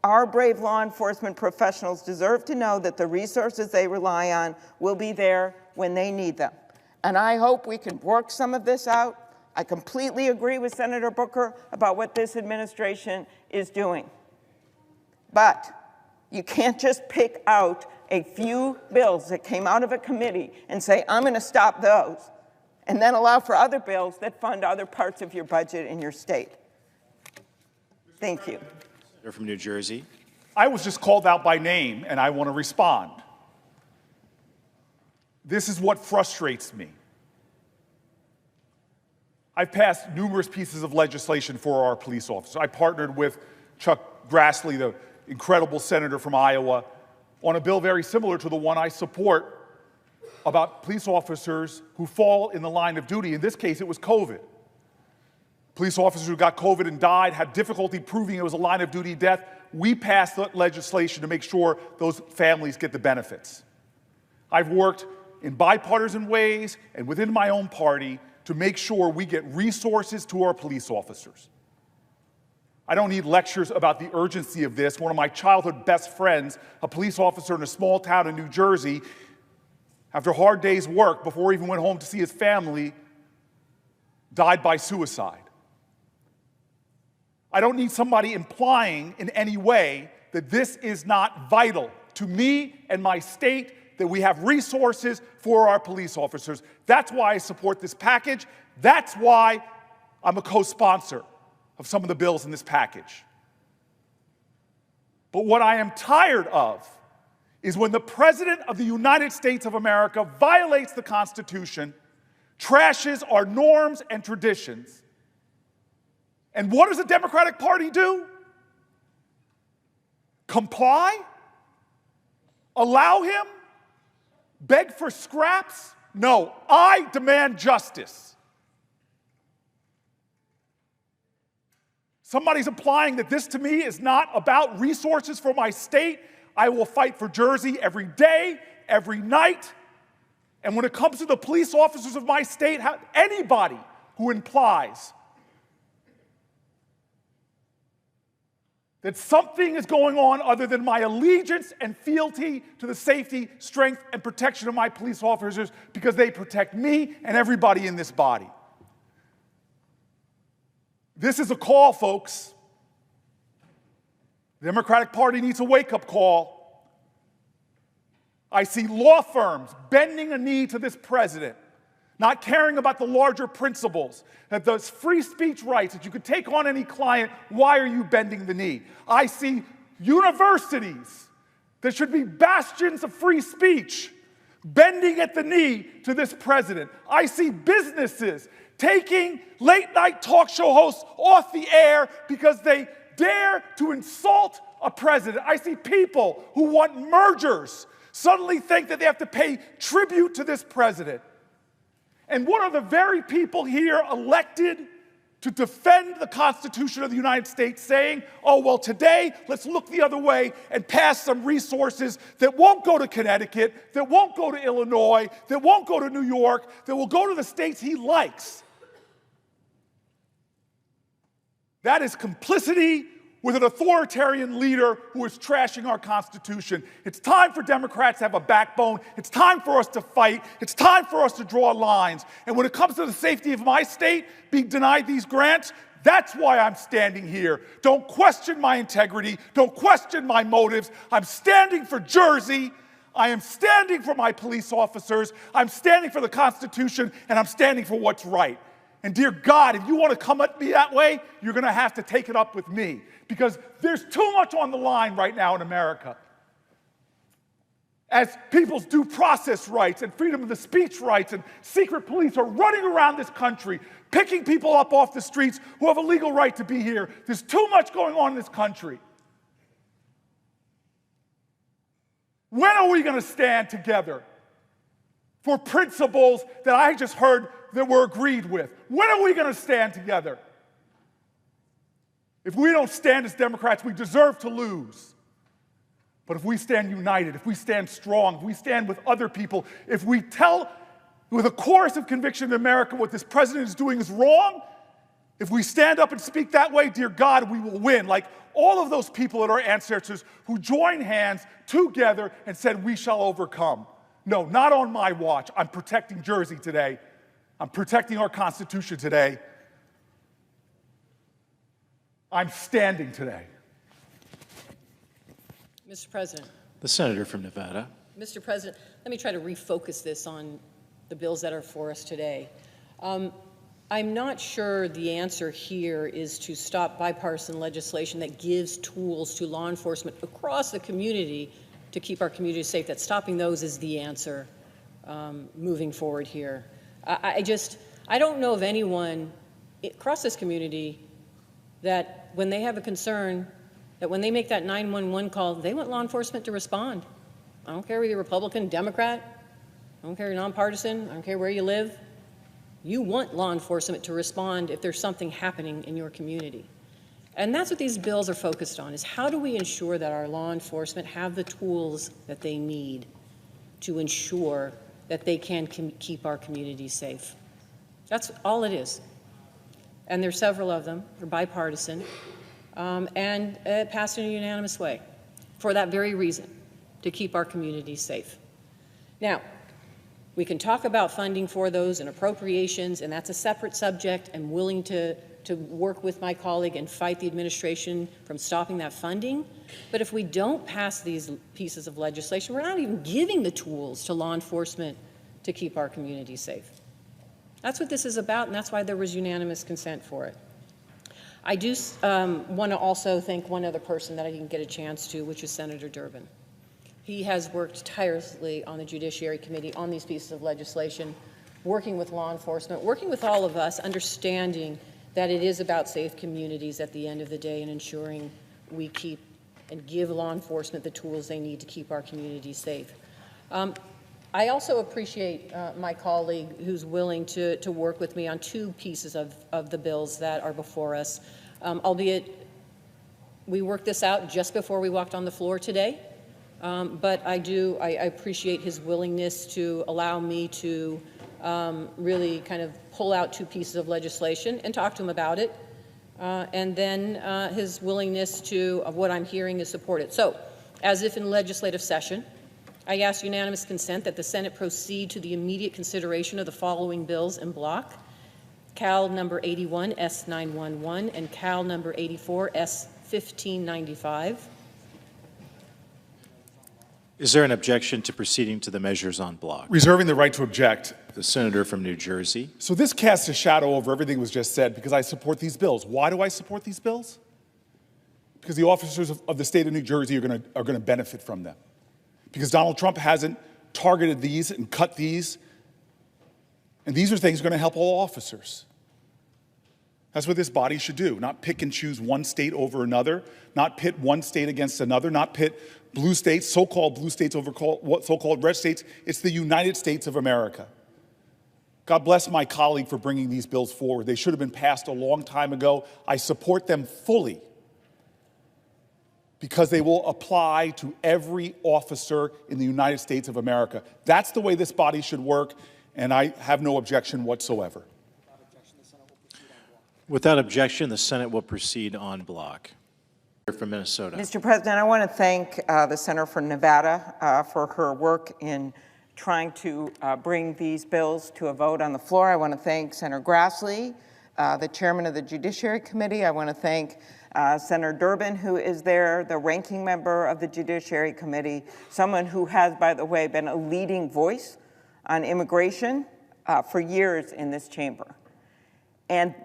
Our brave law enforcement professionals deserve to know that the resources they rely on will be there when they need them. And I hope we can work some of this out. I completely agree with Senator Booker about what this administration is doing. But you can't just pick out a few bills that came out of a committee and say, I'm going to stop those, and then allow for other bills that fund other parts of your budget in your state. Thank you. They're from New Jersey. I was just called out by name, and I want to respond. This is what frustrates me. I've passed numerous pieces of legislation for our police officers. I partnered with Chuck Grassley, the incredible senator from Iowa, on a bill very similar to the one I support about police officers who fall in the line of duty. In this case, it was COVID. Police officers who got COVID and died had difficulty proving it was a line of duty death. We passed the legislation to make sure those families get the benefits. I've worked in bipartisan ways and within my own party to make sure we get resources to our police officers. I don't need lectures about the urgency of this. One of my childhood best friends, a police officer in a small town in New Jersey, after a hard day's work, before he even went home to see his family, died by suicide. I don't need somebody implying in any way that this is not vital to me and my state, that we have resources for our police officers. That's why I support this package. That's why I'm a co-sponsor of some of the bills in this package. But what I am tired of is when the President of the United States of America violates the Constitution, trashes our norms and traditions. And what does the Democratic Party do? Comply? Allow him? Beg for scraps? No, I demand justice. Somebody's implying that this to me is not about resources for my state. I will fight for Jersey every day, every night. And when it comes to the police officers of my state, anybody who implies that something is going on other than my allegiance and fealty to the safety, strength, and protection of my police officers, because they protect me and everybody in this body. This is a call, folks. The Democratic Party needs a wake-up call. I see law firms bending a knee to this president, not caring about the larger principles, that those free speech rights, that you could take on any client, why are you bending the knee? I see universities that should be bastions of free speech bending at the knee to this president. I see businesses taking late-night talk show hosts off the air because they dare to insult a president. I see people who want mergers suddenly think that they have to pay tribute to this president. And what are the very people here elected to defend the Constitution of the United States, saying, oh, well, today, let's look the other way and pass some resources that won't go to Connecticut, that won't go to Illinois, that won't go to New York, that will go to the states he likes. That is complicity with an authoritarian leader who is trashing our Constitution. It's time for Democrats to have a backbone. It's time for us to fight. It's time for us to draw lines. And when it comes to the safety of my state being denied these grants, that's why I'm standing here. Don't question my integrity. Don't question my motives. I'm standing for Jersey. I am standing for my police officers. I'm standing for the Constitution, and I'm standing for what's right. And dear God, if you want to come at me that way, you're going to have to take it up with me, because there's too much on the line right now in America. As people's due process rights and freedom of the speech rights and secret police are running around this country, picking people up off the streets who have a legal right to be here. There's too much going on in this country. When are we going to stand together for principles that I just heard that we're agreed with? When are we going to stand together? If we don't stand as Democrats, we deserve to lose. But if we stand united, if we stand strong, if we stand with other people, if we tell with a chorus of conviction in America what this president is doing is wrong, if we stand up and speak that way, dear God, we will win. Like all of those people that are ancestors who joined hands together and said, we shall overcome. No, not on my watch. I'm protecting Jersey today. I'm protecting our Constitution today. I'm standing today. Mr. President. The senator from Nevada. Mr. President, let me try to refocus this on the bills that are for us today. I'm not sure the answer here is to stop bipartisan legislation that gives tools to law enforcement across the community to keep our community safe. That stopping those is the answer moving forward here. I don't know of anyone across this community that when they have a concern, that when they make that 911 call, they want law enforcement to respond. I don't care whether you're Republican, Democrat, I don't care if you're nonpartisan, I don't care where you live. You want law enforcement to respond if there's something happening in your community. And that's what these bills are focused on, is how do we ensure that our law enforcement have the tools that they need to ensure that they can keep our communities safe. That's all it is. And there's several of them. They're bipartisan. And passed in a unanimous way for that very reason, to keep our communities safe. Now, we can talk about funding for those and appropriations, and that's a separate subject. I'm willing to work with my colleague and fight the administration from stopping that funding. But if we don't pass these pieces of legislation, we're not even giving the tools to law enforcement to keep our communities safe. That's what this is about, and that's why there was unanimous consent for it. I do want to also thank one other person that I didn't get a chance to, which is Senator Durbin. He has worked tirelessly on the Judiciary Committee on these pieces of legislation, working with law enforcement, working with all of us, understanding that it is about safe communities at the end of the day and ensuring we keep and give law enforcement the tools they need to keep our communities safe. I also appreciate my colleague who's willing to work with me on two pieces of the bills that are before us, albeit we worked this out just before we walked on the floor today. But I appreciate his willingness to allow me to really kind of pull out two pieces of legislation and talk to him about it. And then his willingness to, of what I'm hearing, is support it. So, as if in legislative session, I ask unanimous consent that the Senate proceed to the immediate consideration of the following bills in block: Cal number 81, S911, and Cal number 84, S1595. Is there an objection to proceeding to the measures on block? Reserving the right to object. The senator from New Jersey. So this casts a shadow over everything that was just said because I support these bills. Why do I support these bills? Because the officers of the state of New Jersey are going to benefit from them. Because Donald Trump hasn't targeted these and cut these. And these are things going to help all officers. That's what this body should do, not pick and choose one state over another, not pit one state against another, not pit blue states, so-called blue states over so-called red states. It's the United States of America. God bless my colleague for bringing these bills forward. They should have been passed a long time ago. I support them fully because they will apply to every officer in the United States of America. That's the way this body should work, and I have no objection whatsoever. Without objection, the Senate will proceed on block. From Minnesota. Mr. President, I want to thank the Senator from Nevada for her work in trying to bring these bills to a vote on the floor. I want to thank Senator Grassley, the chairman of the Judiciary Committee. I want to thank Senator Durbin, who is there, the ranking member of the Judiciary Committee, someone who has, by the way, been a leading voice on immigration for years in this chamber. And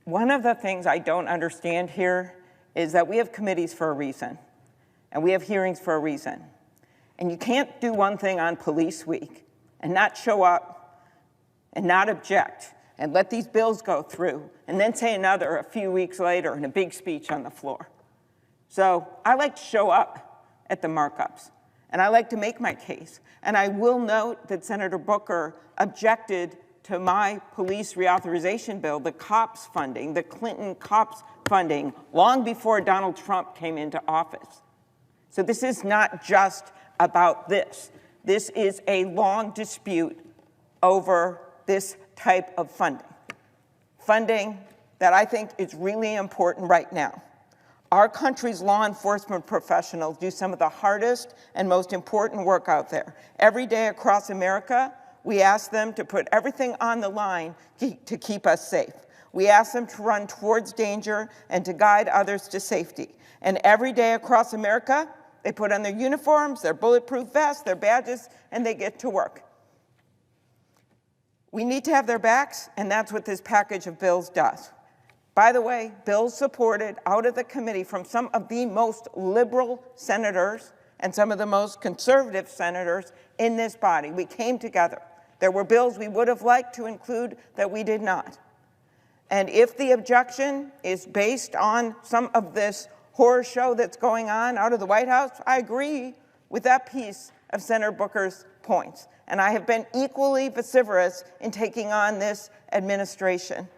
one of the things I don't understand here is that we have committees for a reason, and we have hearings for a reason. And you can't do one thing on Police Week and not show up and not object and let these bills go through and then say another a few weeks later in a big speech on the floor. So I like to show up at the markups, and I like to make my case. And I will note that Senator Booker objected to my police reauthorization bill, the COPS funding, the Clinton COPS funding, long before Donald Trump came into office. So this is not just about this. This is a long dispute over this type of funding. Funding that I think is really important right now. Our country's law enforcement professionals do some of the hardest and most important work out there. Every day across America, we ask them to put everything on the line to keep us safe. We ask them to run towards danger and to guide others to safety. And every day across America, they put on their uniforms, their bulletproof vests, their badges, and they get to work. We need to have their backs, and that's what this package of bills does. By the way, bills supported out of the committee from some of the most liberal senators and some of the most conservative senators in this body. We came together. There were bills we would have liked to include that we did not. And if the objection is based on some of this horror show that's going on out of the White House, I agree with that piece of Senator Booker's points. And I have been equally vociferous in taking on this administration.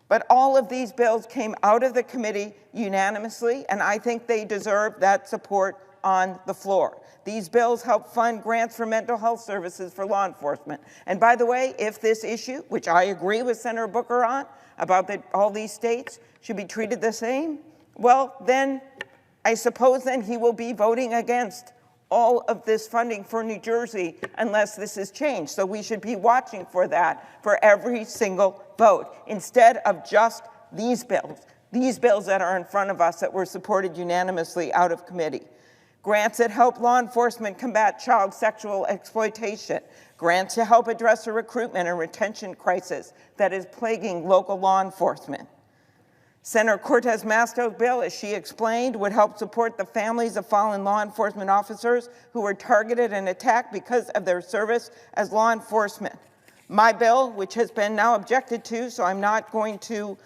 But all of these bills came out of the committee unanimously, and I think they deserve that support on the floor. These bills help fund grants for mental health services for law enforcement. And by the way, if this issue, which I agree with Senator Booker on, about that all these states should be treated the same, well, then I suppose then he will be voting against all of this funding for New Jersey unless this is changed. So we should be watching for that for every single vote instead of just these bills that are in front of us that were supported unanimously out of committee. Grants that help law enforcement combat child sexual exploitation. Grants to help address the recruitment and retention crisis that is plaguing local law enforcement. Senator Cortez Masto's bill, as she explained, would help support the families of fallen law enforcement officers who were targeted and attacked because of their service as law enforcement. My bill, which has been now objected to, so I'm not going to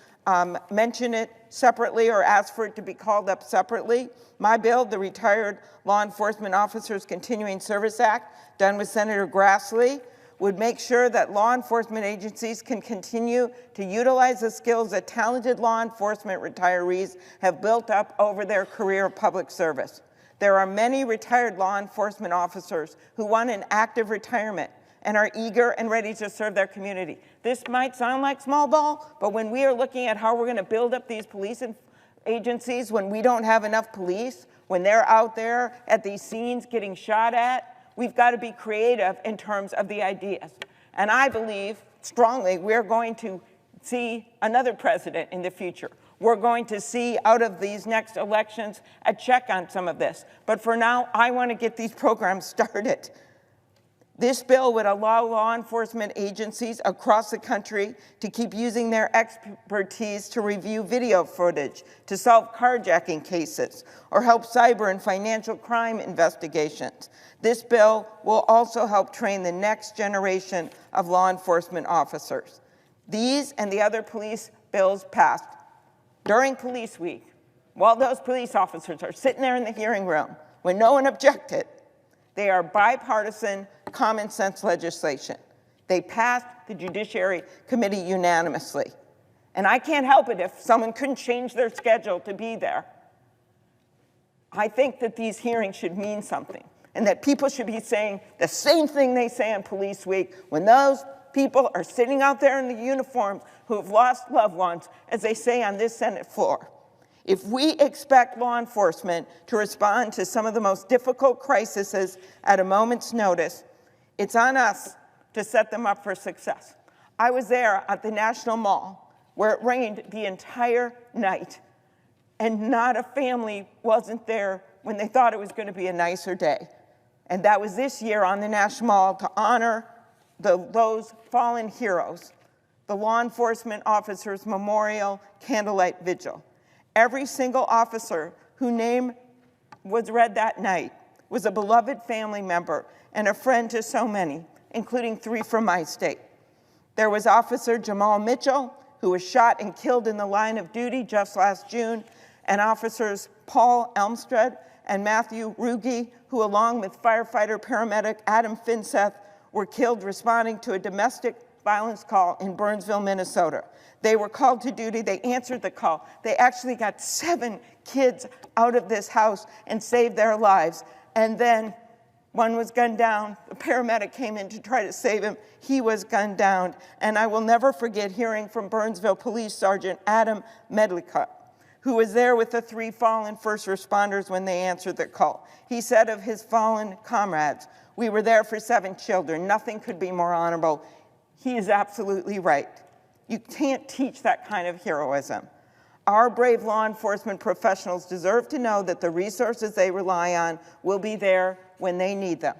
mention it separately or ask for it to be called up separately. My bill, the Retired Law Enforcement Officers Continuing Service Act, done with Senator Grassley, would make sure that law enforcement agencies can continue to utilize the skills that talented law enforcement retirees have built up over their career of public service. There are many retired law enforcement officers who want an active retirement and are eager and ready to serve their community. This might sound like small ball, but when we are looking at how we're going to build up these police agencies, when we don't have enough police, when they're out there at these scenes getting shot at, we've got to be creative in terms of the ideas. And I believe strongly we're going to see another president in the future. We're going to see out of these next elections a check on some of this. But for now, I want to get these programs started. This bill would allow law enforcement agencies across the country to keep using their expertise to review video footage, to solve carjacking cases, or help cyber and financial crime investigations. This bill will also help train the next generation of law enforcement officers. These and the other police bills passed during Police Week, while those police officers are sitting there in the hearing room, when no one objected, they are bipartisan, common sense legislation. They passed the Judiciary Committee unanimously. And I can't help it if someone couldn't change their schedule to be there. I think that these hearings should mean something, and that people should be saying the same thing they say on Police Week when those people are sitting out there in the uniforms who have lost loved ones, as they say on this Senate floor. If we expect law enforcement to respond to some of the most difficult crises at a moment's notice, it's on us to set them up for success. I was there at the National Mall where it rained the entire night, and not a family wasn't there when they thought it was going to be a nicer day. And that was this year on the National Mall to honor those fallen heroes, the Law Enforcement Officers Memorial Candlelight Vigil. Every single officer whose name was read that night was a beloved family member and a friend to so many, including 3 from my state. There was Officer Jamal Mitchell, who was shot and killed in the line of duty just last June, and Officers Paul Elmstead and Matthew Ruge, who along with firefighter paramedic Adam Finseth were killed responding to a domestic violence call in Burnsville, Minnesota. They were called to duty, they answered the call. They actually got 7 kids out of this house and saved their lives. And then one was gunned down. The paramedic came in to try to save him. He was gunned down. And I will never forget hearing from Burnsville Police Sergeant Adam Medlicott, who was there with the 3 fallen first responders when they answered the call. He said of his fallen comrades, "We were there for 7 children. Nothing could be more honorable." He is absolutely right. You can't teach that kind of heroism. Our brave law enforcement professionals deserve to know that the resources they rely on will be there when they need them.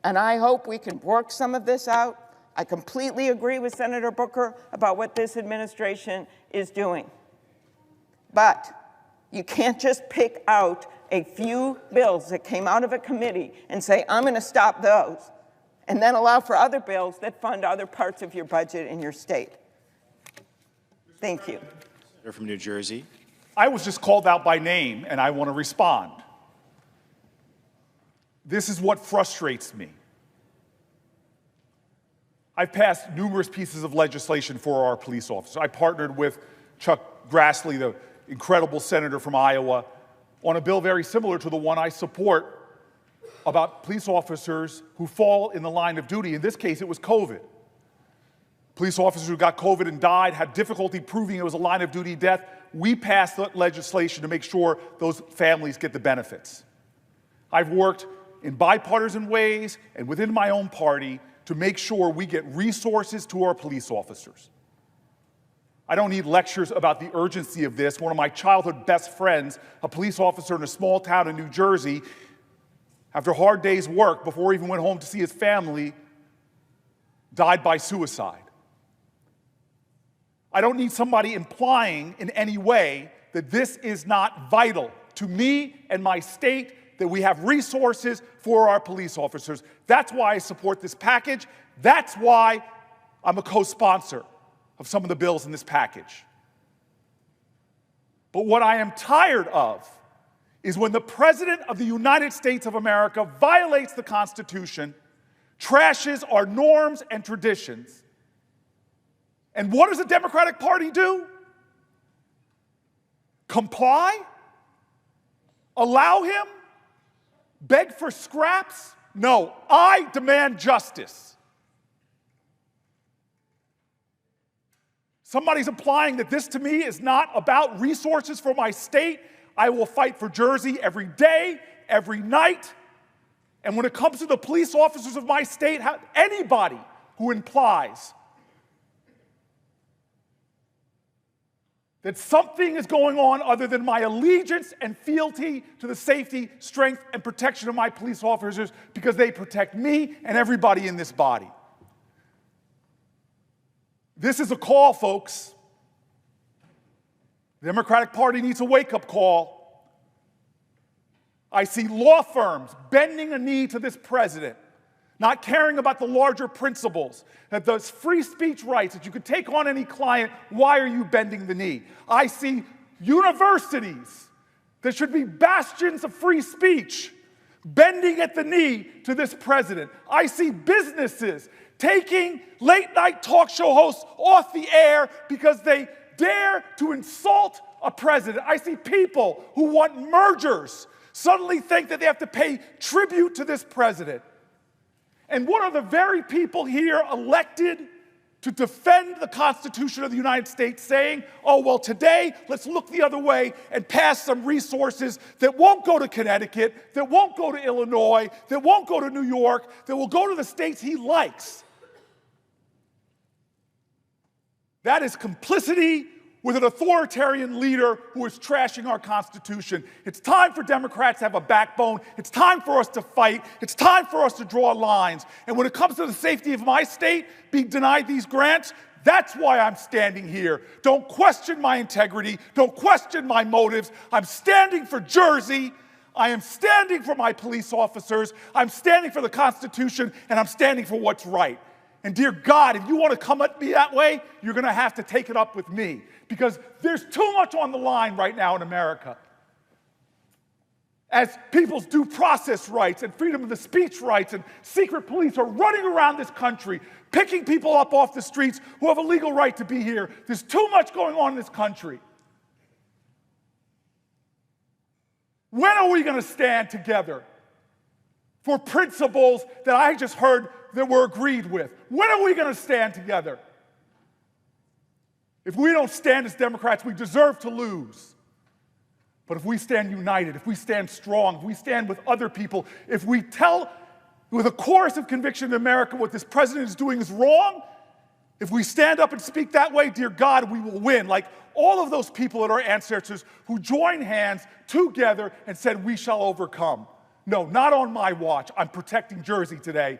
And I hope we can work some of this out. I completely agree with Senator Booker about what this administration is doing. But you can't just pick out a few bills that came out of a committee and say, I'm going to stop those, and then allow for other bills that fund other parts of your budget in your state. Thank you. Senator from New Jersey. I was just called out by name, and I want to respond. This is what frustrates me. I've passed numerous pieces of legislation for our police officers. I partnered with Chuck Grassley, the incredible senator from Iowa, on a bill very similar to the one I support about police officers who fall in the line of duty. In this case, it was COVID. Police officers who got COVID and died had difficulty proving it was a line of duty death. We passed legislation to make sure those families get the benefits. I've worked in bipartisan ways and within my own party to make sure we get resources to our police officers. I don't need lectures about the urgency of this. One of my childhood best friends, a police officer in a small town in New Jersey, after a hard day's work, before he even went home to see his family, died by suicide. I don't need somebody implying in any way that this is not vital to me and my state, that we have resources for our police officers. That's why I support this package. That's why I'm a co-sponsor of some of the bills in this package. But what I am tired of is when the President of the United States of America violates the Constitution, trashes our norms and traditions. And what does the Democratic Party do? Comply? Allow him? Beg for scraps? No, I demand justice. Somebody's implying that this to me is not about resources for my state. I will fight for Jersey every day, every night. And when it comes to the police officers of my state, anybody who implies that something is going on other than my allegiance and fealty to the safety, strength, and protection of my police officers because they protect me and everybody in this body. This is a call, folks. The Democratic Party needs a wake-up call. I see law firms bending a knee to this president, not caring about the larger principles, that those free speech rights, that you could take on any client, why are you bending the knee? I see universities that should be bastions of free speech bending at the knee to this president. I see businesses taking late-night talk show hosts off the air because they dare to insult a president. I see people who want mergers suddenly think that they have to pay tribute to this president. And what are the very people here elected to defend the Constitution of the United States saying, oh, well, today, let's look the other way and pass some resources that won't go to Connecticut, that won't go to Illinois, that won't go to New York, that will go to the states he likes. That is complicity with an authoritarian leader who is trashing our Constitution. It's time for Democrats to have a backbone. It's time for us to fight. It's time for us to draw lines. And when it comes to the safety of my state being denied these grants, that's why I'm standing here. Don't question my integrity. Don't question my motives. I'm standing for Jersey. I am standing for my police officers. I'm standing for the Constitution, and I'm standing for what's right. And dear God, if you want to come at me that way, you're going to have to take it up with me, because there's too much on the line right now in America. As people's due process rights and freedom of the speech rights and secret police are running around this country, picking people up off the streets who have a legal right to be here. There's too much going on in this country. When are we going to stand together for principles that I just heard that we're agreed with? When are we going to stand together? If we don't stand as Democrats, we deserve to lose. But if we stand united, if we stand strong, if we stand with other people, if we tell with a chorus of conviction in America what this president is doing is wrong, if we stand up and speak that way, dear God, we will win. Like all of those people at our ancestors who joined hands together and said, we shall overcome. No, not on my watch. I'm protecting Jersey today.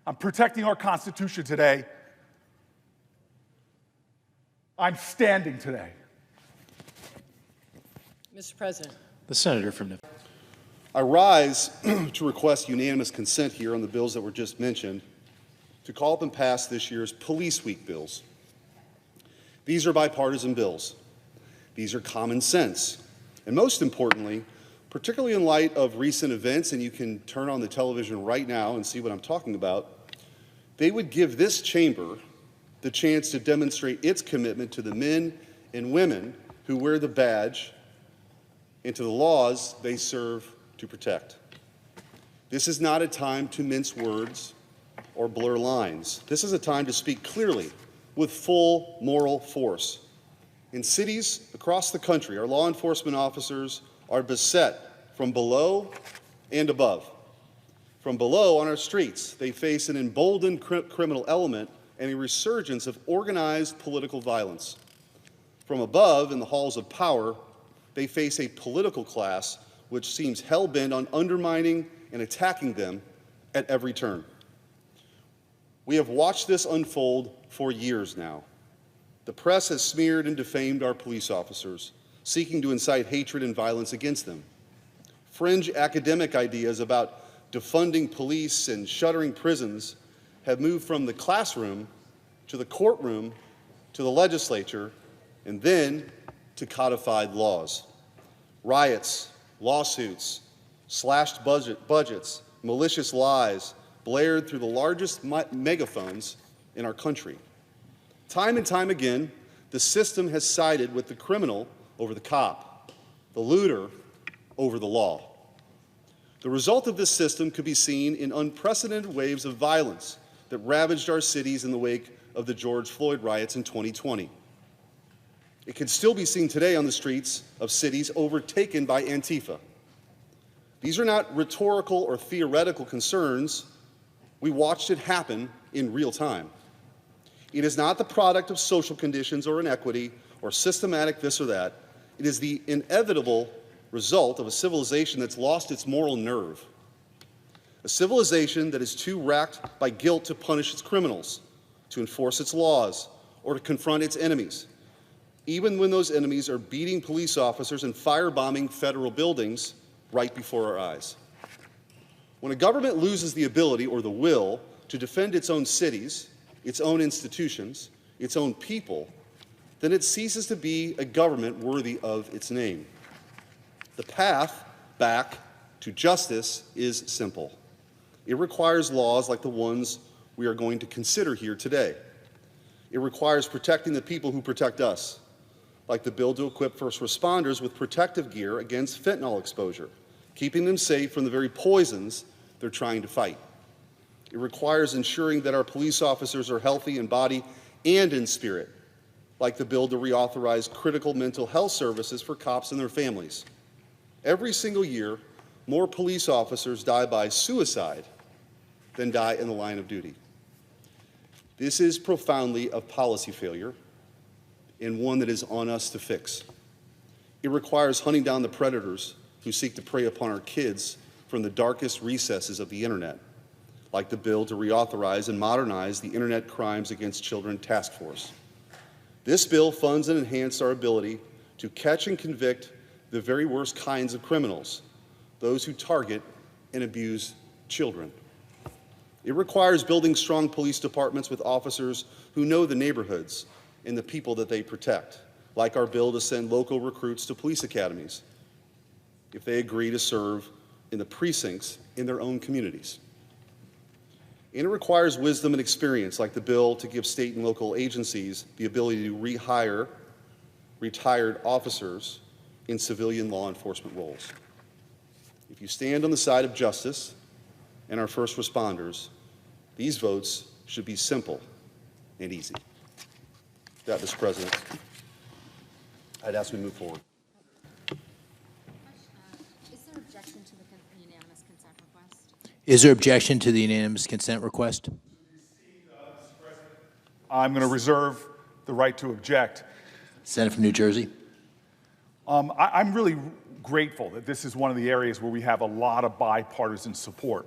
I'm protecting our Constitution today. I'm standing today. Mr. President. The senator from Defiance. I rise to request unanimous consent here on the bills that were just mentioned to call up and pass this year's Police Week bills. These are bipartisan bills. These are common sense. And most importantly, particularly in light of recent events, and you can turn on the television right now and see what I'm talking about, they would give this chamber the chance to demonstrate its commitment to the men and women who wear the badge and to the laws they serve to protect. This is not a time to mince words or blur lines. This is a time to speak clearly with full moral force. In cities across the country, our law enforcement officers are beset from below and above. From below on our streets, they face an emboldened criminal element and a resurgence of organized political violence. From above, in the halls of power, they face a political class which seems hell-bent on undermining and attacking them at every turn. We have watched this unfold for years now. The press has smeared and defamed our police officers, seeking to incite hatred and violence against them. Fringe academic ideas about defunding police and shuttering prisons have moved from the classroom to the courtroom to the legislature and then to codified laws. Riots, lawsuits, slashed budgets, malicious lies blared through the largest megaphones in our country. Time and time again, the system has sided with the criminal over the cop, the looter over the law. The result of this system could be seen in unprecedented waves of violence that ravaged our cities in the wake of the George Floyd riots in 2020. It can still be seen today on the streets of cities overtaken by Antifa. These are not rhetorical or theoretical concerns. We watched it happen in real time. It is not the product of social conditions or inequity or systematic this or that. It is the inevitable result of a civilization that's lost its moral nerve. A civilization that is too racked by guilt to punish its criminals, to enforce its laws, or to confront its enemies, even when those enemies are beating police officers and firebombing federal buildings right before our eyes. When a government loses the ability or the will to defend its own cities, its own institutions, its own people, then it ceases to be a government worthy of its name. The path back to justice is simple. It requires laws like the ones we are going to consider here today. It requires protecting the people who protect us, like the bill to equip first responders with protective gear against fentanyl exposure, keeping them safe from the very poisons they're trying to fight. It requires ensuring that our police officers are healthy in body and in spirit, like the bill to reauthorize critical mental health services for cops and their families. Every single year, more police officers die by suicide than die in the line of duty. This is profoundly a policy failure and one that is on us to fix. It requires hunting down the predators who seek to prey upon our kids from the darkest recesses of the internet, like the bill to reauthorize and modernize the Internet Crimes Against Children Task Force. This bill funds and enhances our ability to catch and convict the very worst kinds of criminals, those who target and abuse children. It requires building strong police departments with officers who know the neighborhoods and the people that they protect, like our bill to send local recruits to police academies if they agree to serve in the precincts in their own communities. And it requires wisdom and experience, like the bill to give state and local agencies the ability to rehire retired officers in civilian law enforcement roles. If you stand on the side of justice and our first responders, these votes should be simple and easy. With that, Mr. President, I'd ask we move forward. Is there objection to the unanimous consent request? Is there objection to the unanimous consent request? I'm going to reserve the right to object. Senator from New Jersey. I'm really grateful that this is one of the areas where we have a lot of bipartisan support,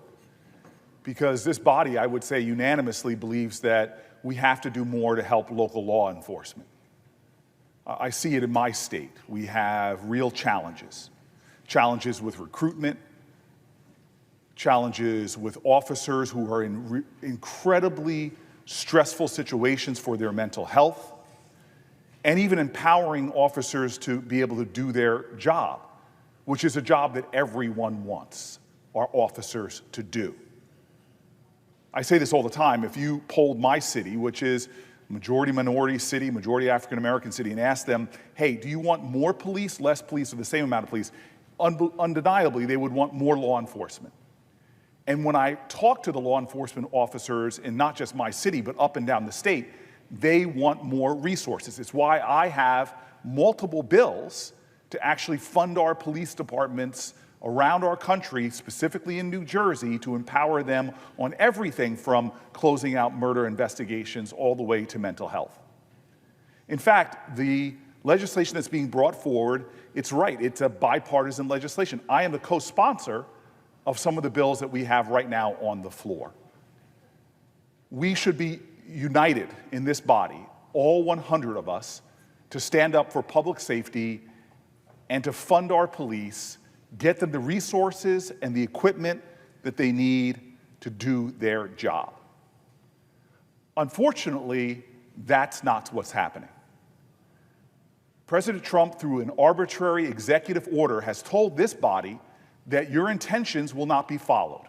because this body, I would say unanimously, believes that we have to do more to help local law enforcement. I see it in my state. We have real challenges with recruitment, challenges with officers who are in incredibly stressful situations for their mental health, and even empowering officers to be able to do their job, which is a job that everyone wants our officers to do. I say this all the time. If you polled my city, which is majority minority city, majority African American city, and asked them, hey, do you want more police, less police, or the same amount of police? Undeniably, they would want more law enforcement. And when I talk to the law enforcement officers in not just my city, but up and down the state, they want more resources. It's why I have multiple bills to actually fund our police departments around our country, specifically in New Jersey, to empower them on everything from closing out murder investigations all the way to mental health. In fact, the legislation that's being brought forward, it's right, it's a bipartisan legislation. I am the co-sponsor of some of the bills that we have right now on the floor. We should be united in this body, all 100 of us, to stand up for public safety and to fund our police, get them the resources and the equipment that they need to do their job. Unfortunately, that's not what's happening. President Trump, through an arbitrary executive order, has told this body that your intentions will not be followed.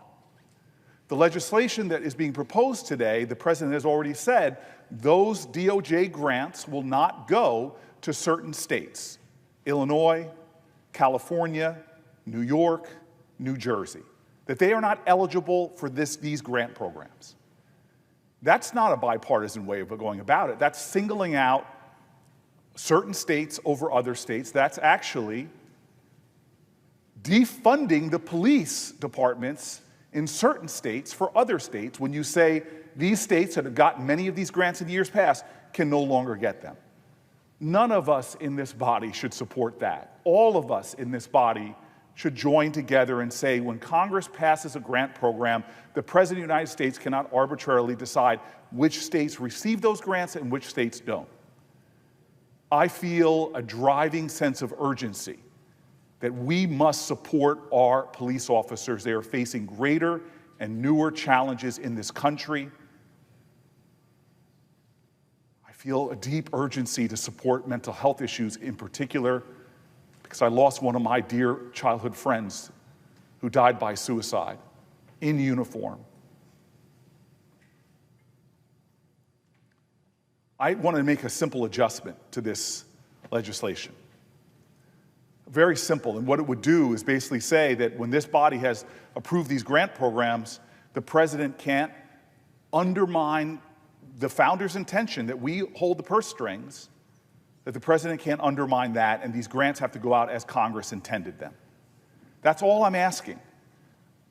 The legislation that is being proposed today, the president has already said, those DOJ grants will not go to certain states: Illinois, California, New York, New Jersey, that they are not eligible for these grant programs. That's not a bipartisan way of going about it. That's singling out certain states over other states. That's actually defunding the police departments in certain states for other states when you say these states that have gotten many of these grants in years past can no longer get them. None of us in this body should support that. All of us in this body should join together and say, when Congress passes a grant program, the President of the United States cannot arbitrarily decide which states receive those grants and which states don't. I feel a driving sense of urgency that we must support our police officers. They are facing greater and newer challenges in this country. I feel a deep urgency to support mental health issues in particular, because I lost one of my dear childhood friends who died by suicide in uniform. I want to make a simple adjustment to this legislation. Very simple, and what it would do is basically say that when this body has approved these grant programs, the president can't undermine the founder's intention that we hold the purse strings, that the president can't undermine that, and these grants have to go out as Congress intended them. That's all I'm asking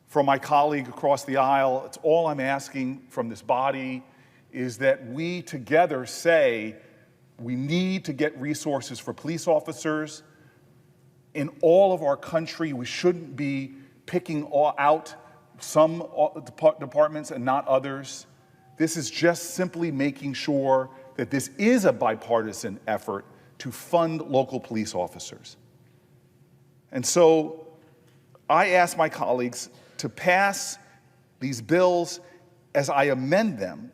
from my colleague across the aisle. It's all I'm asking from this body is that we together say we need to get resources for police officers in all of our country. We shouldn't be picking out some departments and not others. This is just simply making sure that this is a bipartisan effort to fund local police officers. And so I ask my colleagues to pass these bills as I amend them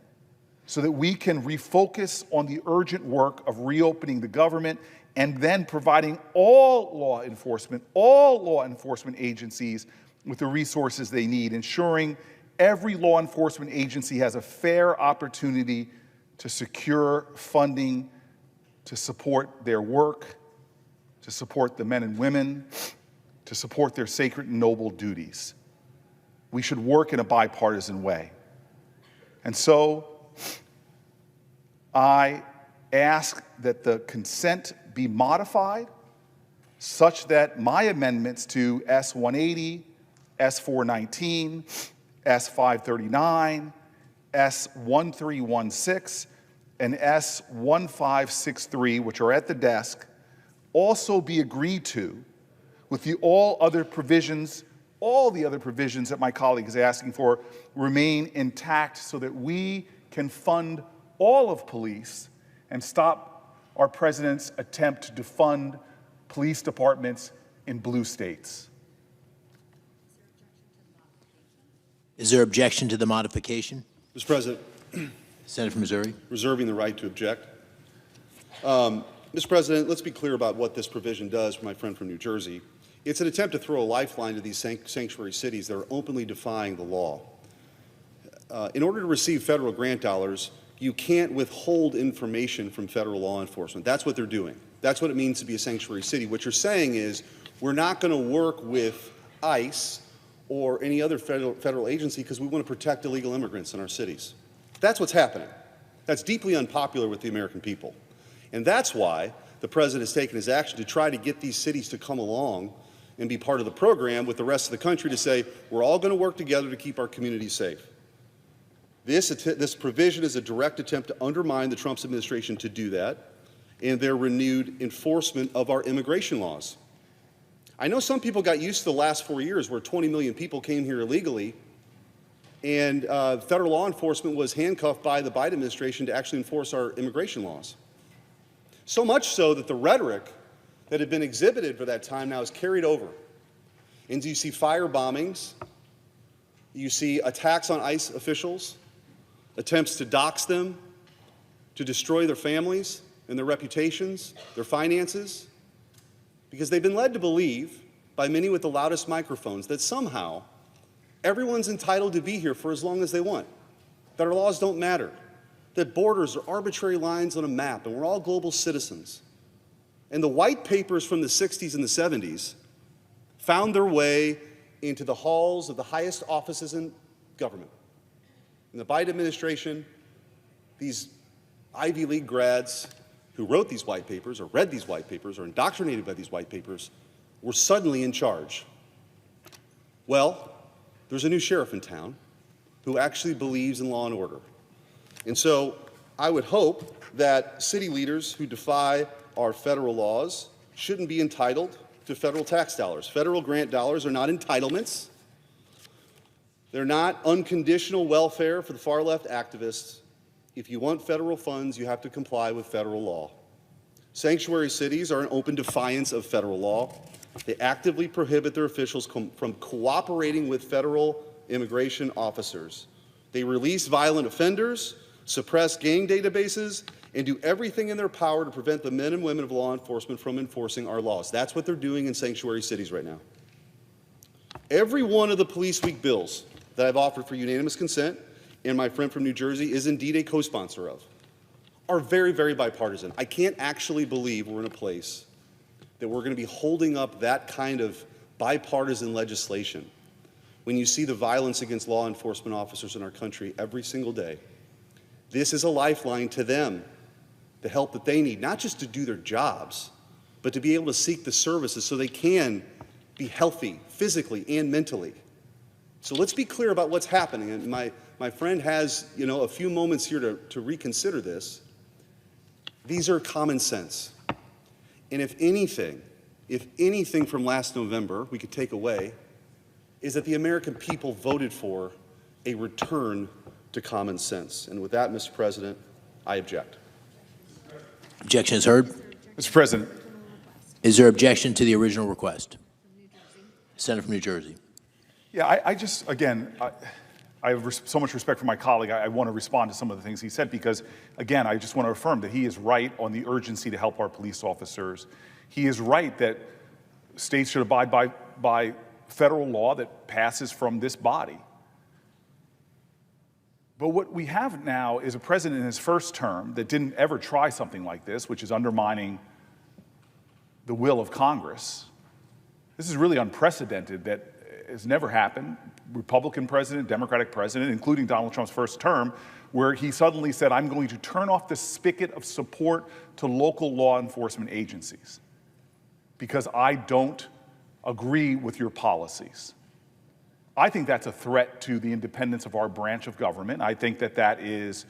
so that we can refocus on the urgent work of reopening the government and then providing all law enforcement agencies with the resources they need, ensuring every law enforcement agency has a fair opportunity to secure funding to support their work, to support the men and women, to support their sacred and noble duties. We should work in a bipartisan way. And so I ask that the consent be modified such that my amendments to S-180, S-419, S-539, S-1316, and S-1563, which are at the desk, also be agreed to with all the other provisions that my colleague is asking for remain intact so that we can fund all of police and stop our president's attempt to defund police departments in blue states. Is there objection to the modification? Mr. President. Senator from Missouri. Reserving the right to object. Mr. President, let's be clear about what this provision does for my friend from New Jersey. It's an attempt to throw a lifeline to these sanctuary cities that are openly defying the law. In order to receive federal grant dollars, you can't withhold information from federal law enforcement. That's what they're doing. That's what it means to be a sanctuary city. What you're saying is we're not going to work with ICE or any other federal agency because we want to protect illegal immigrants in our cities. That's what's happening. That's deeply unpopular with the American people. And that's why the president has taken his action to try to get these cities to come along and be part of the program with the rest of the country to say, we're all going to work together to keep our communities safe. This provision is a direct attempt to undermine the Trump administration to do that and their renewed enforcement of our immigration laws. I know some people got used to the last 4 years where 20 million people came here illegally and federal law enforcement was handcuffed by the Biden administration to actually enforce our immigration laws. So much so that the rhetoric that had been exhibited for that time now is carried over. And you see fire bombings, you see attacks on ICE officials, attempts to dox them, to destroy their families and their reputations, their finances, because they've been led to believe by many with the loudest microphones that somehow everyone's entitled to be here for as long as they want, that our laws don't matter, that borders are arbitrary lines on a map and we're all global citizens. And the white papers from the 60s and the 70s found their way into the halls of the highest offices in government. In the Biden administration, these Ivy League grads who wrote these white papers or read these white papers or indoctrinated by these white papers were suddenly in charge. Well, there's a new sheriff in town who actually believes in law and order. And so I would hope that city leaders who defy our federal laws shouldn't be entitled to federal tax dollars. Federal grant dollars are not entitlements. They're not unconditional welfare for the far-left activists. If you want federal funds, you have to comply with federal law. Sanctuary cities are in open defiance of federal law. They actively prohibit their officials from cooperating with federal immigration officers. They release violent offenders, suppress gang databases, and do everything in their power to prevent the men and women of law enforcement from enforcing our laws. That's what they're doing in sanctuary cities right now. Every one of the Police Week bills that I've offered for unanimous consent, and my friend from New Jersey is indeed a co-sponsor of, are very, very bipartisan. I can't actually believe we're in a place that we're going to be holding up that kind of bipartisan legislation when you see the violence against law enforcement officers in our country every single day. This is a lifeline to them, the help that they need, not just to do their jobs, but to be able to seek the services so they can be healthy physically and mentally. So let's be clear about what's happening. And my friend has, a few moments here to reconsider this. These are common sense. And if anything from last November we could take away, is that the American people voted for a return to common sense. And with that, Mr. President, I object. Objection is heard. Mr. President, Is there objection to the original request? Senator from New Jersey. yeah, I just, again, I have so much respect for my colleague. I want to respond to some of the things he said because, again, I just want to affirm that he is right on the urgency to help our police officers. He is right that states should abide by federal law that passes from this body. But what we have now is a president in his first term that didn't ever try something like this, which is undermining the will of Congress. This is really unprecedented. That has never happened. Republican president, Democratic president, including Donald Trump's first term, where he suddenly said, I'm going to turn off the spigot of support to local law enforcement agencies because I don't agree with your policies. I think that's a threat to the independence of our branch of government. I think that that is,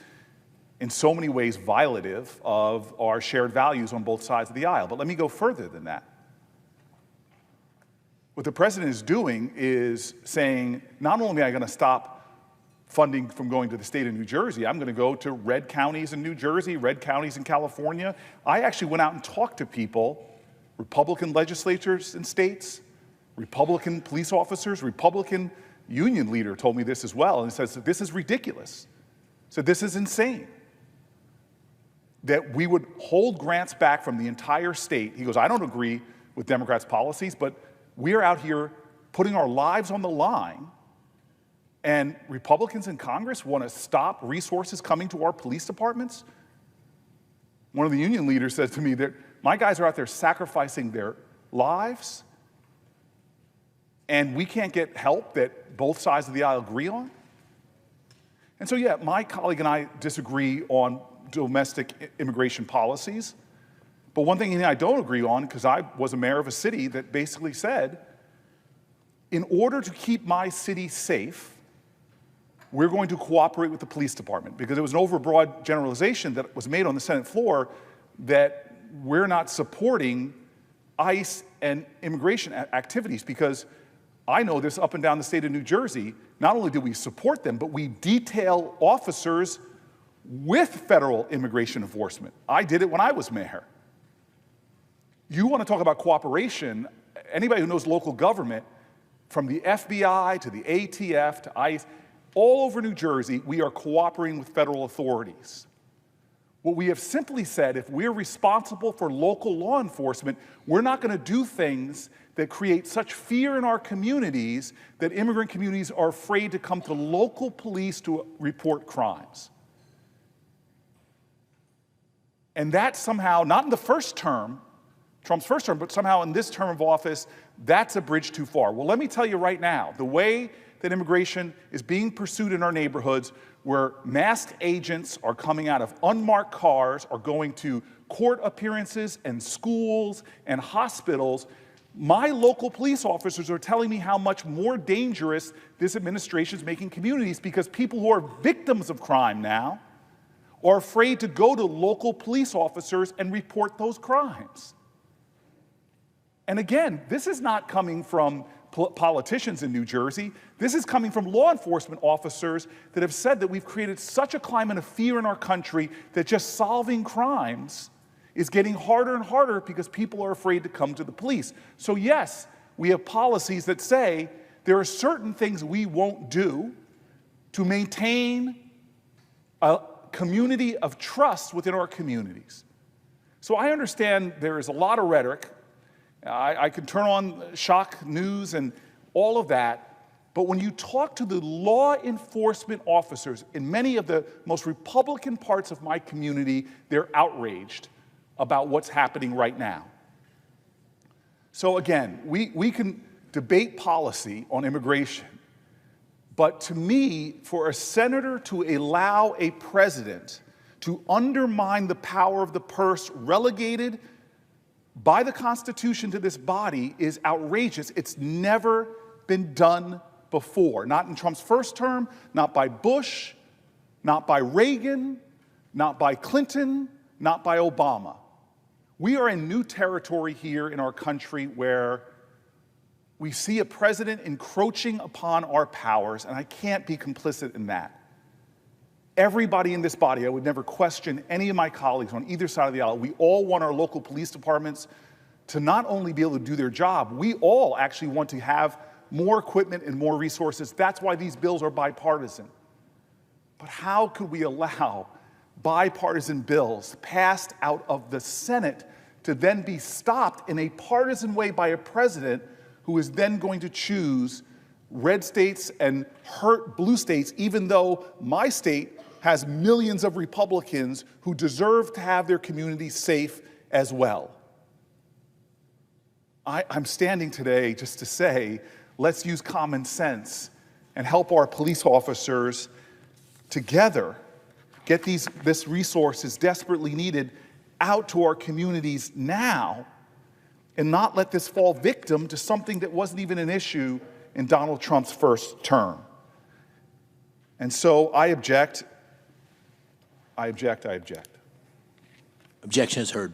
in so many ways, violative of our shared values on both sides of the aisle. But let me go further than that. What the president is doing is saying, not only am I going to stop funding from going to the state of New Jersey, I'm going to go to red counties in New Jersey, red counties in California. I actually went out and talked to people, Republican legislators in states, Republican police officers, Republican union leader told me this as well, and says, this is ridiculous. So this is insane. That we would hold grants back from the entire state. He goes, I don't agree with Democrats' policies, but we're out here putting our lives on the line, and Republicans in Congress want to stop resources coming to our police departments? One of the union leaders said to me that my guys are out there sacrificing their lives, and we can't get help that both sides of the aisle agree on? And so, yeah, my colleague and I disagree on domestic immigration policies. But one thing I don't agree on, because I was a mayor of a city that basically said, in order to keep my city safe, we're going to cooperate with the police department, because it was an overbroad generalization that was made on the Senate floor that we're not supporting ICE and immigration activities, because I know this up and down the state of New Jersey. Not only do we support them, but we detail officers with federal immigration enforcement. I did it when I was mayor. You want to talk about cooperation, anybody who knows local government, from the FBI to the ATF to ICE, all over New Jersey, we are cooperating with federal authorities. What we have simply said, if we're responsible for local law enforcement, we're not going to do things that create such fear in our communities that immigrant communities are afraid to come to local police to report crimes. And that somehow, not in the first term, Trump's first term, but somehow in this term of office, that's a bridge too far. Well, let me tell you right now, the way that immigration is being pursued in our neighborhoods, where masked agents are coming out of unmarked cars, are going to court appearances and schools and hospitals, my local police officers are telling me how much more dangerous this administration is making communities, because people who are victims of crime now are afraid to go to local police officers and report those crimes. And again, this is not coming from politicians in New Jersey. This is coming from law enforcement officers that have said that we've created such a climate of fear in our country that just solving crimes is getting harder and harder because people are afraid to come to the police. So yes, we have policies that say there are certain things we won't do to maintain a community of trust within our communities. So I understand there is a lot of rhetoric. I can turn on shock news and all of that. But when you talk to the law enforcement officers in many of the most Republican parts of my community, they're outraged about what's happening right now. So again, we can debate policy on immigration, but to me, for a senator to allow a president to undermine the power of the purse relegated by the Constitution to this body is outrageous. It's never been done before. Not in Trump's first term, not by Bush, not by Reagan, not by Clinton, not by Obama. We are in new territory here in our country where we see a president encroaching upon our powers, and I can't be complicit in that. Everybody in this body, I would never question any of my colleagues on either side of the aisle. We all want our local police departments to not only be able to do their job, we all actually want to have more equipment and more resources. That's why these bills are bipartisan. But how could we allow bipartisan bills passed out of the Senate to then be stopped in a partisan way by a president who is then going to choose red states and hurt blue states, even though my state has millions of Republicans who deserve to have their communities safe as well? I'm standing today just to say, let's use common sense and help our police officers together get this resources desperately needed out to our communities now and not let this fall victim to something that wasn't even an issue in Donald Trump's first term. And so I object. I object. Objection is heard.